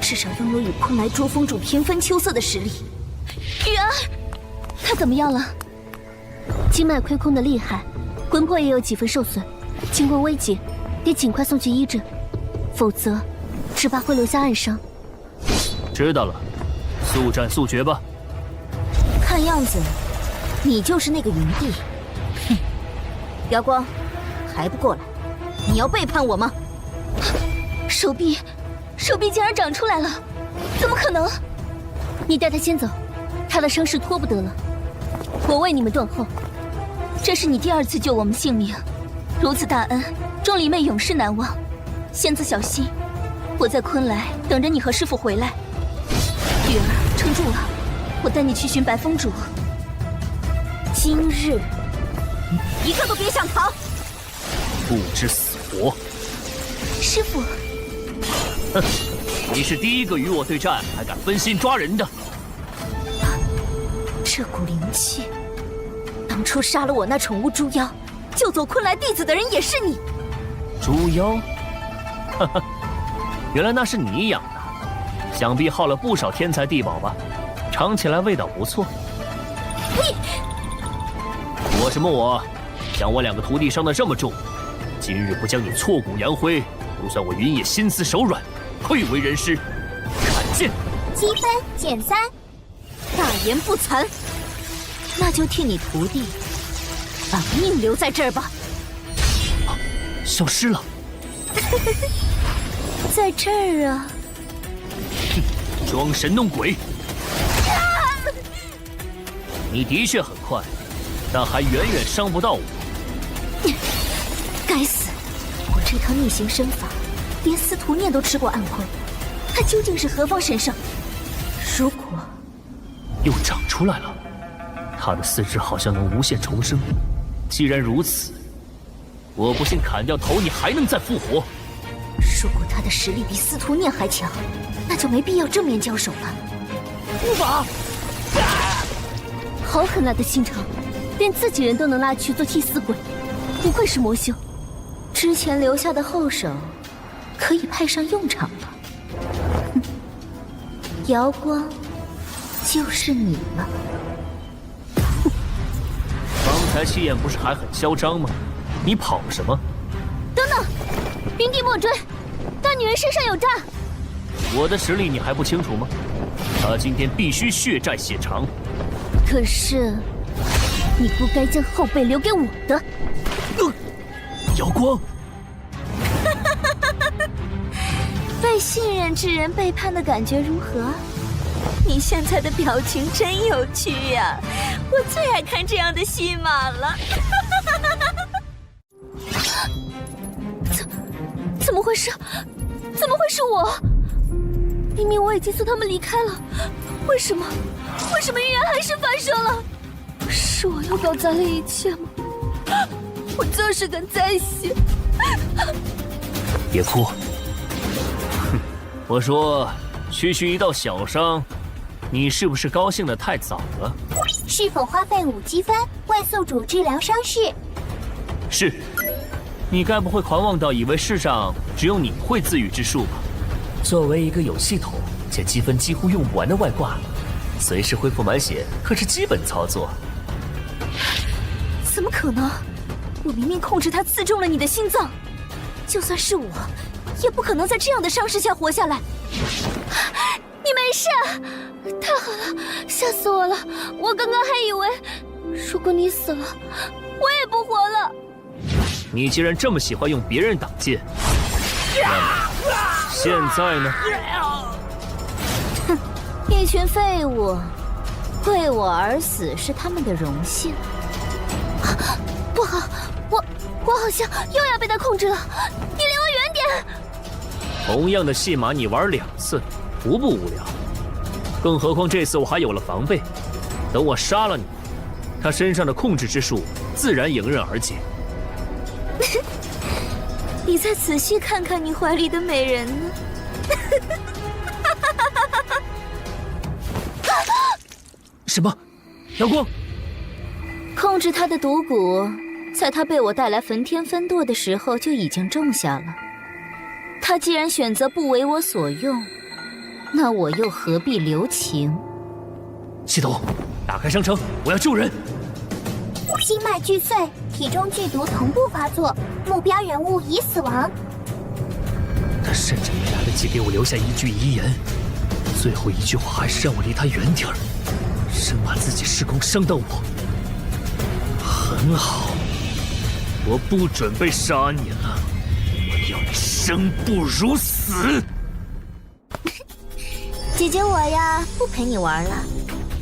至少拥有与昆来捉风主平分秋色的实力。雨儿，他怎么样了？经脉亏空的厉害，魂魄也有几分受损，情况危急，得尽快送去医治，否则只怕会留下暗伤。知道了，速战速决吧。看样子，你就是那个云帝。哼，瑶光，还不过来？你要背叛我吗？手臂竟然长出来了，怎么可能？你带他先走，他的伤势拖不得了。我为你们断后，这是你第2次救我们性命，如此大恩，钟离妹永世难忘。仙子小心，我在昆来等着你和师父回来。雨儿，撑住了，我带你去寻白风主。今日，一个都别想逃！不知死活！师父，哼，你是第一个与我对战还敢分心抓人的。这股灵气，当初杀了我那宠物猪妖，救走昆来弟子的人也是你。猪妖？哈哈，原来那是你养的，想必耗了不少天材地宝吧？尝起来味道不错。你，我什么我？将我2个徒弟伤得这么重，今日不将你挫骨扬灰，就算我云野心慈手软，愧为人师。看剑！积分减3。大言不惭，那就替你徒弟把命留在这儿吧。消失了。在这儿啊！装神弄鬼！你的确很快但还远远伤不到我。该死！我这套逆行身法，连司徒念都吃过暗亏，他究竟是何方神圣？如果又长出来了，他的四肢好像能无限重生。既然如此，我不信砍掉头你还能再复活。如果他的实力比司徒念还强，那就没必要正面交手了。无法！好狠辣的心肠，连自己人都能拉去做替死鬼，不愧是魔修。之前留下的后手，可以派上用场了。瑶光，就是你了。刚才气焰不是还很嚣张吗？你跑什么？等等，云帝莫追，大女人身上有诈。我的实力你还不清楚吗？他今天必须血债血偿。可是，你不该将后背留给我的。瑶光，被信任之人背叛的感觉如何？你现在的表情真有趣呀，我最爱看这样的戏码了。怎么回事？怎么会是我？明明我已经送他们离开了，为什么预言还是发生了？是我又搞砸了一切吗？我就是个灾星。别哭。哼，我说区区一道小伤，你是不是高兴得太早了？是否花费5积分为宿主治疗伤势？是。你该不会狂妄到以为世上只有你会自愈之术吧？作为一个有系统且积分几乎用不完的外挂，随时恢复满血可是基本操作。怎么可能？我明明控制他刺中了你的心脏，就算是我，也不可能在这样的伤势下活下来。你没事？太好了，吓死我了！我刚刚还以为，如果你死了，我也不活了。你既然这么喜欢用别人挡箭，那么现在呢？哼，一群废物，为我而死是他们的荣幸。不好，我好像又要被他控制了，你离我远点！同样的戏码你玩2次，无不无聊。更何况这次我还有了防备，等我杀了你，他身上的控制之术自然迎刃而解。你再仔细看看你怀里的美人呢？什么？瑶光？控制他的毒蛊，在他被我带来焚天分舵的时候就已经种下了。他既然选择不为我所用，那我又何必留情？系统，打开商城，我要救人。心脉俱碎，体中剧毒同步发作，目标人物已死亡。他甚至没来得及给我留下一句遗言，最后一句话还是让我离他远点儿，生怕自己失控伤到我。很好，我不准备杀你了，我要你生不如死。姐姐我呀，不陪你玩了，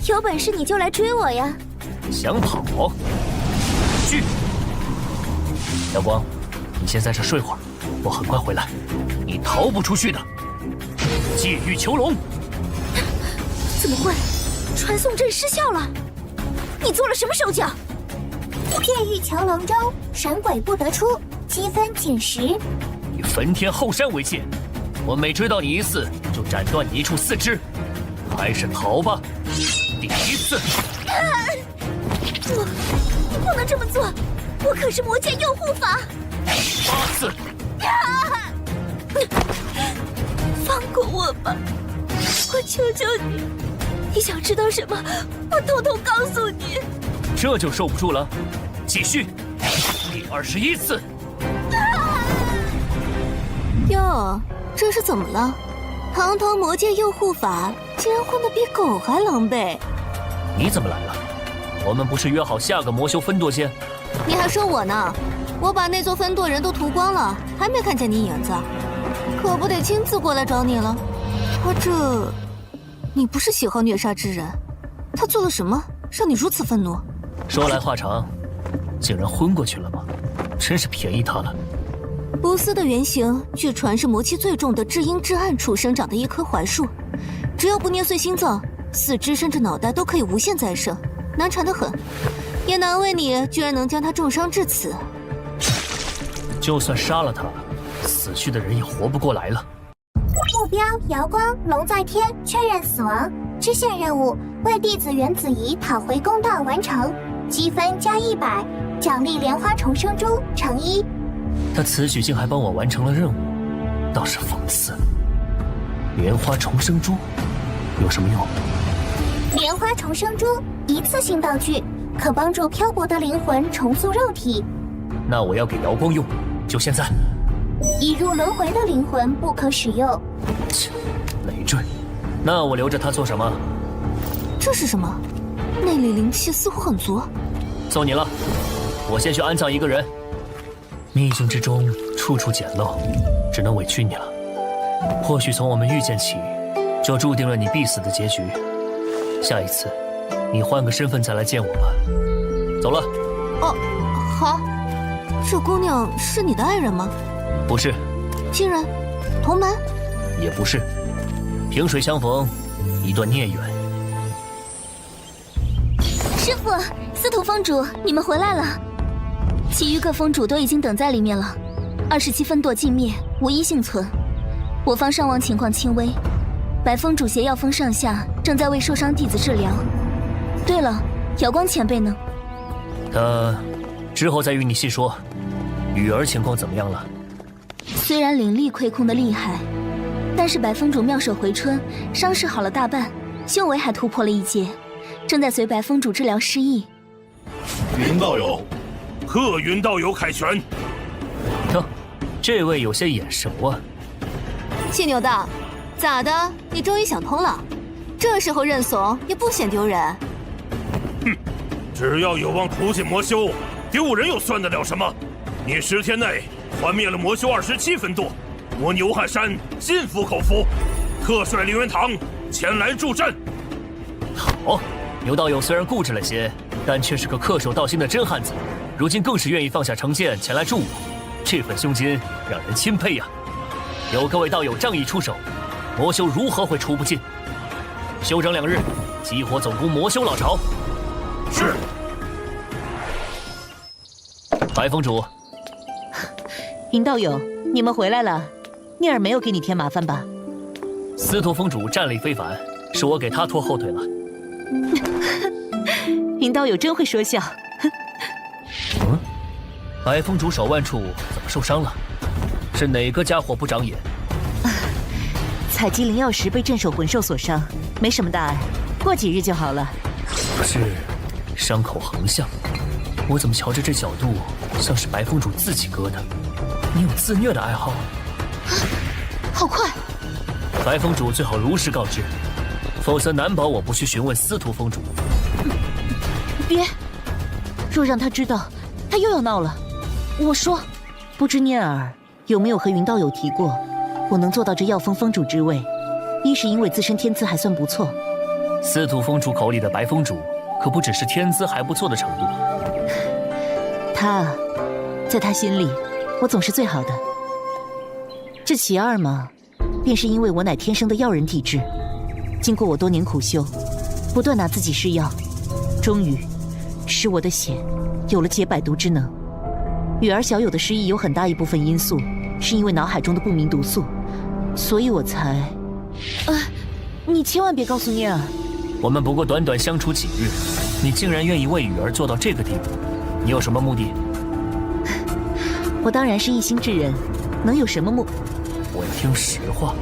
有本事你就来追我呀！想跑？去！瑶光，你先在这睡会儿，我很快回来，你逃不出去的。戒狱囚笼！怎么会？传送阵失效了！你做了什么手脚？戒狱囚笼中，神鬼不得出，积分减10。以焚天后山为界，我每追到你1次，就斩断你1处4肢。还是逃吧。第1次。我不能这么做，我可是魔界佑护法。8次。放过我吧，我求求你，你想知道什么，我统统告诉你。这就受不住了，继续。第21次。哟，这是怎么了？堂堂魔界佑护法，竟然混得比狗还狼狈。你怎么来了？我们不是约好下个魔修分舵间？你还说我呢？我把那座分舵人都屠光了，还没看见你影子，可不得亲自过来找你了。可这，你不是喜好虐杀之人，他做了什么让你如此愤怒？说来话长，竟然昏过去了吗？真是便宜他了。不思的原型，据传是魔气最重的至阴至暗处生长的一棵槐树，只要不捏碎心脏，四肢甚至脑袋都可以无限再生，难缠得很。也难为你居然能将他重伤至此。就算杀了他，死去的人也活不过来了。目标：瑶光龙在天，确认死亡。支线任务：为弟子袁子怡讨回公道完成，积分加100，奖励莲花重生珠乘1。他此举竟还帮我完成了任务，倒是讽刺。莲花重生珠有什么用？莲花重生珠一次性道具，可帮助漂泊的灵魂重塑肉体。那我要给瑶光用，就现在。已入轮回的灵魂不可使用。切，累赘。那我留着它做什么？这是什么？内里灵气似乎很足。送你了，我先去安葬一个人。秘境之中处处简陋，只能委屈你了。或许从我们遇见起，就注定了你必死的结局。下一次，你换个身份再来见我吧。走了。哦，好。这姑娘是你的爱人吗？不是。亲人？同门？也不是。萍水相逢，一段孽缘。师父，司徒峰主，你们回来了。其余各峰主都已经等在里面了。27分舵尽灭，无一幸存。我方伤亡情况轻微，白峰主携药峰上下正在为受伤弟子治疗。对了，瑶光前辈呢？他之后再与你细说。雨儿情况怎么样了？虽然灵力亏空的厉害，但是白峰主妙手回春，伤势好了大半，修为还突破了一阶，正在随白峰主治疗失忆。云道友，贺云道友凯旋。哟，这位有些眼熟啊。谢牛大，咋的？你终于想通了？这时候认怂也不显丢人。哼，只要有望除尽魔修，丢人又算得了什么？你10天内团灭了魔修27分舵，我牛汉山心服口服，特率凌元堂前来助阵。好，牛道友虽然固执了些，但却是个恪守道心的真汉子，如今更是愿意放下成见前来助我，这份胸襟让人钦佩呀。有各位道友仗义出手，魔修如何会除不尽？休整2日，激活总攻魔修老巢。是。白峰主，尹道友，你们回来了，聂儿没有给你添麻烦吧？司徒峰主战力非凡，是我给他拖后腿了。尹道友真会说笑。嗯，白峰主手腕处怎么受伤了？是哪个家伙不长眼？采集灵药时被镇守魂兽所伤，没什么大碍，过几日就好了。可是伤口横向，我怎么瞧着这角度像是白峰主自己割的？你有自虐的爱好？好快！白峰主最好如实告知，否则难保我不去询问司徒峰主。别，若让他知道，他又要闹了。我说，不知聂儿有没有和云道友提过，我能做到这药峰峰主之位，一是因为自身天资还算不错。司徒峰主口里的白峰主，可不只是天资还不错的程度。他，在他心里，我总是最好的。这其二嘛，便是因为我乃天生的药人体质，经过我多年苦修，不断拿自己试药，终于使我的血有了解百毒之能。雨儿小友的失忆有很大一部分因素是因为脑海中的不明毒素，所以我才……你千万别告诉聂儿。我们不过短短相处几日，你竟然愿意为雨儿做到这个地步，你有什么目的？我当然是一心之人，能有什么目？我要听实话。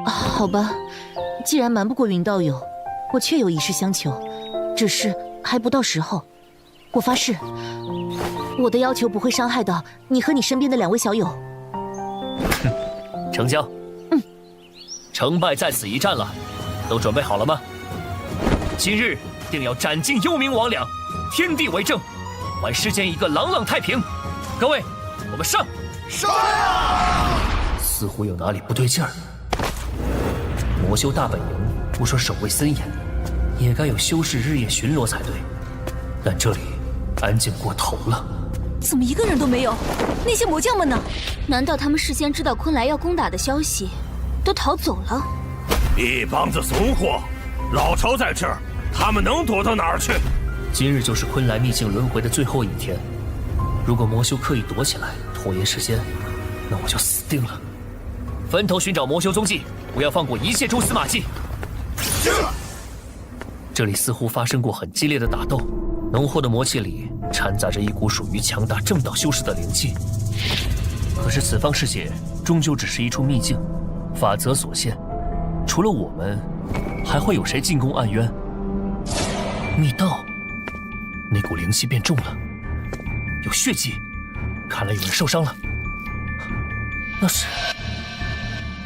好吧，既然瞒不过云道友，我确有一事相求，只是还不到时候。我发誓，我的要求不会伤害到你和你身边的2位小友。哼，成交。成败在此一战了，都准备好了吗？今日定要斩尽幽冥魍魉，天地为证，还世间一个朗朗太平。各位，我们上！上呀！似乎有哪里不对劲儿。魔修大本营，不说守卫森严，也该有修士日夜巡逻才对，但这里安静过头了。怎么一个人都没有？那些魔将们呢？难道他们事先知道昆来要攻打的消息，都逃走了？一帮子怂货！老巢在这儿，他们能躲到哪儿去？今日就是昆来秘境轮回的最后一天，如果魔修刻意躲起来拖延时间，那我就死定了。分头寻找魔修踪迹，不要放过一切蛛丝马迹。这里似乎发生过很激烈的打斗，浓厚的魔气里掺杂着一股属于强大正道修士的灵气。可是此方世界终究只是一处秘境，法则所限，除了我们，还会有谁进攻暗渊？密道，那股灵气变重了，有血迹，看来有人受伤了。那是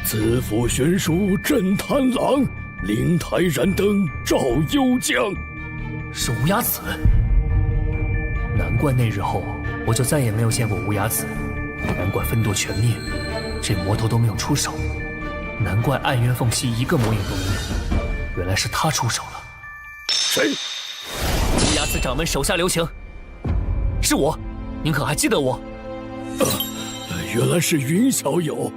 自负悬殊镇贪狼，灵台燃灯照幽江。是无崖子，难怪那日后我就再也没有见过无崖子，难怪分舵全灭，这魔头都没有出手，难怪暗渊缝隙一个魔影都没有，原来是他出手了。谁？无崖子掌门手下留情，是我，您可还记得我？原来是云小友，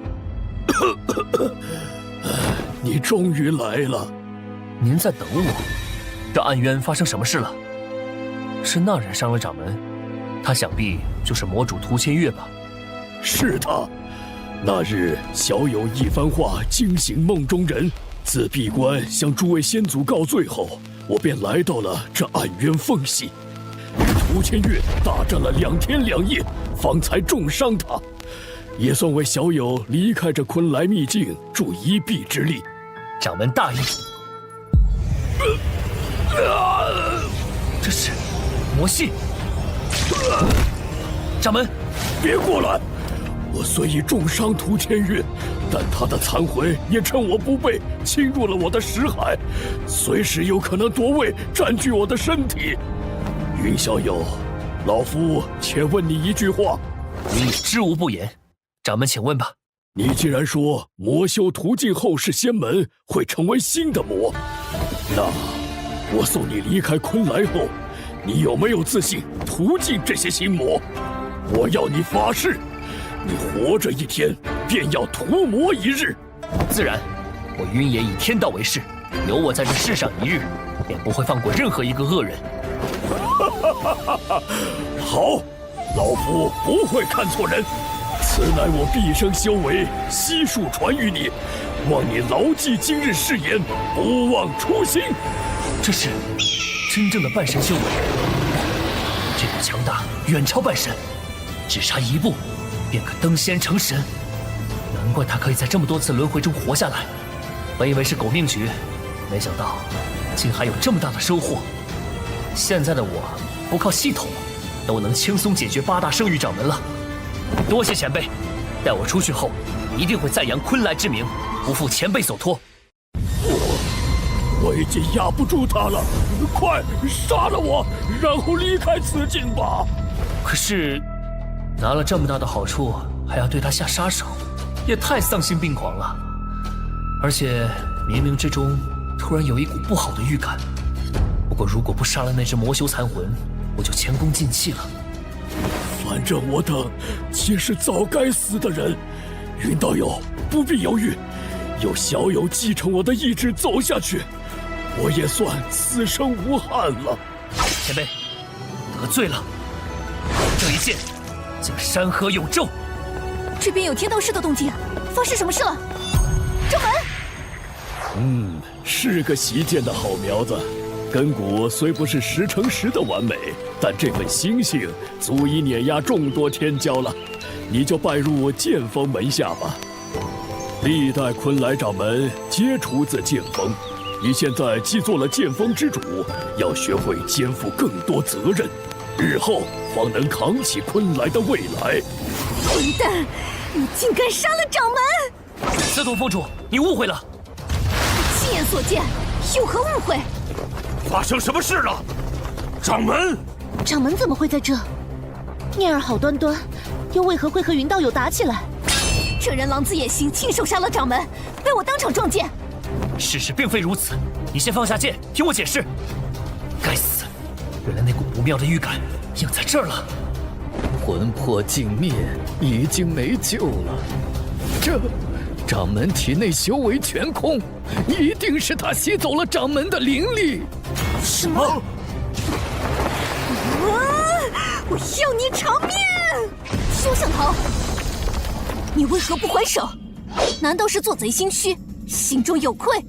你终于来了。您在等我？这暗渊发生什么事了？是那人伤了掌门，他想必就是魔主涂千月吧？是他。那日小友一番话惊醒梦中人，自闭关向诸位先祖告罪后，我便来到了这暗渊缝隙，与涂千月大战了2天2夜，方才重伤他，也算为小友离开这昆来秘境助一臂之力。掌门大意。这是魔系。掌门，别过来！我虽已重伤涂千月，但他的残魂也趁我不备侵入了我的识海，随时有可能夺位占据我的身体。云小友，老夫且问你一句话。云也知无不言，掌门请问吧。你既然说魔修途径后世仙门会成为新的魔，那我送你离开昆来后，你有没有自信屠尽这些心魔？我要你发誓，你活着一天，便要屠魔一日。自然，我云野以天道为誓，有我在这世上一日，便不会放过任何一个恶人。好，老夫不会看错人。此乃我毕生修为，悉数传于你，望你牢记今日誓言，不忘初心。这是真正的半神修为，这股强大远超半神，只差一步便可登仙成神。难怪他可以在这么多次轮回中活下来。本以为是狗命局，没想到竟还有这么大的收获。现在的我不靠系统，都能轻松解决8大圣域掌门了。多谢前辈，待我出去后，一定会赞扬昆来之名，不负前辈所托。我已经压不住他了，快杀了我，然后离开此境吧。可是，拿了这么大的好处，还要对他下杀手，也太丧心病狂了。而且冥冥之中，突然有一股不好的预感。不过如果不杀了那只魔修残魂，我就前功尽弃了。反正我等皆是早该死的人，云道友不必犹豫，有小友继承我的意志走下去，我也算死生无憾了。前辈，得罪了，这一剑竟山河有咒。这边有天道士的动静，发生什么事了？掌门，是个习剑的好苗子。根骨虽不是10乘10的完美，但这份心性足以碾压众多天骄了。你就拜入剑锋门下吧。历代昆来掌门皆出自剑锋，你现在既做了剑锋之主，要学会肩负更多责任，日后方能扛起昆来的未来。混蛋，你竟敢杀了掌门！司徒峰主，你误会了。亲眼所见，有何误会？发生什么事了？掌门，掌门怎么会在这？念儿好端端，又为何会和云道友打起来？这人狼子野心，亲手杀了掌门，被我当场撞见。事实并非如此，你先放下剑，听我解释。该死，原来那股不妙的预感应在这儿了。魂魄尽灭，已经没救了。这掌门体内修为全空，一定是他吸走了掌门的灵力。什么？我要你偿命！休想逃！你为何不还手？难道是做贼心虚，心中有愧？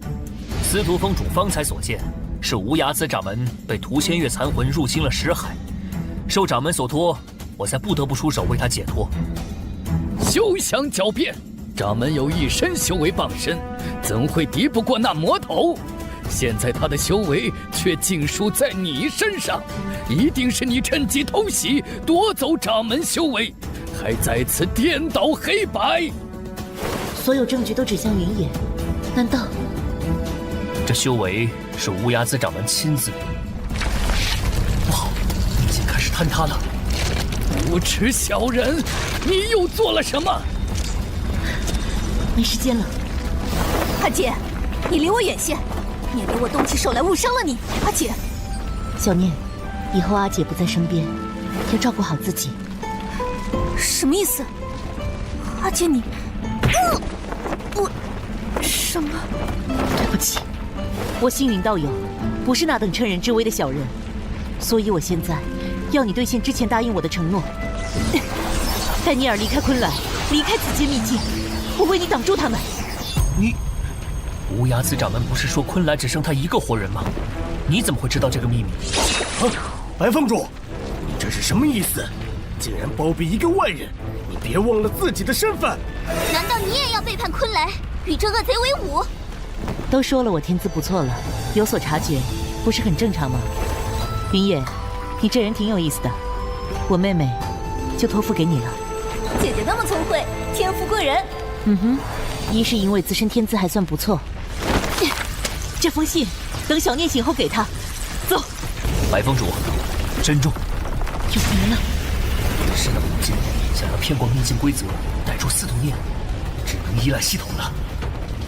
司徒峰主方才所见，是无崖子掌门被屠仙月残魂入侵了识海，受掌门所托，我才不得不出手为他解脱。休想狡辩！掌门有一身修为傍身，怎会敌不过那魔头？现在他的修为却尽数在你身上，一定是你趁机偷袭，夺走掌门修为，还在此颠倒黑白。所有证据都指向云野，难道这修为是无崖子掌门亲自？不好，已经开始坍塌了！无耻小人，你又做了什么？没时间了，阿姐，你离我远些，免得我动起手来误伤了你。阿姐，小念，以后阿姐不在身边，要照顾好自己。什么意思？阿姐你，我什么？对不起，我星云道友不是那等趁人之危的小人，所以我现在要你兑现之前答应我的承诺，带尼尔离开昆仑，离开此间秘境。我为你挡住他们。你，无崖子掌门不是说昆仑只剩他一个活人吗？你怎么会知道这个秘密？白峰主，你这是什么意思？竟然包庇一个外人！你别忘了自己的身份。难道你也要背叛昆仑，与这恶贼为伍？都说了我天资不错了，有所察觉，不是很正常吗？云野，你这人挺有意思的，我妹妹就托付给你了。姐姐那么聪慧，天赋贵人。一是因为自身天资还算不错。这封信等小念醒后给他。走。白峰主，珍重。有人了。是那无尽想要骗过秘境规则，逮住司徒念，只能依赖系统了。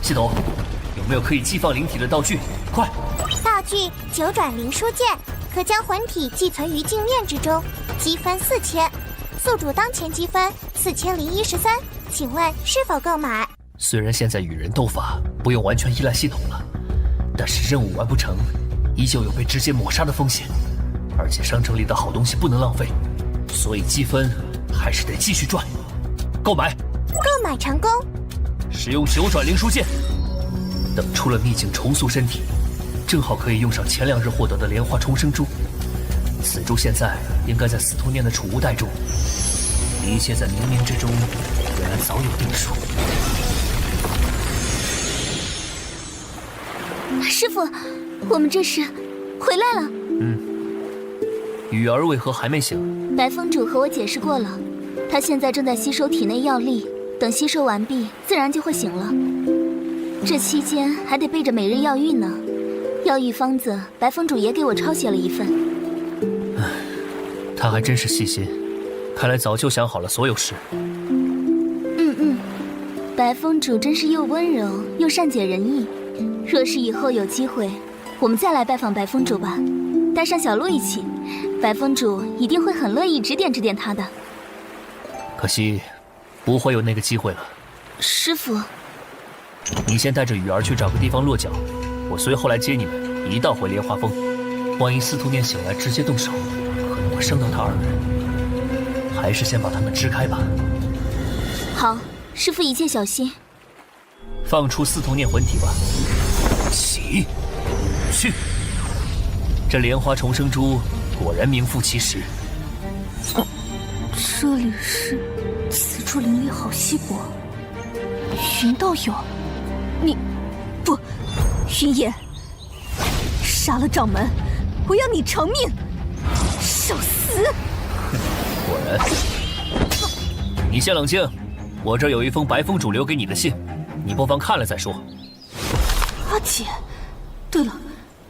系统，有没有可以寄放灵体的道具？快！道具九转灵书剑，可将魂体寄存于镜面之中，积分4000。宿主当前积分4013，请问是否购买？虽然现在与人斗法不用完全依赖系统了，但是任务完不成，依旧有被直接抹杀的风险。而且商城里的好东西不能浪费，所以积分还是得继续赚。购买！购买成功。使用九转灵书剑，等出了秘境重塑身体，正好可以用上前2日获得的莲花重生珠。此珠现在应该在司徒念的储物袋中，一切在冥冥之中，原来早有定数。师父，我们这是回来了。雨儿为何还没醒？白峰主和我解释过了，他现在正在吸收体内药力，等吸收完毕，自然就会醒了。这期间还得备着每日药浴呢，药浴方子白峰主也给我抄写了一份。他还真是细心，看来早就想好了所有事。白峰主真是又温柔又善解人意。若是以后有机会，我们再来拜访白峰主吧，带上小鹿一起，白峰主一定会很乐意指点指点他的。可惜，不会有那个机会了。师父，你先带着雨儿去找个地方落脚，我随后来接你们，一道回莲花峰。万一司徒念醒来直接动手，可能会伤到他2人，还是先把他们支开吧。好，师父一切小心。放出司徒念魂体吧。起，去。这莲花重生珠果然名副其实。这里是，此处灵力好稀薄。云道友，你不，云野，杀了掌门，我要你偿命，受死！果然，你先冷静，我这儿有一封白峰主留给你的信，你不妨看了再说。阿姐，对了，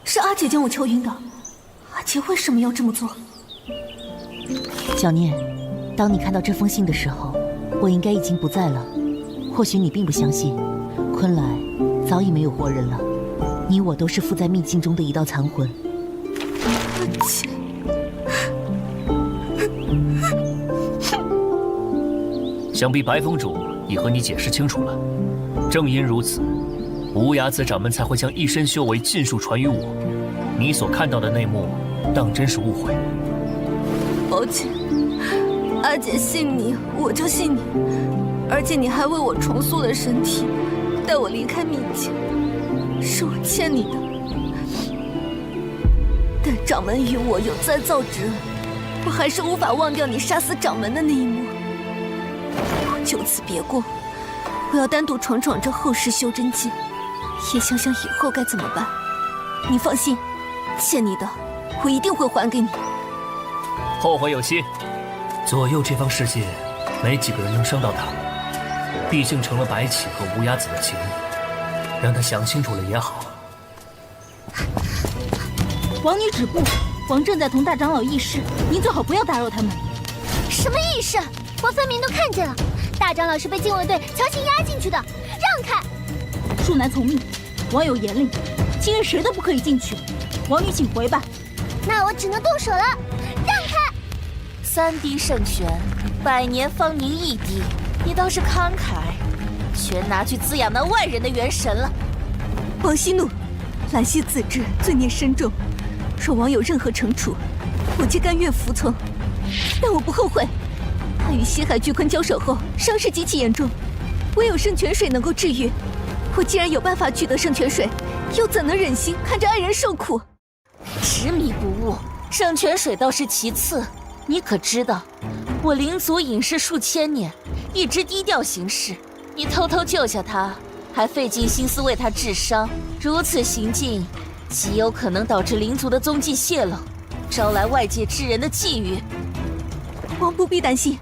是阿姐将我敲晕的。阿姐为什么要这么做？小念，当你看到这封信的时候，我应该已经不在了。或许你并不相信，昆来早已没有活人了。你我都是附在秘境中的一道残魂。想必白风主已和你解释清楚了。正因如此，无崖子掌门才会将一身修为尽数传于我。你所看到的内幕，当真是误会。抱歉，阿姐信你，我就信你。而且你还为我重塑了身体，带我离开秘境，是我欠你的。但掌门与我有再造之恩，我还是无法忘掉你杀死掌门的那一幕。我就此别过，我要单独闯闯这后世修真界，也想想以后该怎么办。你放心，欠你的我一定会还给你。后会有期。左右这方世界，没几个人能伤到他。毕竟成了白起和无崖子的情，让他想清楚了也好。王女止步，王正在同大长老议事，您最好不要打扰他们。什么议事？我分明都看见了，大长老是被禁卫队强行压进去的，让开！恕难从命，王有严令，今日谁都不可以进去。王女请回吧。那我只能动手了，让开！3滴圣泉，100年方凝1滴。你倒是慷慨，全拿去滋养那外人的元神了。王息怒，兰溪自知罪孽深重，若王有任何惩处，我皆甘愿服从。但我不后悔。他与西海巨鲲交手后，伤势极其严重，唯有圣泉水能够治愈。我既然有办法取得圣泉水，又怎能忍心看着爱人受苦？执迷不悟，圣泉水倒是其次。你可知道，我灵族隐世数千年，一直低调行事。你偷偷救下他，还费尽心思为他治伤，如此行径，极有可能导致灵族的踪迹泄露，招来外界之人的觊觎。王不必担心，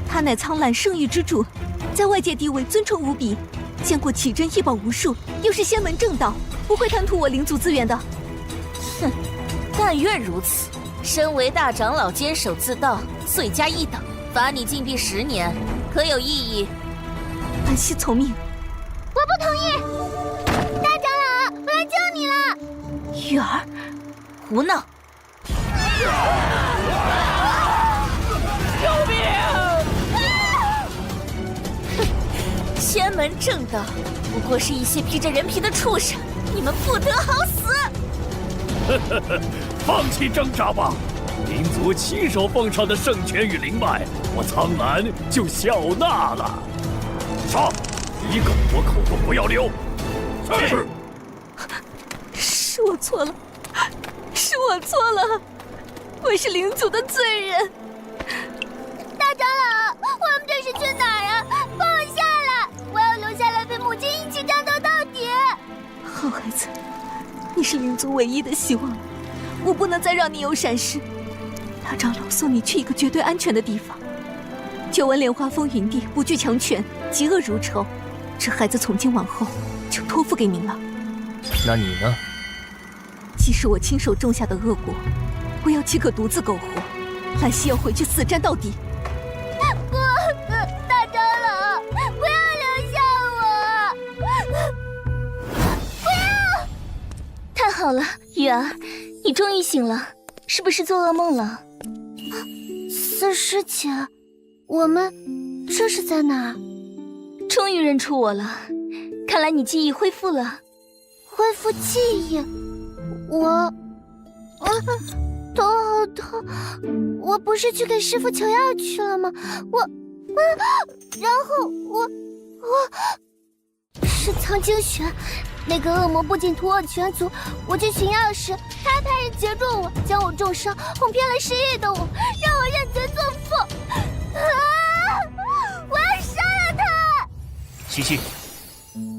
他乃苍蓝圣域之主，在外界地位尊崇无比，见过奇珍异宝无数，又是仙门正道，不会贪图我灵族资源的。哼，但愿如此。身为大长老，坚守自盗，罪加一等，罚你禁闭10年，可有异议？兰溪从命。我不同意。大长老，我来救你了。玉儿，胡闹！救命！哼，仙门正道不过是一些披着人皮的畜生，你们不得好死！放弃挣扎吧！灵族亲手奉上的圣泉与灵脉，我苍蓝就笑纳了。杀！一个活口都不要留！是。是我错了，是我错了，我是灵族的罪人。大长老，我们这是去哪儿啊？放我下来！我要留下来陪母亲一起战斗到底。好孩子，你是灵族唯一的希望，我不能再让你有闪失。大长老送你去一个绝对安全的地方。久闻莲花风云地不惧强权，嫉恶如仇，这孩子从今往后就托付给您了。那你呢？既是我亲手种下的恶果，我要岂可独自苟活？兰溪要回去死战到底。不，大长老，不要留下我！不要！太好了，雨儿，你终于醒了，是不是做噩梦了？四师姐，我们这是在哪儿？终于认出我了，看来你记忆恢复了。恢复记忆？头好痛！我不是去给师父求药去了吗？然后我是苍精玄，那个恶魔不仅屠我全族，我去寻药时，他还派人截住我，将我重伤，哄骗了失忆的我，让我认贼作父。我要杀了他！西西，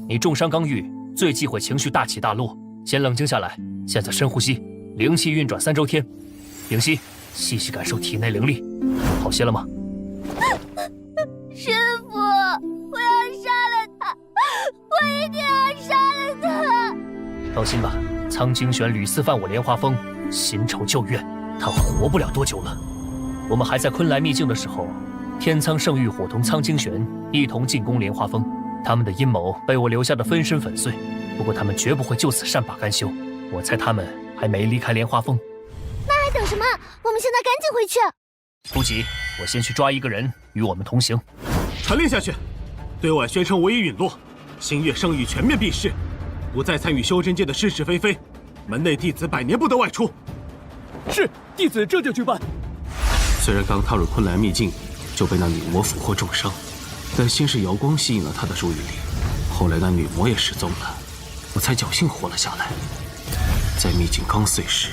你重伤刚愈，最忌讳情绪大起大落，先冷静下来，现在深呼吸，灵气运转3周天，屏息，细细感受体内灵力，好些了吗？师父，我要杀了他，我一定要杀了他！放心吧，苍精玄屡次犯我莲花峰，新仇旧怨，他活不了多久了。我们还在昆来秘境的时候，天苍圣域伙同苍精玄一同进攻莲花峰，他们的阴谋被我留下的分身粉碎，不过他们绝不会就此善罢甘休。我猜他们还没离开莲花峰。那还等什么？我们现在赶紧回去。不急，我先去抓一个人与我们同行。传令下去，对外宣称唯一陨落，星月圣域全面避世，不再参与修真界的是是非非。门内弟子100年不得外出。是，弟子这就去办。虽然刚踏入昆仑秘境就被那女魔俘获重伤，但先是瑶光吸引了他的注意力，后来那女魔也失踪了，我才侥幸活了下来。在秘境刚碎时，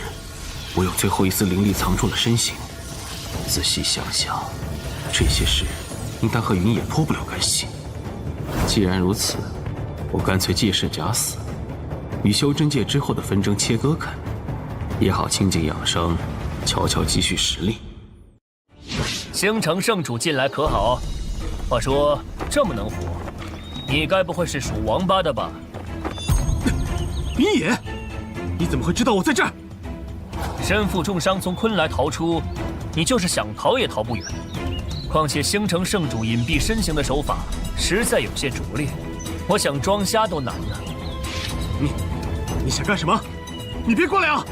我有最后一丝灵力藏住了身形。仔细想想，这些事应当和云野脱不了干系。既然如此，我干脆借势假死，与修真界之后的纷争切割开，也好清静养生，悄悄积蓄实力。星城圣主近来可好？话说这么能活，你该不会是属王八的吧？云野，你怎么会知道我在这儿？身负重伤从昆来逃出，你就是想逃也逃不远。况且星城圣主隐蔽身形的手法实在有些拙劣，我想装瞎都难呢。你想干什么？你别过来啊！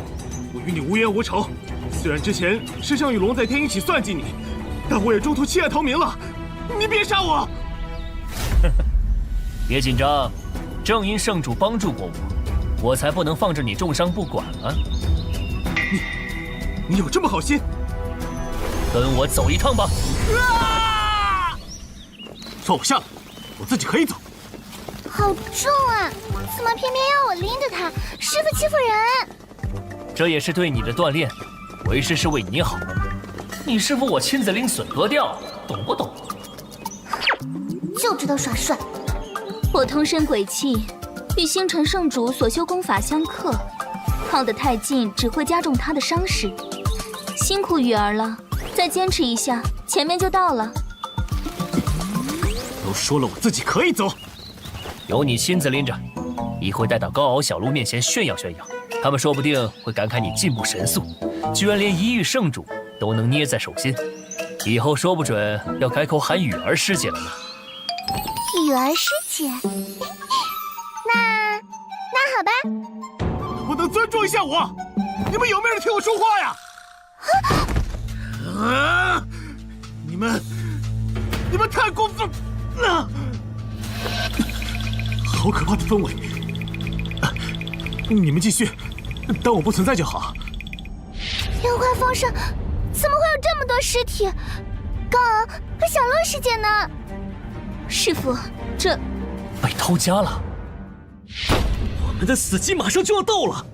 我与你无冤无仇，虽然之前是向与龙在天一起算计你，但我也中途弃暗投明了。你别杀我！别紧张，正因圣主帮助过我，我才不能放着你重伤不管啊！你有这么好心？跟我走一趟吧！放我下来，我自己可以走。好重啊！怎么偏偏要我拎着它？师傅欺负人！这也是对你的锻炼，为师是为你好。你师傅我亲自拎笋割掉，懂不懂？就知道耍帅。我通身鬼气，与星辰圣主所修功法相克，靠得太近只会加重他的伤势。辛苦雨儿了，再坚持一下，前面就到了。都说了我自己可以走，由你亲自拎着，一会带到高敖小路面前炫耀炫耀，他们说不定会感慨你进步神速，居然连一域圣主都能捏在手心，以后说不准要改口喊雨儿师姐了呢。雨儿师姐，那好吧。不能尊重一下我？你们有没有人听我说话呀？啊！你们太过分了！好可怕的氛围！你们继续，当我不存在就好。莲花峰上怎么会有这么多尸体？高敖和小洛师姐呢？师傅，这被偷家了。我们的死期马上就要到了，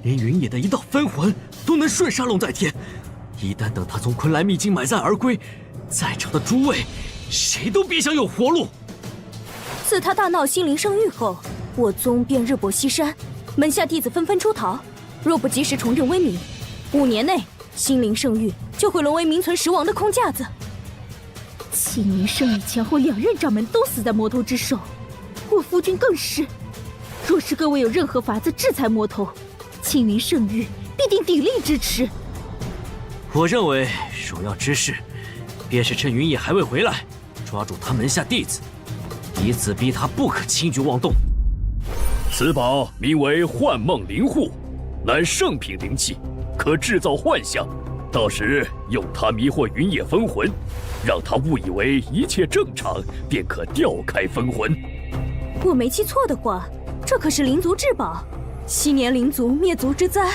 连云野的一道分魂都能瞬杀龙在天。一旦等他从昆来秘境买赞而归，在场的诸位谁都别想有活路。自他大闹心灵圣域后，我宗便日薄西山，门下弟子纷纷出逃。若不及时重振威名，5年内心灵圣域就会沦为名存实亡的空架子。心灵圣域前后2任掌门都死在魔头之手，我夫君更是。若是各位有任何法子制裁魔头，青灵圣域必定鼎力支持。我认为首要之事，便是趁云野还未回来，抓住他门下弟子，以此逼他不可轻举妄动。此宝名为幻梦灵护，乃圣品灵器，可制造幻象。到时用它迷惑云野分魂，让他误以为一切正常，便可调开分魂。我没记错的话，这可是灵族至宝，7年灵族灭族之灾。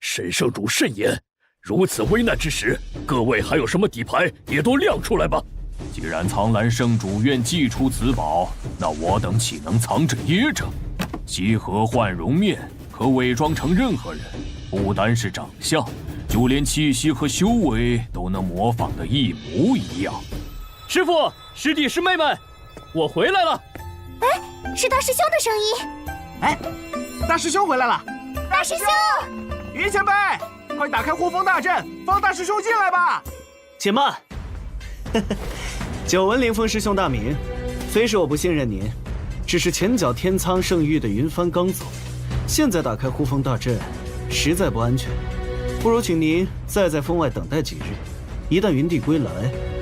沈圣主慎言，如此危难之时，各位还有什么底牌，也都亮出来吧。既然苍蓝圣主愿祭出此宝，那我等岂能藏着掖着？集合幻容面可伪装成任何人，不单是长相，就连气息和修为都能模仿得一模一样。师父、师弟、师妹们，我回来了！哎，是大师兄的声音。哎，大师兄回来了！大师兄，云前辈，快打开护封大阵，放大师兄进来吧！且慢，久闻灵峰师兄大名，非是我不信任您，只是前脚天苍圣域的云帆刚走，现在打开护封大阵，实在不安全。不如请您再在峰外等待几日，一旦云帝归来，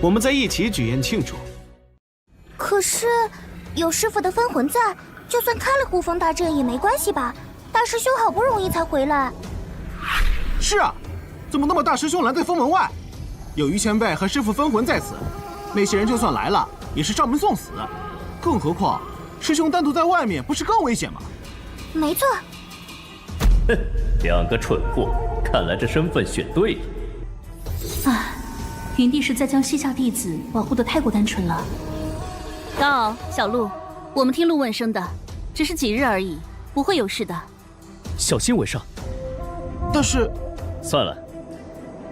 我们再一起举宴庆祝。可是有师傅的分魂在，就算开了孤峰大阵也没关系吧？大师兄好不容易才回来。是啊，怎么那么大师兄拦在封门外？有于前辈和师傅分魂在此，那些人就算来了，也是上门送死。更何况，师兄单独在外面，不是更危险吗？没错。哼，两个蠢货，看来这身份选对了。唉，云帝实在将西夏弟子保护得太过单纯了。高敖、小鹿，我们听路问声的，只是几日而已，不会有事的。小心为上。但是，算了，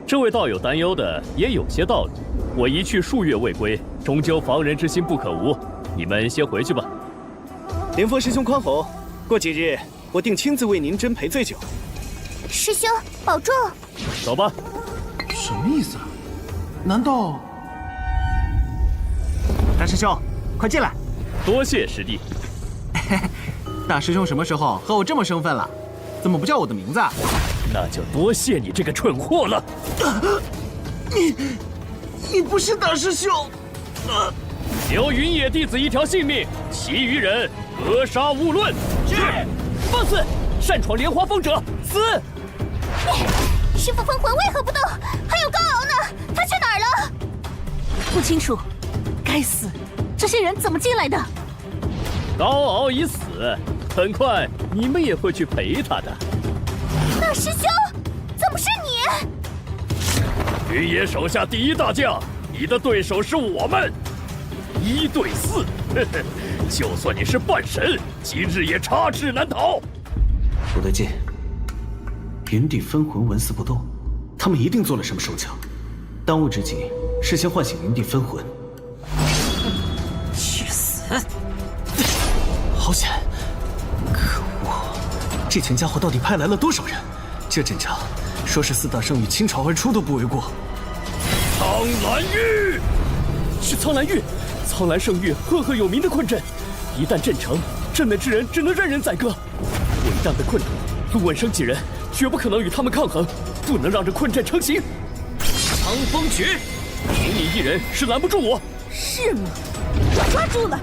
这位道友担忧的也有些道理。我一去数月未归，终究防人之心不可无。你们先回去吧。莲峰师兄宽宏，过几日我定亲自为您斟陪醉酒。师兄保重。走吧。什么意思？难道？大师兄，快进来。多谢师弟。大师兄什么时候和我这么生分了？怎么不叫我的名字？那就多谢你这个蠢货了。你不是大师兄。留云野弟子一条性命，其余人格杀勿论。是。放肆！擅闯莲花峰者死！师傅封魂为何不动？还有高敖呢？他去哪儿了？不清楚。该死，这些人怎么进来的？高敖已死，很快你们也会去陪他的。大师兄，怎么是你？云野手下第一大将，你的对手是我们，1对4，就算你是半神，今日也插翅难逃。不对劲，云帝分魂纹丝不动，他们一定做了什么手脚。当务之急是先唤醒云帝分魂。去死！好险！可恶，这群家伙到底派来了多少人？这阵仗，说是4大圣域倾巢而出都不为过。苍兰玉，是苍兰玉，苍兰圣域赫赫有名的困阵，一旦阵成，阵内之人只能任人宰割。伟大的困土，陆问生几人绝不可能与他们抗衡，不能让这困阵成型。苍风诀，凭你一人是拦不住我。是吗？我抓住了。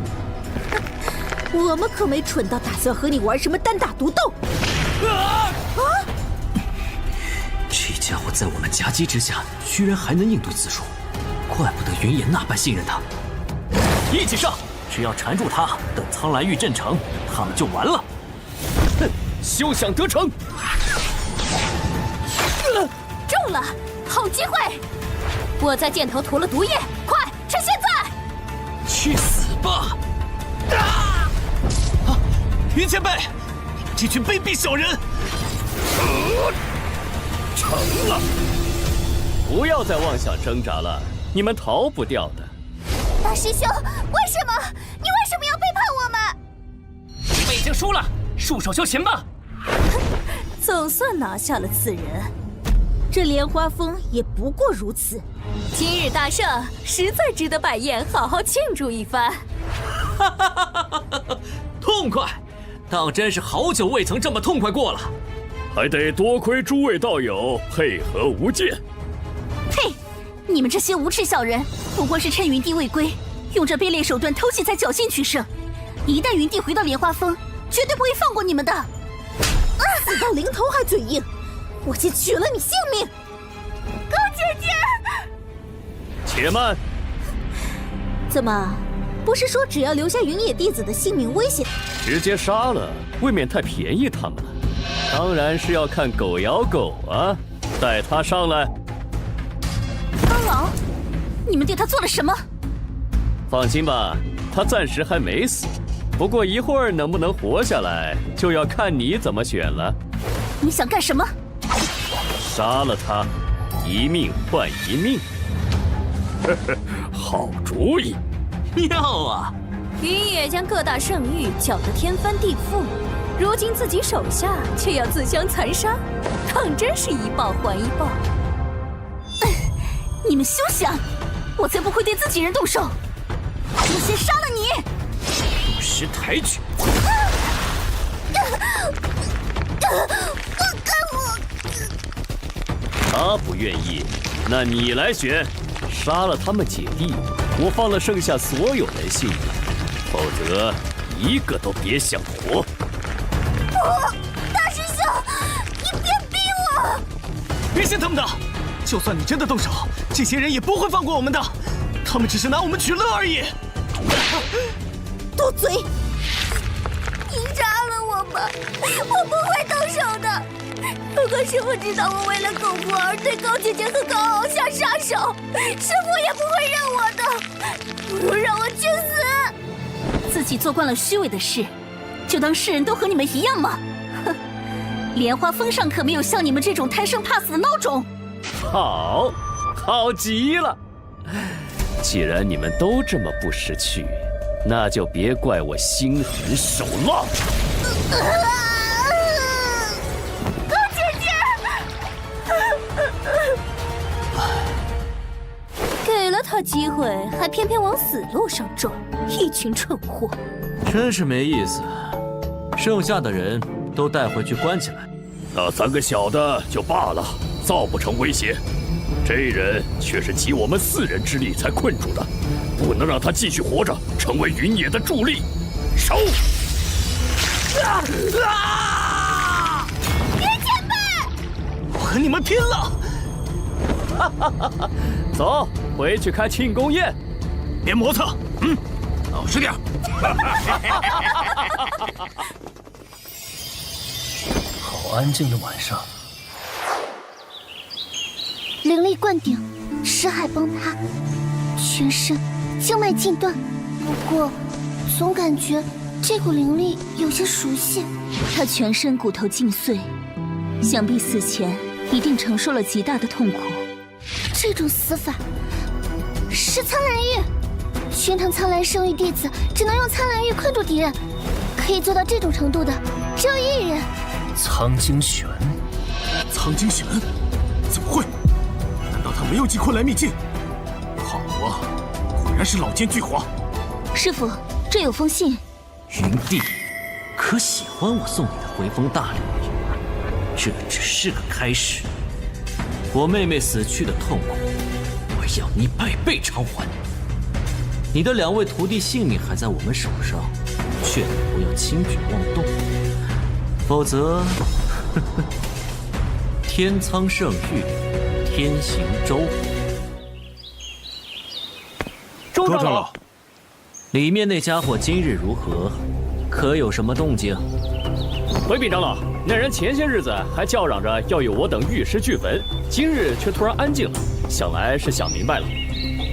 我们可没蠢到打算和你玩什么单打独斗。这家伙在我们夹击之下，居然还能应对自如，怪不得云野那般信任他。一起上！只要缠住他，等苍兰玉阵成，他们就完了。哼，休想得逞！中了，好机会！我在箭头涂了毒液，快，趁现在！去死吧！云前辈，这群卑鄙小人！成了！不要再妄想挣扎了，你们逃不掉的。大师兄，为什么？你为什么要背叛我们？你们已经输了，束手就擒吧！总算拿下了此人，这莲花峰也不过如此。今日大胜，实在值得摆宴，好好庆祝一番。痛快！当真是好久未曾这么痛快过了。还得多亏诸位道友配合无间。呸！你们这些无耻小人，不过是趁云帝未归，用这卑劣手段偷袭才侥幸取胜。一旦云帝回到莲花峰，绝对不会放过你们的。死到临头还嘴硬，我先取了你性命。高姐姐，且慢。怎么，不是说只要留下云野弟子的性命危险，直接杀了，未免太便宜他们了。当然是要看狗咬狗啊！带他上来。高敖，你们对他做了什么？放心吧，他暂时还没死，不过一会儿能不能活下来，就要看你怎么选了。你想干什么？杀了他，一命换一命。好主意。妙啊！云野将各大圣域搅得天翻地覆，如今自己手下却要自相残杀，当真是一报还一报。你们休想！我才不会对自己人动手！我先杀了你！不识抬举！他不愿意，那你来选。杀了他们姐弟，我放了剩下所有人性命，否则一个都别想活！大师兄，你别逼我！别信他们的，就算你真的动手，这些人也不会放过我们的，他们只是拿我们取乐而已。多嘴！你杀了我吧，我不会动手的。如果师父知道我为了苟活而对高姐姐和高傲下杀手，师父也不会认我的。不如让我去死！自己做惯了虚伪的事，就当世人都和你们一样吗？哼！莲花峰上可没有像你们这种贪生怕死的孬种。好，好极了！既然你们都这么不识趣，那就别怪我心狠手辣。高姐姐，给了他机会，还偏偏往死路上撞，一群蠢货！真是没意思。剩下的人都带回去关起来。那3个小的就罢了，造不成威胁。这人却是集我们4人之力才困住的，不能让他继续活着，成为云野的助力。收！别前辈！我和你们拼了！哈哈哈哈！走，回去开庆功宴。别磨蹭，老实点。好安静的晚上。灵力灌顶，识海崩塌，全身经脉尽断。不过，总感觉这股灵力有些熟悉。他全身骨头尽碎，想必死前一定承受了极大的痛苦。这种死法是苍兰玉，寻常苍兰圣域弟子只能用苍兰玉困住敌人，可以做到这种程度的只有1人。苍精玄，苍精玄，怎么会？难道他没有击昆来秘境？好啊，果然是老奸巨猾。师傅，这有封信。云帝，可喜欢我送你的回风大礼？这只是个开始。我妹妹死去的痛苦，我要你百倍偿还。你的2位徒弟性命还在我们手上，劝你不要轻举妄动，否则，天苍圣域，天行周。周长老，里面那家伙今日如何？可有什么动静？回禀长老，那人前些日子还叫嚷着要有我等玉石俱焚，今日却突然安静了，想来是想明白了。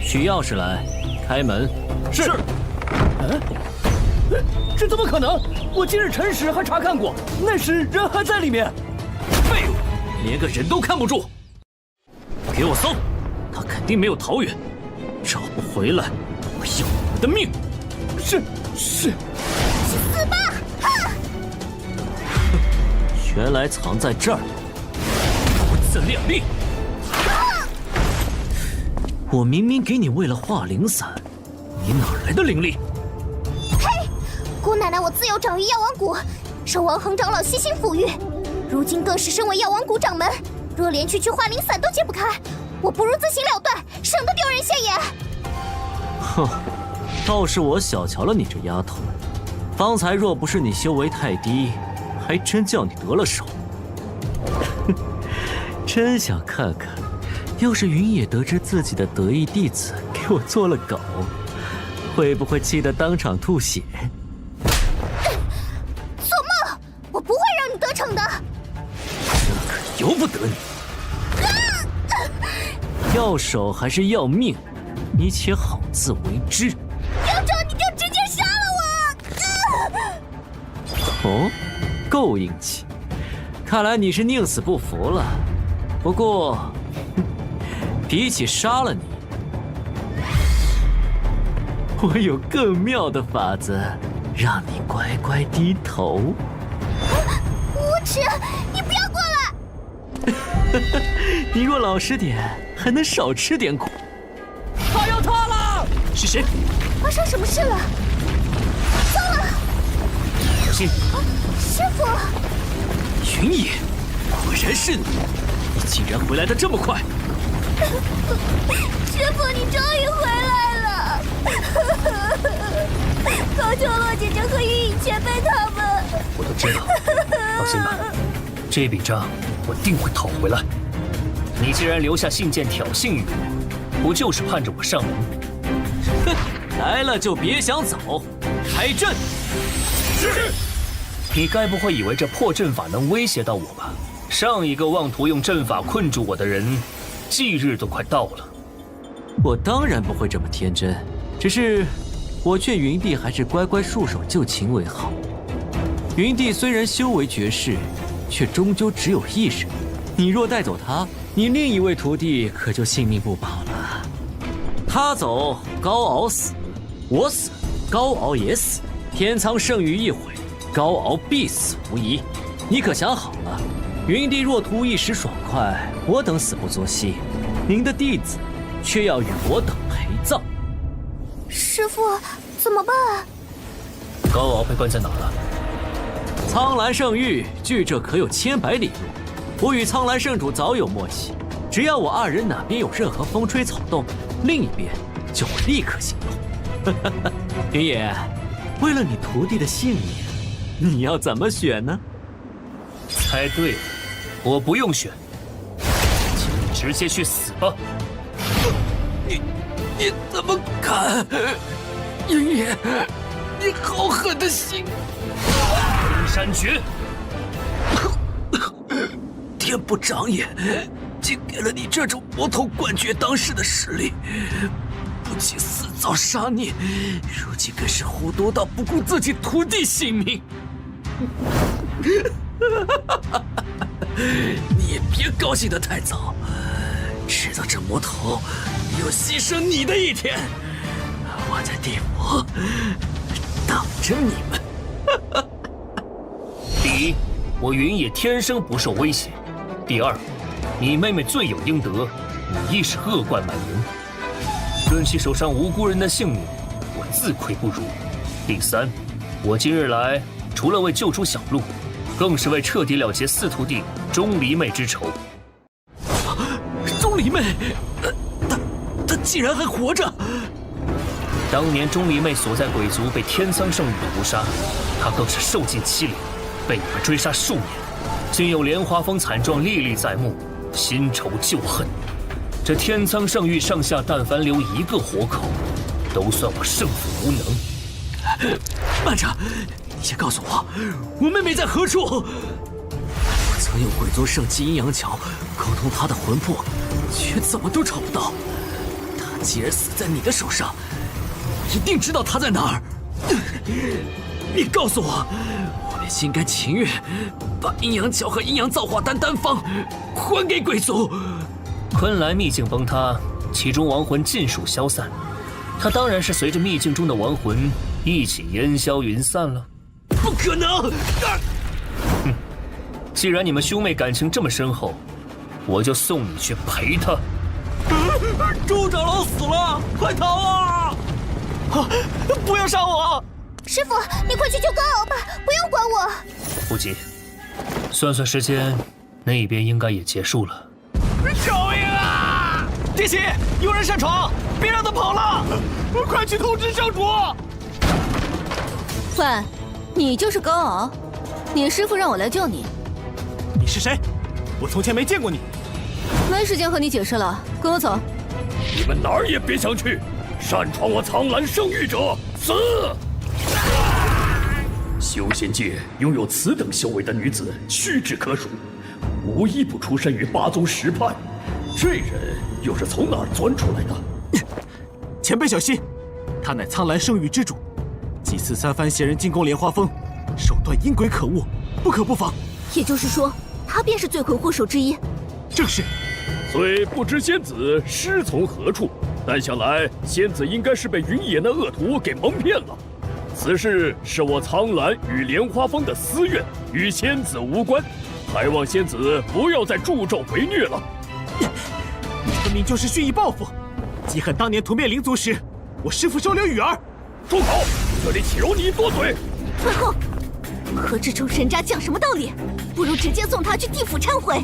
取钥匙来，开门。是。这怎么可能？我今日辰时还查看过，那时人还在里面。废物，连个人都看不住！给我搜，他肯定没有逃远，找不回来，我要你们的命！是。死吧！原来藏在这儿，不自量力！我明明给你喂了化灵散，你哪来的灵力？嘿，姑奶奶我自有长于药王谷，受王恒长老悉心抚育，如今更是身为药王谷掌门，若连区区化灵散都解不开，我不如自行了断，省得丢人现眼。哼，倒是我小瞧了你这丫头，方才若不是你修为太低，还真叫你得了手。真想看看，要是云野得知自己的得意弟子给我做了狗，会不会气得当场吐血？做梦！我不会让你得逞的。这可由不得你。要手还是要命，你且好自为之。要找你就直接杀了我！哦，够硬气，看来你是宁死不服了。不过，比起杀了你，我有更妙的法子，让你乖乖低头。无耻！你不要过来！你若老实点，还能少吃点苦。他要塌了！是谁？发生什么事了？糟了！小心！师傅！云野，果然是你！你竟然回来的这么快！师傅，你终于回来了！求求洛姐姐和云隐前辈他们。我都知道，放心吧，这笔账我定会讨回来。你既然留下信件挑衅于我，不就是盼着我上门？哼，来了就别想走，开阵！是。你该不会以为这破阵法能威胁到我吧？上一个妄图用阵法困住我的人，忌日都快到了。我当然不会这么天真，只是我劝云帝还是乖乖束手就擒为好。云帝虽然修为绝世，却终究只有一人。你若带走他，你另一位徒弟可就性命不保了。他走，高傲死；我死，高傲也死。天苍圣域一毁，高傲必死无疑。你可想好了？云帝若图一时爽快，我等死不作惜，您的弟子却要与我等陪葬。师父，怎么办啊？高傲被关在哪了？苍蓝圣域距这可有千百里路，我与苍蓝圣主早有默契，只要我二人哪边有任何风吹草动，另一边就会立刻行动。云野，为了你徒弟的性命，你要怎么选呢？猜对了，我不用选，请你直接去死吧！你怎么敢？云野，你好狠的心！冰山诀，天不长眼，竟给了你这种魔头冠绝当世的实力，不仅私造杀孽，如今更是糊涂到不顾自己徒弟性命。你也别高兴得太早，知道这魔头有牺牲你的一天，我在地府等着你们。第一，我云野天生不受威胁；第二，你妹妹罪有应得，你亦是恶贯满盈，论起手上无辜人的性命，我自愧不如；第三，我今日来除了为救出小鹿，更是为彻底了结四徒弟钟离媚之仇。钟离媚，她竟然还活着！当年钟离媚所在鬼族被天苍圣域屠杀，她更是受尽凄凉，被你们追杀数年，今有莲花峰惨状历历在目，新仇旧恨。这天苍圣域上下但凡留一个活口，都算我圣父无能。慢着，你先告诉我妹妹在何处？我曾用鬼族圣器阴阳桥沟通她的魂魄，却怎么都找不到。她既然死在你的手上，一定知道她在哪儿。你告诉我，我便心甘情愿把阴阳桥和阴阳造化丹丹方还给鬼族。昆来秘境崩塌，其中亡魂尽数消散，她当然是随着秘境中的亡魂一起烟消云散了。不可能！哼，既然你们兄妹感情这么深厚，我就送你去陪她。朱长老死了，快逃啊！不要杀我！师父，你快去救高傲吧，不用管我。不急，算算时间，那边应该也结束了。救命啊！弟媳，有人擅闯，别让他跑了！快去通知圣主！喂，你就是高傲？你师父让我来救你。你是谁？我从前没见过你。没时间和你解释了，跟我走。你们哪儿也别想去！擅闯我苍蓝圣域者，死！修仙界拥有此等修为的女子屈指可数，无一不出身于八宗十派。这人又是从哪儿钻出来的？前辈小心，他乃苍蓝圣域之主，几次三番携人进攻莲花峰，手段阴诡可恶，不可不防。也就是说，他便是罪魁祸首之一。正是。虽不知仙子师从何处，但想来仙子应该是被云野那恶徒给蒙骗了。此事是我苍蓝与莲花峰的私怨，与仙子无关，还望仙子不要再助纣为虐了。你分明就是蓄意报复，记恨当年屠灭灵族时，我师父收留雨儿。住口！这里岂容你多嘴！退后！和这种人渣讲什么道理？不如直接送他去地府忏悔。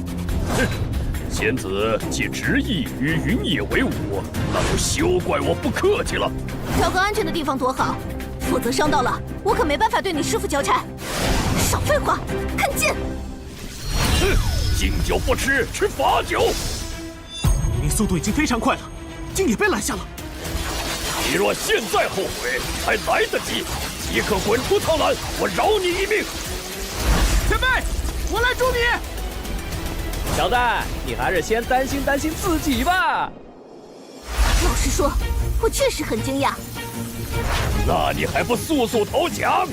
仙子既执意与云野为伍，那就休怪我不客气了。找个安全的地方躲好，否则伤到了我可没办法对你师父交差。少废话，看剑！哼，敬酒不吃吃罚酒。明明速度已经非常快了，竟也被拦下了。你若现在后悔，还来得及，即刻滚出苍兰，我饶你一命。前辈，我来助你。小子，你还是先担心担心自己吧。老实说，我确实很惊讶。那你还不速速投降？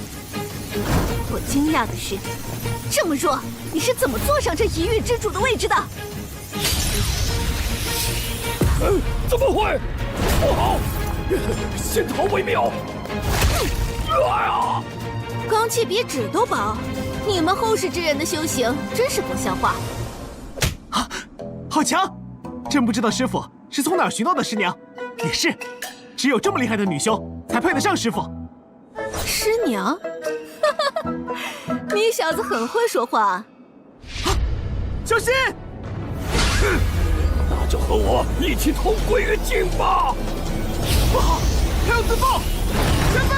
我惊讶的是，这么弱，你是怎么坐上这一域之主的位置的？怎么会？不好，先逃为妙。罡气比纸都薄，你们后世之人的修行真是不像话。好强！真不知道师傅是从哪儿寻到的师娘。也是，只有这么厉害的女修才配得上师傅。师娘？你小子很会说话啊！小心！那就和我一起同归于尽吧！不好，还有自爆！前辈！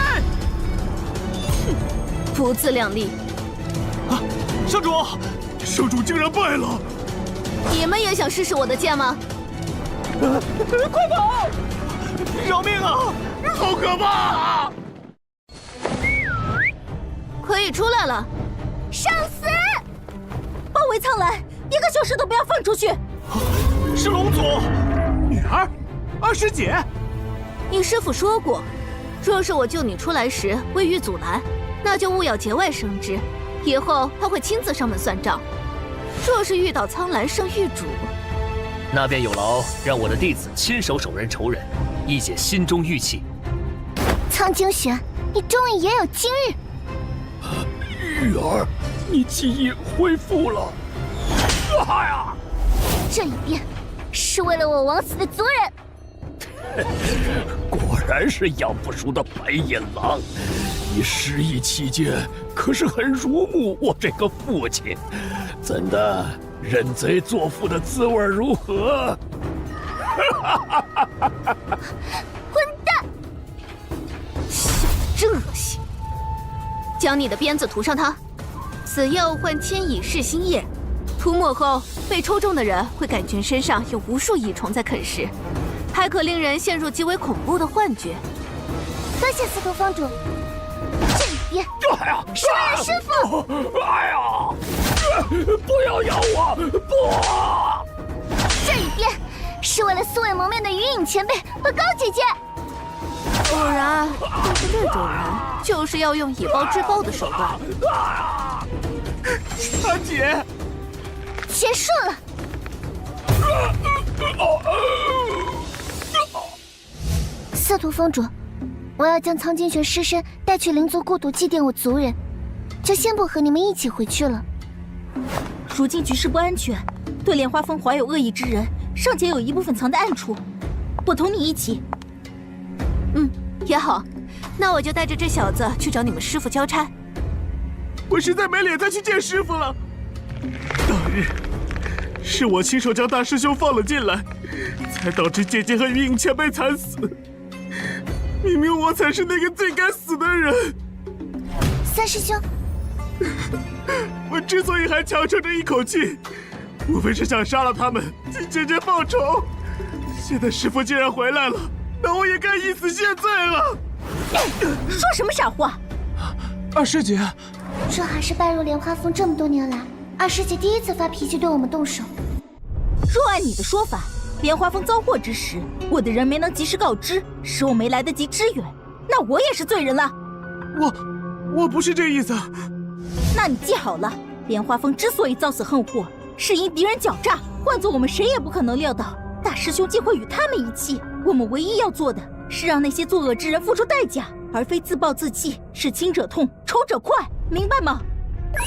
不自量力！啊，圣主，圣主竟然败了！你们也想试试我的剑吗？快跑！饶命啊！好可怕啊！可以出来了。上司！包围苍兰，1个小时都不要放出去！是龙祖女儿，二师姐。你师父说过，若是我救你出来时未遇阻拦，那就勿要节外生枝，以后他会亲自上门算账。若是遇到苍兰圣域主，那便有劳让我的弟子亲手手刃仇人，一解心中郁气。苍精玄，你终于也有今日。玉儿，你记忆恢复了。哎呀！这一变，是为了我枉死的族人。果然是养不熟的白眼狼。你失忆期间可是很辱没我这个父亲，怎的认贼作父的滋味如何？混蛋！小子真恶心！将你的鞭子涂上它，此药唤千蚁噬心液，涂抹后被抽中的人会感觉身上有无数蚁虫在啃食，还可令人陷入极为恐怖的幻觉。多谢司徒方主。这一边，哎呀，是为了师父！哎呀，不要咬我！不！这一边，是为了素未谋面的云影前辈和高姐姐。果然，都是这种人，就是要用以暴制暴的手段。大姐，结束了。司徒峰主，我要将苍金玄尸身带去灵族故土祭奠我族人，就先不和你们一起回去了。如今局势不安全，对莲花峰怀有恶意之人，尚且有一部分藏在暗处。我同你一起。也好，那我就带着这小子去找你们师父交差。我实在没脸再去见师父了。当日是我亲手将大师兄放了进来，才导致姐姐和云影前辈惨死。明明我才是那个最该死的人。三师兄，我之所以还强撑着一口气，无非是想杀了他们，替姐姐报仇。现在师父既然回来了，那我也该以死谢罪了。说什么傻话！二师姐，这还是拜入莲花峰这么多年来，二师姐第一次发脾气对我们动手。若按你的说法，莲花峰遭祸之时，我的人没能及时告知，使我没来得及支援，那我也是罪人了。我不是这意思。那你记好了，莲花峰之所以遭此横祸，是因敌人狡诈，换做我们谁也不可能料到大师兄竟会与他们一气。我们唯一要做的是让那些作恶之人付出代价，而非自暴自弃，是轻者痛，仇者快，明白吗？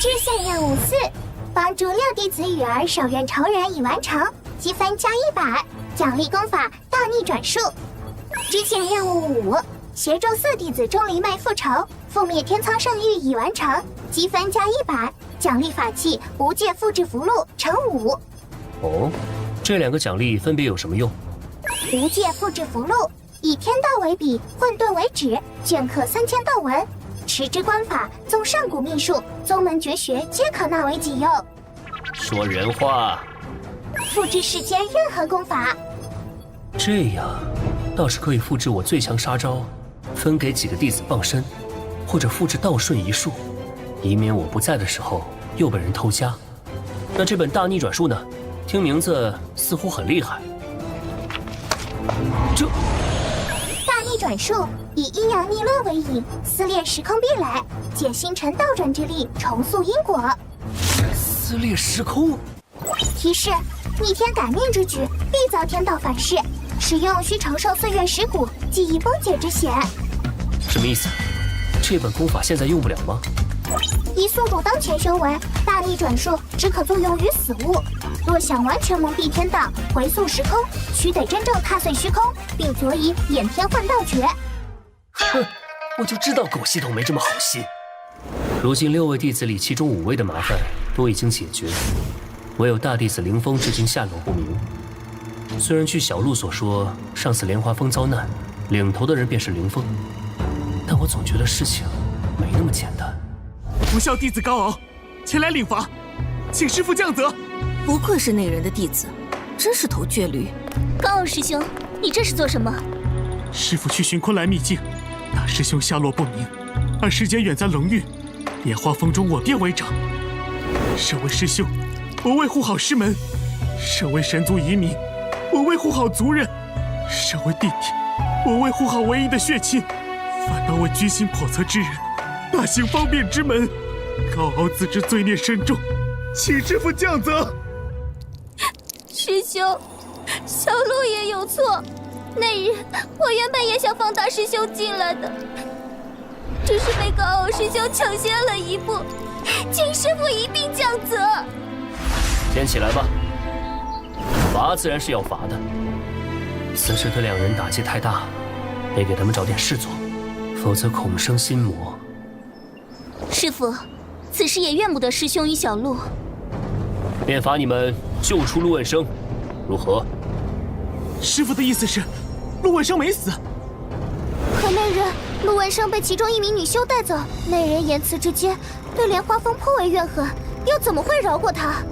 支线任务4，帮助6弟子雨儿手刃仇人已完成，积分加100，奖励功法大逆转术。支线任务5，协助4弟子钟离麦复仇，覆灭天苍圣域已完成，积分加100，奖励法器无界复制符箓乘5。哦，这2个奖励分别有什么用？无界复制符箓以天道为笔，混沌为纸，镌刻3000道文。持之官法，纵上古秘术，宗门绝学皆可纳为己用。说人话。复制世间任何功法。这样，倒是可以复制我最强杀招，分给几个弟子傍身，或者复制道顺一术，以免我不在的时候又被人偷家。那这本大逆转术呢？听名字似乎很厉害。这大逆转术以阴阳逆乱为引，撕裂时空壁垒，借星辰倒转之力重塑因果。撕裂时空。提示：逆天改命之举，必遭天道反噬。使用需承受岁月蚀骨、记忆崩解之险。什么意思？这本功法现在用不了吗？以宿主当前修为，大逆转术只可作用于死物。若想完全蒙蔽天道、回溯时空，须得真正踏碎虚空，并佐以掩天换道诀。哼，我就知道狗系统没这么好心。如今6位弟子里，其中5位的麻烦都已经解决，唯有大弟子凌风至今下落不明。虽然据小鹿所说，上次莲花峰遭难，领头的人便是凌风，但我总觉得事情没那么简单。不孝弟子高傲，前来领罚，请师父降责。不愧是那人的弟子，真是头倔驴。高傲师兄，你这是做什么？师父去寻昆来秘境，大师兄下落不明，而时间远在冷域，莲花峰中我便为长。身为师兄，我为护好师门；身为神族遗民，我为护好族人；身为弟弟，我为护好唯一的血亲，反倒为居心叵测之人大行方便之门。高傲自知罪孽深重，请师父降责。师兄，小鹿也有错。那日我原本也想放大师兄进来的，只是被高傲师兄抢先了一步，请师父一并降责。先起来吧，罚自然是要罚的。此时的2人打击太大，得给他们找点事做，否则恐生心魔。师父，此事也怨不得师兄与小鹿，便罚你们救出陆问生，如何？师父的意思是，陆问生没死。可那日陆问生被其中一名女修带走，那人言辞之间对莲花峰颇为怨恨，又怎么会饶过他？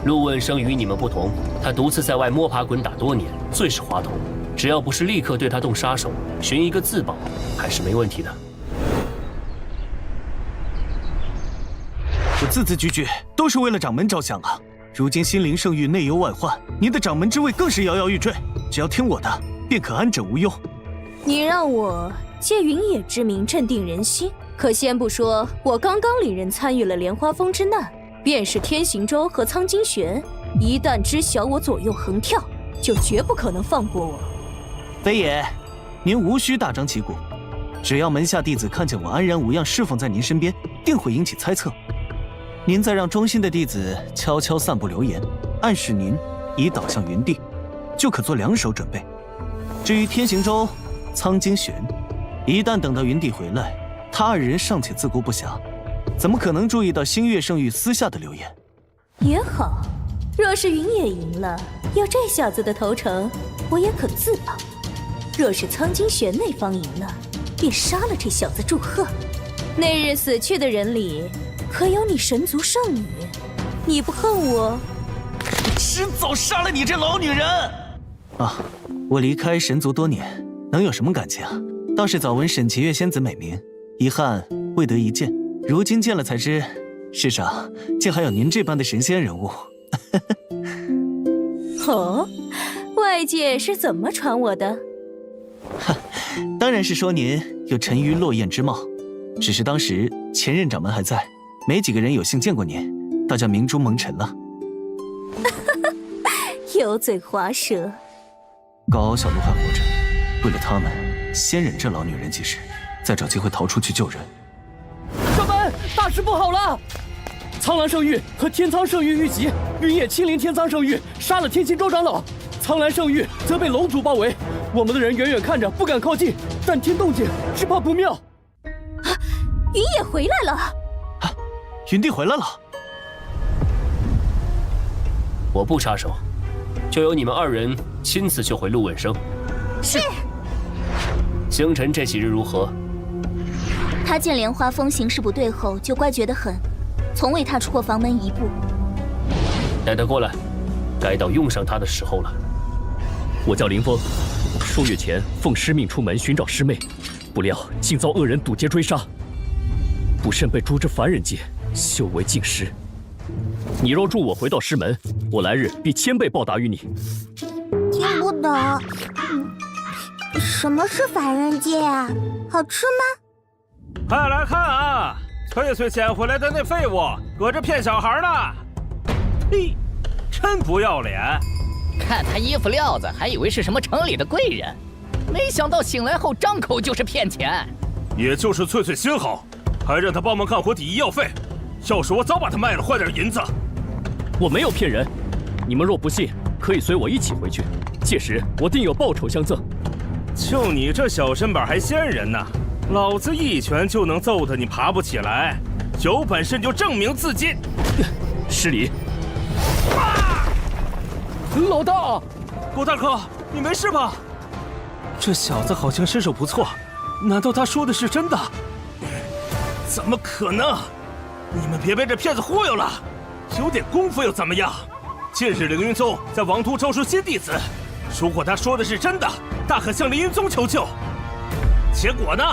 陆问生与你们不同，他独自在外摸爬滚打多年，最是滑头。只要不是立刻对他动杀手，寻一个自保还是没问题的。我字字句句都是为了掌门着想啊！如今心灵圣域内忧外患，您的掌门之位更是摇摇欲坠。只要听我的，便可安枕无忧。你让我借云野之名镇定人心，可先不说我刚刚领人参与了莲花峰之难，便是天行舟和苍金玄，一旦知晓我左右横跳，就绝不可能放过我。飞爷，您无需大张旗鼓，只要门下弟子看见我安然无恙侍奉在您身边，定会引起猜测。您再让忠心的弟子悄悄散布流言，暗示您已导向云地，就可做2手准备。至于天行舟、苍金玄，一旦等到云地回来，他2人尚且自顾不暇，怎么可能注意到星月圣域私下的流言？也好，若是云野赢了，有这小子的投诚，我也可自保；若是苍金玄那方赢了，便杀了这小子祝贺。那日死去的人里，可有你神族圣女？你不恨我，迟早杀了你这老女人！啊，我离开神族多年，能有什么感情啊？倒是早闻沈齐月仙子美名，遗憾未得一见。如今见了才知，世上竟还有您这般的神仙人物。哦，外界是怎么传我的？当然是说您有沉鱼落雁之貌，只是当时前任掌门还在，没几个人有幸见过您，倒叫明珠蒙尘了。油嘴滑舌。高傲、小鹿还活着，为了他们，先忍这老女人几时，再找机会逃出去救人。掌门，大事不好了！苍蓝圣域和天苍圣域遇袭，云野亲临天苍圣域，杀了天行周长老。苍蓝圣域则被龙族包围，我们的人远远看着不敢靠近，但听动静只怕不妙。云野回来了！云帝回来了！我不插手，就由你们2人亲自救回陆问生。是。星辰这几日如何？他见莲花峰行事不对后，就乖觉得很，从未踏出过房门一步。带他过来，该到用上他的时候了。我叫林峰，数月前奉师命出门寻找师妹，不料竟遭恶人堵截追杀，不慎被诛之凡人界，修为尽失。你若助我回到师门，我来日必1000倍报答于你。听不懂，什么是凡人界啊？好吃吗？快来看啊！翠翠捡回来的那废物，搁这骗小孩呢！嘿，真不要脸！看他衣服料子，还以为是什么城里的贵人，没想到醒来后张口就是骗钱。也就是翠翠心好，还让他帮忙干活抵医药费。要是我早把他卖了换点银子。我没有骗人，你们若不信，可以随我一起回去，届时我定有报酬相赠。就你这小身板还仙人呢，老子一拳就能揍得你爬不起来，有本事就证明自己。失礼。老大，郭大哥，你没事吧？这小子好像身手不错，难道他说的是真的？怎么可能？你们别被这骗子忽悠了，有点功夫又怎么样？近日凌云宗在王都招收新弟子，如果他说的是真的，大可向凌云宗求救。结果呢？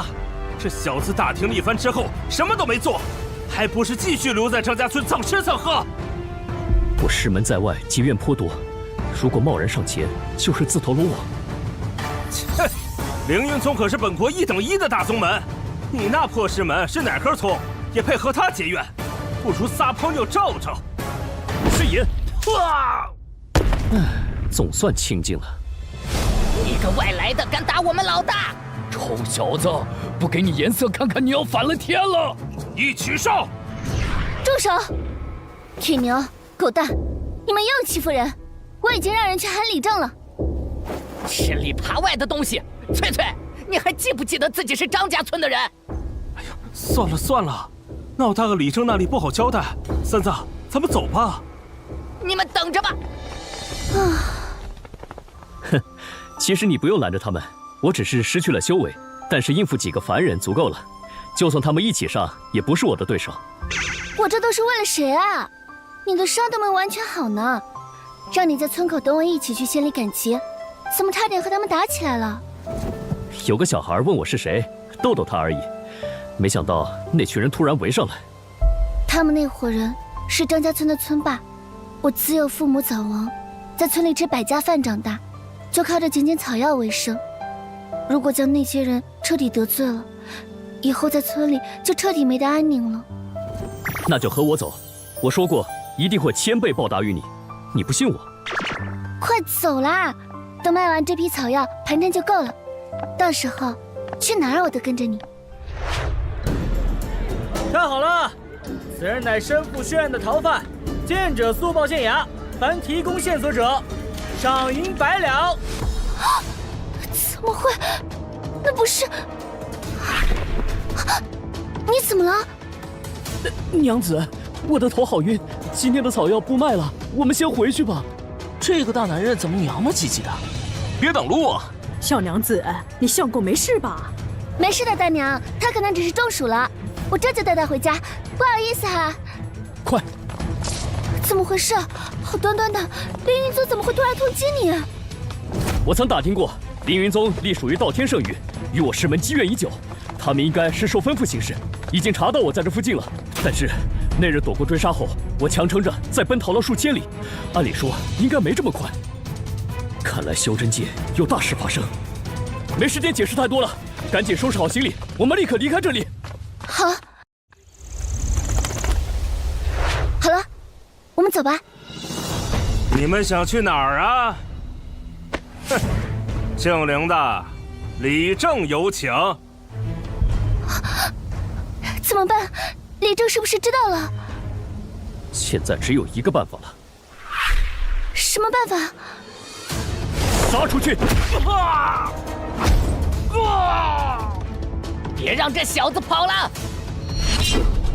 这小子打听了一番之后，什么都没做，还不是继续留在张家村蹭吃蹭喝。我师门在外，结怨颇多，如果贸然上前，就是自投罗网。切，凌云宗可是本国1等1的大宗门，你那破师门是哪根葱，也配和他结怨？不如撒泡尿照照。是爷，哇！总算清静了。你个外来的，敢打我们老大！臭小子，不给你颜色看看，你要反了天了！一起上！住手！铁牛、狗蛋，你们又欺负人！我已经让人去喊李正了。吃里扒外的东西，翠翠，你还记不记得自己是张家村的人？哎呀，算了算了，闹大个李正那里不好交代。三子，咱们走吧。你们等着吧。哼，其实你不用拦着他们，我只是失去了修为，但是应付几个凡人足够了。就算他们一起上，也不是我的对手。我这都是为了谁啊？你的伤都没完全好呢，让你在村口等我一起去县里赶集，怎么差点和他们打起来了？有个小孩问我是谁，逗逗他而已，没想到那群人突然围上来。他们那伙人是张家村的村霸，我自幼父母早亡，在村里吃百家饭长大，就靠着捡捡草药为生。如果将那些人彻底得罪了，以后在村里就彻底没得安宁了。那就和我走，我说过一定会1000倍报答于你，你不信我？快走啦！等卖完这批草药，盘缠就够了，到时候去哪儿我都跟着你。看好了，此人乃身负血案的逃犯，见者速报县衙，凡提供线索者，赏银100两。怎么会？那不是……你怎么了？娘子，我的头好晕，今天的草药不卖了，我们先回去吧。这个大男人怎么娘们唧唧的？别挡路啊！小娘子，你相公没事吧？没事的，大娘，他可能只是中暑了，我这就带他回家，不好意思哈。快！怎么回事？好端端的，凌云宗怎么会突然通缉你？我曾打听过，凌云宗隶属于道天圣域，与我师门积怨已久，他们应该是受吩咐行事，已经查到我在这附近了。但是那日躲过追杀后，我强撑着再奔逃了数千里，按理说应该没这么快。看来修真界有大事发生，没时间解释太多了，赶紧收拾好行李，我们立刻离开这里。好，好了，我们走吧。你们想去哪儿啊？哼，姓凌的，李正有请。怎么办？李正是不是知道了？现在只有一个办法了。什么办法？杀出去！别让这小子跑了！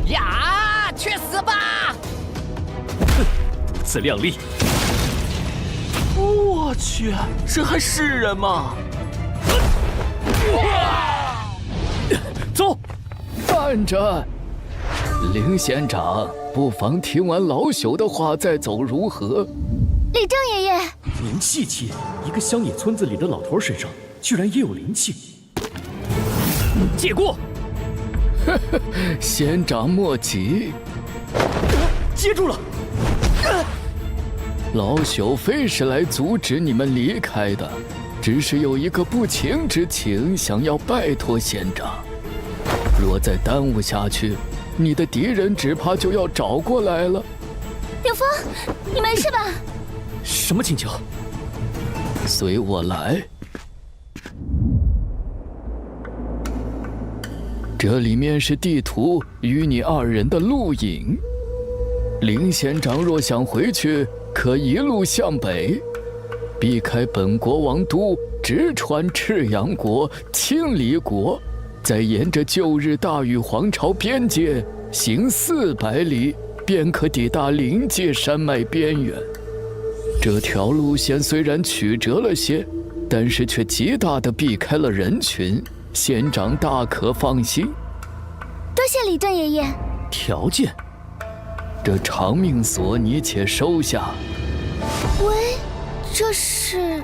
呀，去死吧！不自量力！我去，这还是人吗？走，站着。林县长，不妨听完老朽的话再走，如何？李正爷爷，灵气期，一个乡野村子里的老头身上居然也有灵气。借过。县长莫急。接住了。老朽非是来阻止你们离开的，只是有一个不情之请，想要拜托县长。若再耽误下去，你的敌人只怕就要找过来了。刘峰，你没事吧？什么请求？随我来。这里面是地图与你二人的路引。林县长若想回去，可一路向北，避开本国王都，直穿赤阳国、青离国，再沿着旧日大禹皇朝边界行400里，便可抵达临界山脉边缘。这条路线虽然曲折了些，但是却极大地避开了人群，县长大可放心。多谢李正爷爷。条件？这长命锁你且收下。喂，这是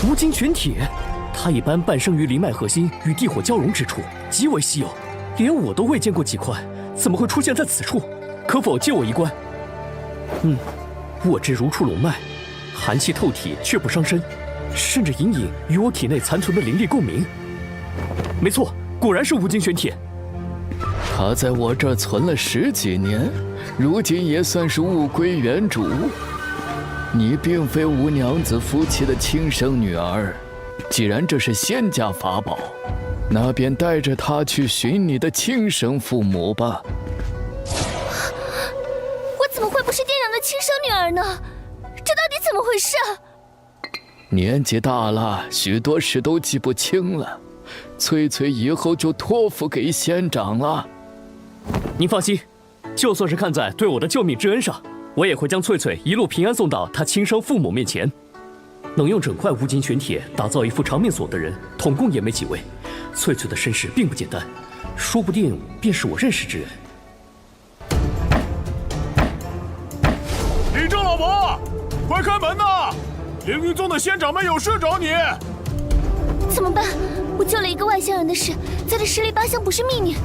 无尽玄铁，它一般半生于灵脉核心与地火交融之处，极为稀有，连我都未见过几块，怎么会出现在此处？可否借我一关？握之如触龙脉，寒气透体却不伤身，甚至隐隐与我体内残存的灵力共鸣。没错，果然是无尽玄铁。它在我这儿存了10几年，如今也算是物归原主。你并非吴娘子夫妻的亲生女儿，既然这是仙家法宝，那便带着它去寻你的亲生父母吧。我怎么会不是店长的亲生女儿呢？这到底怎么回事？年纪大了，许多事都记不清了。翠翠以后就托付给县长了。您放心，就算是看在对我的救命之恩上，我也会将翠翠一路平安送到她亲生父母面前。能用整块无尽玄铁打造一副长命锁的人，统共也没几位。翠翠的身世并不简单，说不定便是我认识之人。李正老伯，快开门呐！凌云宗的仙长们有事找你。怎么办？我救了一个外乡人的事，在这十里八乡不是秘密，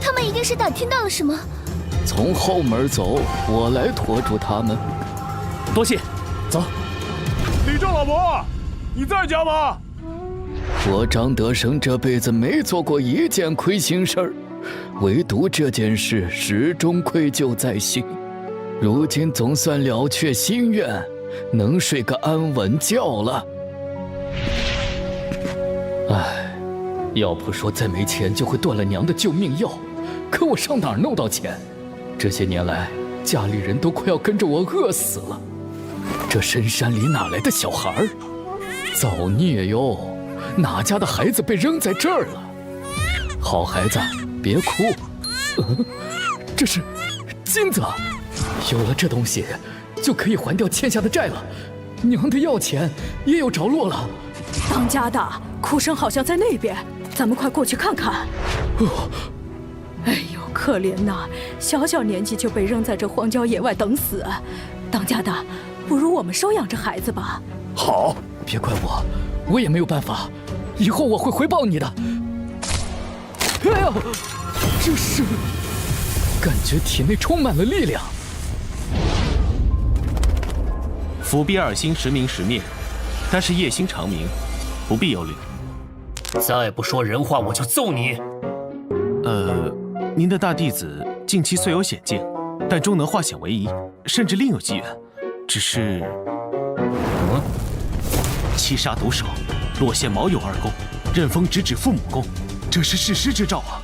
他们一定是打听到了什么。从后门走，我来拖住他们。多谢，走。李正老伯，你在家吗？我张德生这辈子没做过一件亏心事儿，唯独这件事始终愧疚在心。如今总算了却心愿，能睡个安稳觉了。唉，要不说再没钱就会断了娘的救命药，可我上哪儿弄到钱？这些年来，家里人都快要跟着我饿死了。这深山里哪来的小孩儿？造孽哟！哪家的孩子被扔在这儿了？好孩子，别哭。这是金子，有了这东西，就可以还掉欠下的债了。娘的要钱也有着落了。当家的，哭声好像在那边，咱们快过去看看。哎呦，可怜呐，小小年纪就被扔在这荒郊野外等死。当家的，不如我们收养这孩子吧。好，别怪我，我也没有办法，以后我会回报你的。哎呀，这是，感觉体内充满了力量。伏必2星时明时灭，但是夜星长明，不必忧虑。再不说人话，我就揍你。您的大弟子近期虽有险境，但终能化险为夷，甚至另有机缘。只是，七杀毒手，落陷卯酉2宫，任风直指父母宫，这是弑师之兆啊！